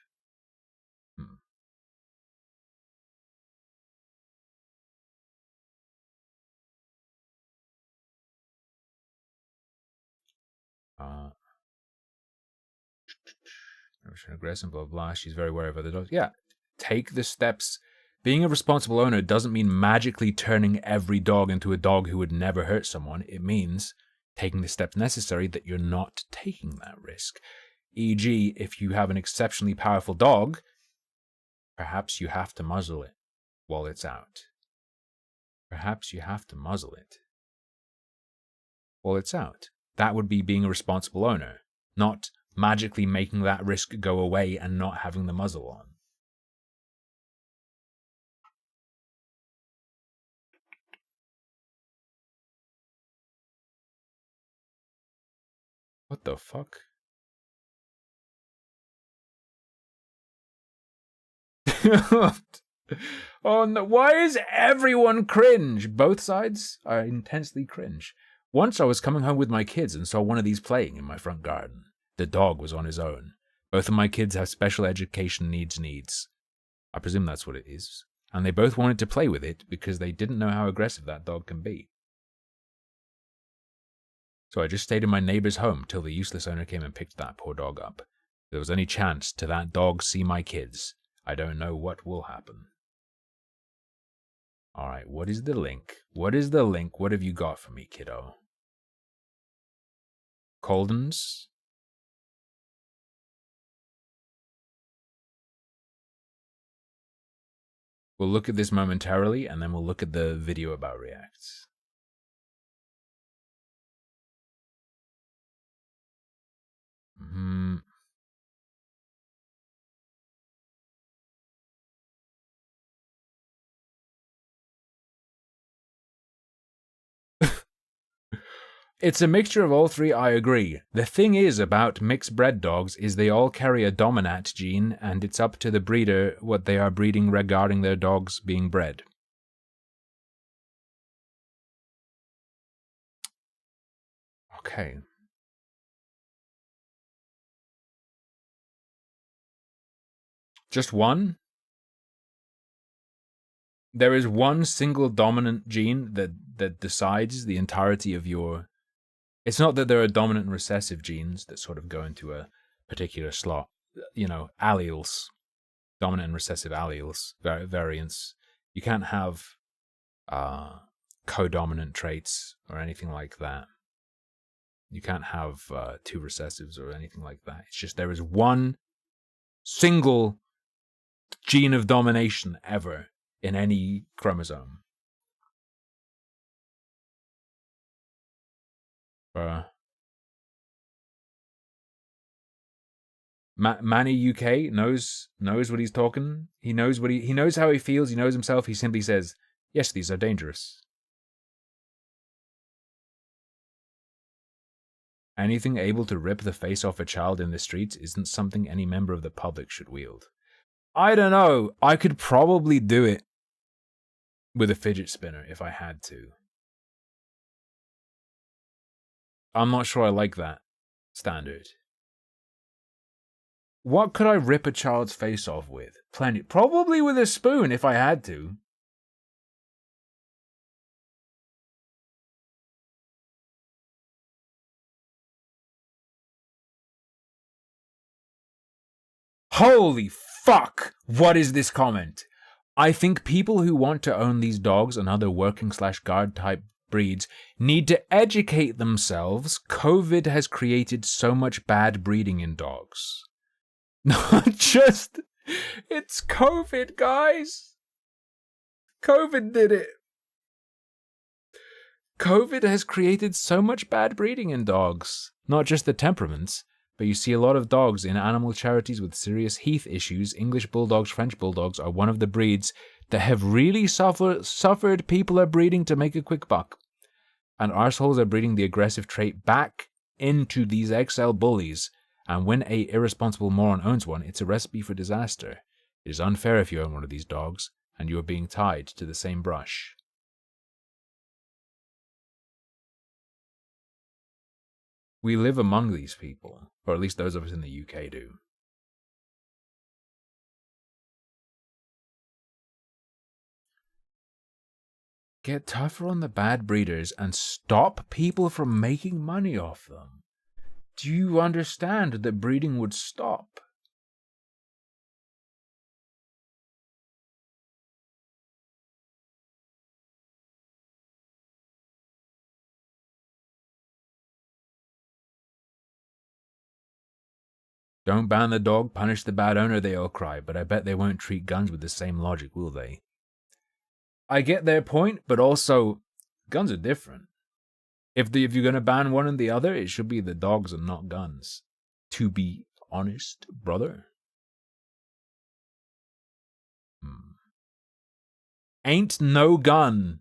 Aggressive, blah, blah. She's very aware of other dogs. Yeah, take the steps. Being a responsible owner doesn't mean magically turning every dog into a dog who would never hurt someone. It means taking the steps necessary that you're not taking that risk. E.g., if you have an exceptionally powerful dog, perhaps you have to muzzle it while it's out. Perhaps you have to muzzle it while it's out. That would be being a responsible owner, not magically making that risk go away and not having the muzzle on. What the fuck? Oh no, why is everyone cringe? Both sides are intensely cringe. Once I was coming home with my kids and saw one of these playing in my front garden. The dog was on his own. Both of my kids have special education needs. I presume that's what it is. And they both wanted to play with it because they didn't know how aggressive that dog can be. So I just stayed in my neighbor's home till the useless owner came and picked that poor dog up. If there was any chance to that dog see my kids, I don't know what will happen. Alright, what is the link? What is the link? What have you got for me, kiddo? Colden's? We'll look at this momentarily, and then we'll look at the video about Reacts. It's a mixture of all three, I agree. The thing is about mixed bred dogs is they all carry a dominant gene, and it's up to the breeder what they are breeding regarding their dogs being bred. Okay. Just one? There is one single dominant gene that decides the entirety of your... It's not that there are dominant and recessive genes that sort of go into a particular slot. You know, alleles. Dominant and recessive alleles, variants. You can't have codominant traits or anything like that. You can't have two recessives or anything like that. It's just there is one single gene of domination ever in any chromosome. Manny UK knows what he's talking. He knows what he knows how he feels. He knows himself. He simply says, "Yes, these are dangerous." Anything able to rip the face off a child in the streets isn't something any member of the public should wield. I don't know. I could probably do it with a fidget spinner if I had to. I'm not sure I like that standard. What could I rip a child's face off with? Plenty. Probably with a spoon if I had to. Holy fuck! What is this comment? I think people who want to own these dogs and other working/guard type breeds need to educate themselves. COVID has created so much bad breeding in dogs. Not just... It's COVID, guys. COVID did it. COVID has created so much bad breeding in dogs. Not just the temperaments, but you see a lot of dogs in animal charities with serious heath issues. English bulldogs, French bulldogs are one of the breeds that have really suffered. People are breeding to make a quick buck. And arseholes are breeding the aggressive trait back into these XL bullies. And when a irresponsible moron owns one, it's a recipe for disaster. It is unfair if you own one of these dogs, and you are being tied to the same brush. We live among these people, or at least those of us in the UK do. Get tougher on the bad breeders and stop people from making money off them. Do you understand that breeding would stop? Don't ban the dog, punish the bad owner, they all cry, but I bet they won't treat guns with the same logic, will they? I get their point, but also, guns are different. If you're going to ban one and the other, it should be the dogs and not guns. To be honest, brother. Ain't no gun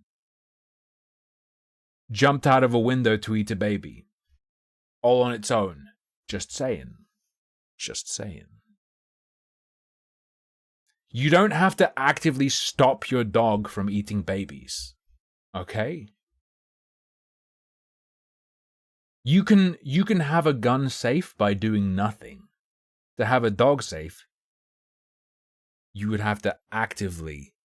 jumped out of a window to eat a baby. All on its own. Just saying. Just saying. You don't have to actively stop your dog from eating babies. Okay? You can have a gun safe by doing nothing. To have a dog safe, you would have to actively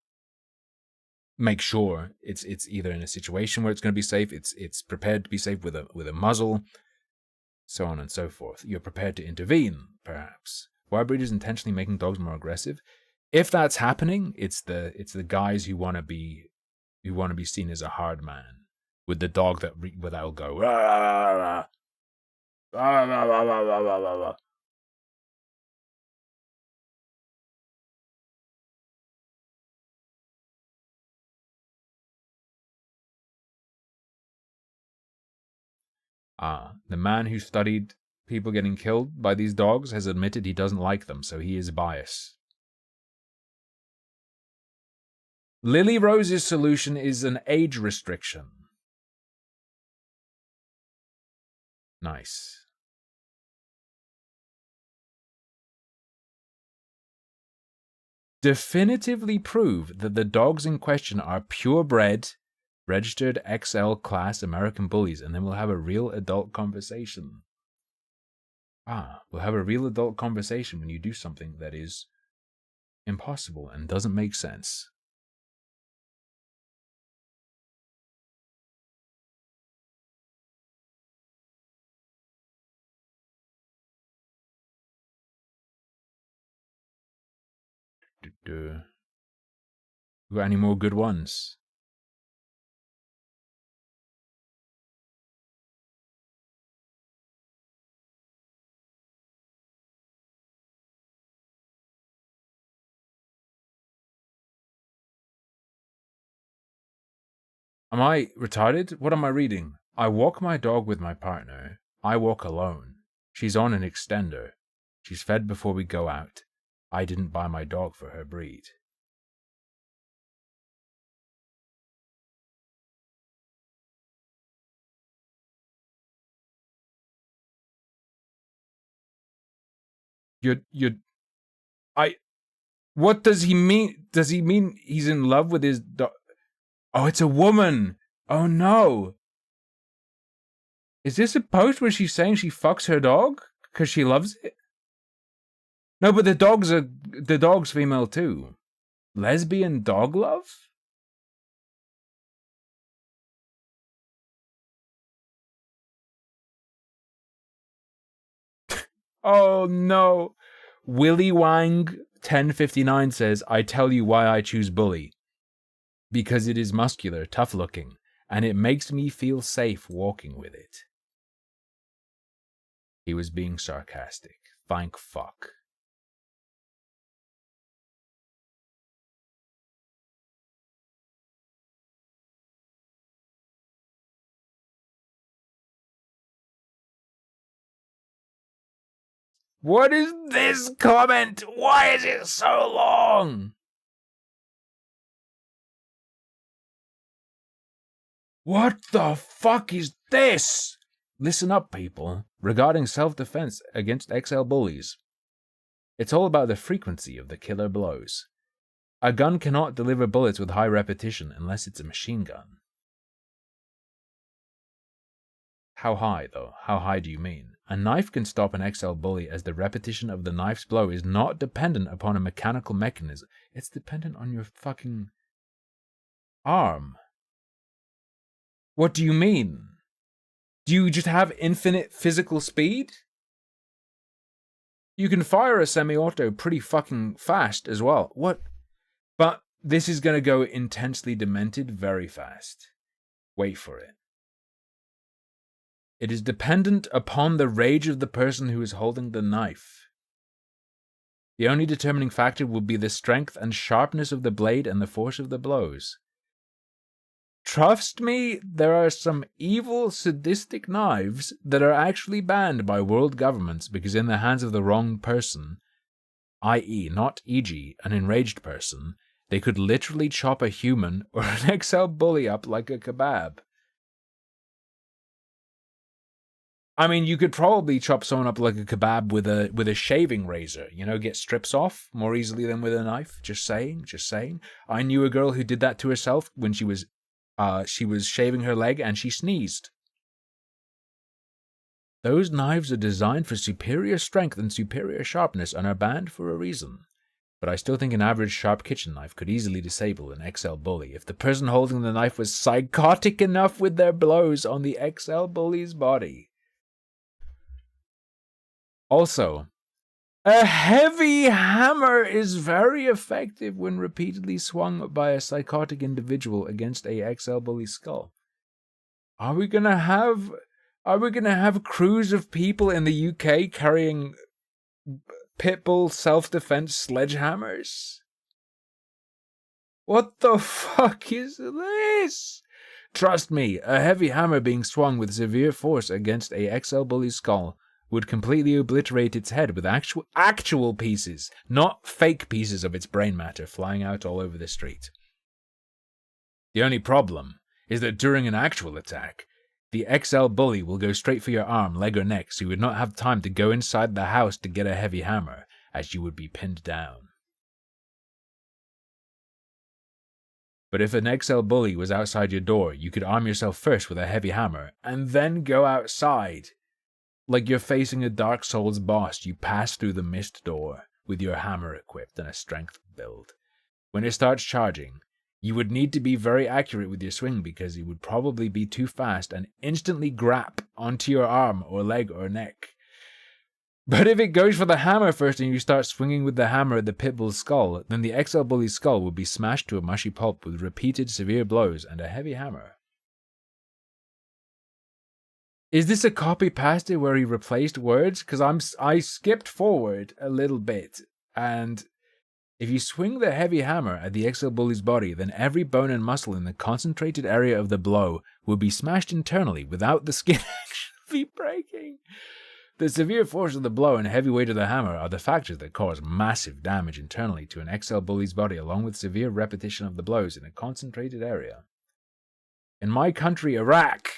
make sure it's either in a situation where it's going to be safe, it's prepared to be safe with a muzzle, so on and so forth. You're prepared to intervene, perhaps. Why are breeders intentionally making dogs more aggressive? If that's happening, it's the guys who want to be seen as a hard man, with the dog that'll go rah, rah, rah, rah, rah, rah, rah, rah, rah, rah, rah. The man who studied people getting killed by these dogs has admitted he doesn't like them, so he is biased. Lily Rose's solution is an age restriction. Nice. Definitively prove that the dogs in question are purebred, registered XL class American bullies, and then we'll have a real adult conversation. We'll have a real adult conversation when you do something that is impossible and doesn't make sense. Got any more good ones? Am I retarded? What am I reading? I walk my dog with my partner. I walk alone. She's on an extender. She's fed before we go out. I didn't buy my dog for her breed. What does he mean? Does he mean he's in love with his dog? Oh, it's a woman. Oh no. Is this a post where she's saying she fucks her dog because she loves it? No, but the dog's female too. Lesbian dog love? Oh no. Willy Wang 1059 says, I tell you why I choose bully. Because it is muscular, tough looking, and it makes me feel safe walking with it. He was being sarcastic. Thank fuck. What is this comment? Why is it so long? What the fuck is this? Listen up, people. Regarding self-defense against XL bullies, it's all about the frequency of the killer blows. A gun cannot deliver bullets with high repetition unless it's a machine gun. How high, though? How high do you mean? A knife can stop an XL bully as the repetition of the knife's blow is not dependent upon a mechanical mechanism. It's dependent on your fucking arm. What do you mean? Do you just have infinite physical speed? You can fire a semi-auto pretty fucking fast as well. What? But this is going to go intensely demented very fast. Wait for it. It is dependent upon the rage of the person who is holding the knife. The only determining factor will be the strength and sharpness of the blade and the force of the blows. Trust me, there are some evil, sadistic knives that are actually banned by world governments because in the hands of the wrong person, i.e., not e.g., an enraged person, they could literally chop a human or an XL bully up like a kebab. I mean, you could probably chop someone up like a kebab with a shaving razor, you know, get strips off more easily than with a knife. Just saying. I knew a girl who did that to herself when she was shaving her leg and she sneezed. Those knives are designed for superior strength and superior sharpness and are banned for a reason. But I still think an average sharp kitchen knife could easily disable an XL bully if the person holding the knife was psychotic enough with their blows on the XL bully's body. Also, a heavy hammer is very effective when repeatedly swung by a psychotic individual against a XL bully skull. Are we gonna have crews of people in the UK carrying pitbull self-defense sledgehammers? What the fuck is this? Trust me, a heavy hammer being swung with severe force against a XL bully's skull would completely obliterate its head with actual pieces, not fake pieces of its brain matter flying out all over the street. The only problem is that during an actual attack, the XL bully will go straight for your arm, leg or neck, so you would not have time to go inside the house to get a heavy hammer, as you would be pinned down. But if an XL bully was outside your door, you could arm yourself first with a heavy hammer, and then go outside. Like you're facing a Dark Souls boss, you pass through the mist door with your hammer equipped and a strength build. When it starts charging, you would need to be very accurate with your swing because it would probably be too fast and instantly grap onto your arm or leg or neck. But if it goes for the hammer first and you start swinging with the hammer at the pitbull's skull, then the XL bully's skull will be smashed to a mushy pulp with repeated severe blows and a heavy hammer. Is this a copy-paste where he replaced words? Because I skipped forward a little bit, and if you swing the heavy hammer at the XL bully's body, then every bone and muscle in the concentrated area of the blow will be smashed internally without the skin actually breaking. The severe force of the blow and heavy weight of the hammer are the factors that cause massive damage internally to an XL bully's body, along with severe repetition of the blows in a concentrated area. In my country, Iraq,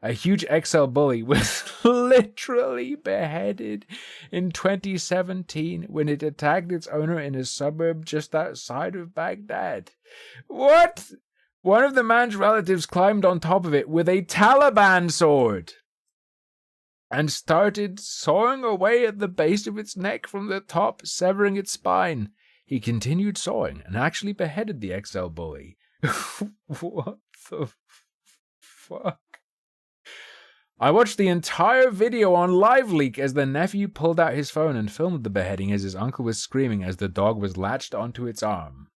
a huge XL bully was literally beheaded in 2017 when it attacked its owner in a suburb just outside of Baghdad. What? One of the man's relatives climbed on top of it with a Taliban sword and started sawing away at the base of its neck from the top, severing its spine. He continued sawing and actually beheaded the XL bully. What the fuck? I watched the entire video on LiveLeak as the nephew pulled out his phone and filmed the beheading as his uncle was screaming as the dog was latched onto its arm.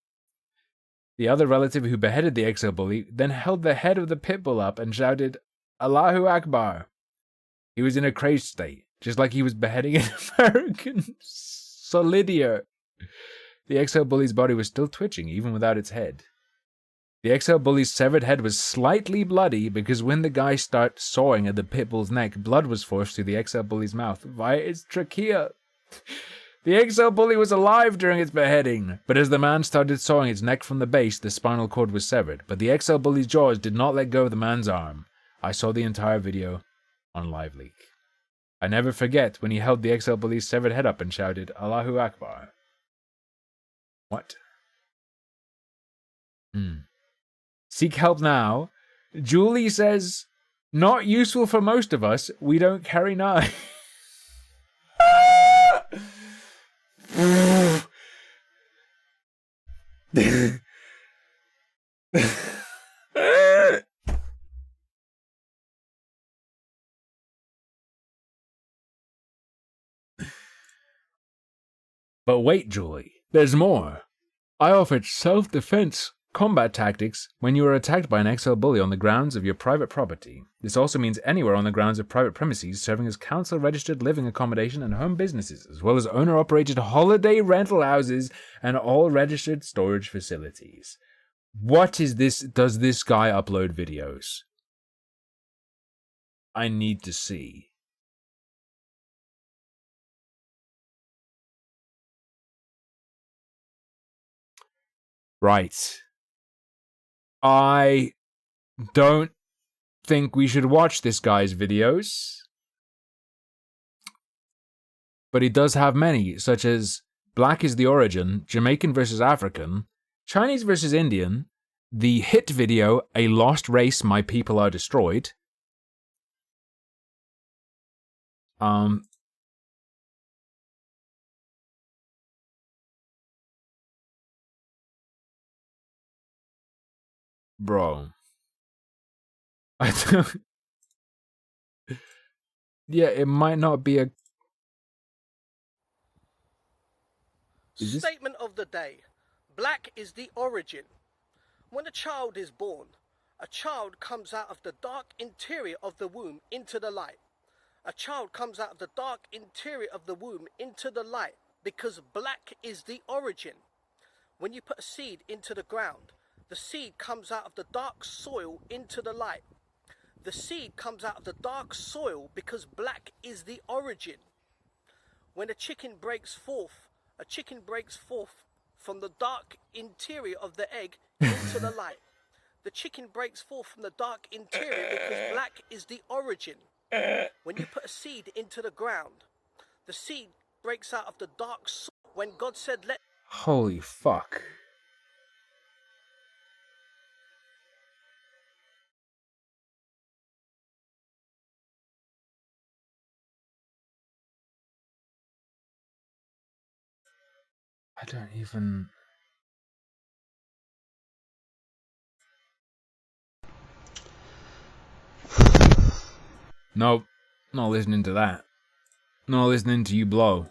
The other relative who beheaded the XL bully then held the head of the pit bull up and shouted, Allahu Akbar. He was in a crazed state, just like he was beheading an American solidier. The XL bully's body was still twitching, even without its head. The XL bully's severed head was slightly bloody because when the guy started sawing at the pit bull's neck, blood was forced through the XL bully's mouth via its trachea. The XL bully was alive during its beheading, but as the man started sawing its neck from the base, the spinal cord was severed, but the XL bully's jaws did not let go of the man's arm. I saw the entire video on LiveLeak. I never forget when he held the XL bully's severed head up and shouted, Allahu Akbar. What? Seek help now. Julie says, not useful for most of us. We don't carry knives. But wait, Julie, there's more. I offered self-defense combat tactics when you are attacked by an XL bully on the grounds of your private property. This also means anywhere on the grounds of private premises serving as council-registered living accommodation and home businesses, as well as owner-operated holiday rental houses and all registered storage facilities. What is this? Does this guy upload videos? I need to see. Right. I don't think we should watch this guy's videos. But he does have many, such as Black is the Origin, Jamaican versus African, Chinese versus Indian, the hit video, A Lost Race, My People Are Destroyed. Bro. I don't... Yeah, it might not be a... Statement of the day. Black is the origin. When a child is born, a child comes out of the dark interior of the womb into the light. A child comes out of the dark interior of the womb into the light because black is the origin. When you put a seed into the ground, the seed comes out of the dark soil into the light. The seed comes out of the dark soil because black is the origin. When a chicken breaks forth from the dark interior of the egg into the light. The chicken breaks forth from the dark interior because black is the origin. When you put a seed into the ground, the seed breaks out of the dark soil. When God said, let... Holy fuck. I don't even... Nope. Not listening to that. Not listening to you blow.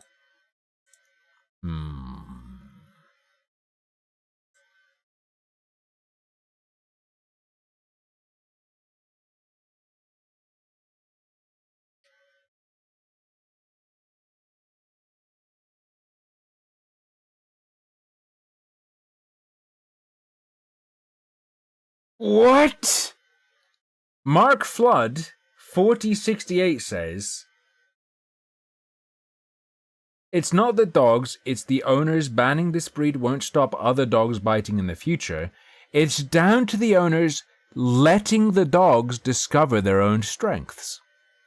What? Mark Flood, 4068 says, it's not the dogs, it's the owners. Banning this breed won't stop other dogs biting in the future. It's down to the owners letting the dogs discover their own strengths.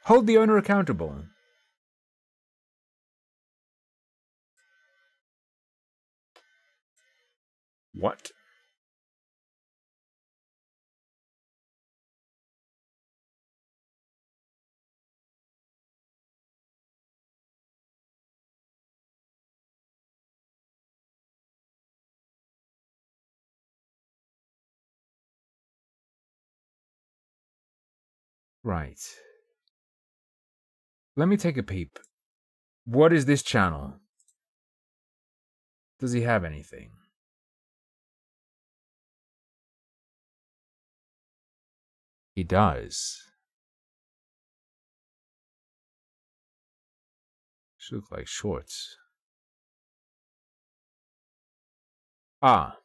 Hold the owner accountable. What? Right. Let me take a peep. What is this channel? Does he have anything? He does. Should look like shorts. Ah.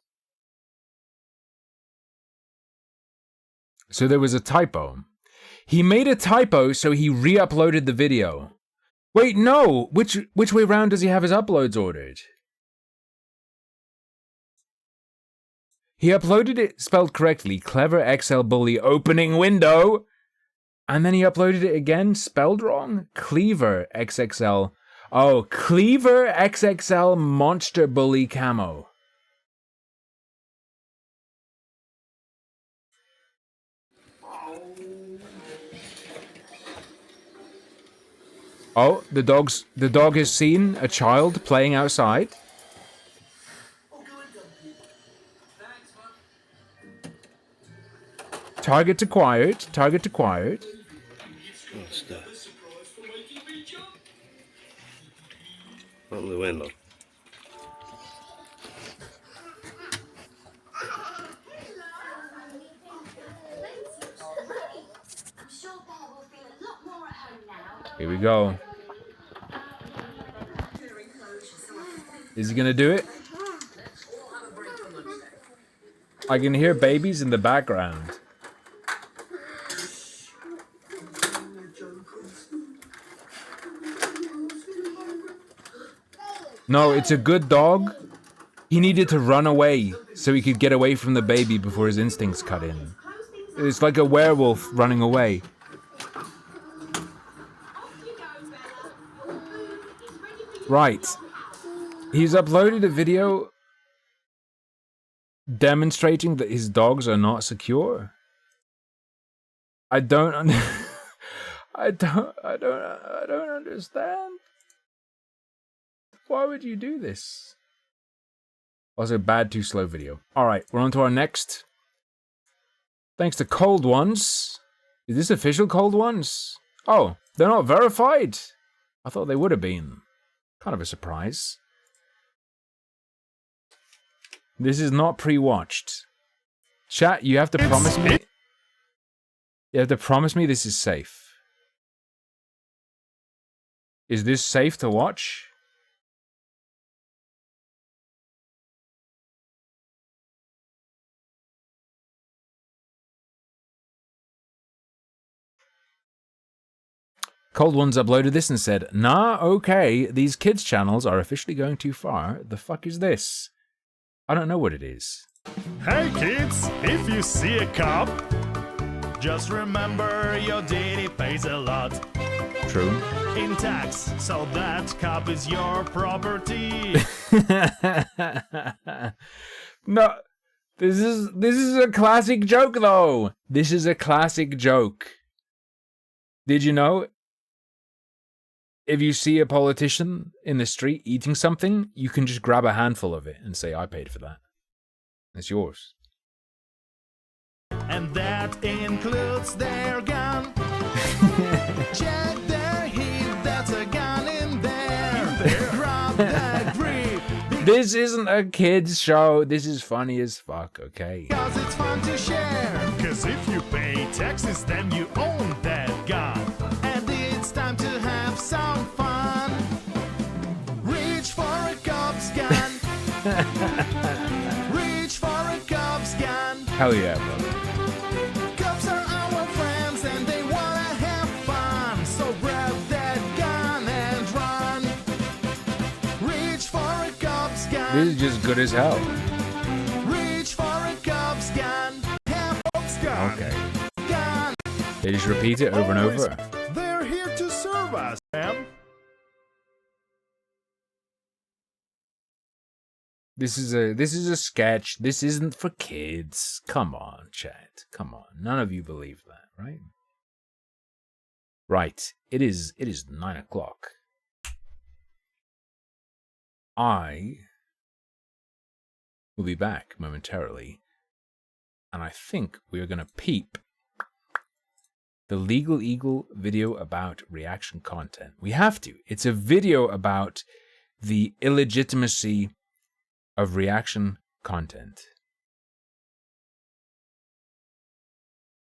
So there was a typo. He made a typo, so he re-uploaded the video. Wait, no! Which way round does he have his uploads ordered? He uploaded it spelled correctly, Clever XL Bully opening window, and then he uploaded it again, spelled wrong, Cleaver XXL. Oh, Cleaver XXL Monster Bully Camo. Oh, the dog has seen a child playing outside. Target acquired. Target acquired. What's that? Open the window. Here we go. Is he gonna do it? I can hear babies in the background. No, it's a good dog. He needed to run away so he could get away from the baby before his instincts cut in. It's like a werewolf running away. Right. He's uploaded a video demonstrating that his dogs are not secure. I don't understand. Why would you do this? Also, bad too slow video. Alright, we're on to our next. Thanks to Cold Ones. Is this official Cold Ones? Oh, they're not verified. I thought they would have been. Kind of a surprise. This is not pre-watched. Chat, you have to promise me. You have to promise me this is safe. Is this safe to watch? Cold Ones uploaded this and said, nah, okay, these kids' channels are officially going too far. The fuck is this? I don't know what it is. Hey kids, if you see a cop, just remember your daddy pays a lot. True. In tax, so that cop is your property. No, this is a classic joke though. This is a classic joke. Did you know? If you see a politician in the street eating something, you can just grab a handful of it and say, I paid for that. It's yours. And that includes their gun. Check their heat, that's a gun in there. Drop that grip. This isn't a kid's show. This is funny as fuck, okay? Because it's fun to share. Because if you pay taxes, then you own that gun. And it's time to have some fun. Reach for a cop's gun. Reach for a cop's gun. Hell yeah, brother. Cops are our friends and they wanna have fun. So grab that gun and run. Reach for a cop's gun. This is just good as hell. Reach for a cop's gun. Have cop's gun. Okay. They just repeat it over and over. They're here to serve us, ma'am. This is a sketch. This isn't for kids. Come on, chat. Come on. None of you believe that, right? Right. It is 9 o'clock. I will be back momentarily, and I think we are gonna peep the Legal Eagle video about reaction content. We have to. It's a video about the illegitimacy of reaction content.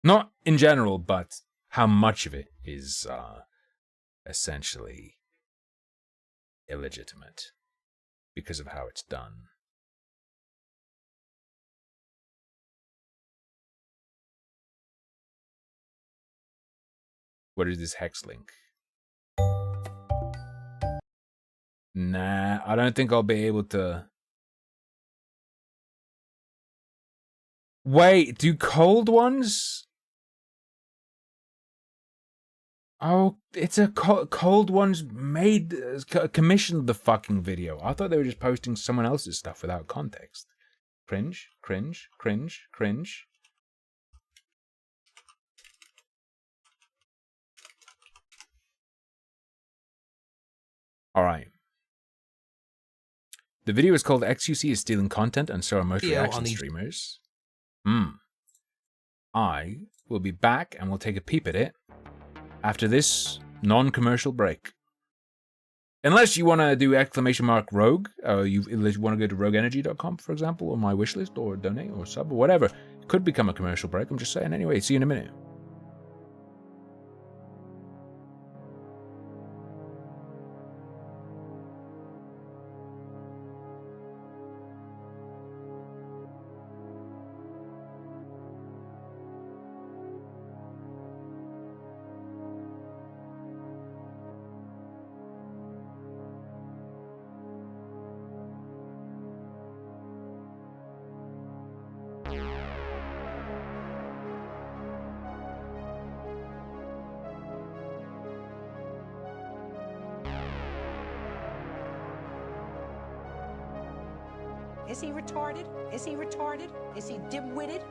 Not in general, but how much of it is essentially illegitimate because of how it's done. What is this hex link? Nah, I don't think I'll be able to. Wait, do cold ones? Oh, it's a cold ones made, commissioned the fucking video. I thought they were just posting someone else's stuff without context. Cringe, cringe, cringe, cringe. All right. The video is called XQC is stealing content and so are most reaction streamers. I will be back and we'll take a peep at it after this non-commercial break. Unless you want to do !rogue, unless you want to go to rogueenergy.com, for example, or my wishlist, or donate, or sub, or whatever. It could become a commercial break, I'm just saying. Anyway, see you in a minute. Is he retarded? Is he retarded? Is he dim-witted?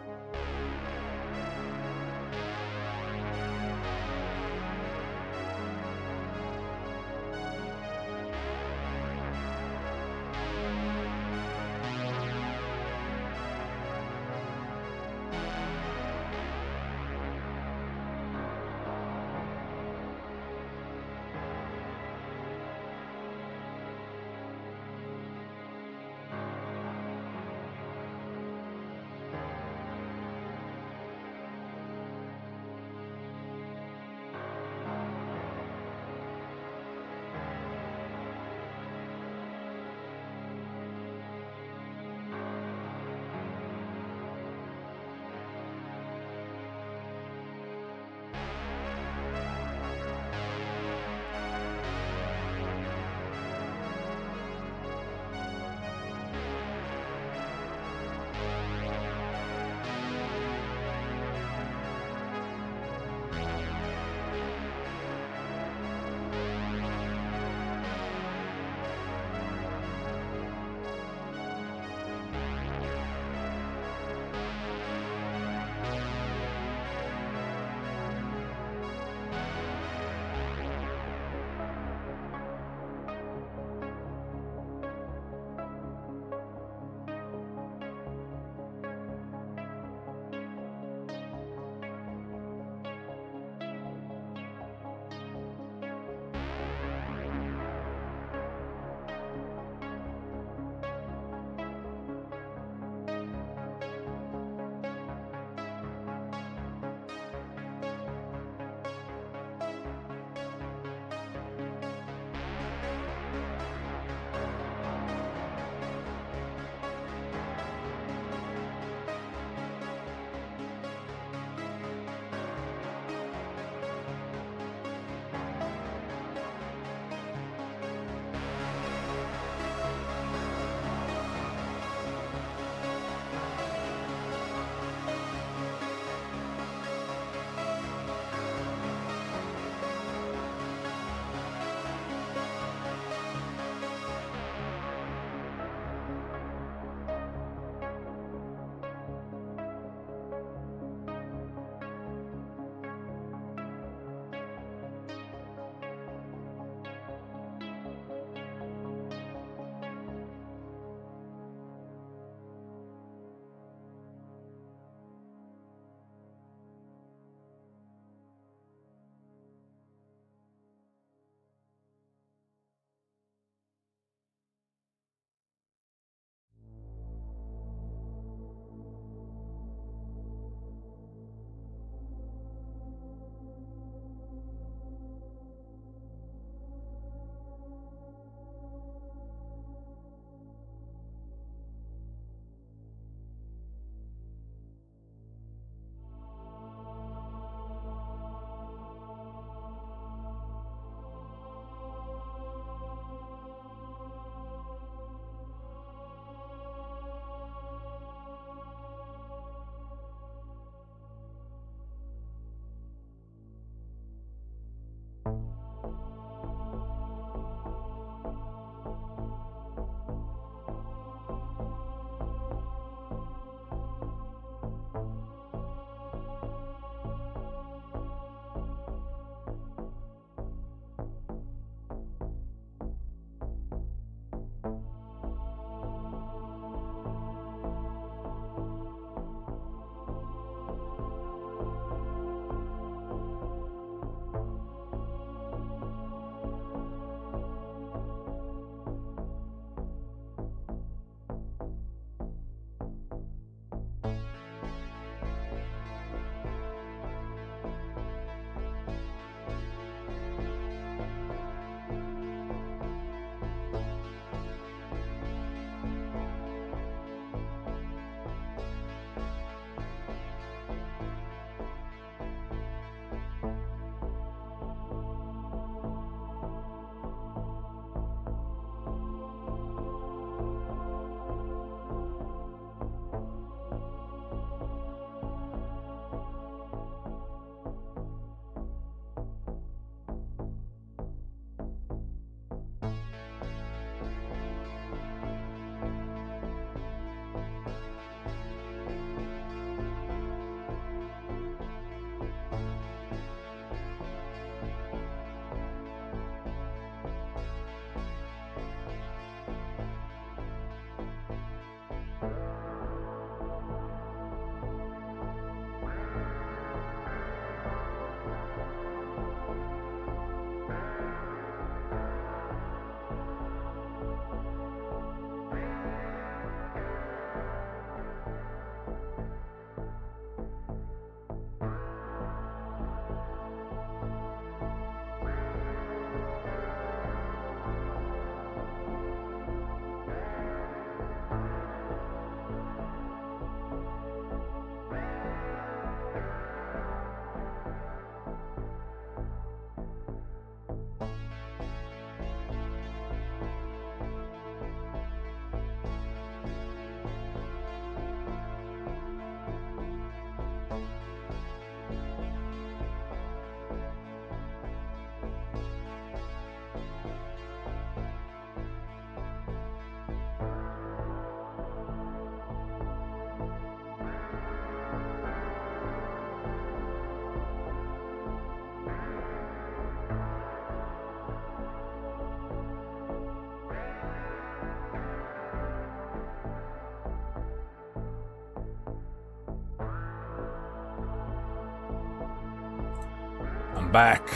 I'm back.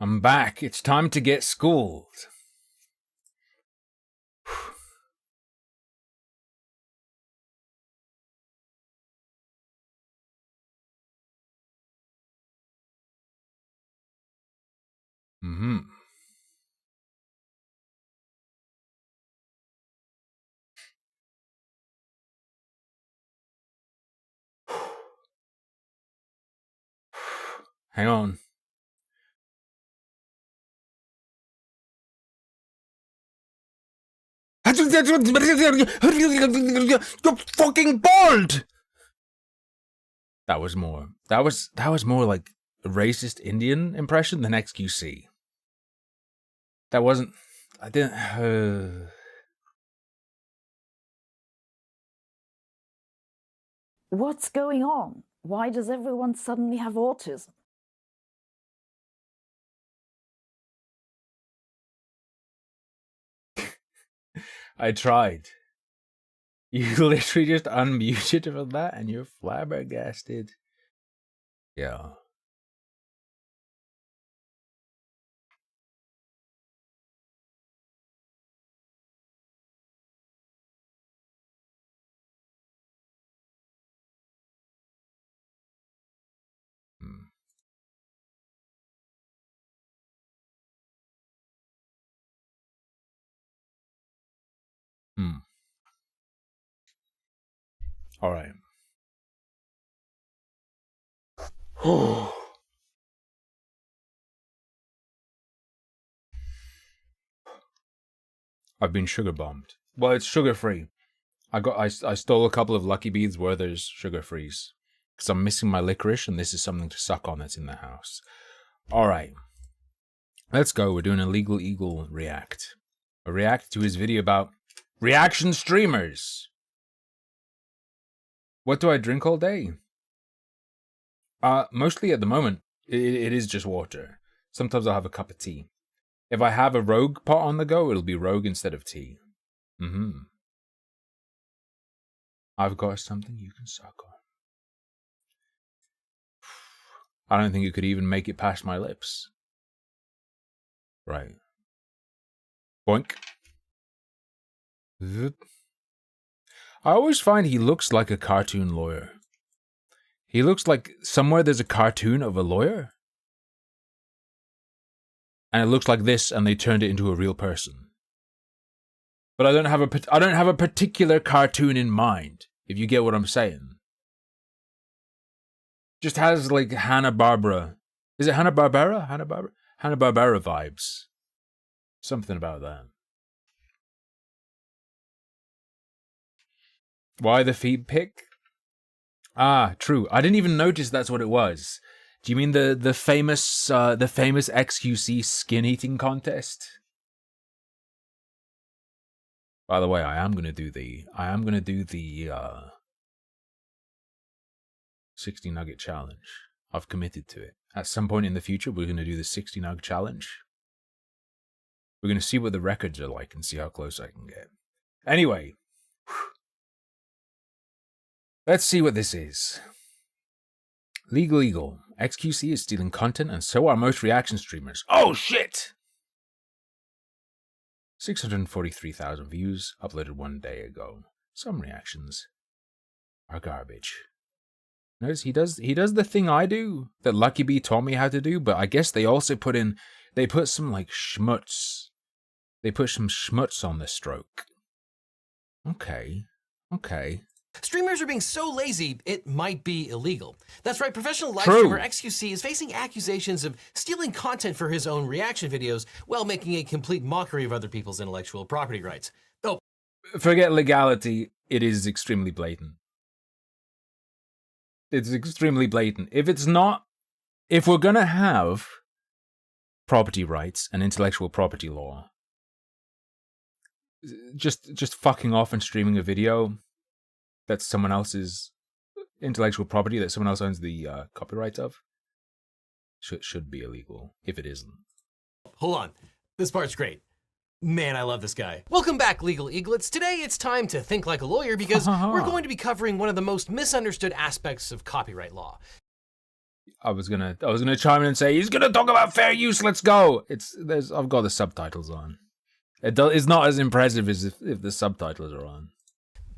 I'm back. It's time to get schooled. Mm-hmm. Hang on. You're fucking bald. That was more like a racist Indian impression than XQC. That wasn't. I didn't. What's going on? Why does everyone suddenly have autism? I tried. You literally just unmuted for that and you're flabbergasted. Yeah. All right. I've been sugar bombed. Well, it's sugar free. I stole a couple of Lucky Beads where there's sugar frees because I'm missing my licorice and this is something to suck on that's in the house. All right. Let's go. We're doing a Legal Eagle react. A react to his video about reaction streamers. What do I drink all day? Mostly at the moment, it is just water. Sometimes I'll have a cup of tea. If I have a Rogue pot on the go, it'll be Rogue instead of tea. I've got something you can suck on. I don't think you could even make it past my lips. Right. Boink. Zip. I always find he looks like a cartoon lawyer. He looks like somewhere there's a cartoon of a lawyer. And it looks like this and they turned it into a real person. But I don't have a particular cartoon in mind, if you get what I'm saying. Just has like Hanna-Barbera. Is it Hanna-Barbera? Hanna-Barbera vibes. Something about that. Why the feet pic? Ah, true. I didn't even notice that's what it was. Do you mean the famous XQC skin eating contest? By the way, I am gonna do the 60 nugget challenge. I've committed to it. At some point in the future, we're gonna do the 60 nug challenge. We're gonna see what the records are like and see how close I can get. Anyway. Let's see what this is. Legal Eagle. XQC is stealing content and so are most reaction streamers. Oh shit! 643,000 views, uploaded 1 day ago. Some reactions are garbage. Notice he does the thing I do that Lucky Bee taught me how to do, but I guess they also put some like schmutz. They put some schmutz on the stroke. Okay. Streamers are being so lazy, it might be illegal. That's right, professional live streamer XQC is facing accusations of stealing content for his own reaction videos while making a complete mockery of other people's intellectual property rights. Oh, forget legality, it is extremely blatant. It's extremely blatant. If we're gonna have property rights and intellectual property law, just fucking off and streaming a video that's someone else's intellectual property that someone else owns the copyright of should be illegal if it isn't. Hold on. This part's great. Man, I love this guy. Welcome back, Legal Eaglets. Today it's time to think like a lawyer because we're going to be covering one of the most misunderstood aspects of copyright law. I was gonna chime in and say he's gonna talk about fair use. Let's go. I've got the subtitles on. It's not as impressive as if the subtitles are on.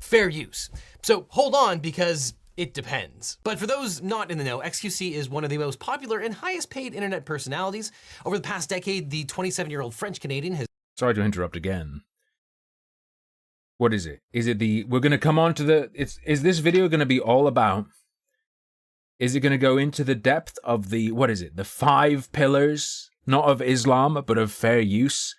Fair use. So hold on, because it depends. But for those not in the know, XQC is one of the most popular and highest paid internet personalities. Over the past decade, the 27-year-old French-Canadian has... Sorry to interrupt again. What is it? Is it we're going to come on to the... Is this video going to be all about... Is it going to go into the depth of the... What is it? The 5 pillars, not of Islam, but of fair use,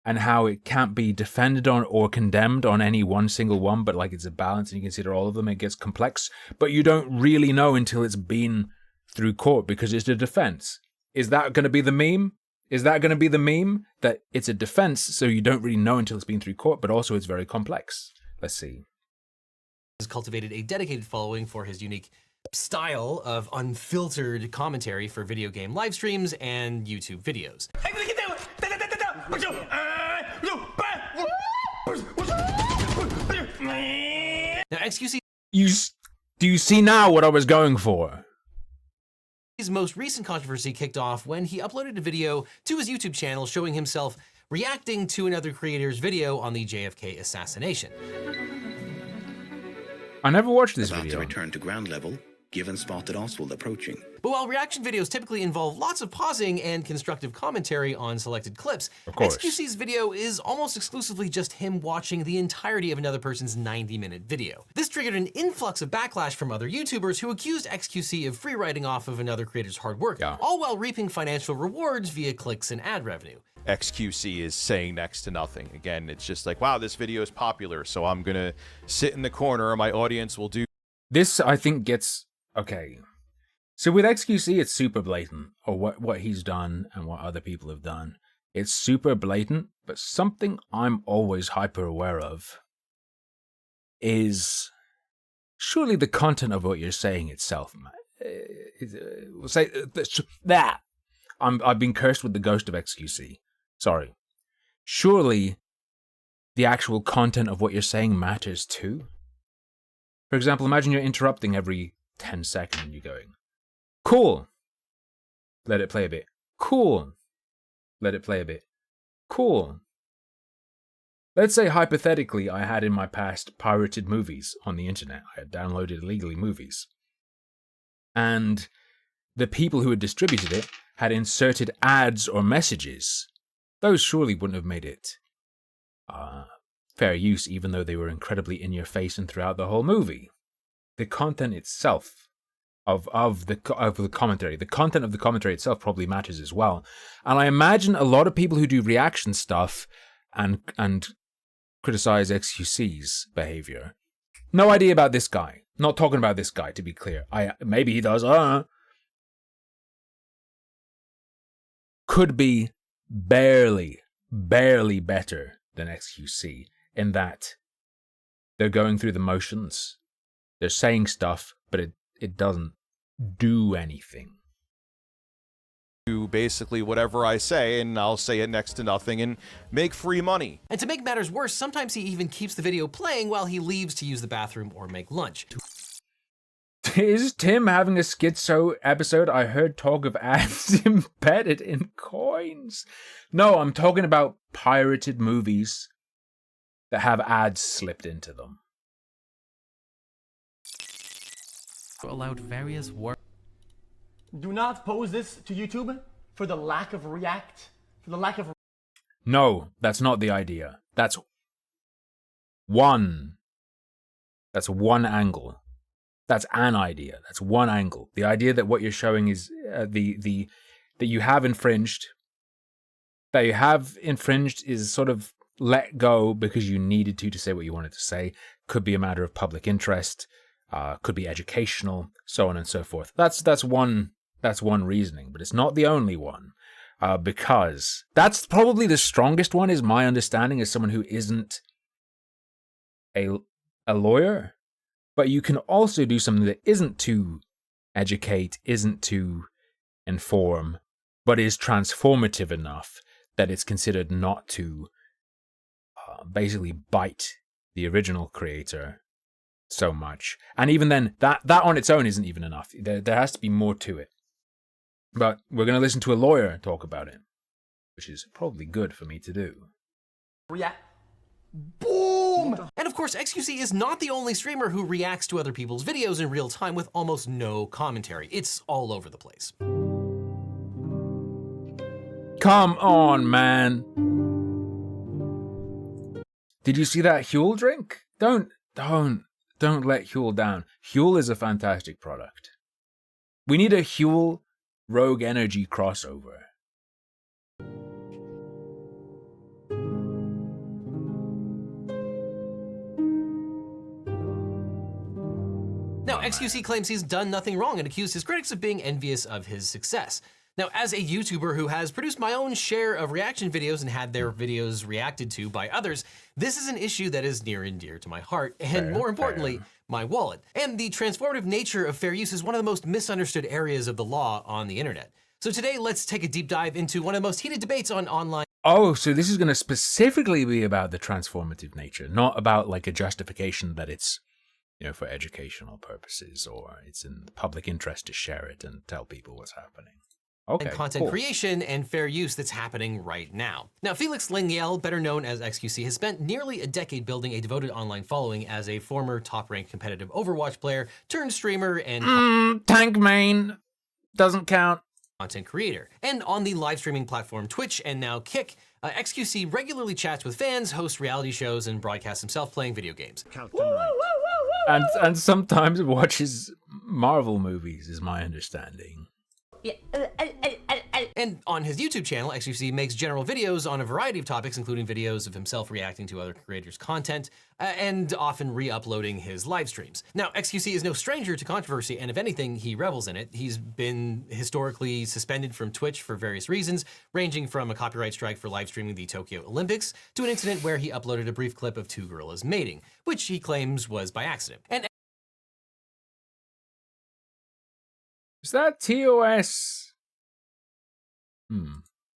and how it can't be defended on or condemned on any one single one, but like it's a balance and you consider all of them. It gets complex, but you don't really know until it's been through court because it's a defense. Is that going to be the meme? Is that going to be the meme? That it's a defense, so you don't really know until it's been through court, but also it's very complex. Let's see. Has cultivated a dedicated following for his unique style of unfiltered commentary for video game live streams and YouTube videos. Now, XQC... Do you see now what I was going for? His most recent controversy kicked off when he uploaded a video to his YouTube channel showing himself reacting to another creator's video on the JFK assassination. I never watched this video. video. About to return to ground level, given spotted Oswald approaching. But while reaction videos typically involve lots of pausing and constructive commentary on selected clips, of course, XQC's video is almost exclusively just him watching the entirety of another person's 90-minute video. This triggered an influx of backlash from other YouTubers who accused XQC of free riding off of another creator's hard work, all while reaping financial rewards via clicks and ad revenue. XQC is saying next to nothing. Again, it's just like, wow, this video is popular, so I'm gonna sit in the corner and my audience will do. This, I think, gets... Okay. So with XQC, it's super blatant, or what he's done and what other people have done. It's super blatant, but something I'm always hyper aware of is surely the content of what you're saying itself. Say that. I've been cursed with the ghost of XQC. Sorry. Surely the actual content of what you're saying matters too. For example, imagine you're interrupting every 10 seconds and you're going, cool. Let it play a bit. Cool. Let it play a bit. Cool. Let's say hypothetically I had in my past pirated movies on the internet. I had downloaded illegally movies. And the people who had distributed it had inserted ads or messages. Those surely wouldn't have made it fair use, even though they were incredibly in your face and throughout the whole movie. The content itself of the commentary, the content of the commentary itself probably matters as well. And I imagine a lot of people who do reaction stuff and criticize XQC's behavior, no idea about this guy. Not talking about this guy, to be clear. Maybe he does. Could be barely better than XQC in that they're going through the motions. They're saying stuff, but it doesn't do anything. Do basically whatever I say, and I'll say it next to nothing and make free money. And to make matters worse, sometimes he even keeps the video playing while he leaves to use the bathroom or make lunch. Is Tim having a schizo episode? I heard talk of ads embedded in coins. No, I'm talking about pirated movies that have ads slipped into them. Allowed various work. Do not post this to YouTube for the lack of react, for the lack of... No, that's not the idea. That's one angle. That's an idea. That's one angle. The idea that what you're showing is that you have infringed. That you have infringed is sort of let go because you needed to say what you wanted to say. Could be a matter of public interest. Could be educational, so on and so forth. That's one reasoning, but it's not the only one. Because that's probably the strongest one, is my understanding, as someone who isn't a lawyer. But you can also do something that isn't to educate, isn't to inform, but is transformative enough that it's considered not to basically bite the original creator so much. And even then, that on its own isn't even enough. There has to be more to it. But we're going to listen to a lawyer talk about it, which is probably good for me to do. React. Boom! And of course, XQC is not the only streamer who reacts to other people's videos in real time with almost no commentary. It's all over the place. Come on, man. Did you see that Huel drink? Don't let Huel down. Huel is a fantastic product. We need a Huel Rogue Energy crossover. Now, XQC claims he's done nothing wrong and accused his critics of being envious of his success. Now, as a YouTuber who has produced my own share of reaction videos and had their videos reacted to by others, this is an issue that is near and dear to my heart, and more importantly, my wallet. And the transformative nature of fair use is one of the most misunderstood areas of the law on the internet. So today, let's take a deep dive into one of the most heated debates on online. Oh, so this is going to specifically be about the transformative nature, not about like a justification that it's, you know, for educational purposes or it's in the public interest to share it and tell people what's happening. Okay, and content creation and fair use that's happening right now. Now, Felix Lengyel, better known as XQC, has spent nearly a decade building a devoted online following as a former top-ranked competitive Overwatch player turned streamer and tank main doesn't count. Content creator. And on the live streaming platform Twitch and now Kick, XQC regularly chats with fans, hosts reality shows, and broadcasts himself playing video games. And sometimes watches Marvel movies, is my understanding. And on his YouTube channel, XQC makes general videos on a variety of topics, including videos of himself reacting to other creators' content, and often re-uploading his live streams. Now, XQC is no stranger to controversy, and if anything, he revels in it. He's been historically suspended from Twitch for various reasons, ranging from a copyright strike for live streaming the Tokyo Olympics, to an incident where he uploaded a brief clip of two gorillas mating, which he claims was by accident. And is that TOS?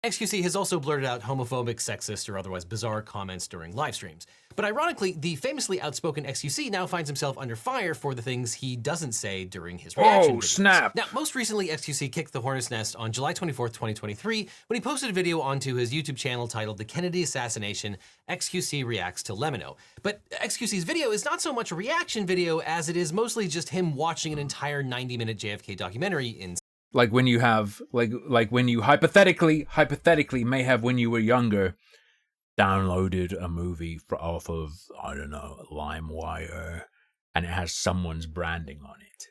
XQC has also blurted out homophobic, sexist, or otherwise bizarre comments during live streams. But ironically, the famously outspoken XQC now finds himself under fire for the things he doesn't say during his reaction videos. Snap! Now, most recently, XQC kicked the hornet's nest on July 24th, 2023, when he posted a video onto his YouTube channel titled The Kennedy Assassination, XQC Reacts to Lemino. But XQC's video is not so much a reaction video as it is mostly just him watching an entire 90-minute JFK documentary in like when you have like when you hypothetically may have, when you were younger, downloaded a movie off of, I don't know, LimeWire, and it has someone's branding on it.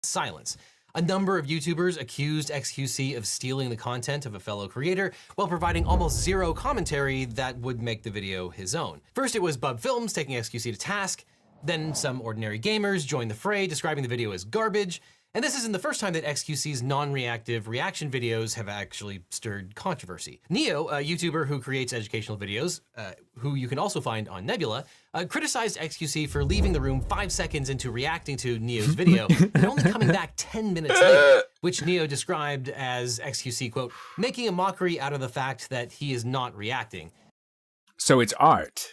Silence. A number of YouTubers accused XQC of stealing the content of a fellow creator while providing almost zero commentary that would make the video his own. First, it was Bub Films taking XQC to task. Then some ordinary gamers joined the fray, describing the video as garbage. And this isn't the first time that XQC's non-reactive reaction videos have actually stirred controversy. Neo, a YouTuber who creates educational videos, who you can also find on Nebula, criticized XQC for leaving the room 5 seconds into reacting to Neo's video and only coming back 10 minutes later, which Neo described as XQC, quote, making a mockery out of the fact that he is not reacting. So it's art.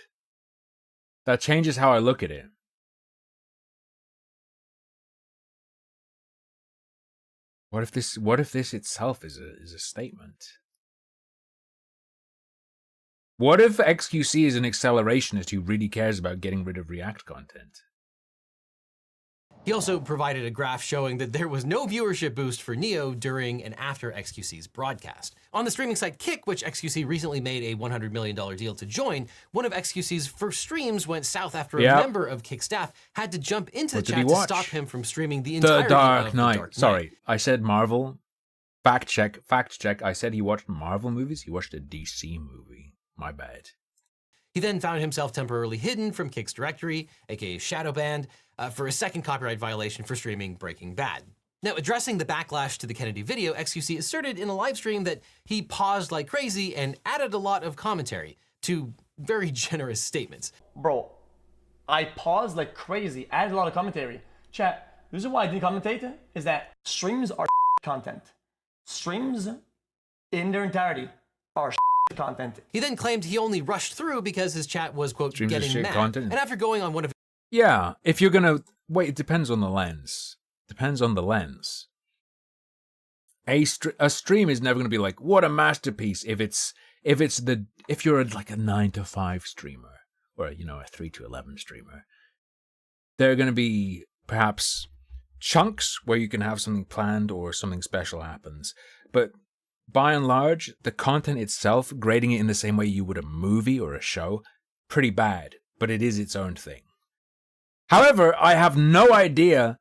That changes how I look at it. What if this itself is a statement? What if XQC is an accelerationist who really cares about getting rid of React content? He also provided a graph showing that there was no viewership boost for Neo during and after XQC's broadcast. On the streaming site Kick, which XQC recently made a $100 million deal to join, one of XQC's first streams went south after a member of Kick staff had to jump into the chat to stop him from streaming the entirety The Dark of Knight. The Dark Knight. Sorry, I said Marvel. Fact check. I said he watched Marvel movies. He watched a DC movie. My bad. He then found himself temporarily hidden from Kick's directory, aka shadow banned, for a second copyright violation for streaming Breaking Bad. Now, addressing the backlash to the Kennedy video, XQC asserted in a live stream that he paused like crazy and added a lot of commentary to very generous statements. Bro, I paused like crazy, added a lot of commentary. Chat, the reason why I didn't commentate is that streams are content. Streams in their entirety are content. He then claimed he only rushed through because his chat was, quote, Streams getting mad. Content. And after going on one of Yeah, if you're gonna wait, it depends on the lens. Depends on the lens. a stream is never going to be like, what a masterpiece if you're like a 9 to 5 streamer or a 3 to 11 streamer. There are going to be perhaps chunks where you can have something planned or something special happens, but by and large, the content itself, grading it in the same way you would a movie or a show, pretty bad, but it is its own thing. However, I have no idea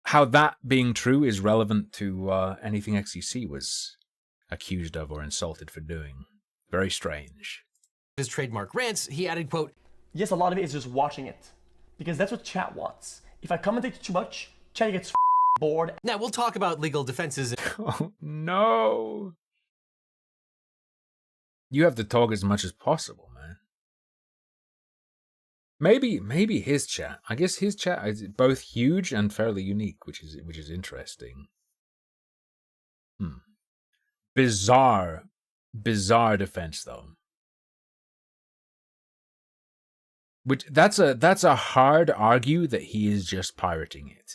how that being true is relevant to anything XQC was accused of or insulted for doing. Very strange. His trademark rants, he added, quote, yes, a lot of it is just watching it, because that's what chat wants. If I commentate too much, chat gets bored. Now, we'll talk about legal defenses. Oh, no. You have to talk as much as possible, man. Maybe his chat. I guess his chat is both huge and fairly unique, which is interesting. Bizarre defense though. Which that's a hard argue that he is just pirating it.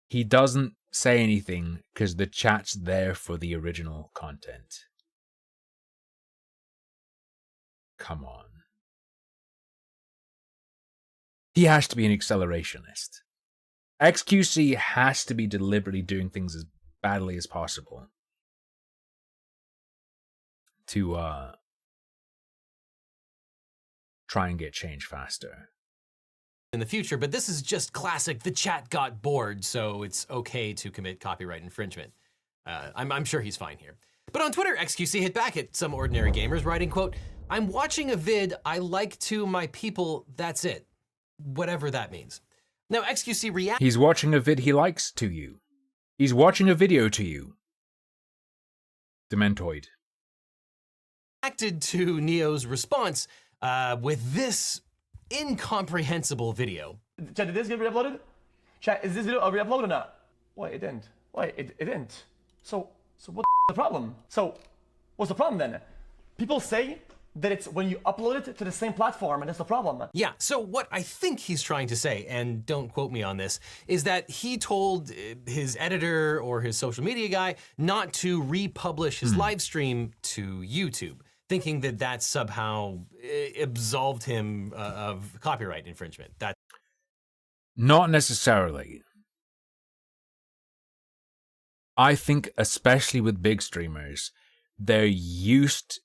He doesn't say anything because the chat's there for the original content. Come on. He has to be an accelerationist. XQC has to be deliberately doing things as badly as possible to try and get change faster. In the future, but this is just classic, the chat got bored, so it's okay to commit copyright infringement. I'm sure he's fine here. But on Twitter, XQC hit back at some ordinary gamers, writing, quote, I'm watching a vid I like to my people, that's it. Whatever that means. Now, XQC reacted. He's watching a vid he likes to you. He's watching a video to you. Dementoid. Reacted to Neo's response with this incomprehensible video. Chat, did this get re-uploaded? Chat, is this video re-uploaded or not? Wait, it didn't. Wait, it didn't. So what's the problem? So, what's the problem then? People say that it's when you upload it to the same platform, and that's the problem. Yeah, so what I think he's trying to say, and don't quote me on this, is that he told his editor or his social media guy not to republish his live stream to YouTube, thinking that that somehow absolved him of copyright infringement. That Not necessarily. I think, especially with big streamers, they're used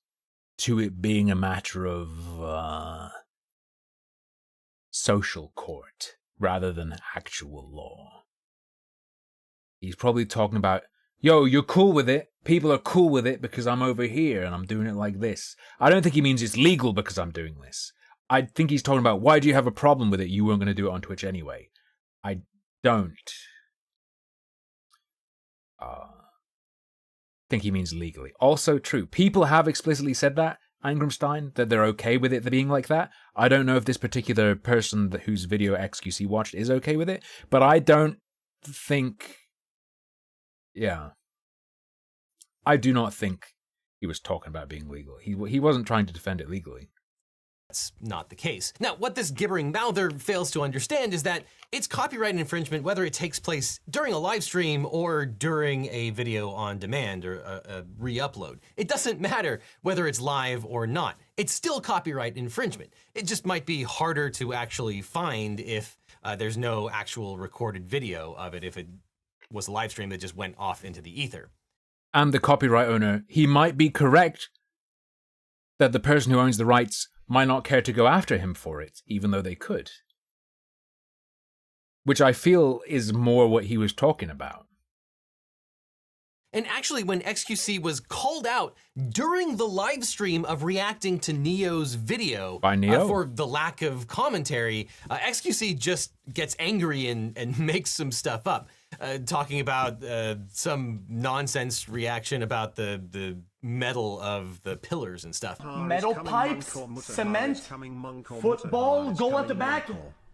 to it being a matter of social court rather than actual law. He's probably talking about, yo, you're cool with it. People are cool with it because I'm over here and I'm doing it like this. I don't think he means it's legal because I'm doing this. I think he's talking about, why do you have a problem with it? You weren't going to do it on Twitch anyway. I don't think he means legally. Also true. People have explicitly said that, Angramstein, that they're okay with it being like that. I don't know if this particular person whose video XQC watched is okay with it, but I don't think... Yeah. I do not think he was talking about being legal. He wasn't trying to defend it legally. That's not the case. Now, what this gibbering mouther fails to understand is that it's copyright infringement whether it takes place during a live stream or during a video on demand or a re-upload. It doesn't matter whether it's live or not. It's still copyright infringement. It just might be harder to actually find if there's no actual recorded video of it, if it was a live stream that just went off into the ether. And the copyright owner, he might be correct that the person who owns the rights might not care to go after him for it, even though they could. Which I feel is more what he was talking about. And actually, when XQC was called out during the live stream of reacting to Neo's video by Neo? For the lack of commentary, XQC just gets angry and makes some stuff up, talking about some nonsense reaction about the metal of the pillars and stuff. Metal pipes, cement, football, goal at the back.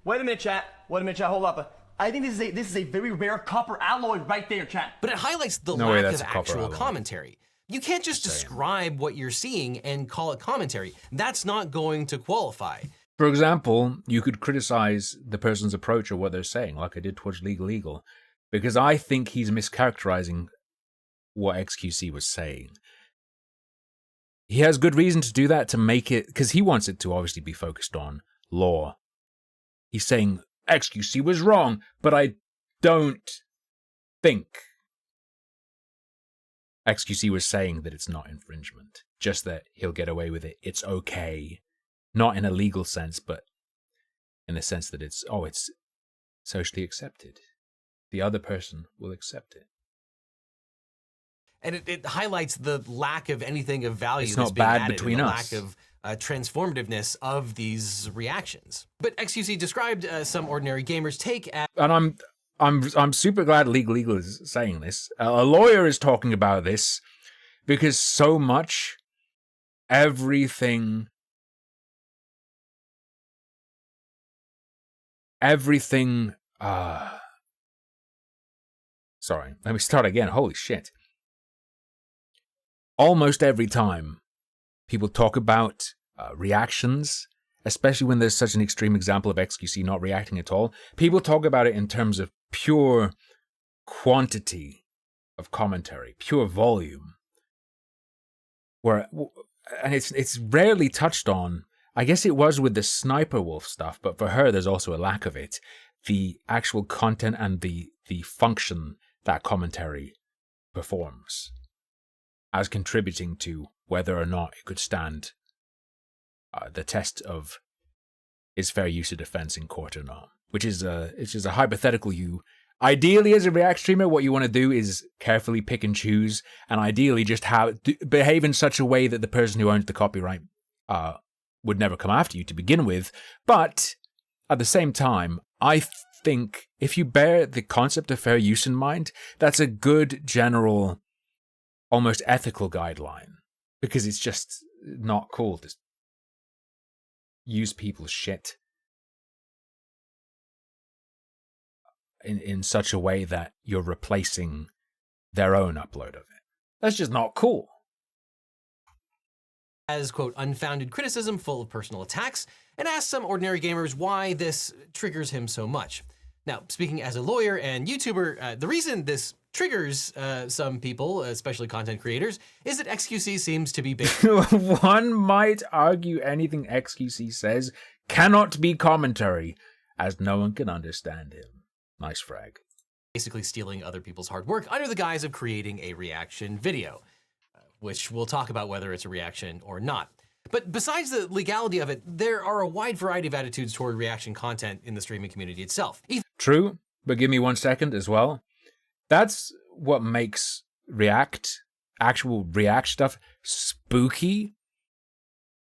Wait a minute, chat. Hold up. I think this is a very rare copper alloy right there, chat. But it highlights the lack of actual commentary. You can't just describe what you're seeing and call it commentary. That's not going to qualify. For example, you could criticize the person's approach or what they're saying, like I did towards Legal Eagle. because I think he's mischaracterizing what XQC was saying. He has good reason to do that, to make it, because he wants it to obviously be focused on law. He's saying XQC was wrong, but I don't think XQC was saying that it's not infringement, just that he'll get away with it. It's okay. Not in a legal sense, but in the sense that it's socially accepted. The other person will accept it. And it highlights the lack of anything of value It's that's not being bad added, between and the us. lack of transformativeness of these reactions. But XQC described some ordinary gamers' take at... And I'm super glad Legal is saying this. A lawyer is talking about this because so much, everything, sorry, let me start again. Holy shit. Almost every time people talk about reactions, especially when there's such an extreme example of XQC not reacting at all, people talk about it in terms of pure quantity of commentary, pure volume. And it's rarely touched on. I guess it was with the Sniper Wolf stuff, but for her, there's also a lack of it. The actual content and the function that commentary performs as contributing to whether or not it could stand the test of is fair use of defense in court or not, which is a hypothetical. You ideally, as a React streamer, what you want to do is carefully pick and choose, and ideally just behave in such a way that the person who owns the copyright would never come after you to begin with. But at the same time, I think if you bear the concept of fair use in mind, that's a good general, almost ethical guideline, because it's just not cool to use people's shit in such a way that you're replacing their own upload of it. That's just not cool. As, quote, unfounded criticism full of personal attacks, and asked some ordinary gamers why this triggers him so much. Now, speaking as a lawyer and YouTuber, the reason this triggers some people, especially content creators, is that XQC seems to be big. One might argue anything XQC says cannot be commentary, as no one can understand him. Nice frag. Basically stealing other people's hard work under the guise of creating a reaction video, which we'll talk about whether it's a reaction or not. But besides the legality of it, there are a wide variety of attitudes toward reaction content in the streaming community itself. True, but give me 1 second as well. That's what makes actual React stuff spooky,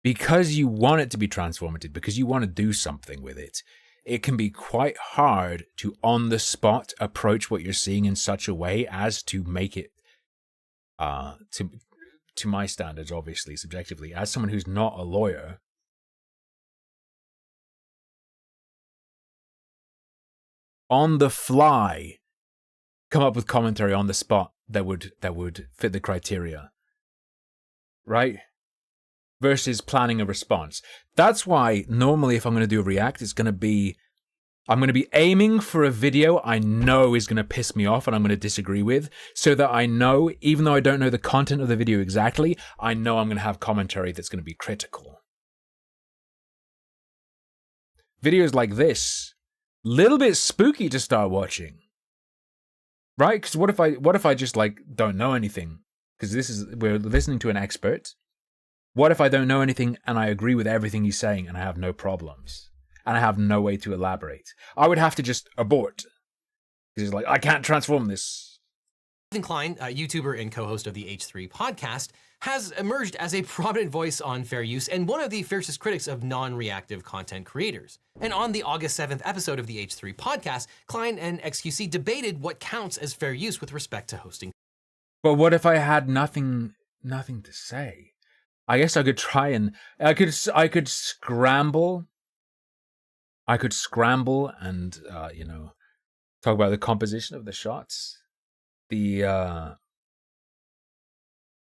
because you want it to be transformative, because you want to do something with it. It can be quite hard to on the spot approach what you're seeing in such a way as to make it to my standards, obviously, subjectively, as someone who's not a lawyer, on the fly, come up with commentary on the spot that would fit the criteria, right? Versus planning a response. That's why normally if I'm going to do a react, I'm going to be aiming for a video I know is going to piss me off and I'm going to disagree with, so that I know, even though I don't know the content of the video exactly, I know I'm going to have commentary that's going to be critical. Videos like this, little bit spooky to start watching, right? Because what if I just like don't know anything? Because we're listening to an expert. What if I don't know anything and I agree with everything he's saying and I have no problems? And I have no way to elaborate. I would have to just abort. Because it's like, I can't transform this. Ethan Klein, a YouTuber and co-host of the H3 podcast, has emerged as a prominent voice on fair use and one of the fiercest critics of non-reactive content creators. And on the August 7th episode of the H3 podcast, Klein and XQC debated what counts as fair use with respect to hosting. But what if I had nothing to say? I guess I could try and I could scramble. I could scramble and, talk about the composition of the shots, the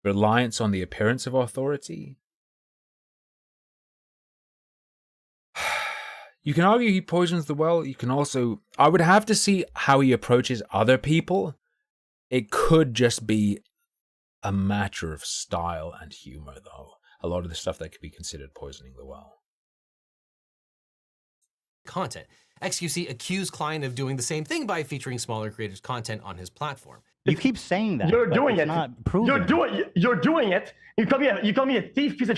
reliance on the appearance of authority. You can argue he poisons the well. You can also... I would have to see how he approaches other people. It could just be a matter of style and humor, though. A lot of the stuff that could be considered poisoning the well. Content. XQC accused Klein of doing the same thing by featuring smaller creators' content on his platform. You keep saying that. You're doing it. Not proven. You're doing it. You call me a thief piece of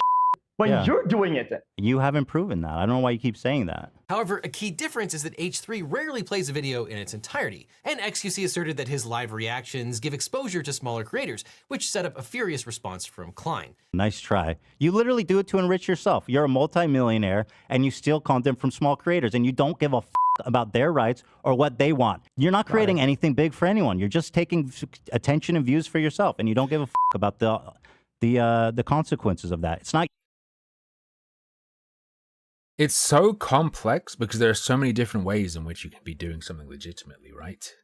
when you're doing it. You haven't proven that. I don't know why you keep saying that. However, a key difference is that H3 rarely plays a video in its entirety, and XQC asserted that his live reactions give exposure to smaller creators, which set up a furious response from Klein. Nice try. You literally do it to enrich yourself. You're a multimillionaire, and you steal content from small creators, and you don't give a about their rights or what they want. You're not creating anything big for anyone. You're just taking attention and views for yourself, and you don't give a about the consequences of that. It's not. It's so complex because there are so many different ways in which you can be doing something legitimately, right?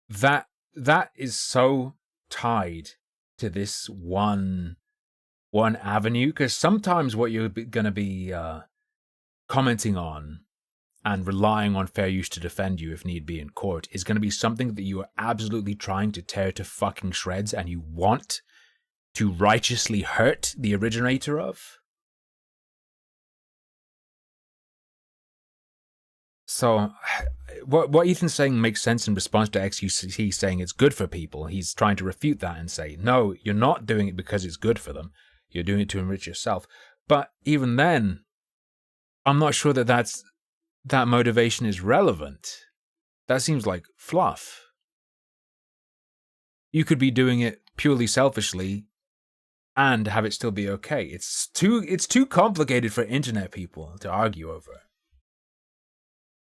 That is so tied to this one avenue, because sometimes what you're going to be commenting on and relying on fair use to defend you if need be in court is going to be something that you are absolutely trying to tear to fucking shreds and you want to righteously hurt the originator of. So, what Ethan's saying makes sense in response to XQC saying it's good for people. He's trying to refute that and say, no, you're not doing it because it's good for them. You're doing it to enrich yourself. But even then, I'm not sure that motivation is relevant. That seems like fluff. You could be doing it purely selfishly and have it still be okay. It's too complicated for internet people to argue over.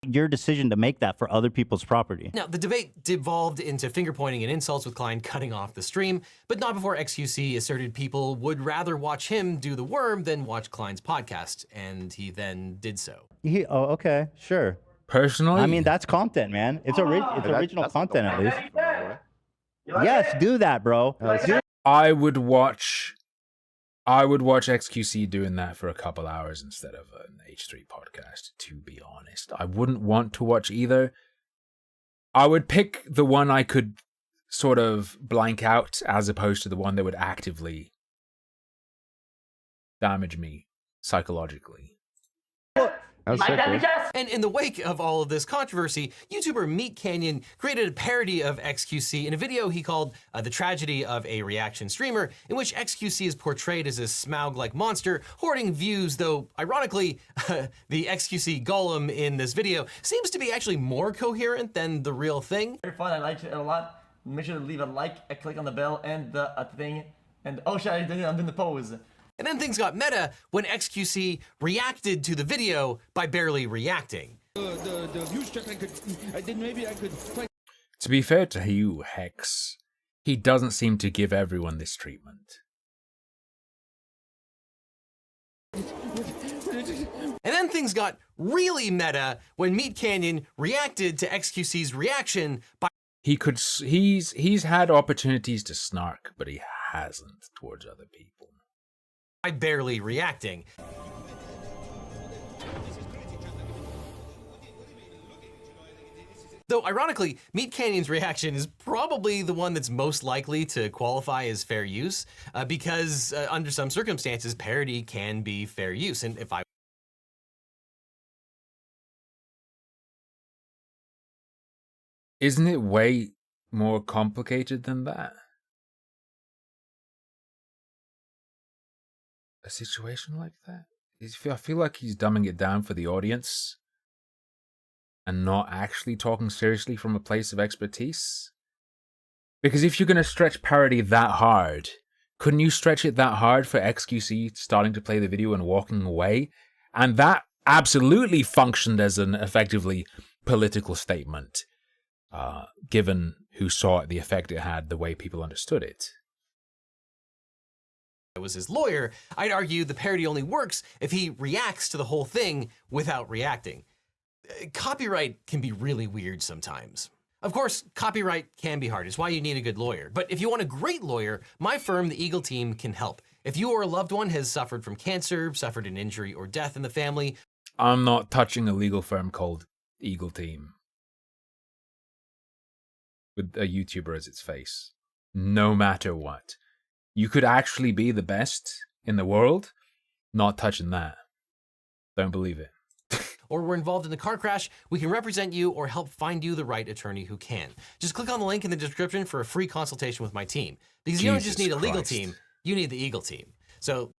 Your decision to make that for other people's property. Now, the debate devolved into finger-pointing and insults with Klein cutting off the stream, but not before XQC asserted people would rather watch him do the worm than watch Klein's podcast, and he then did so. Oh, okay, sure. Personally? I mean, that's content, man. It's original content, at least. Yes, do that, bro. I would watch XQC doing that for a couple hours instead of an H3 podcast, to be honest. I wouldn't want to watch either. I would pick the one I could sort of blank out as opposed to the one that would actively damage me psychologically. And in the wake of all of this controversy, YouTuber Meat Canyon created a parody of XQC in a video he called The Tragedy of a Reaction Streamer, in which XQC is portrayed as a Smaug-like monster hoarding views, though ironically, the XQC golem in this video seems to be actually more coherent than the real thing. Very fun, I liked it a lot. Make sure to leave a like, a click on the bell, and the thing. And oh shit, I'm doing the pose. And then things got meta when XQC reacted to the video by barely reacting. The views check maybe I could play. To be fair to you, Hex, he doesn't seem to give everyone this treatment. And then things got really meta when Meat Canyon reacted to XQC's reaction by... He's had opportunities to snark, but he hasn't towards other people. By barely reacting. Though, ironically, Meat Canyon's reaction is probably the one that's most likely to qualify as fair use, because under some circumstances, parody can be fair use. And if I... Isn't it way more complicated than that? A situation like that? I feel like he's dumbing it down for the audience and not actually talking seriously from a place of expertise. Because if you're going to stretch parody that hard, couldn't you stretch it that hard for XQC starting to play the video and walking away? And that absolutely functioned as an effectively political statement, given who saw it, the effect it had, the way people understood it. Was his lawyer, I'd argue the parody only works if he reacts to the whole thing without reacting. Copyright can be really weird sometimes. Of course, copyright can be hard. It's why you need a good lawyer. But if you want a great lawyer, my firm, the Eagle Team, can help. If you or a loved one has suffered from cancer, suffered an injury or death in the family, I'm not touching a legal firm called Eagle Team with a YouTuber as its face. No matter what. You could actually be the best in the world, not touching that. Don't believe it. or were involved in a car crash, we can represent you or help find you the right attorney who can. Just click on the link in the description for a free consultation with my team. Because you don't just need a legal team, you need the Eagle Team. So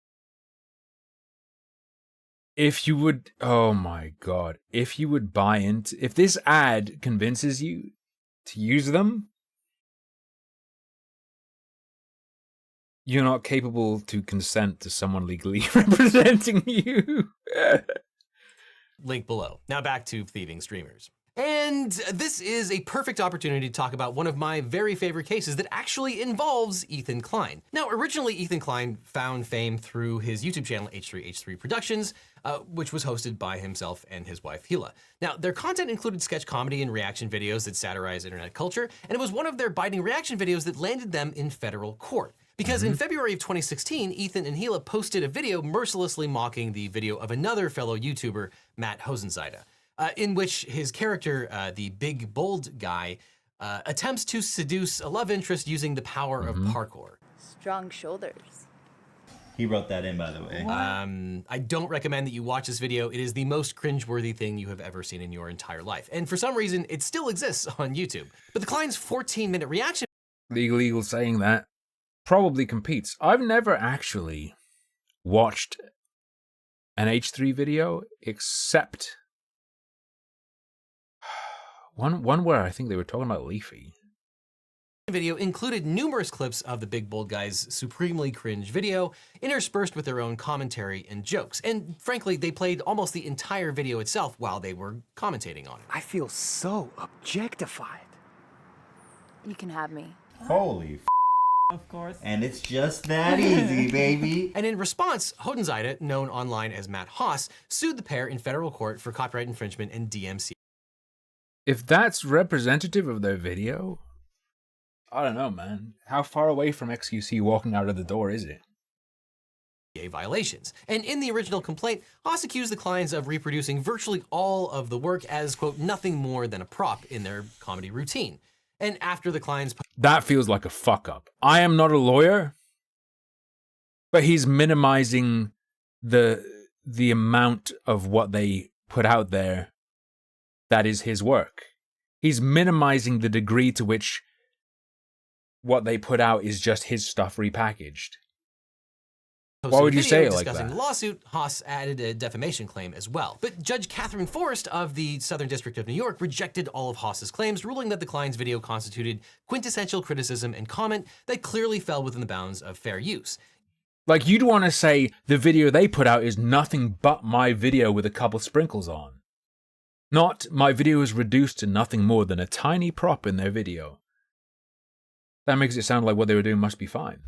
if you would, oh my God, if you would buy into, if this ad convinces you to use them, you're not capable to consent to someone legally representing you. Link below. Now back to thieving streamers. And this is a perfect opportunity to talk about one of my very favorite cases that actually involves Ethan Klein. Now, originally, Ethan Klein found fame through his YouTube channel, H3H3 Productions, which was hosted by himself and his wife, Hila. Now, their content included sketch comedy and reaction videos that satirize internet culture, and it was one of their biting reaction videos that landed them in federal court. Because in February of 2016, Ethan and Hila posted a video mercilessly mocking the video of another fellow YouTuber, Matt Hosenzeide, in which his character, the big, bold guy, attempts to seduce a love interest using the power of parkour. Strong shoulders. He wrote that in, by the way. I don't recommend that you watch this video. It is the most cringeworthy thing you have ever seen in your entire life. And for some reason, it still exists on YouTube. But the Klein's 14-minute reaction... Legal Eagle saying that probably competes. I've never actually watched an H3 video except one where I think they were talking about Leafy. Video included numerous clips of the big bold guy's supremely cringe video, interspersed with their own commentary and jokes. And frankly, they played almost the entire video itself while they were commentating on it. I feel so objectified. You can have me. Holy Of course. And it's just that easy, baby. And in response, Hosenzeide, known online as Matt Haas, sued the pair in federal court for copyright infringement and DMCA. If that's representative of their video, I don't know, man. How far away from XQC walking out of the door is it? Violations. And in the original complaint, Haas accused the Kleins of reproducing virtually all of the work as, quote, nothing more than a prop in their comedy routine. And after the Kleins... That feels like a fuck up. I am not a lawyer, but he's minimizing the amount of what they put out there that is his work. He's minimizing the degree to which what they put out is just his stuff repackaged. Why would you say it like that? Discussing the lawsuit, Haas added a defamation claim as well. But Judge Catherine Forrest of the Southern District of New York rejected all of Haas's claims, ruling that the Klein's video constituted quintessential criticism and comment that clearly fell within the bounds of fair use. Like, you'd want to say the video they put out is nothing but my video with a couple sprinkles on. Not, my video is reduced to nothing more than a tiny prop in their video. That makes it sound like what they were doing must be fine.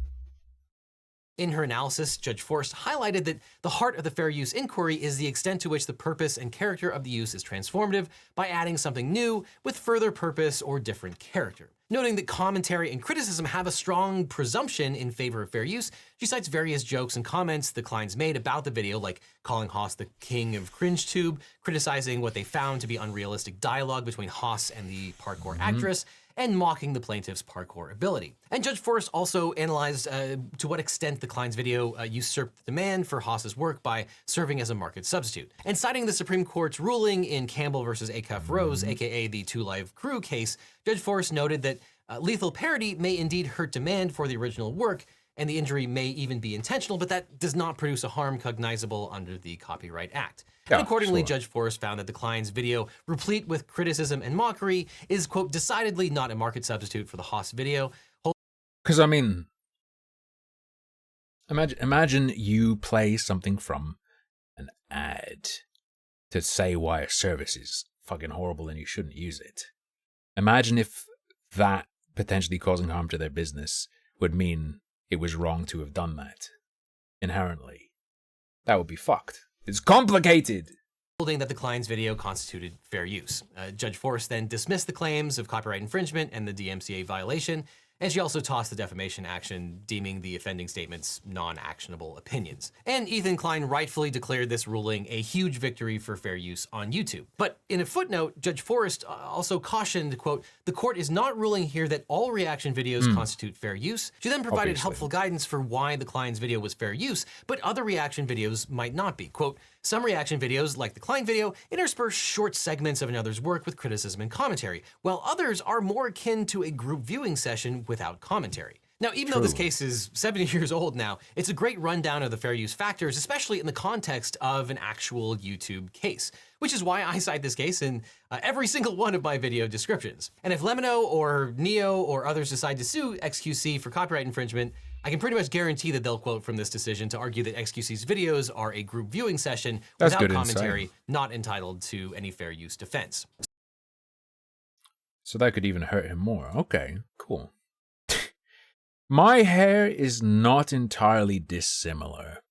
In her analysis, Judge Forrest highlighted that the heart of the fair use inquiry is the extent to which the purpose and character of the use is transformative by adding something new with further purpose or different character. Noting that commentary and criticism have a strong presumption in favor of fair use, she cites various jokes and comments the Kleins made about the video, like calling Haas the king of cringe-tube, criticizing what they found to be unrealistic dialogue between Haas and the parkour actress, and mocking the plaintiff's parkour ability. And Judge Forrest also analyzed to what extent the Klein's video usurped the demand for Haas's work by serving as a market substitute. And citing the Supreme Court's ruling in Campbell versus Acuff Rose, aka the Two Live Crew case, Judge Forrest noted that lethal parody may indeed hurt demand for the original work, and the injury may even be intentional, but that does not produce a harm cognizable under the Copyright Act. And accordingly, Judge Forrest found that the Klein's video, replete with criticism and mockery, is, quote, decidedly not a market substitute for the Haas video. Because, I mean, imagine you play something from an ad to say why a service is fucking horrible and you shouldn't use it. Imagine if that potentially causing harm to their business would mean it was wrong to have done that inherently. That would be fucked. It's complicated. Holding that the Klein's video constituted fair use. Judge Forrest then dismissed the claims of copyright infringement and the DMCA violation, And she also tossed the defamation action, deeming the offending statements non-actionable opinions. And Ethan Klein rightfully declared this ruling a huge victory for fair use on YouTube. But in a footnote, Judge Forrest also cautioned, quote, "The court is not ruling here that all reaction videos constitute fair use." She then provided helpful guidance for why the Klein's video was fair use, but other reaction videos might not be. Quote, "Some reaction videos, like the Klein video, intersperse short segments of another's work with criticism and commentary, while others are more akin to a group viewing session without commentary." Now, even though this case is 7 years old now, it's a great rundown of the fair use factors, especially in the context of an actual YouTube case, which is why I cite this case in every single one of my video descriptions. And if Lemino or Neo or others decide to sue XQC for copyright infringement, I can pretty much guarantee that they'll quote from this decision to argue that XQC's videos are a group viewing session without commentary, not entitled to any fair use defense. So that could even hurt him more. Okay, cool. My hair is not entirely dissimilar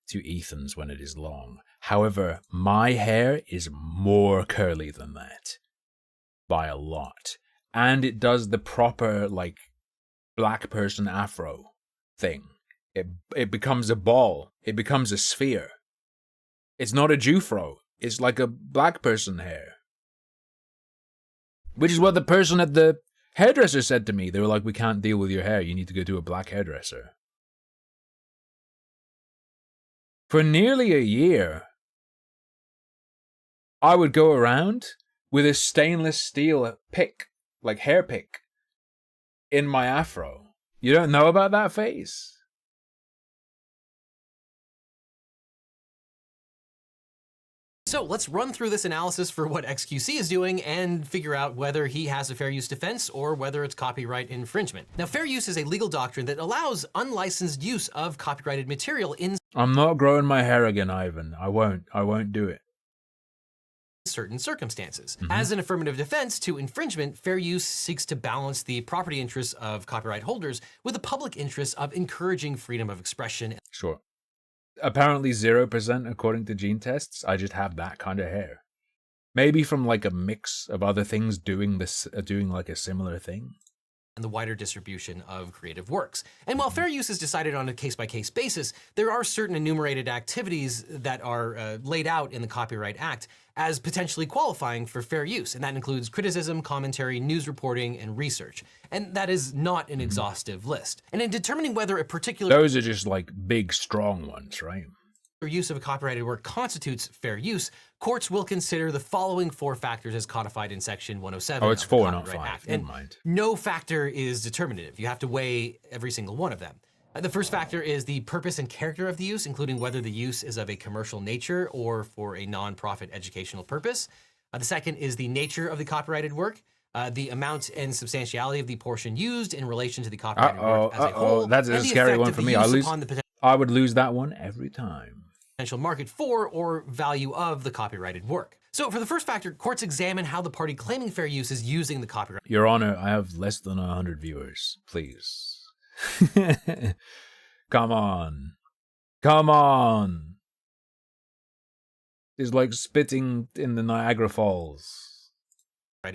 to Ethan's when it is long. However, my hair is more curly than that. By a lot. And it does the proper, like, black person afro thing. It becomes a ball. It becomes a sphere. It's not a Jufro. It's like a black person hair. Which is what the person at the hairdresser said to me. They were like, "We can't deal with your hair. You need to go to a black hairdresser." For nearly a year, I would go around with a stainless steel pick, like hair pick, in my afro. You don't know about that phase? So let's run through this analysis for what XQC is doing and figure out whether he has a fair use defense or whether it's copyright infringement. Now, fair use is a legal doctrine that allows unlicensed use of copyrighted material in I'm not growing my hair again, Ivan. I won't do it. certain circumstances. As an affirmative defense to infringement, fair use seeks to balance the property interests of copyright holders with the public interest of encouraging freedom of expression. Sure. Apparently 0% according to gene tests. I just have that kind of hair. Maybe from like a mix of other things doing like a similar thing. And the wider distribution of creative works. And while fair use is decided on a case-by-case basis, there are certain enumerated activities that are laid out in the Copyright Act as potentially qualifying for fair use, and that includes criticism, commentary, news reporting, and research. And that is not an exhaustive list. And in determining whether a particular— Those are just like big, strong ones, right? use of a copyrighted work constitutes fair use, courts will consider the following 4 factors as codified in Section 107 Oh, it's of the 4, not Copyright 5. Act. Never And mind. no factor is determinative. You have to weigh every single one of them. The first factor is the purpose and character of the use, including whether the use is of a commercial nature or for a non-profit educational purpose. The second is the nature of the copyrighted work, the amount and substantiality of the portion used in relation to the copyrighted work as a whole. That's a and the scary effect one of for the me. use upon the I would lose that one every time. potential market for or value of the copyrighted work. So for the first factor, courts examine how the party claiming fair use is using the copyright. Your Honor, I have less than 100 viewers. Please. Come on. Come on. It's like spitting in the Niagara Falls.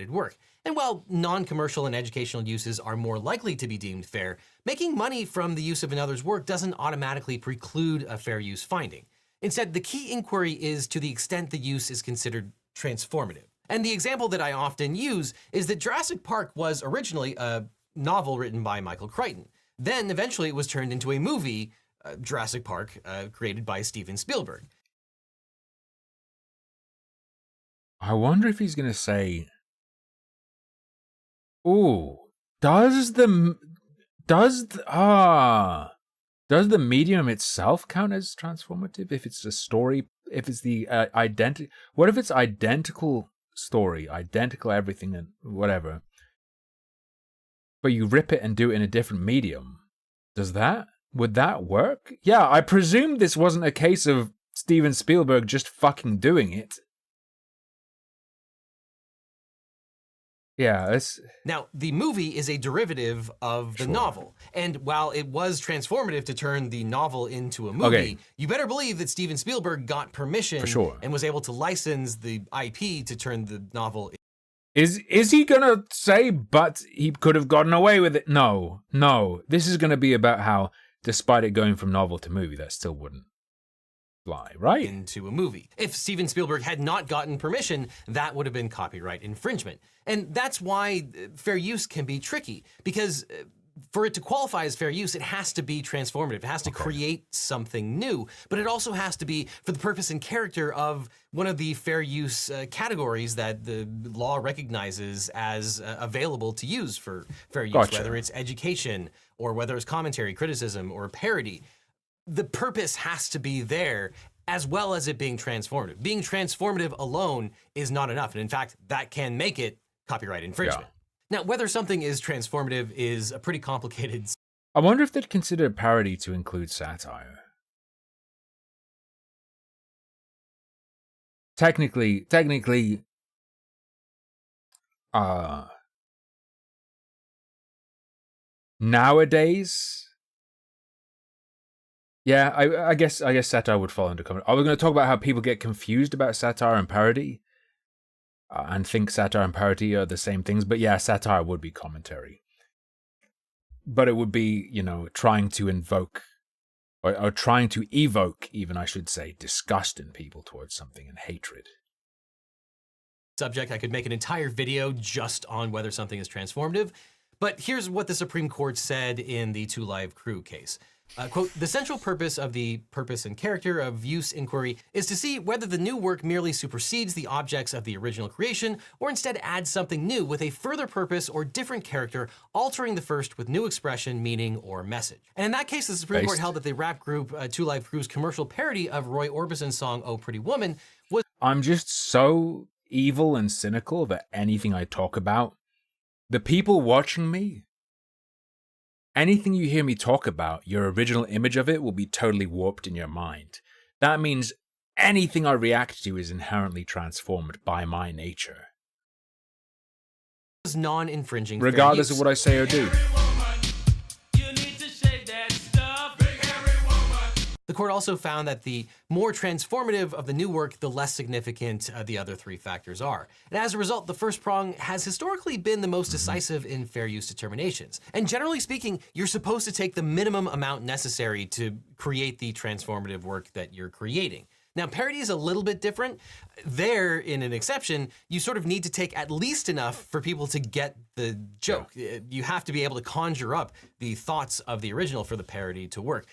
Work. And while non-commercial and educational uses are more likely to be deemed fair, making money from the use of another's work doesn't automatically preclude a fair use finding. Instead, the key inquiry is to the extent the use is considered transformative. And the example that I often use is that Jurassic Park was originally a novel written by Michael Crichton. Then eventually it was turned into a movie, Jurassic Park, created by Steven Spielberg. I wonder if he's going to say, ooh, does the medium itself count as transformative? If it's a story, if it's the what if it's identical story, identical everything and whatever, but you rip it and do it in a different medium? Would that work? Yeah, I presume this wasn't a case of Steven Spielberg just fucking doing it. Yeah, Now, the movie is a derivative of the novel. And while it was transformative to turn the novel into a movie, you better believe that Steven Spielberg got permission For sure. and was able to license the IP to turn the novel Is he gonna say, but he could have gotten away with it? No. This is gonna be about how, despite it going from novel to movie, that still wouldn't fly, right? Into a movie. If Steven Spielberg had not gotten permission, that would have been copyright infringement. And that's why fair use can be tricky, because for it to qualify as fair use, it has to be transformative. It has to create something new, but it also has to be for the purpose and character of one of the fair use categories that the law recognizes as available to use for fair use, whether it's education or whether it's commentary, criticism, or parody. The purpose has to be there, as well as it being transformative. Being transformative alone is not enough, and in fact, that can make it copyright infringement. Now, whether something is transformative is a pretty complicated. I wonder if they'd consider parody to include satire. Technically, nowadays, yeah, I guess satire would fall into comedy. I was going to talk about how people get confused about satire and parody. And think satire and parody are the same things, but yeah, satire would be commentary. But it would be, trying to invoke, or trying to evoke, even I should say, disgust in people towards something and hatred. Subject, I could make an entire video just on whether something is transformative, but here's what the Supreme Court said in the Two Live Crew case. Quote, the central purpose of the purpose and character of use inquiry is to see whether the new work merely supersedes the objects of the original creation or instead adds something new with a further purpose or different character, altering the first with new expression, meaning, or message. And in that case, the Supreme Court held that the rap group Two Live Crew's commercial parody of Roy Orbison's song Oh Pretty Woman was... I'm just so evil and cynical that anything I talk about, the people watching me, anything you hear me talk about, your original image of it will be totally warped in your mind. That means anything I react to is inherently transformed by my nature. Non-infringing, regardless of what I say or do. The court also found that the more transformative of the new work, the less significant the other three factors are. And as a result, the first prong has historically been the most decisive in fair use determinations. And generally speaking, you're supposed to take the minimum amount necessary to create the transformative work that you're creating. Now, parody is a little bit different. There, in an exception, you sort of need to take at least enough for people to get the joke. You have to be able to conjure up the thoughts of the original for the parody to work.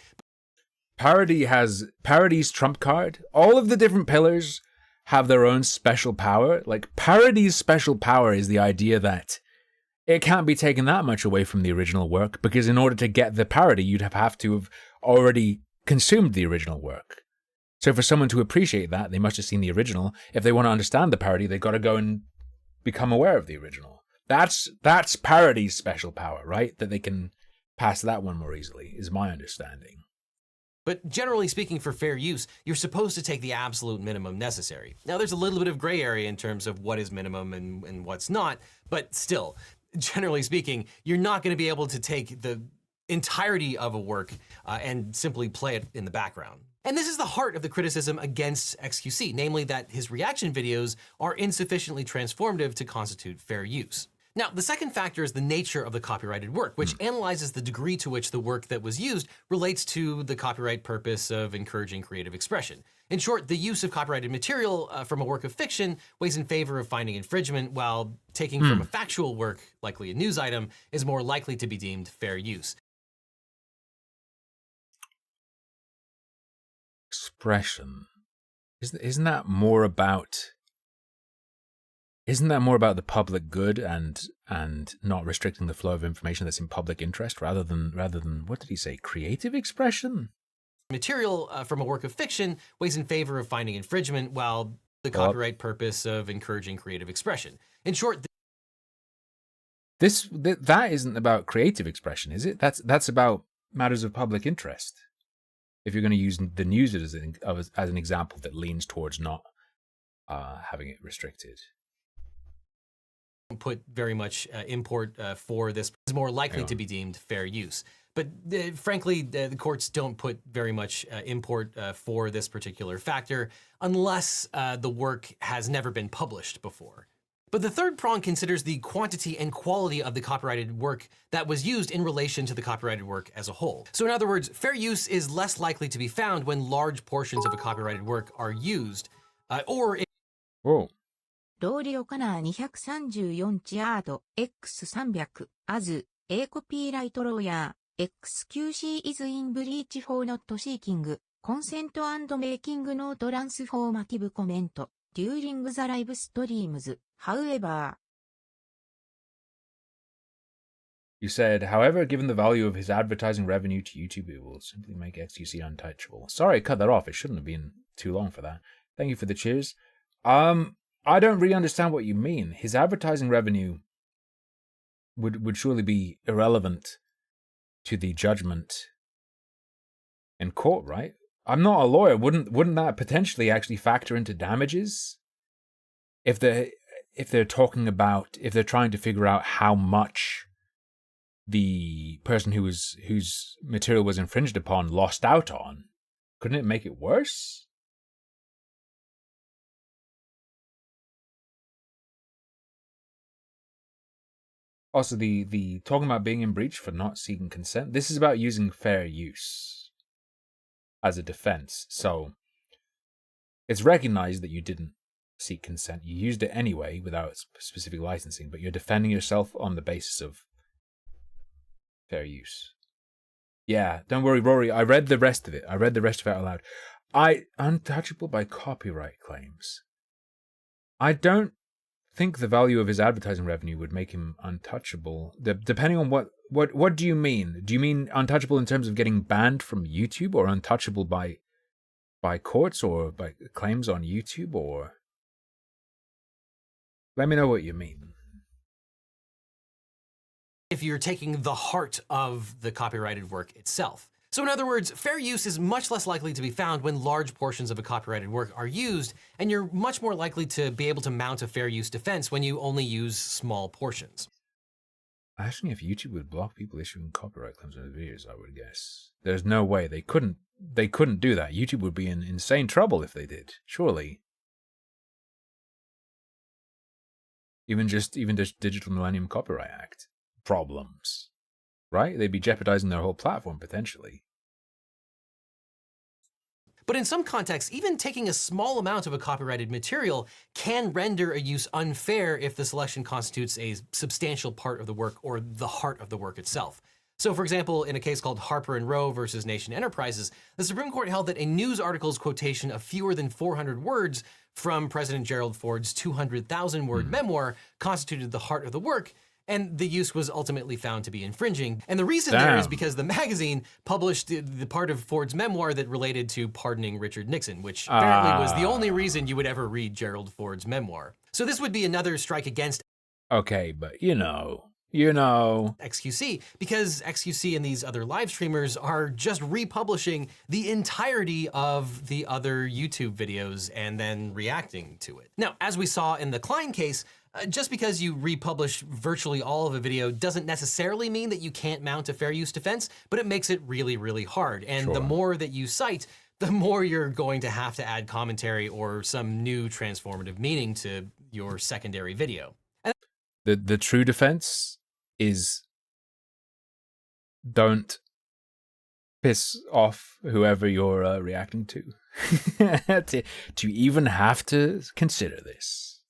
Parody has parody's trump card. All of the different pillars have their own special power. Like, parody's special power is the idea that it can't be taken that much away from the original work, because in order to get the parody, you'd have to have already consumed the original work. So for someone to appreciate that, they must have seen the original. If they want to understand the parody, they've got to go and become aware of the original. That's parody's special power, right? That they can pass that one more easily, is my understanding. But generally speaking, for fair use, you're supposed to take the absolute minimum necessary. Now, there's a little bit of gray area in terms of what is minimum and what's not, but still, generally speaking, you're not going to be able to take the entirety of a work and simply play it in the background. And this is the heart of the criticism against XQC, namely that his reaction videos are insufficiently transformative to constitute fair use. Now, the second factor is the nature of the copyrighted work, which analyzes the degree to which the work that was used relates to the copyright purpose of encouraging creative expression. In short, the use of copyrighted material from a work of fiction weighs in favor of finding infringement, while taking from a factual work, likely a news item, is more likely to be deemed fair use. Expression. Isn't that more about the public good and not restricting the flow of information that's in public interest rather than what did he say, creative expression? Material from a work of fiction weighs in favor of finding infringement, while the copyright purpose of encouraging creative expression. In short, that isn't about creative expression, is it? That's about matters of public interest. If you're going to use the news as an example that leans towards not having it restricted. Put very much import for this is more likely to be deemed fair use. But frankly, the courts don't put very much import for this particular factor unless the work has never been published before. But the third prong considers the quantity and quality of the copyrighted work that was used in relation to the copyrighted work as a whole. So in other words, fair use is less likely to be found when large portions of a copyrighted work are used, or Whoa. ローリオカナー234チアート X300 as A コピーライトローヤー XQC is in breach for not seeking consent and making no transformative comment during the live streams. However, You said, however, given the value of his advertising revenue to YouTube, it will simply make XQC untouchable. Sorry, I cut that off. It shouldn't have been too long for that. Thank you for the cheers. I don't really understand what you mean. His advertising revenue would surely be irrelevant to the judgment in court, right? I'm not a lawyer. Wouldn't that potentially actually factor into damages? If they're talking about, if they're trying to figure out how much the person whose material was infringed upon lost out on, couldn't it make it worse? Also, the talking about being in breach for not seeking consent, this is about using fair use as a defense. So it's recognized that you didn't seek consent. You used it anyway without specific licensing, but you're defending yourself on the basis of fair use. Yeah, don't worry, Rory. I read the rest of it. I read the rest of it out loud. Untouchable by copyright claims. I don't think the value of his advertising revenue would make him untouchable. Depending on what do you mean? Do you mean untouchable in terms of getting banned from YouTube, or untouchable by courts or by claims on YouTube, or let me know what you mean. If you're taking the heart of the copyrighted work itself. So in other words, fair use is much less likely to be found when large portions of a copyrighted work are used, and you're much more likely to be able to mount a fair use defense when you only use small portions. Asking if YouTube would block people issuing copyright claims on their videos, I would guess. There's no way they couldn't do that. YouTube would be in insane trouble if they did, surely. Even just Digital Millennium Copyright Act problems, right? They'd be jeopardizing their whole platform potentially. But in some contexts, even taking a small amount of a copyrighted material can render a use unfair if the selection constitutes a substantial part of the work or the heart of the work itself. So for example, in a case called Harper and Row versus Nation Enterprises, the Supreme Court held that a news article's quotation of fewer than 400 words from President Gerald Ford's 200,000-word memoir constituted the heart of the work, and the use was ultimately found to be infringing. And the reason there is because the magazine published the part of Ford's memoir that related to pardoning Richard Nixon, which apparently was the only reason you would ever read Gerald Ford's memoir. So this would be another strike against but you know. XQC, because XQC and these other live streamers are just republishing the entirety of the other YouTube videos and then reacting to it. Now, as we saw in the Klein case, just because you republish virtually all of a video doesn't necessarily mean that you can't mount a fair use defense, but it makes it really, really hard. And the more that you cite, the more you're going to have to add commentary or some new transformative meaning to your secondary video. And the true defense is don't piss off whoever you're reacting to, to even have to consider this.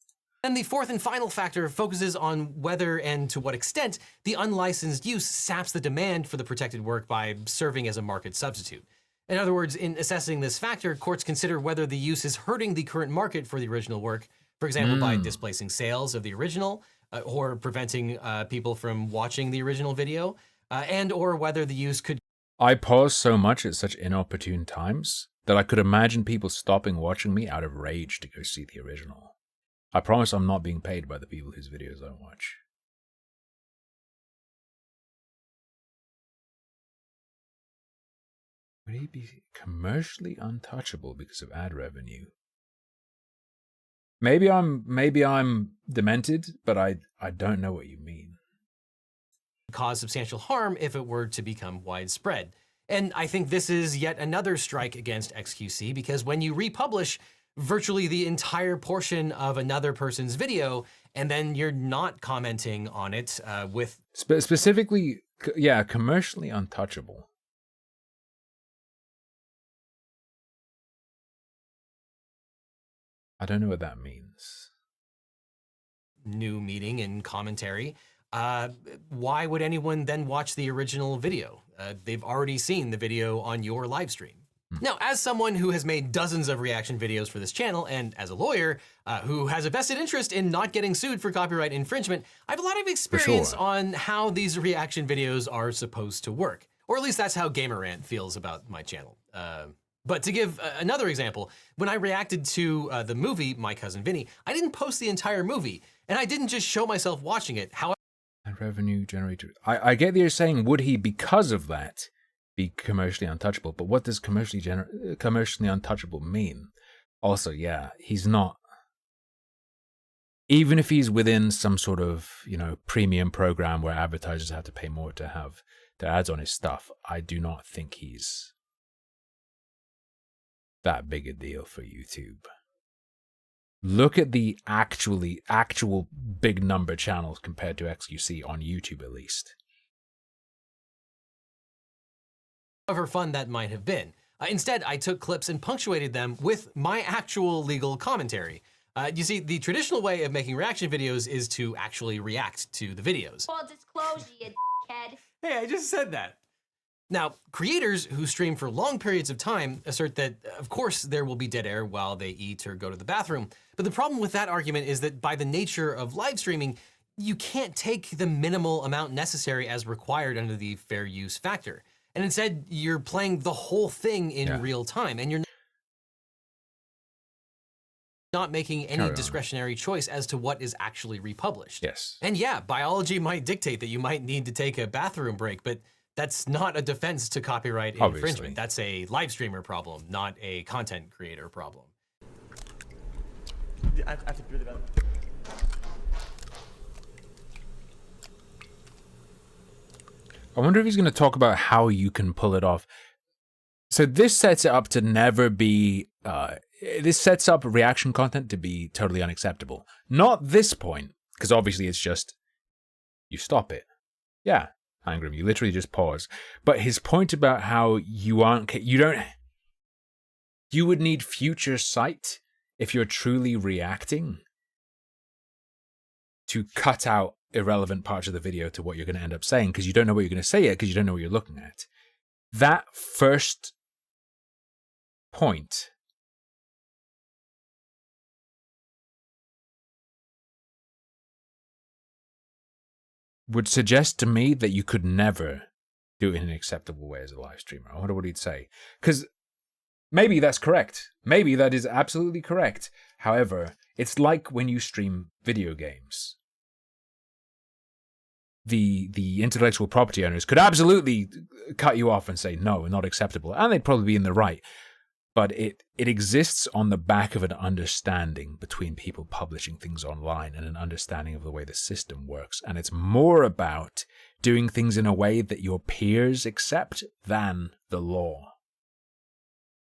And the fourth and final factor focuses on whether and to what extent the unlicensed use saps the demand for the protected work by serving as a market substitute. In other words, in assessing this factor, courts consider whether the use is hurting the current market for the original work, for example, by displacing sales of the original, or preventing people from watching the original video, and or whether the use could... I pause so much at such inopportune times that I could imagine people stopping watching me out of rage to go see the original. I promise I'm not being paid by the people whose videos I watch. Would he be commercially untouchable because of ad revenue? Maybe I'm demented, but I don't know what you mean. Cause substantial harm if it were to become widespread. And I think this is yet another strike against XQC, because when you republish virtually the entire portion of another person's video, and then you're not commenting on it with... Specifically, yeah, commercially untouchable. I don't know what that means. New meeting and commentary. Why would anyone then watch the original video? They've already seen the video on your live stream. Now, as someone who has made dozens of reaction videos for this channel, and as a lawyer who has a vested interest in not getting sued for copyright infringement, I have a lot of experience on how these reaction videos are supposed to work. Or at least that's how Gamerant feels about my channel. But to give another example, when I reacted to the movie My Cousin Vinny, I didn't post the entire movie, and I didn't just show myself watching it. However, and revenue generator. I get that you're saying, would he, because of that, be commercially untouchable? But what does commercially untouchable mean? Also, yeah, he's not. Even if he's within some sort of, you know, premium program where advertisers have to pay more to have their ads on his stuff, I do not think he's that big a deal for YouTube. Look at the actual big number channels compared to XQC on YouTube, at least. However fun that might have been. Instead, I took clips and punctuated them with my actual legal commentary. You see, the traditional way of making reaction videos is to actually react to the videos. Full disclosure, you dickhead. Hey, I just said that. Now, creators who stream for long periods of time assert that, of course, there will be dead air while they eat or go to the bathroom. But the problem with that argument is that by the nature of live streaming, you can't take the minimal amount necessary as required under the fair use factor. And instead, you're playing the whole thing in real time, and you're not making any discretionary choice as to what is actually republished. Yes. And yeah, biology might dictate that you might need to take a bathroom break, but that's not a defense to copyright infringement. That's a live streamer problem, not a content creator problem. I have to do that. I wonder if he's going to talk about how you can pull it off. So this sets it up to never be, this sets up reaction content to be totally unacceptable. Not this point, because obviously it's just, you stop it. Yeah, Angrim, you literally just pause. But his point about how you would need future sight if you're truly reacting to cut out irrelevant parts of the video to what you're going to end up saying, because you don't know what you're going to say yet, because you don't know what you're looking at. That first point would suggest to me that you could never do it in an acceptable way as a live streamer. I wonder what he'd say. Because maybe that's correct. Maybe that is absolutely correct. However, it's like when you stream video games. The intellectual property owners could absolutely cut you off and say, no, not acceptable. And they'd probably be in the right. But it exists on the back of an understanding between people publishing things online and an understanding of the way the system works. And it's more about doing things in a way that your peers accept than the law.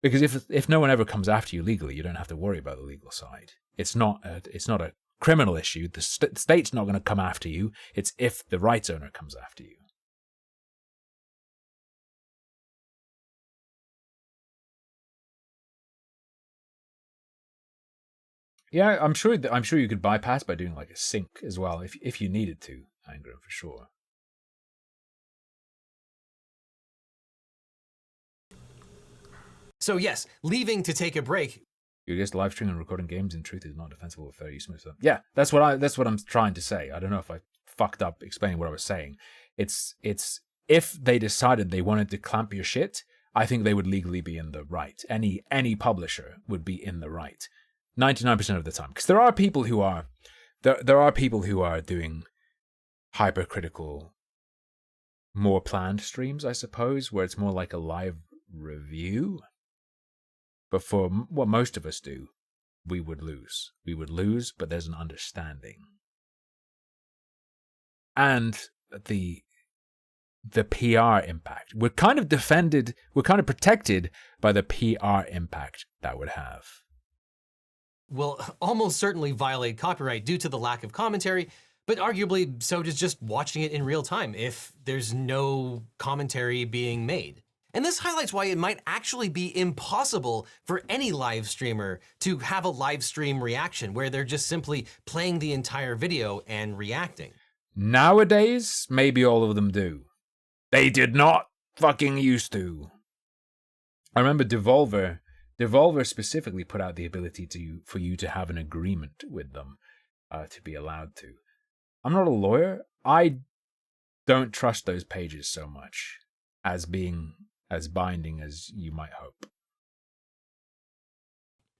Because if no one ever comes after you legally, you don't have to worry about the legal side. It's not a criminal issue. The state's not going to come after you. It's if the rights owner comes after you. Yeah, I'm sure you could bypass by doing like a sync as well if you needed to, Angrim, for sure. So yes, leaving to take a break. You're just live streaming and recording games in truth is not defensible with fair use. Yeah, that's what I'm trying to say. I don't know if I fucked up explaining what I was saying. It's if they decided they wanted to clamp your shit, I think they would legally be in the right. Any publisher would be in the right. 99% of the time, because there are people who are doing hypercritical, more planned streams, I suppose, where it's more like a live review. But for what most of us do, we would lose. We would lose, but there's an understanding. And the PR impact. We're kind of protected by the PR impact that would have. will almost certainly violate copyright due to the lack of commentary, but arguably so does just watching it in real time if there's no commentary being made. And this highlights why it might actually be impossible for any live streamer to have a live stream reaction where they're just simply playing the entire video and reacting. Nowadays, maybe all of them do. They did not fucking used to. I remember Devolver specifically put out the ability for you to have an agreement with them to be allowed to. I'm not a lawyer. I don't trust those pages so much as being as binding as you might hope.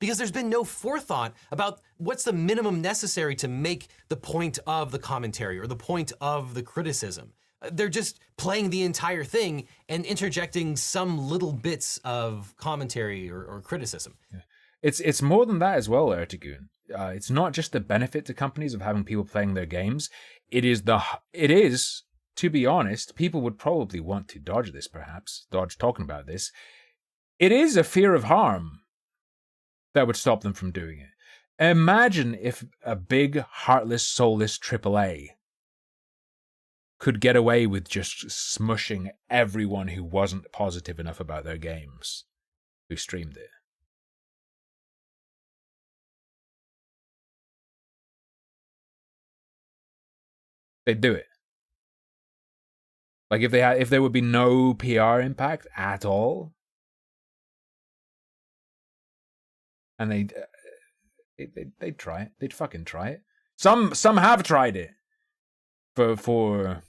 Because there's been no forethought about what's the minimum necessary to make the point of the commentary or the point of the criticism. They're just playing the entire thing and interjecting some little bits of commentary or criticism. Yeah. It's more than that as well, Ertigun. It's not just the benefit to companies of having people playing their games. It is, to be honest, people would probably want to dodge this, perhaps. Dodge talking about this. It is a fear of harm that would stop them from doing it. Imagine if a big, heartless, soulless AAA could get away with just smushing everyone who wasn't positive enough about their games, who streamed it. They'd do it. Like if there would be no PR impact at all, and they'd try it. They'd fucking try it. Some have tried it. For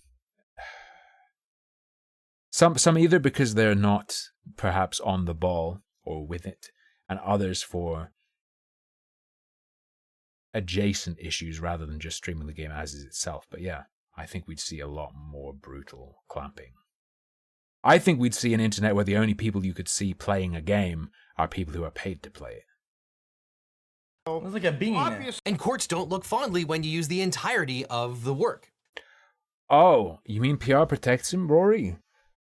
some either because they're not perhaps on the ball or with it, and others for adjacent issues rather than just streaming the game as is itself. But yeah, I think we'd see a lot more brutal clamping. I think we'd see an internet where the only people you could see playing a game are people who are paid to play it. It's like a being. And courts don't look fondly when you use the entirety of the work. Oh, you mean PR protects him, Rory?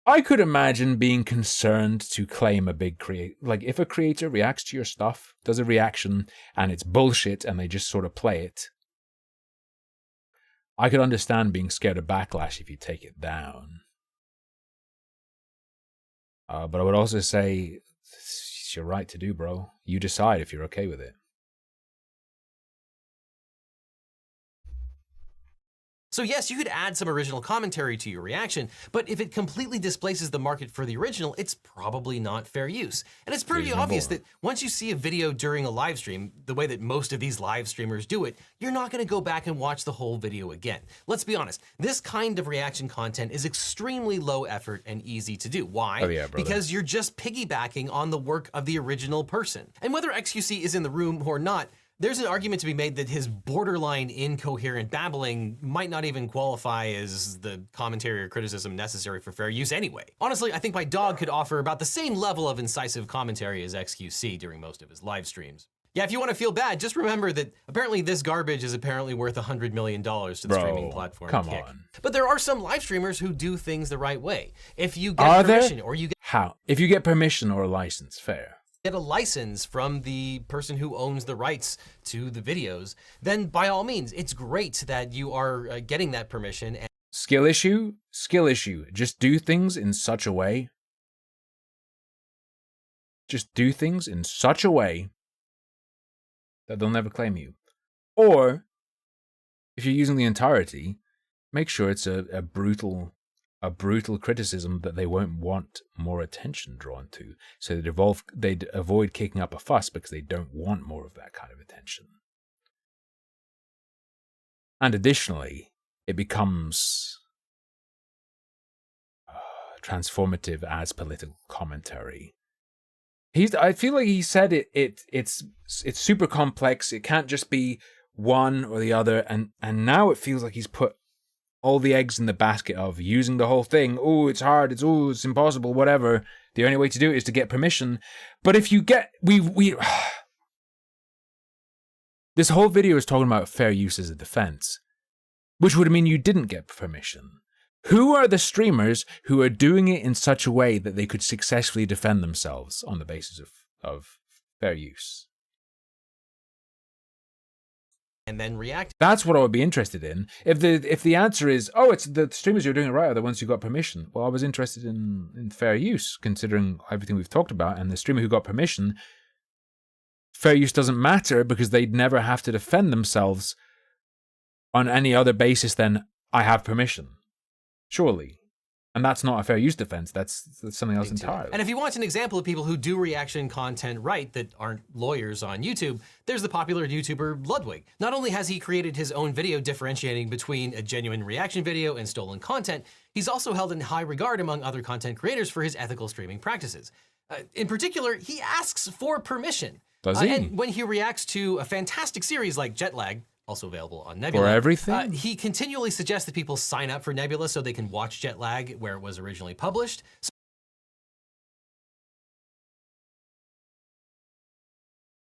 I could imagine being concerned to claim a big like if a creator reacts to your stuff, does a reaction, and it's bullshit and they just sort of play it. I could understand being scared of backlash if you take it down. But I would also say, it's your right to do, bro. You decide if you're okay with it. So yes, you could add some original commentary to your reaction, but if it completely displaces the market for the original, it's probably not fair use. And it's pretty obvious that once you see a video during a live stream, the way that most of these live streamers do it, you're not going to go back and watch the whole video again. Let's be honest, this kind of reaction content is extremely low effort and easy to do. Why? Oh yeah, brother. Because you're just piggybacking on the work of the original person. And whether XQC is in the room or not, there's an argument to be made that his borderline incoherent babbling might not even qualify as the commentary or criticism necessary for fair use anyway. Honestly, I think my dog could offer about the same level of incisive commentary as XQC during most of his live streams. Yeah, if you want to feel bad, just remember that apparently this garbage is apparently worth $100 million to the streaming platform. Come Kick. on. But there are some live streamers who do things the right way. If you get permission or you get... How? If you get permission or a license, fair. Get a license from the person who owns the rights to the videos, then by all means, it's great that you are getting that permission. And skill issue. Just do things in such a way. Just do things in such a way that they'll never claim you. Or, if you're using the entirety, make sure it's a brutal criticism that they won't want more attention drawn to. So they'd avoid kicking up a fuss because they don't want more of that kind of attention. And additionally, it becomes transformative as political commentary. I feel like he said it's super complex. It can't just be one or the other. And now it feels like he's put all the eggs in the basket of using the whole thing. Oh, it's hard. It's impossible. Whatever. The only way to do it is to get permission. But if you get this whole video is talking about fair use as a defense, which would mean you didn't get permission. Who are the streamers who are doing it in such a way that they could successfully defend themselves on the basis of fair use? and then react. That's what I would be interested in. If the answer is, oh, it's the streamers who are doing it right are the ones who got permission. Well, I was interested in fair use, considering everything we've talked about, and the streamer who got permission, fair use doesn't matter because they'd never have to defend themselves on any other basis than I have permission. Surely. And that's not a fair use defense. That's something else entirely. And if you want an example of people who do reaction content right that aren't lawyers on YouTube, there's the popular YouTuber Ludwig. Not only has he created his own video differentiating between a genuine reaction video and stolen content, he's also held in high regard among other content creators for his ethical streaming practices. In particular, he asks for permission. Does he? And when he reacts to a fantastic series like Jetlag, also available on Nebula. For everything? He continually suggests that people sign up for Nebula so they can watch Jetlag where it was originally published.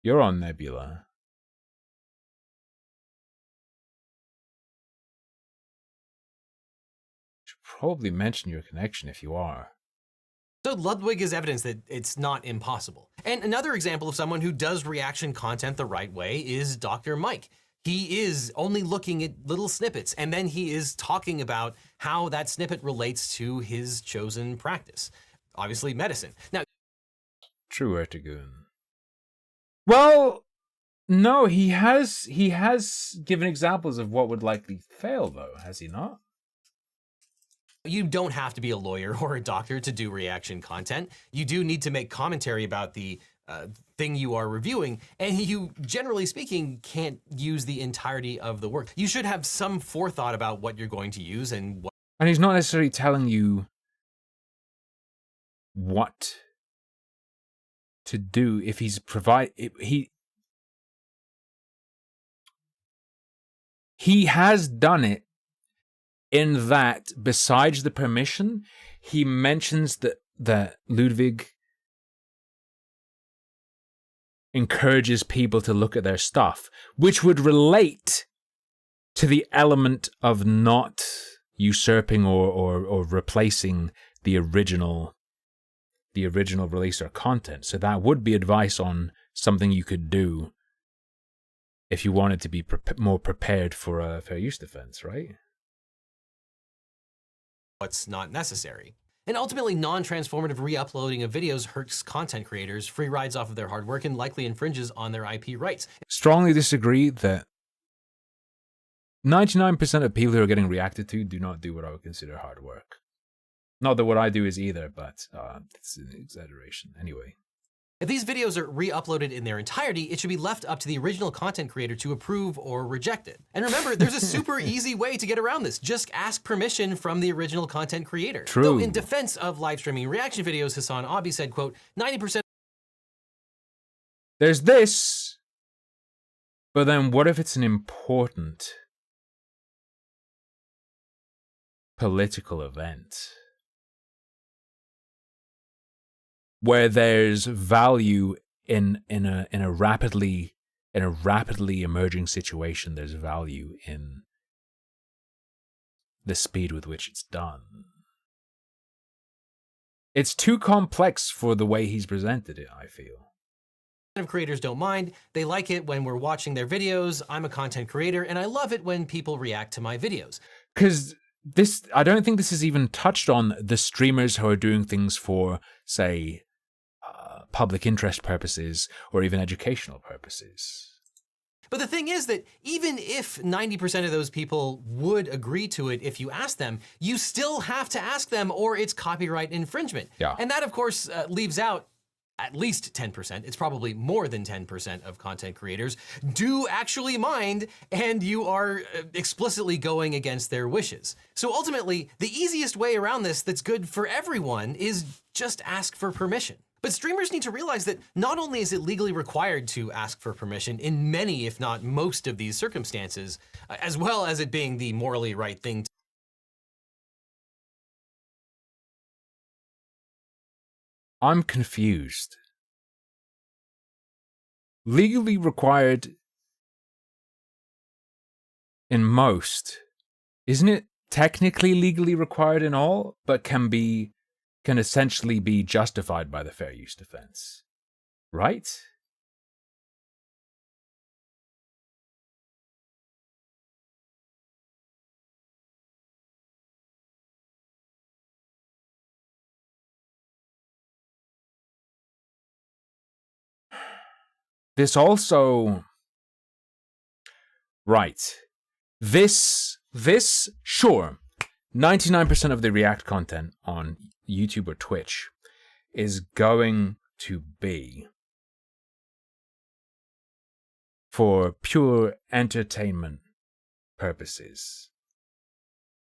You're on Nebula. Should probably mention your connection if you are. So Ludwig is evidence that it's not impossible. And another example of someone who does reaction content the right way is Dr. Mike. He is only looking at little snippets, and then he is talking about how that snippet relates to his chosen practice. Obviously, medicine. Now, True, Ertegun. Well, no, he has given examples of what would likely fail, though, has he not? you don't have to be a lawyer or a doctor to do reaction content. You do need to make commentary about the thing you are reviewing, and you, generally speaking, can't use the entirety of the work. You should have some forethought about what you're going to use and what. And he's not necessarily telling you what to do if he's he has done it in that, besides the permission, he mentions that Ludwig encourages people to look at their stuff, which would relate to the element of not usurping or replacing the original release or content. So that would be advice on something you could do if you wanted to be more prepared for a fair use defense, right? What's not necessary. And ultimately, non-transformative re-uploading of videos hurts content creators, free rides off of their hard work, and likely infringes on their IP rights. Strongly disagree that 99% of people who are getting reacted to do not do what I would consider hard work. Not that what I do is either, but it's an exaggeration. Anyway. If these videos are re-uploaded in their entirety, it should be left up to the original content creator to approve or reject it. And remember, there's a super easy way to get around this. Just ask permission from the original content creator. True. Though in defense of live streaming reaction videos, Hassan Abi said, quote, 90%. There's this, but then what if it's an important political event where there's value in a rapidly emerging situation? There's value in the speed with which it's done. It's too complex for the way he's presented it, I feel. Of creators don't mind. They like it when we're watching their videos. I'm a content creator, and I love it when people react to my videos. Because I don't think this is even touched on the streamers who are doing things for, say, public interest purposes or even educational purposes. But the thing is that even if 90% of those people would agree to it if you ask them, you still have to ask them or it's copyright infringement. Yeah. And that, of course, leaves out at least 10%. It's probably more than 10% of content creators do actually mind, and you are explicitly going against their wishes. So ultimately, the easiest way around this that's good for everyone is just ask for permission. But streamers need to realize that not only is it legally required to ask for permission in many, if not most of these circumstances, as well as it being the morally right thing to do. I'm confused. Legally required in most. Isn't it technically legally required in all, but can essentially be justified by the fair use defense? Right? this also... Right. This, sure, 99% of the React content on YouTube or Twitch is going to be for pure entertainment purposes.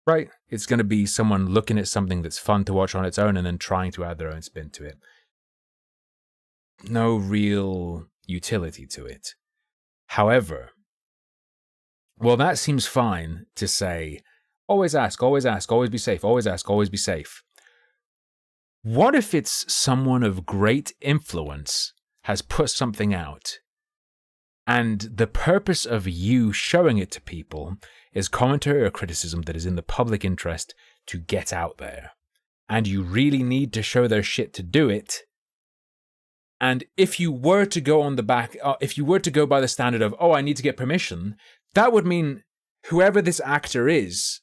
Right? It's going to be someone looking at something that's fun to watch on its own and then trying to add their own spin to it. No real utility to it. However, well, that seems fine to say, always ask, always be safe, always ask, always be safe. What if it's someone of great influence has put something out, and the purpose of you showing it to people is commentary or criticism that is in the public interest to get out there, and you really need to show their shit to do it? And if you were to go on the back, if you were to go by the standard of, oh, I need to get permission, that would mean whoever this actor is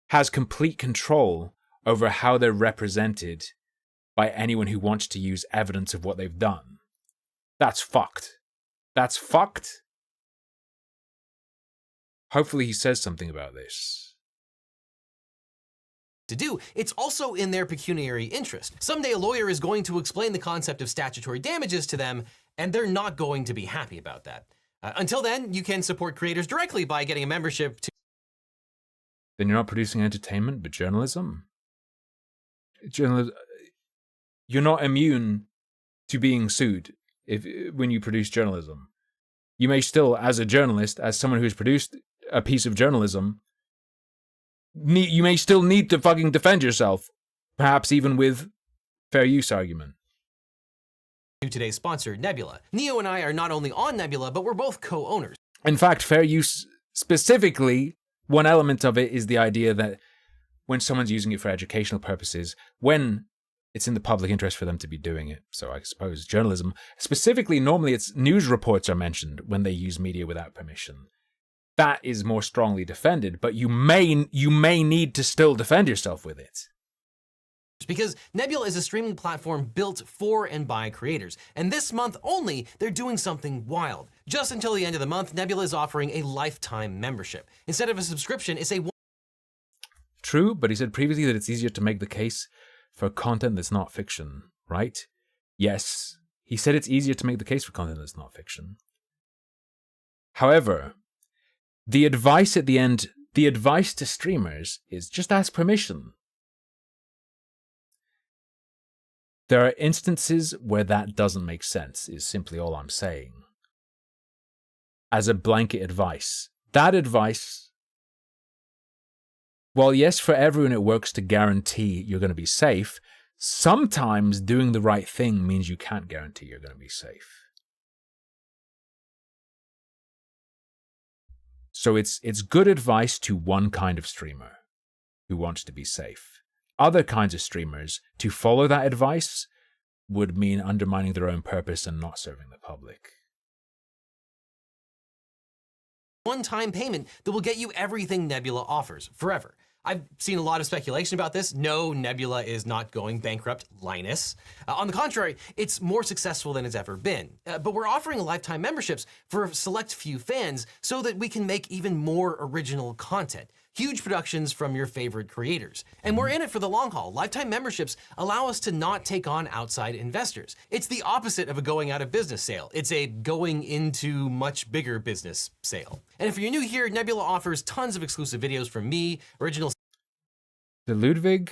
has complete control over how they're represented by anyone who wants to use evidence of what they've done. That's fucked. That's fucked. Hopefully he says something about this. To do, it's also in their pecuniary interest. Someday a lawyer is going to explain the concept of statutory damages to them, and they're not going to be happy about that. Until then, you can support creators directly by getting a membership to... Then you're not producing entertainment, but journalism? You're not immune to being sued when you produce journalism. You may still, as a journalist, as someone who's produced a piece of journalism, you may still need to fucking defend yourself, perhaps even with fair use argument. Today's sponsor, Nebula. Neo and I are not only on Nebula, but we're both co-owners. In fact, fair use specifically, one element of it is the idea that when someone's using it for educational purposes, when it's in the public interest for them to be doing it. So I suppose journalism, specifically, normally it's news reports are mentioned when they use media without permission. That is more strongly defended, but you may need to still defend yourself with it. Because Nebula is a streaming platform built for and by creators. And this month only, they're doing something wild. Just until the end of the month, Nebula is offering a lifetime membership. Instead of a subscription, it's a... True, but he said previously that it's easier to make the case for content that's not fiction, right? Yes, he said it's easier to make the case for content that's not fiction. However, the advice at the end, the advice to streamers is just ask permission. There are instances where that doesn't make sense, is simply all I'm saying. As a blanket advice. That advice, while yes, for everyone it works to guarantee you're going to be safe, sometimes doing the right thing means you can't guarantee you're going to be safe. So it's good advice to one kind of streamer who wants to be safe. Other kinds of streamers, to follow that advice would mean undermining their own purpose and not serving the public. One-time payment that will get you everything Nebula offers forever. I've seen a lot of speculation about this. No, Nebula is not going bankrupt, Linus. On the contrary, it's more successful than it's ever been. But we're offering lifetime memberships for a select few fans so that we can make even more original content. Huge productions from your favorite creators. And we're in it for the long haul. Lifetime memberships allow us to not take on outside investors. It's the opposite of a going out of business sale. It's a going into much bigger business sale. And if you're new here, Nebula offers tons of exclusive videos from me, original... The Ludwig?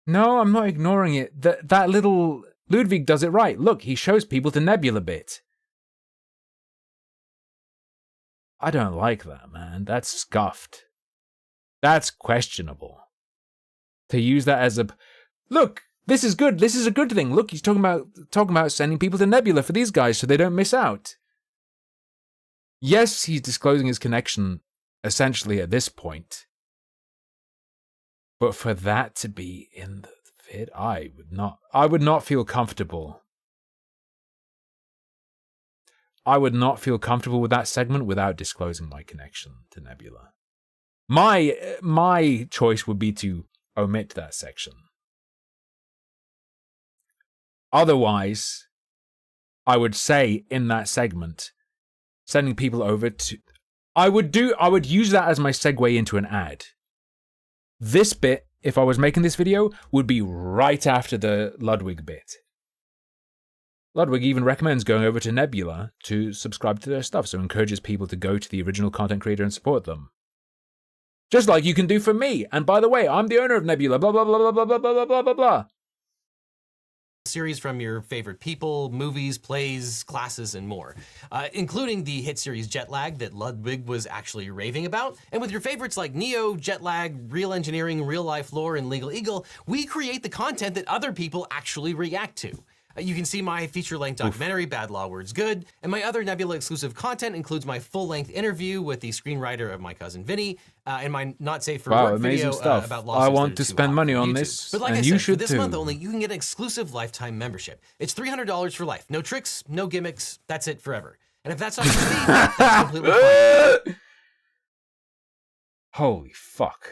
No, I'm not ignoring it. That little... Ludwig does it right. Look, he shows people the Nebula bit. I don't like that, man. That's scuffed. That's questionable. To use that as a... Look, this is good. This is a good thing. Look, he's talking about sending people to Nebula for these guys so they don't miss out. Yes, he's disclosing his connection essentially at this point. But for that to be in the vid, I would not feel comfortable. I would not feel comfortable with that segment without disclosing my connection to Nebula. My choice would be to omit that section. Otherwise, I would say in that segment, sending people over to... I would use that as my segue into an ad. This bit, if I was making this video, would be right after the Ludwig bit. Ludwig even recommends going over to Nebula to subscribe to their stuff, so encourages people to go to the original content creator and support them. Just like you can do for me. And by the way, I'm the owner of Nebula, blah, blah, blah, blah, blah, blah, blah, blah, blah, blah. Series from your favorite people, movies, plays, classes, and more, including the hit series Jetlag that Ludwig was actually raving about. And with your favorites like Neo, Jetlag, Real Engineering, Real Life Lore, and Legal Eagle, we create the content that other people actually react to. You can see my feature-length documentary, Bad Law Words Good, and my other Nebula exclusive content includes my full-length interview with the screenwriter of My Cousin Vinny, and my Not Safe for Work video about lawsuits. I want to spend money on this, but like and I you said, should for this too. month only, you can get an exclusive lifetime membership. It's $300 for life. No tricks, no gimmicks, that's it forever. And if that's not your speed, that's completely fine. Holy fuck.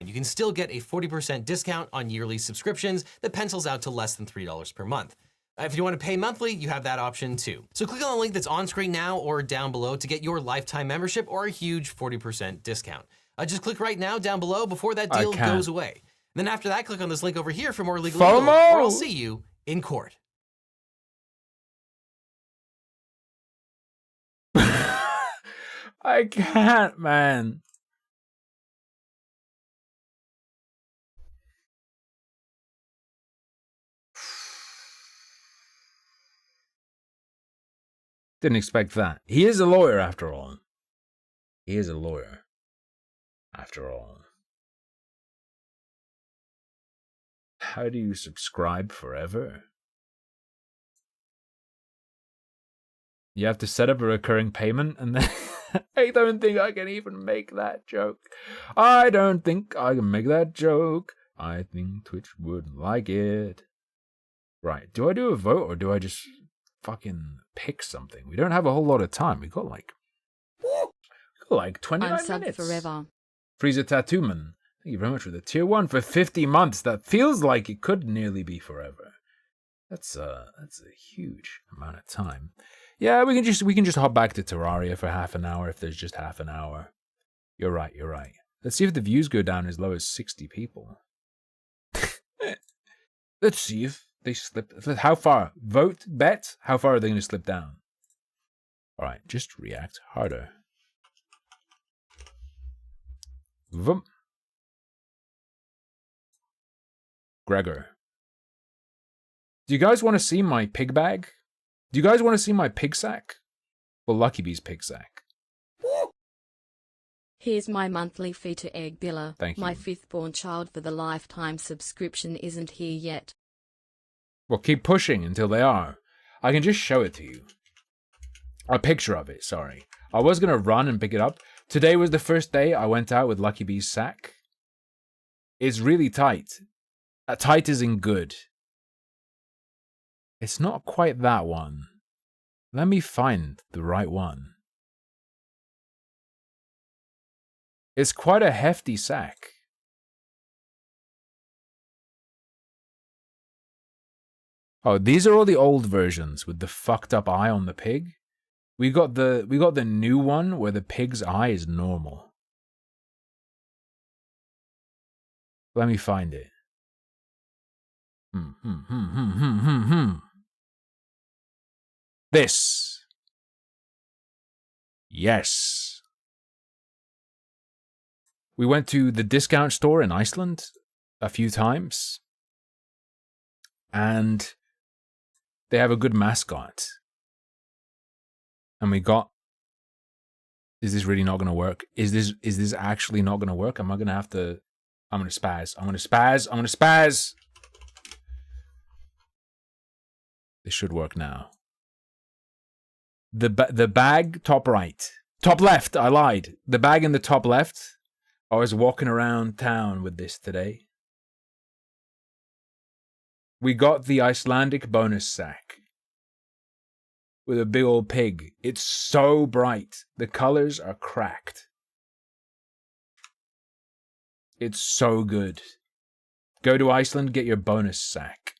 You can still get a 40% discount on yearly subscriptions that pencils out to less than $3 per month. If you want to pay monthly, you have that option too. So click on the link that's on screen now or down below to get your lifetime membership or a huge 40% discount. Just click right now down below before that deal goes away. And then after that, click on this link over here for more legal info, or I'll see you in court. I can't, man. Didn't expect that. He is a lawyer after all. He is a lawyer after all. How do you subscribe forever? You have to set up a recurring payment and then... I don't think I can even make that joke. I don't think I can make that joke. I think Twitch wouldn't like it. Right, do I do a vote or do I just fucking pick something? We don't have a whole lot of time. We got like 29 minutes. Forever. Freezer Tattooman, thank you very much for the tier 1 for 50 months. That feels like it could nearly be forever. That's a huge amount of time. Yeah, we can just hop back to Terraria for half an hour if there's just half an hour. You're right. Let's see if the views go down as low as 60 people. Let's see if they slip. How far? Vote, bet. How far are they going to slip down? All right, just react harder. Vroom. Gregor. Do you guys want to see my pig bag? Do you guys want to see my pig sack? Well, Lucky Bee's pig sack. Here's my monthly fee to Eggbilla. Thank you. My 5th born child for the lifetime subscription isn't here yet. Well, keep pushing until they are. I can just show it to you. A picture of it, sorry. I was going to run and pick it up. Today was the first day I went out with Lucky Bee's sack. It's really tight. Tight is in good. It's not quite that one. Let me find the right one. It's quite a hefty sack. Oh, these are all the old versions with the fucked up eye on the pig. We got the new one where the pig's eye is normal. Let me find it. This. Yes. We went to the discount store in Iceland a few times. And they have a good mascot. And we got... Is this really not going to work? Is this actually not going to work? Am I going to have to... I'm going to spaz. This should work now. The bag, top right. Top left, I lied. The bag in the top left. I was walking around town with this today. We got the Icelandic bonus sack. With a big old pig. It's so bright. The colors are cracked. It's so good. Go to Iceland, get your bonus sack.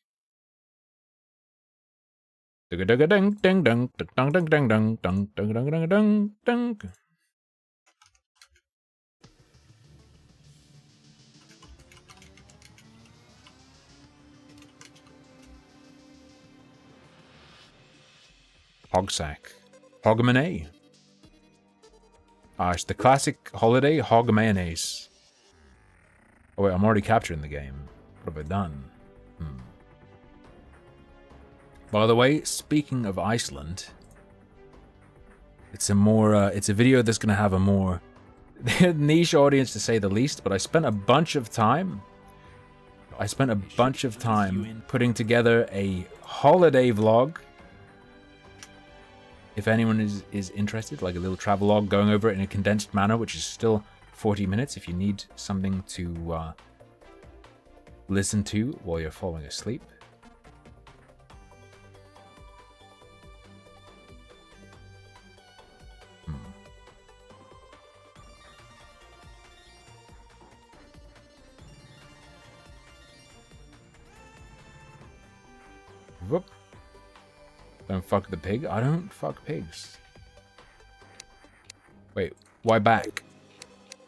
Hogsack. Hog-mayonnaise. It's the classic holiday hog mayonnaise. Oh wait, I'm already capturing the game. What have I done? By the way, speaking of Iceland, it's a video that's gonna have a more niche audience to say the least, but I spent a bunch of time putting together a holiday vlog. If anyone is interested, like a little travelogue, going over it in a condensed manner, which is still 40 minutes if you need something to listen to while you're falling asleep. Whoop. Don't fuck the pig. I don't fuck pigs. Wait, why back?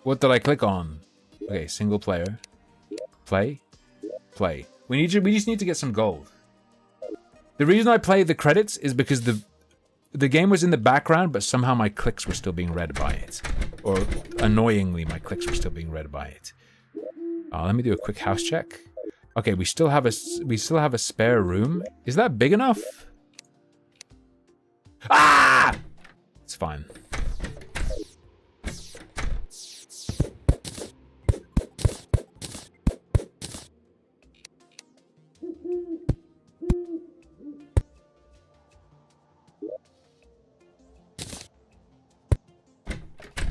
What did I click on? Okay, single player. Play. Play. We just need to get some gold. The reason I played the credits is because the game was in the background, but somehow my clicks were still being read by it. Or annoyingly, my clicks were still being read by it. Let me do a quick house check. Okay, we still have a spare room. Is that big enough? Ah! It's fine.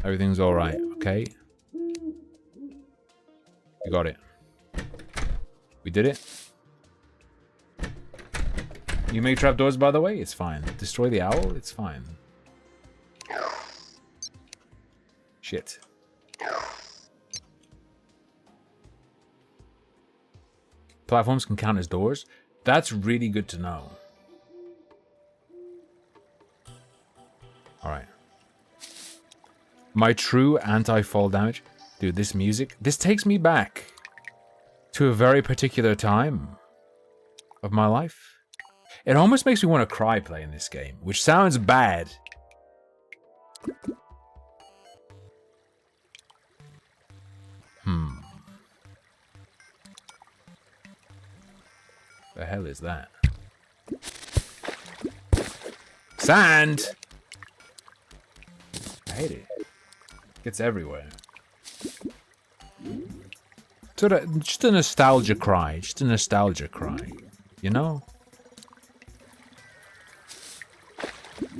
Everything's all right, okay? We got it. We did it. You make trapdoors, by the way? It's fine. Destroy the owl? It's fine. Shit. Platforms can count as doors? That's really good to know. Alright. My true anti-fall damage. Dude, this music, this takes me back to a very particular time of my life. It almost makes me want to cry playing this game, which sounds bad. The hell is that? Sand! I hate it. It's everywhere. Just a nostalgia cry. Just a nostalgia cry. You know?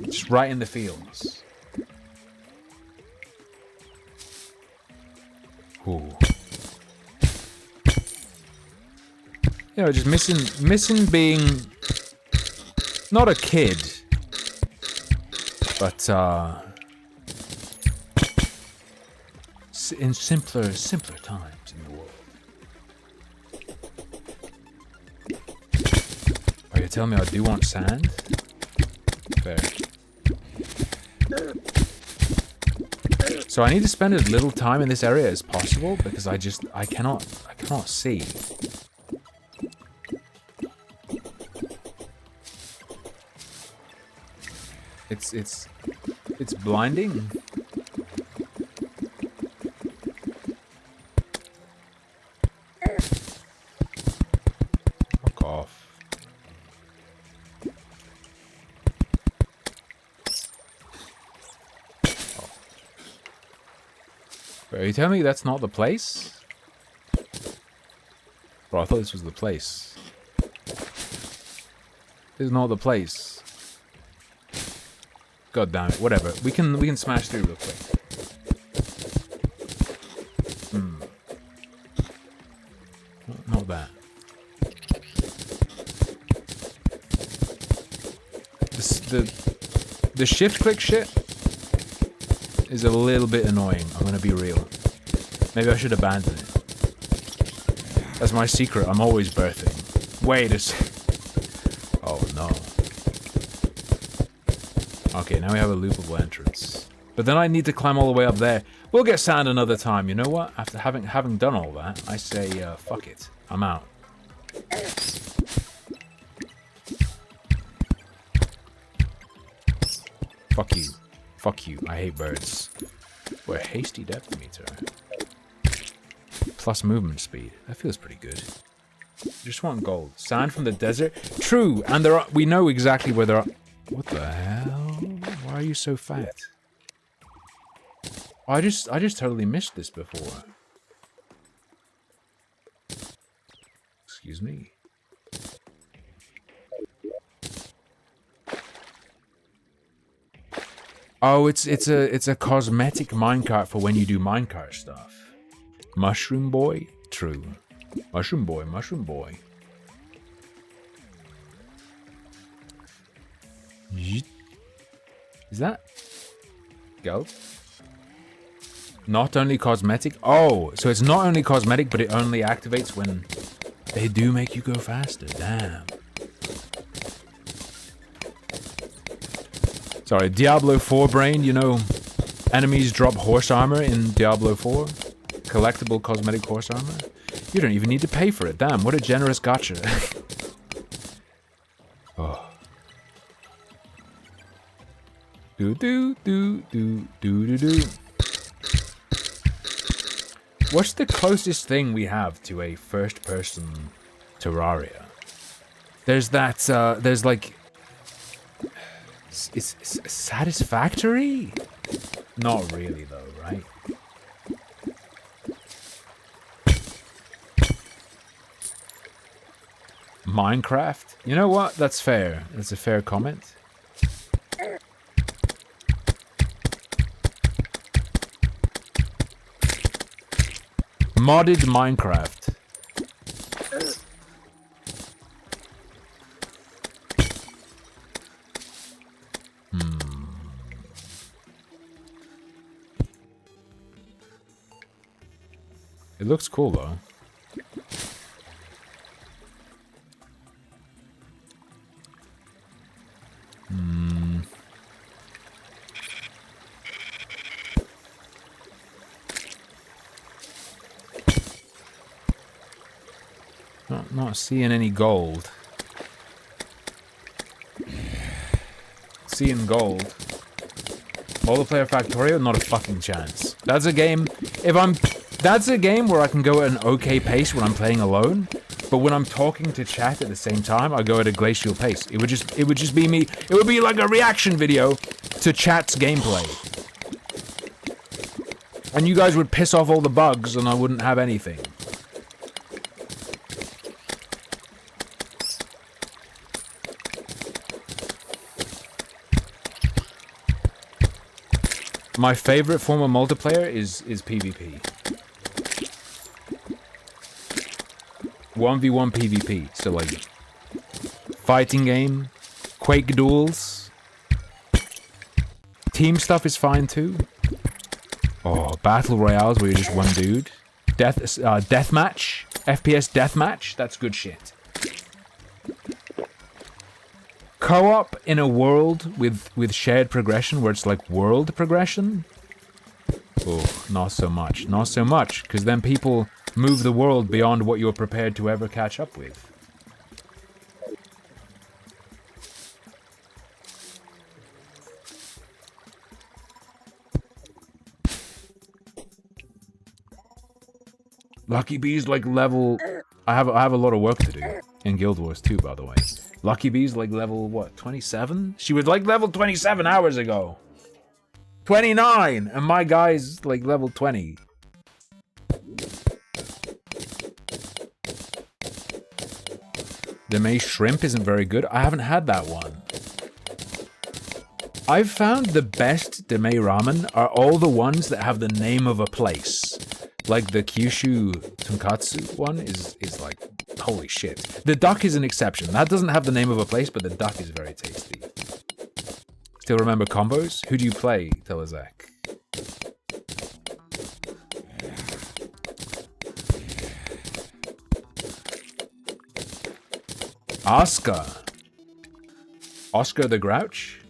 Just right in the feels. Ooh. You know, just missing being not a kid, but in simpler times in the world. Are you telling me I do want sand? Fair. So I need to spend as little time in this area as possible because I cannot see. It's blinding. Fuck off. Oh. Wait, are you telling me that's not the place? Bro, I thought this was the place. This is not the place. God damn it, whatever. We can smash through real quick. Not that. The shift click shit is a little bit annoying, I'm gonna be real. Maybe I should abandon it. That's my secret, I'm always birthing. Wait a sec. Oh no. Okay, now we have a loopable entrance. But then I need to climb all the way up there. We'll get sand another time. You know what? After having done all that, I say, fuck it. I'm out. Fuck you. Fuck you. I hate birds. We're a hasty depth meter. Plus movement speed. That feels pretty good. Just want gold. Sand from the desert? True, and we know exactly where there are... What the hell? Why are you so fat? I just totally missed this before. Excuse me. Oh, it's a cosmetic minecart for when you do minecart stuff. Mushroom boy? True. Mushroom boy, mushroom boy. Is that gold? Not only cosmetic? Oh, so it's not only cosmetic, but it only activates when they do make you go faster. Damn. Sorry, Diablo 4 brain, you know, enemies drop horse armor in Diablo 4. Collectible cosmetic horse armor. You don't even need to pay for it. Damn, what a generous gotcha. Oh. Do do do do do do do. What's the closest thing we have to a first-person Terraria? There's that. There's like. It's Satisfactory? Not really, though, right? Minecraft? You know what? That's fair. That's a fair comment. Modded Minecraft. It looks cool though. Not seeing any gold. Seeing gold. Multiplayer Factorio, not a fucking chance. That's a game. That's a game where I can go at an okay pace when I'm playing alone, but when I'm talking to chat at the same time, I go at a glacial pace. It would just be me. It would be like a reaction video to chat's gameplay. And you guys would piss off all the bugs and I wouldn't have anything. My favorite form of multiplayer is PvP. 1v1 PvP, so like fighting game, Quake duels. Team stuff is fine too. Oh, battle royales where you're just one dude. Deathmatch, FPS deathmatch, that's good shit. Co-op in a world with shared progression where it's like world progression? Oh, not so much. Not so much, because then people move the world beyond what you're prepared to ever catch up with. Lucky Bee's like level... I have a lot of work to do in Guild Wars 2, by the way. Lucky Bee's like level, what, 27? She was like level 27 hours ago. 29! And my guy's like level 20. The May shrimp isn't very good. I haven't had that one. I've found the best Demei ramen are all the ones that have the name of a place. Like the Kyushu Tonkatsu one is like, holy shit. The duck is an exception. That doesn't have the name of a place, but the duck is very tasty. Still remember combos? Who do you play, Telezak? Oscar. Oscar the Grouch?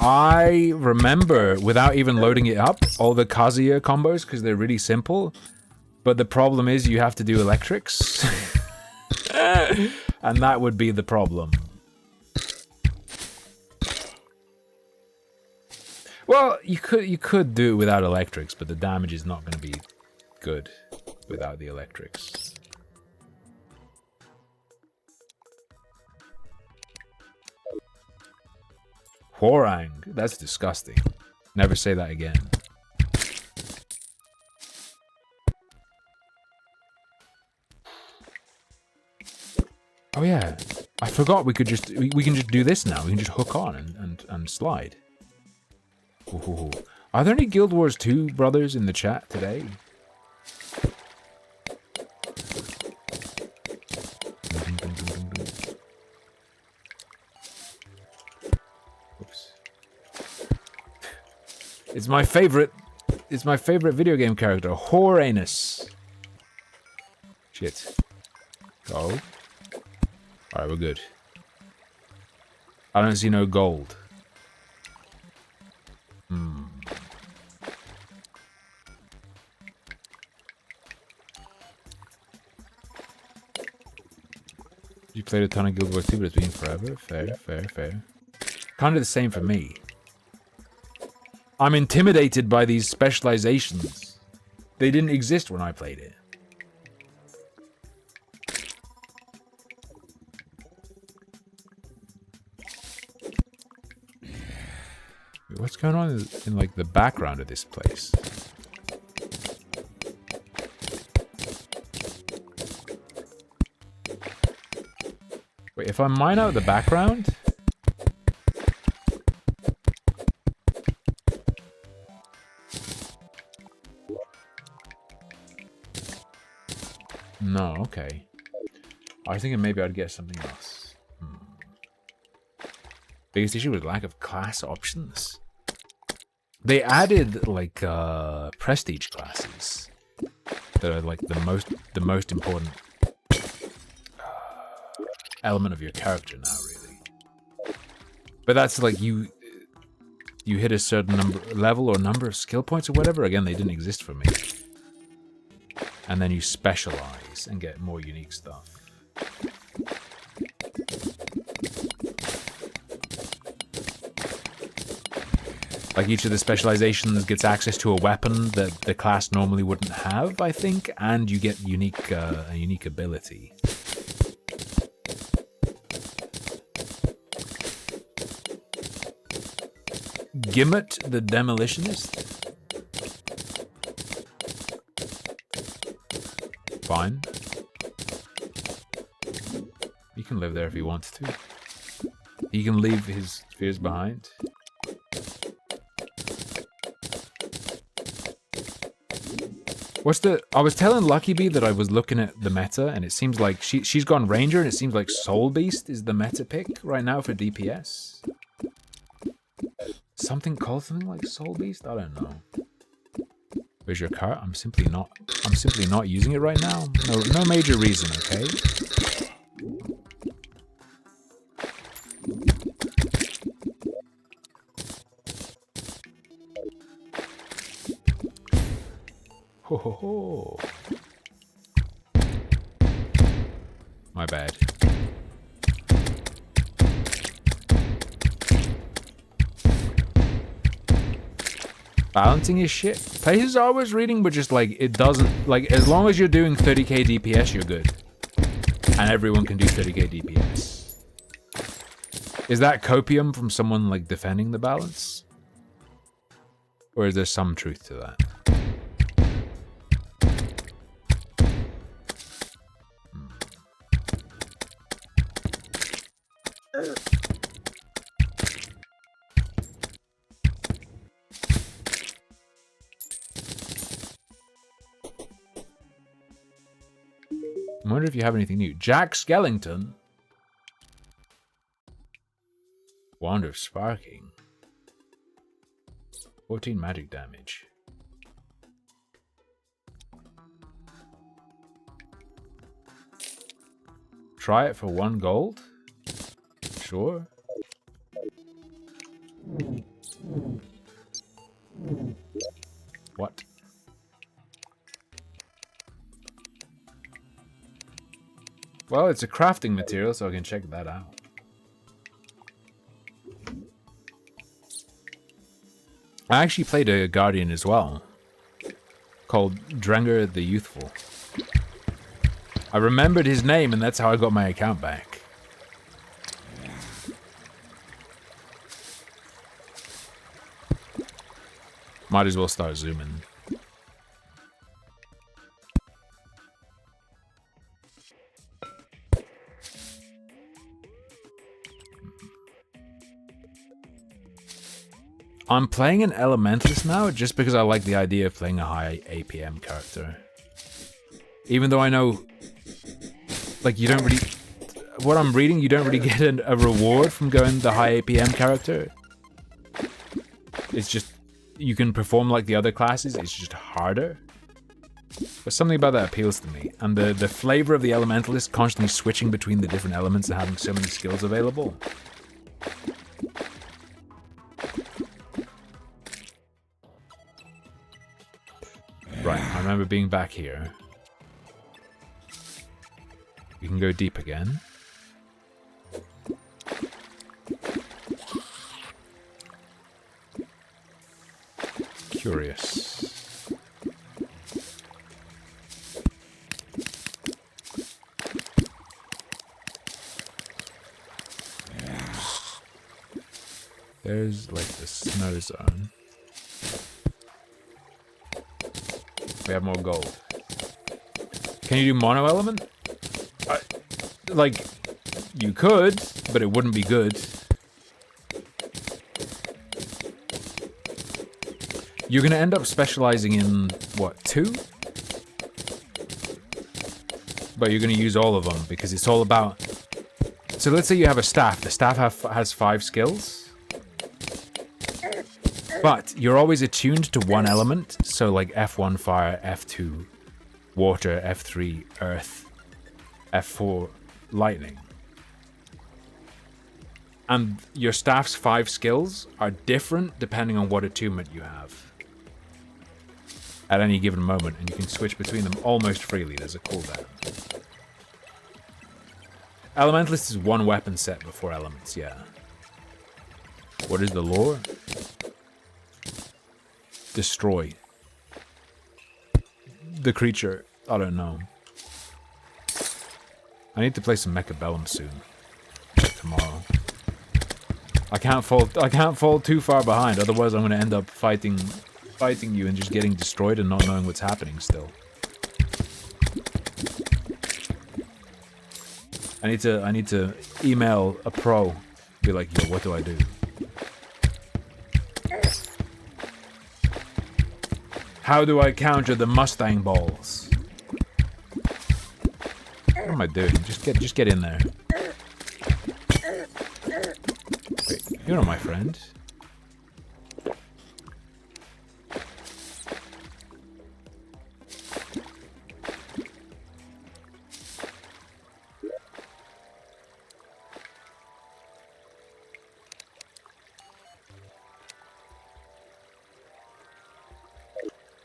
I remember, without even loading it up, all the Kazuya combos because they're really simple. But the problem is you have to do electrics. And that would be the problem. Well, you could do it without electrics, but the damage is not going to be good without the electrics. Hwoarang, that's disgusting. Never say that again. Oh yeah, I forgot we can just do this now. We can just hook on and slide. Ooh. Are there any Guild Wars 2 brothers in the chat today? Oops. It's my favorite video game character, Whoranus. Shit. Go. Alright, we're good. I don't see no gold. You played a ton of Guild Wars 2, but it's been forever. Fair. Kind of the same for me. I'm intimidated by these specializations. They didn't exist when I played it. What's going on in like the background of this place? Wait, if I mine out the background? No, okay. I was thinking maybe I'd get something else. Biggest issue was lack of class options. They added like prestige classes that are like the most important element of your character now, really. But that's like you hit a certain level or number of skill points or whatever. Again, they didn't exist for me. And then you specialize and get more unique stuff. Like each of the specializations gets access to a weapon that the class normally wouldn't have, I think, and you get a unique ability. Gimmet the Demolitionist? Fine. He can live there if he wants to. He can leave his fears behind. I was telling Lucky Bee that I was looking at the meta, and it seems like she's gone Ranger, and it seems like Soul Beast is the meta pick right now for DPS. Something called something like Soul Beast? I don't know. Where's your cart? I'm simply not using it right now. No major reason, okay? Ho ho ho. My bad. Balancing is shit. Places I was reading, but just like it doesn't like as long as you're doing 30k DPS, you're good, and everyone can do 30k DPS. Is that copium from someone like defending the balance, or is there some truth to that? I wonder if you have anything new. Jack Skellington. Wand of Sparking. 14 magic damage. Try it for 1 gold? Sure. Well, it's a crafting material, so I can check that out. I actually played a Guardian as well, called Drenger the Youthful. I remembered his name, and that's how I got my account back. Might as well start zooming. I'm playing an Elementalist now just because I like the idea of playing a high APM character. Even though I know, like, you don't really... What I'm reading, you don't really get a reward from going the high APM character. It's just, you can perform like the other classes, it's just harder. But something about that appeals to me. And the flavor of the Elementalist constantly switching between the different elements and having so many skills available. Right, I remember being back here. We can go deep again. Curious. There's like the snow zone. We have more gold. Can you do mono element? Like, you could, but it wouldn't be good. You're gonna end up specializing in, what, 2? But you're gonna use all of them, because it's all about... So let's say you have a staff. The staff has 5 skills. But you're always attuned to one element, so like F1 fire, F2 water, F3 earth, F4 lightning. And your staff's 5 skills are different depending on what attunement you have at any given moment, and you can switch between them almost freely. There's a cooldown. Elementalist is 1 weapon set before elements, yeah. What is the lore? Destroy the creature. I don't know. I need to play some Mechabellum soon. Tomorrow. I can't fall too far behind, otherwise I'm gonna end up fighting you and just getting destroyed and not knowing what's happening still. I need to email a pro, be like, yo, what do I do? How do I counter the Mustang balls? What am I doing? Just get in there. Wait, you're not my friend.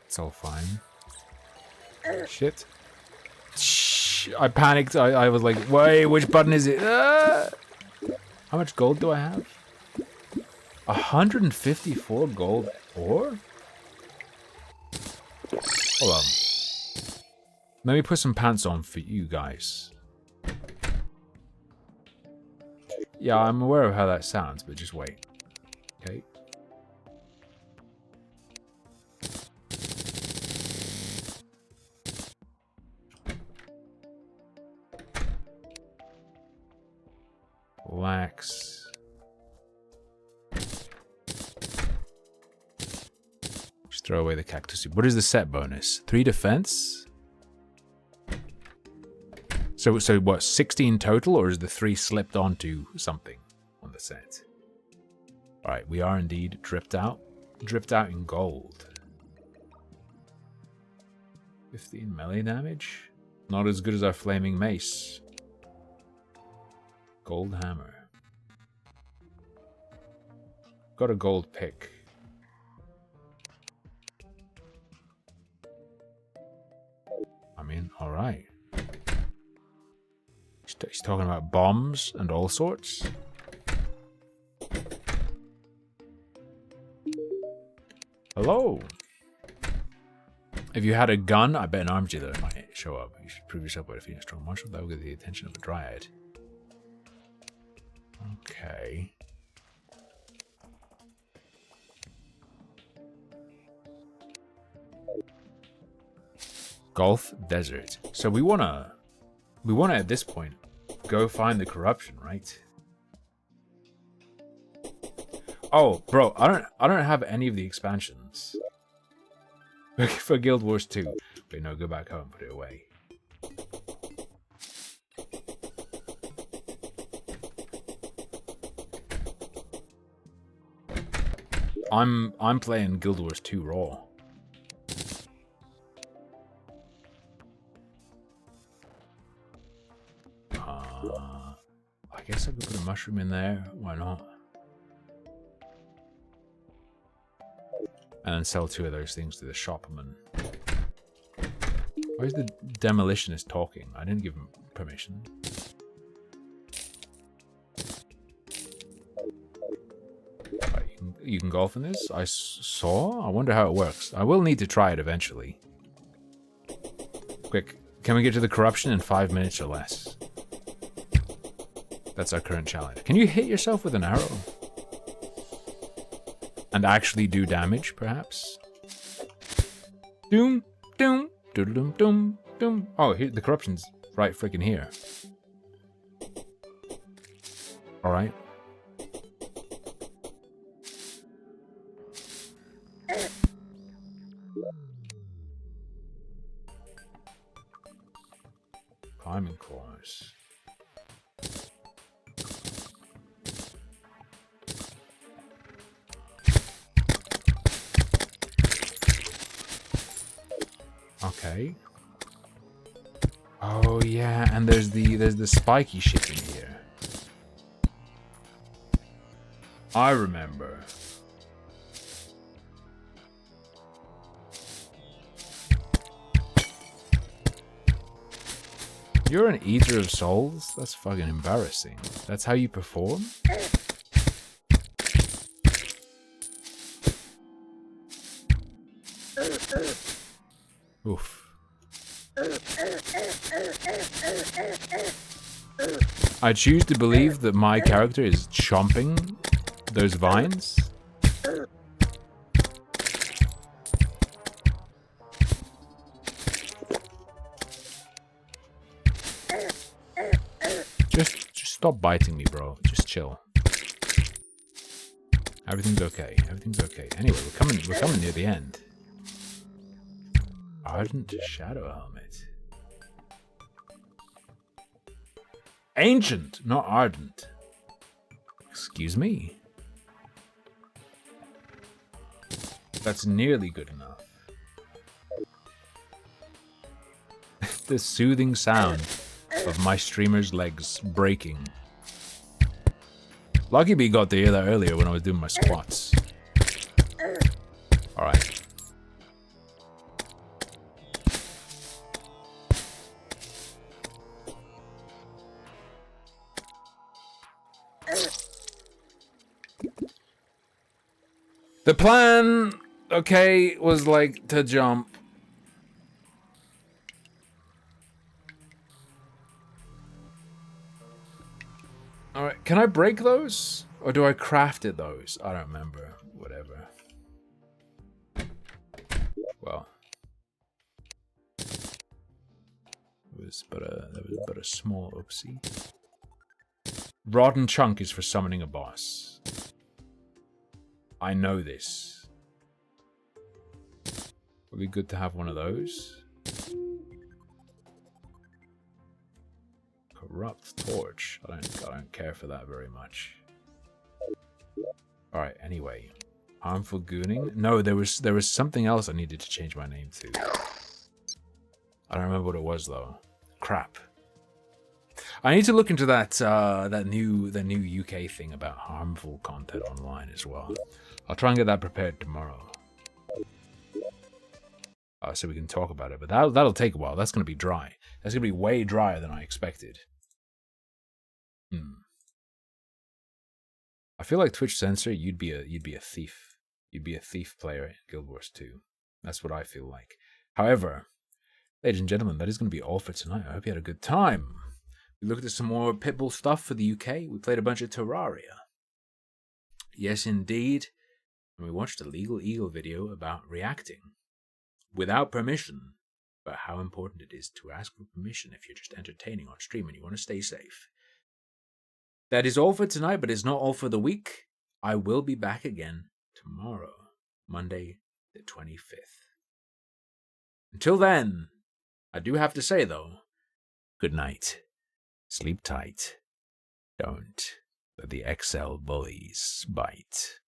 It's all fine. Shit. Shh, I panicked. I was like, wait, which button is it? Ah! How much gold do I have? 154 gold ore? Hold on. Let me put some pants on for you guys. Yeah, I'm aware of how that sounds, but just wait. Okay. Relax. Just throw away the cactus soup. What is the set bonus? 3 defense? So what, 16 total, or is the 3 slipped onto something on the set? Alright, we are indeed dripped out. Dripped out in gold. 15 melee damage? Not as good as our flaming mace. Gold hammer. Got a gold pick. I mean, alright. He's talking about bombs and all sorts. Hello. If you had a gun, I bet an arms dealer might show up. You should prove yourself by defeating a strong marshal. That will get the attention of a dryad. Okay. Gulf Desert. So we wanna at this point go find the corruption, right? Oh, bro, I don't have any of the expansions for Guild Wars 2. Wait, no, go back home, put it away. I'm playing Guild Wars 2 Raw. I guess I could put a mushroom in there. Why not? And then sell 2 of those things to the shopman. Why is the demolitionist talking? I didn't give him permission. Right, you can golf in this? I saw? I wonder how it works. I will need to try it eventually. Quick, can we get to the corruption in 5 minutes or less? That's our current challenge. Can you hit yourself with an arrow? And actually do damage, perhaps? Doom, doom, doom, doom, doom. Oh, here, the corruption's right freaking here. Alright. Climbing course. Okay. Oh yeah, and there's the spiky shit in here. I remember. You're an eater of souls? That's fucking embarrassing. That's how you perform? Oof. I choose to believe that my character is chomping those vines. Just stop biting me, bro. Just chill. Everything's okay. Everything's okay. Anyway, we're coming near the end. Ardent Shadow Helmet. Ancient, not ardent. Excuse me. That's nearly good enough. The soothing sound of my streamer's legs breaking. Lucky Bee got to hear that earlier when I was doing my squats. Alright. The plan, okay, was like to jump. Alright, can I break those? Or do I craft it those? I don't remember. Whatever. Well. That was but a small oopsie. Rotten Chunk is for summoning a boss. I know this. Would be good to have one of those. Corrupt Torch. I don't care for that very much. Alright, anyway. Harmful Gooning? No, there was something else I needed to change my name to. I don't remember what it was though. Crap. I need to look into that the new UK thing about harmful content online as well. I'll try and get that prepared tomorrow. So we can talk about it, but that'll take a while. That's going to be dry. That's going to be way drier than I expected. I feel like Twitch censor, you'd be a thief. You'd be a thief player in Guild Wars 2. That's what I feel like. However, ladies and gentlemen, that is going to be all for tonight. I hope you had a good time. We looked at some more Pitbull stuff for the UK. We played a bunch of Terraria. Yes, indeed. And we watched a Legal Eagle video about reacting without permission, but how important it is to ask for permission if you're just entertaining on stream and you want to stay safe. That is all for tonight, but it's not all for the week. I will be back again tomorrow, Monday the 25th. Until then, I do have to say, though, good night. Sleep tight. Don't let the XL bullies bite.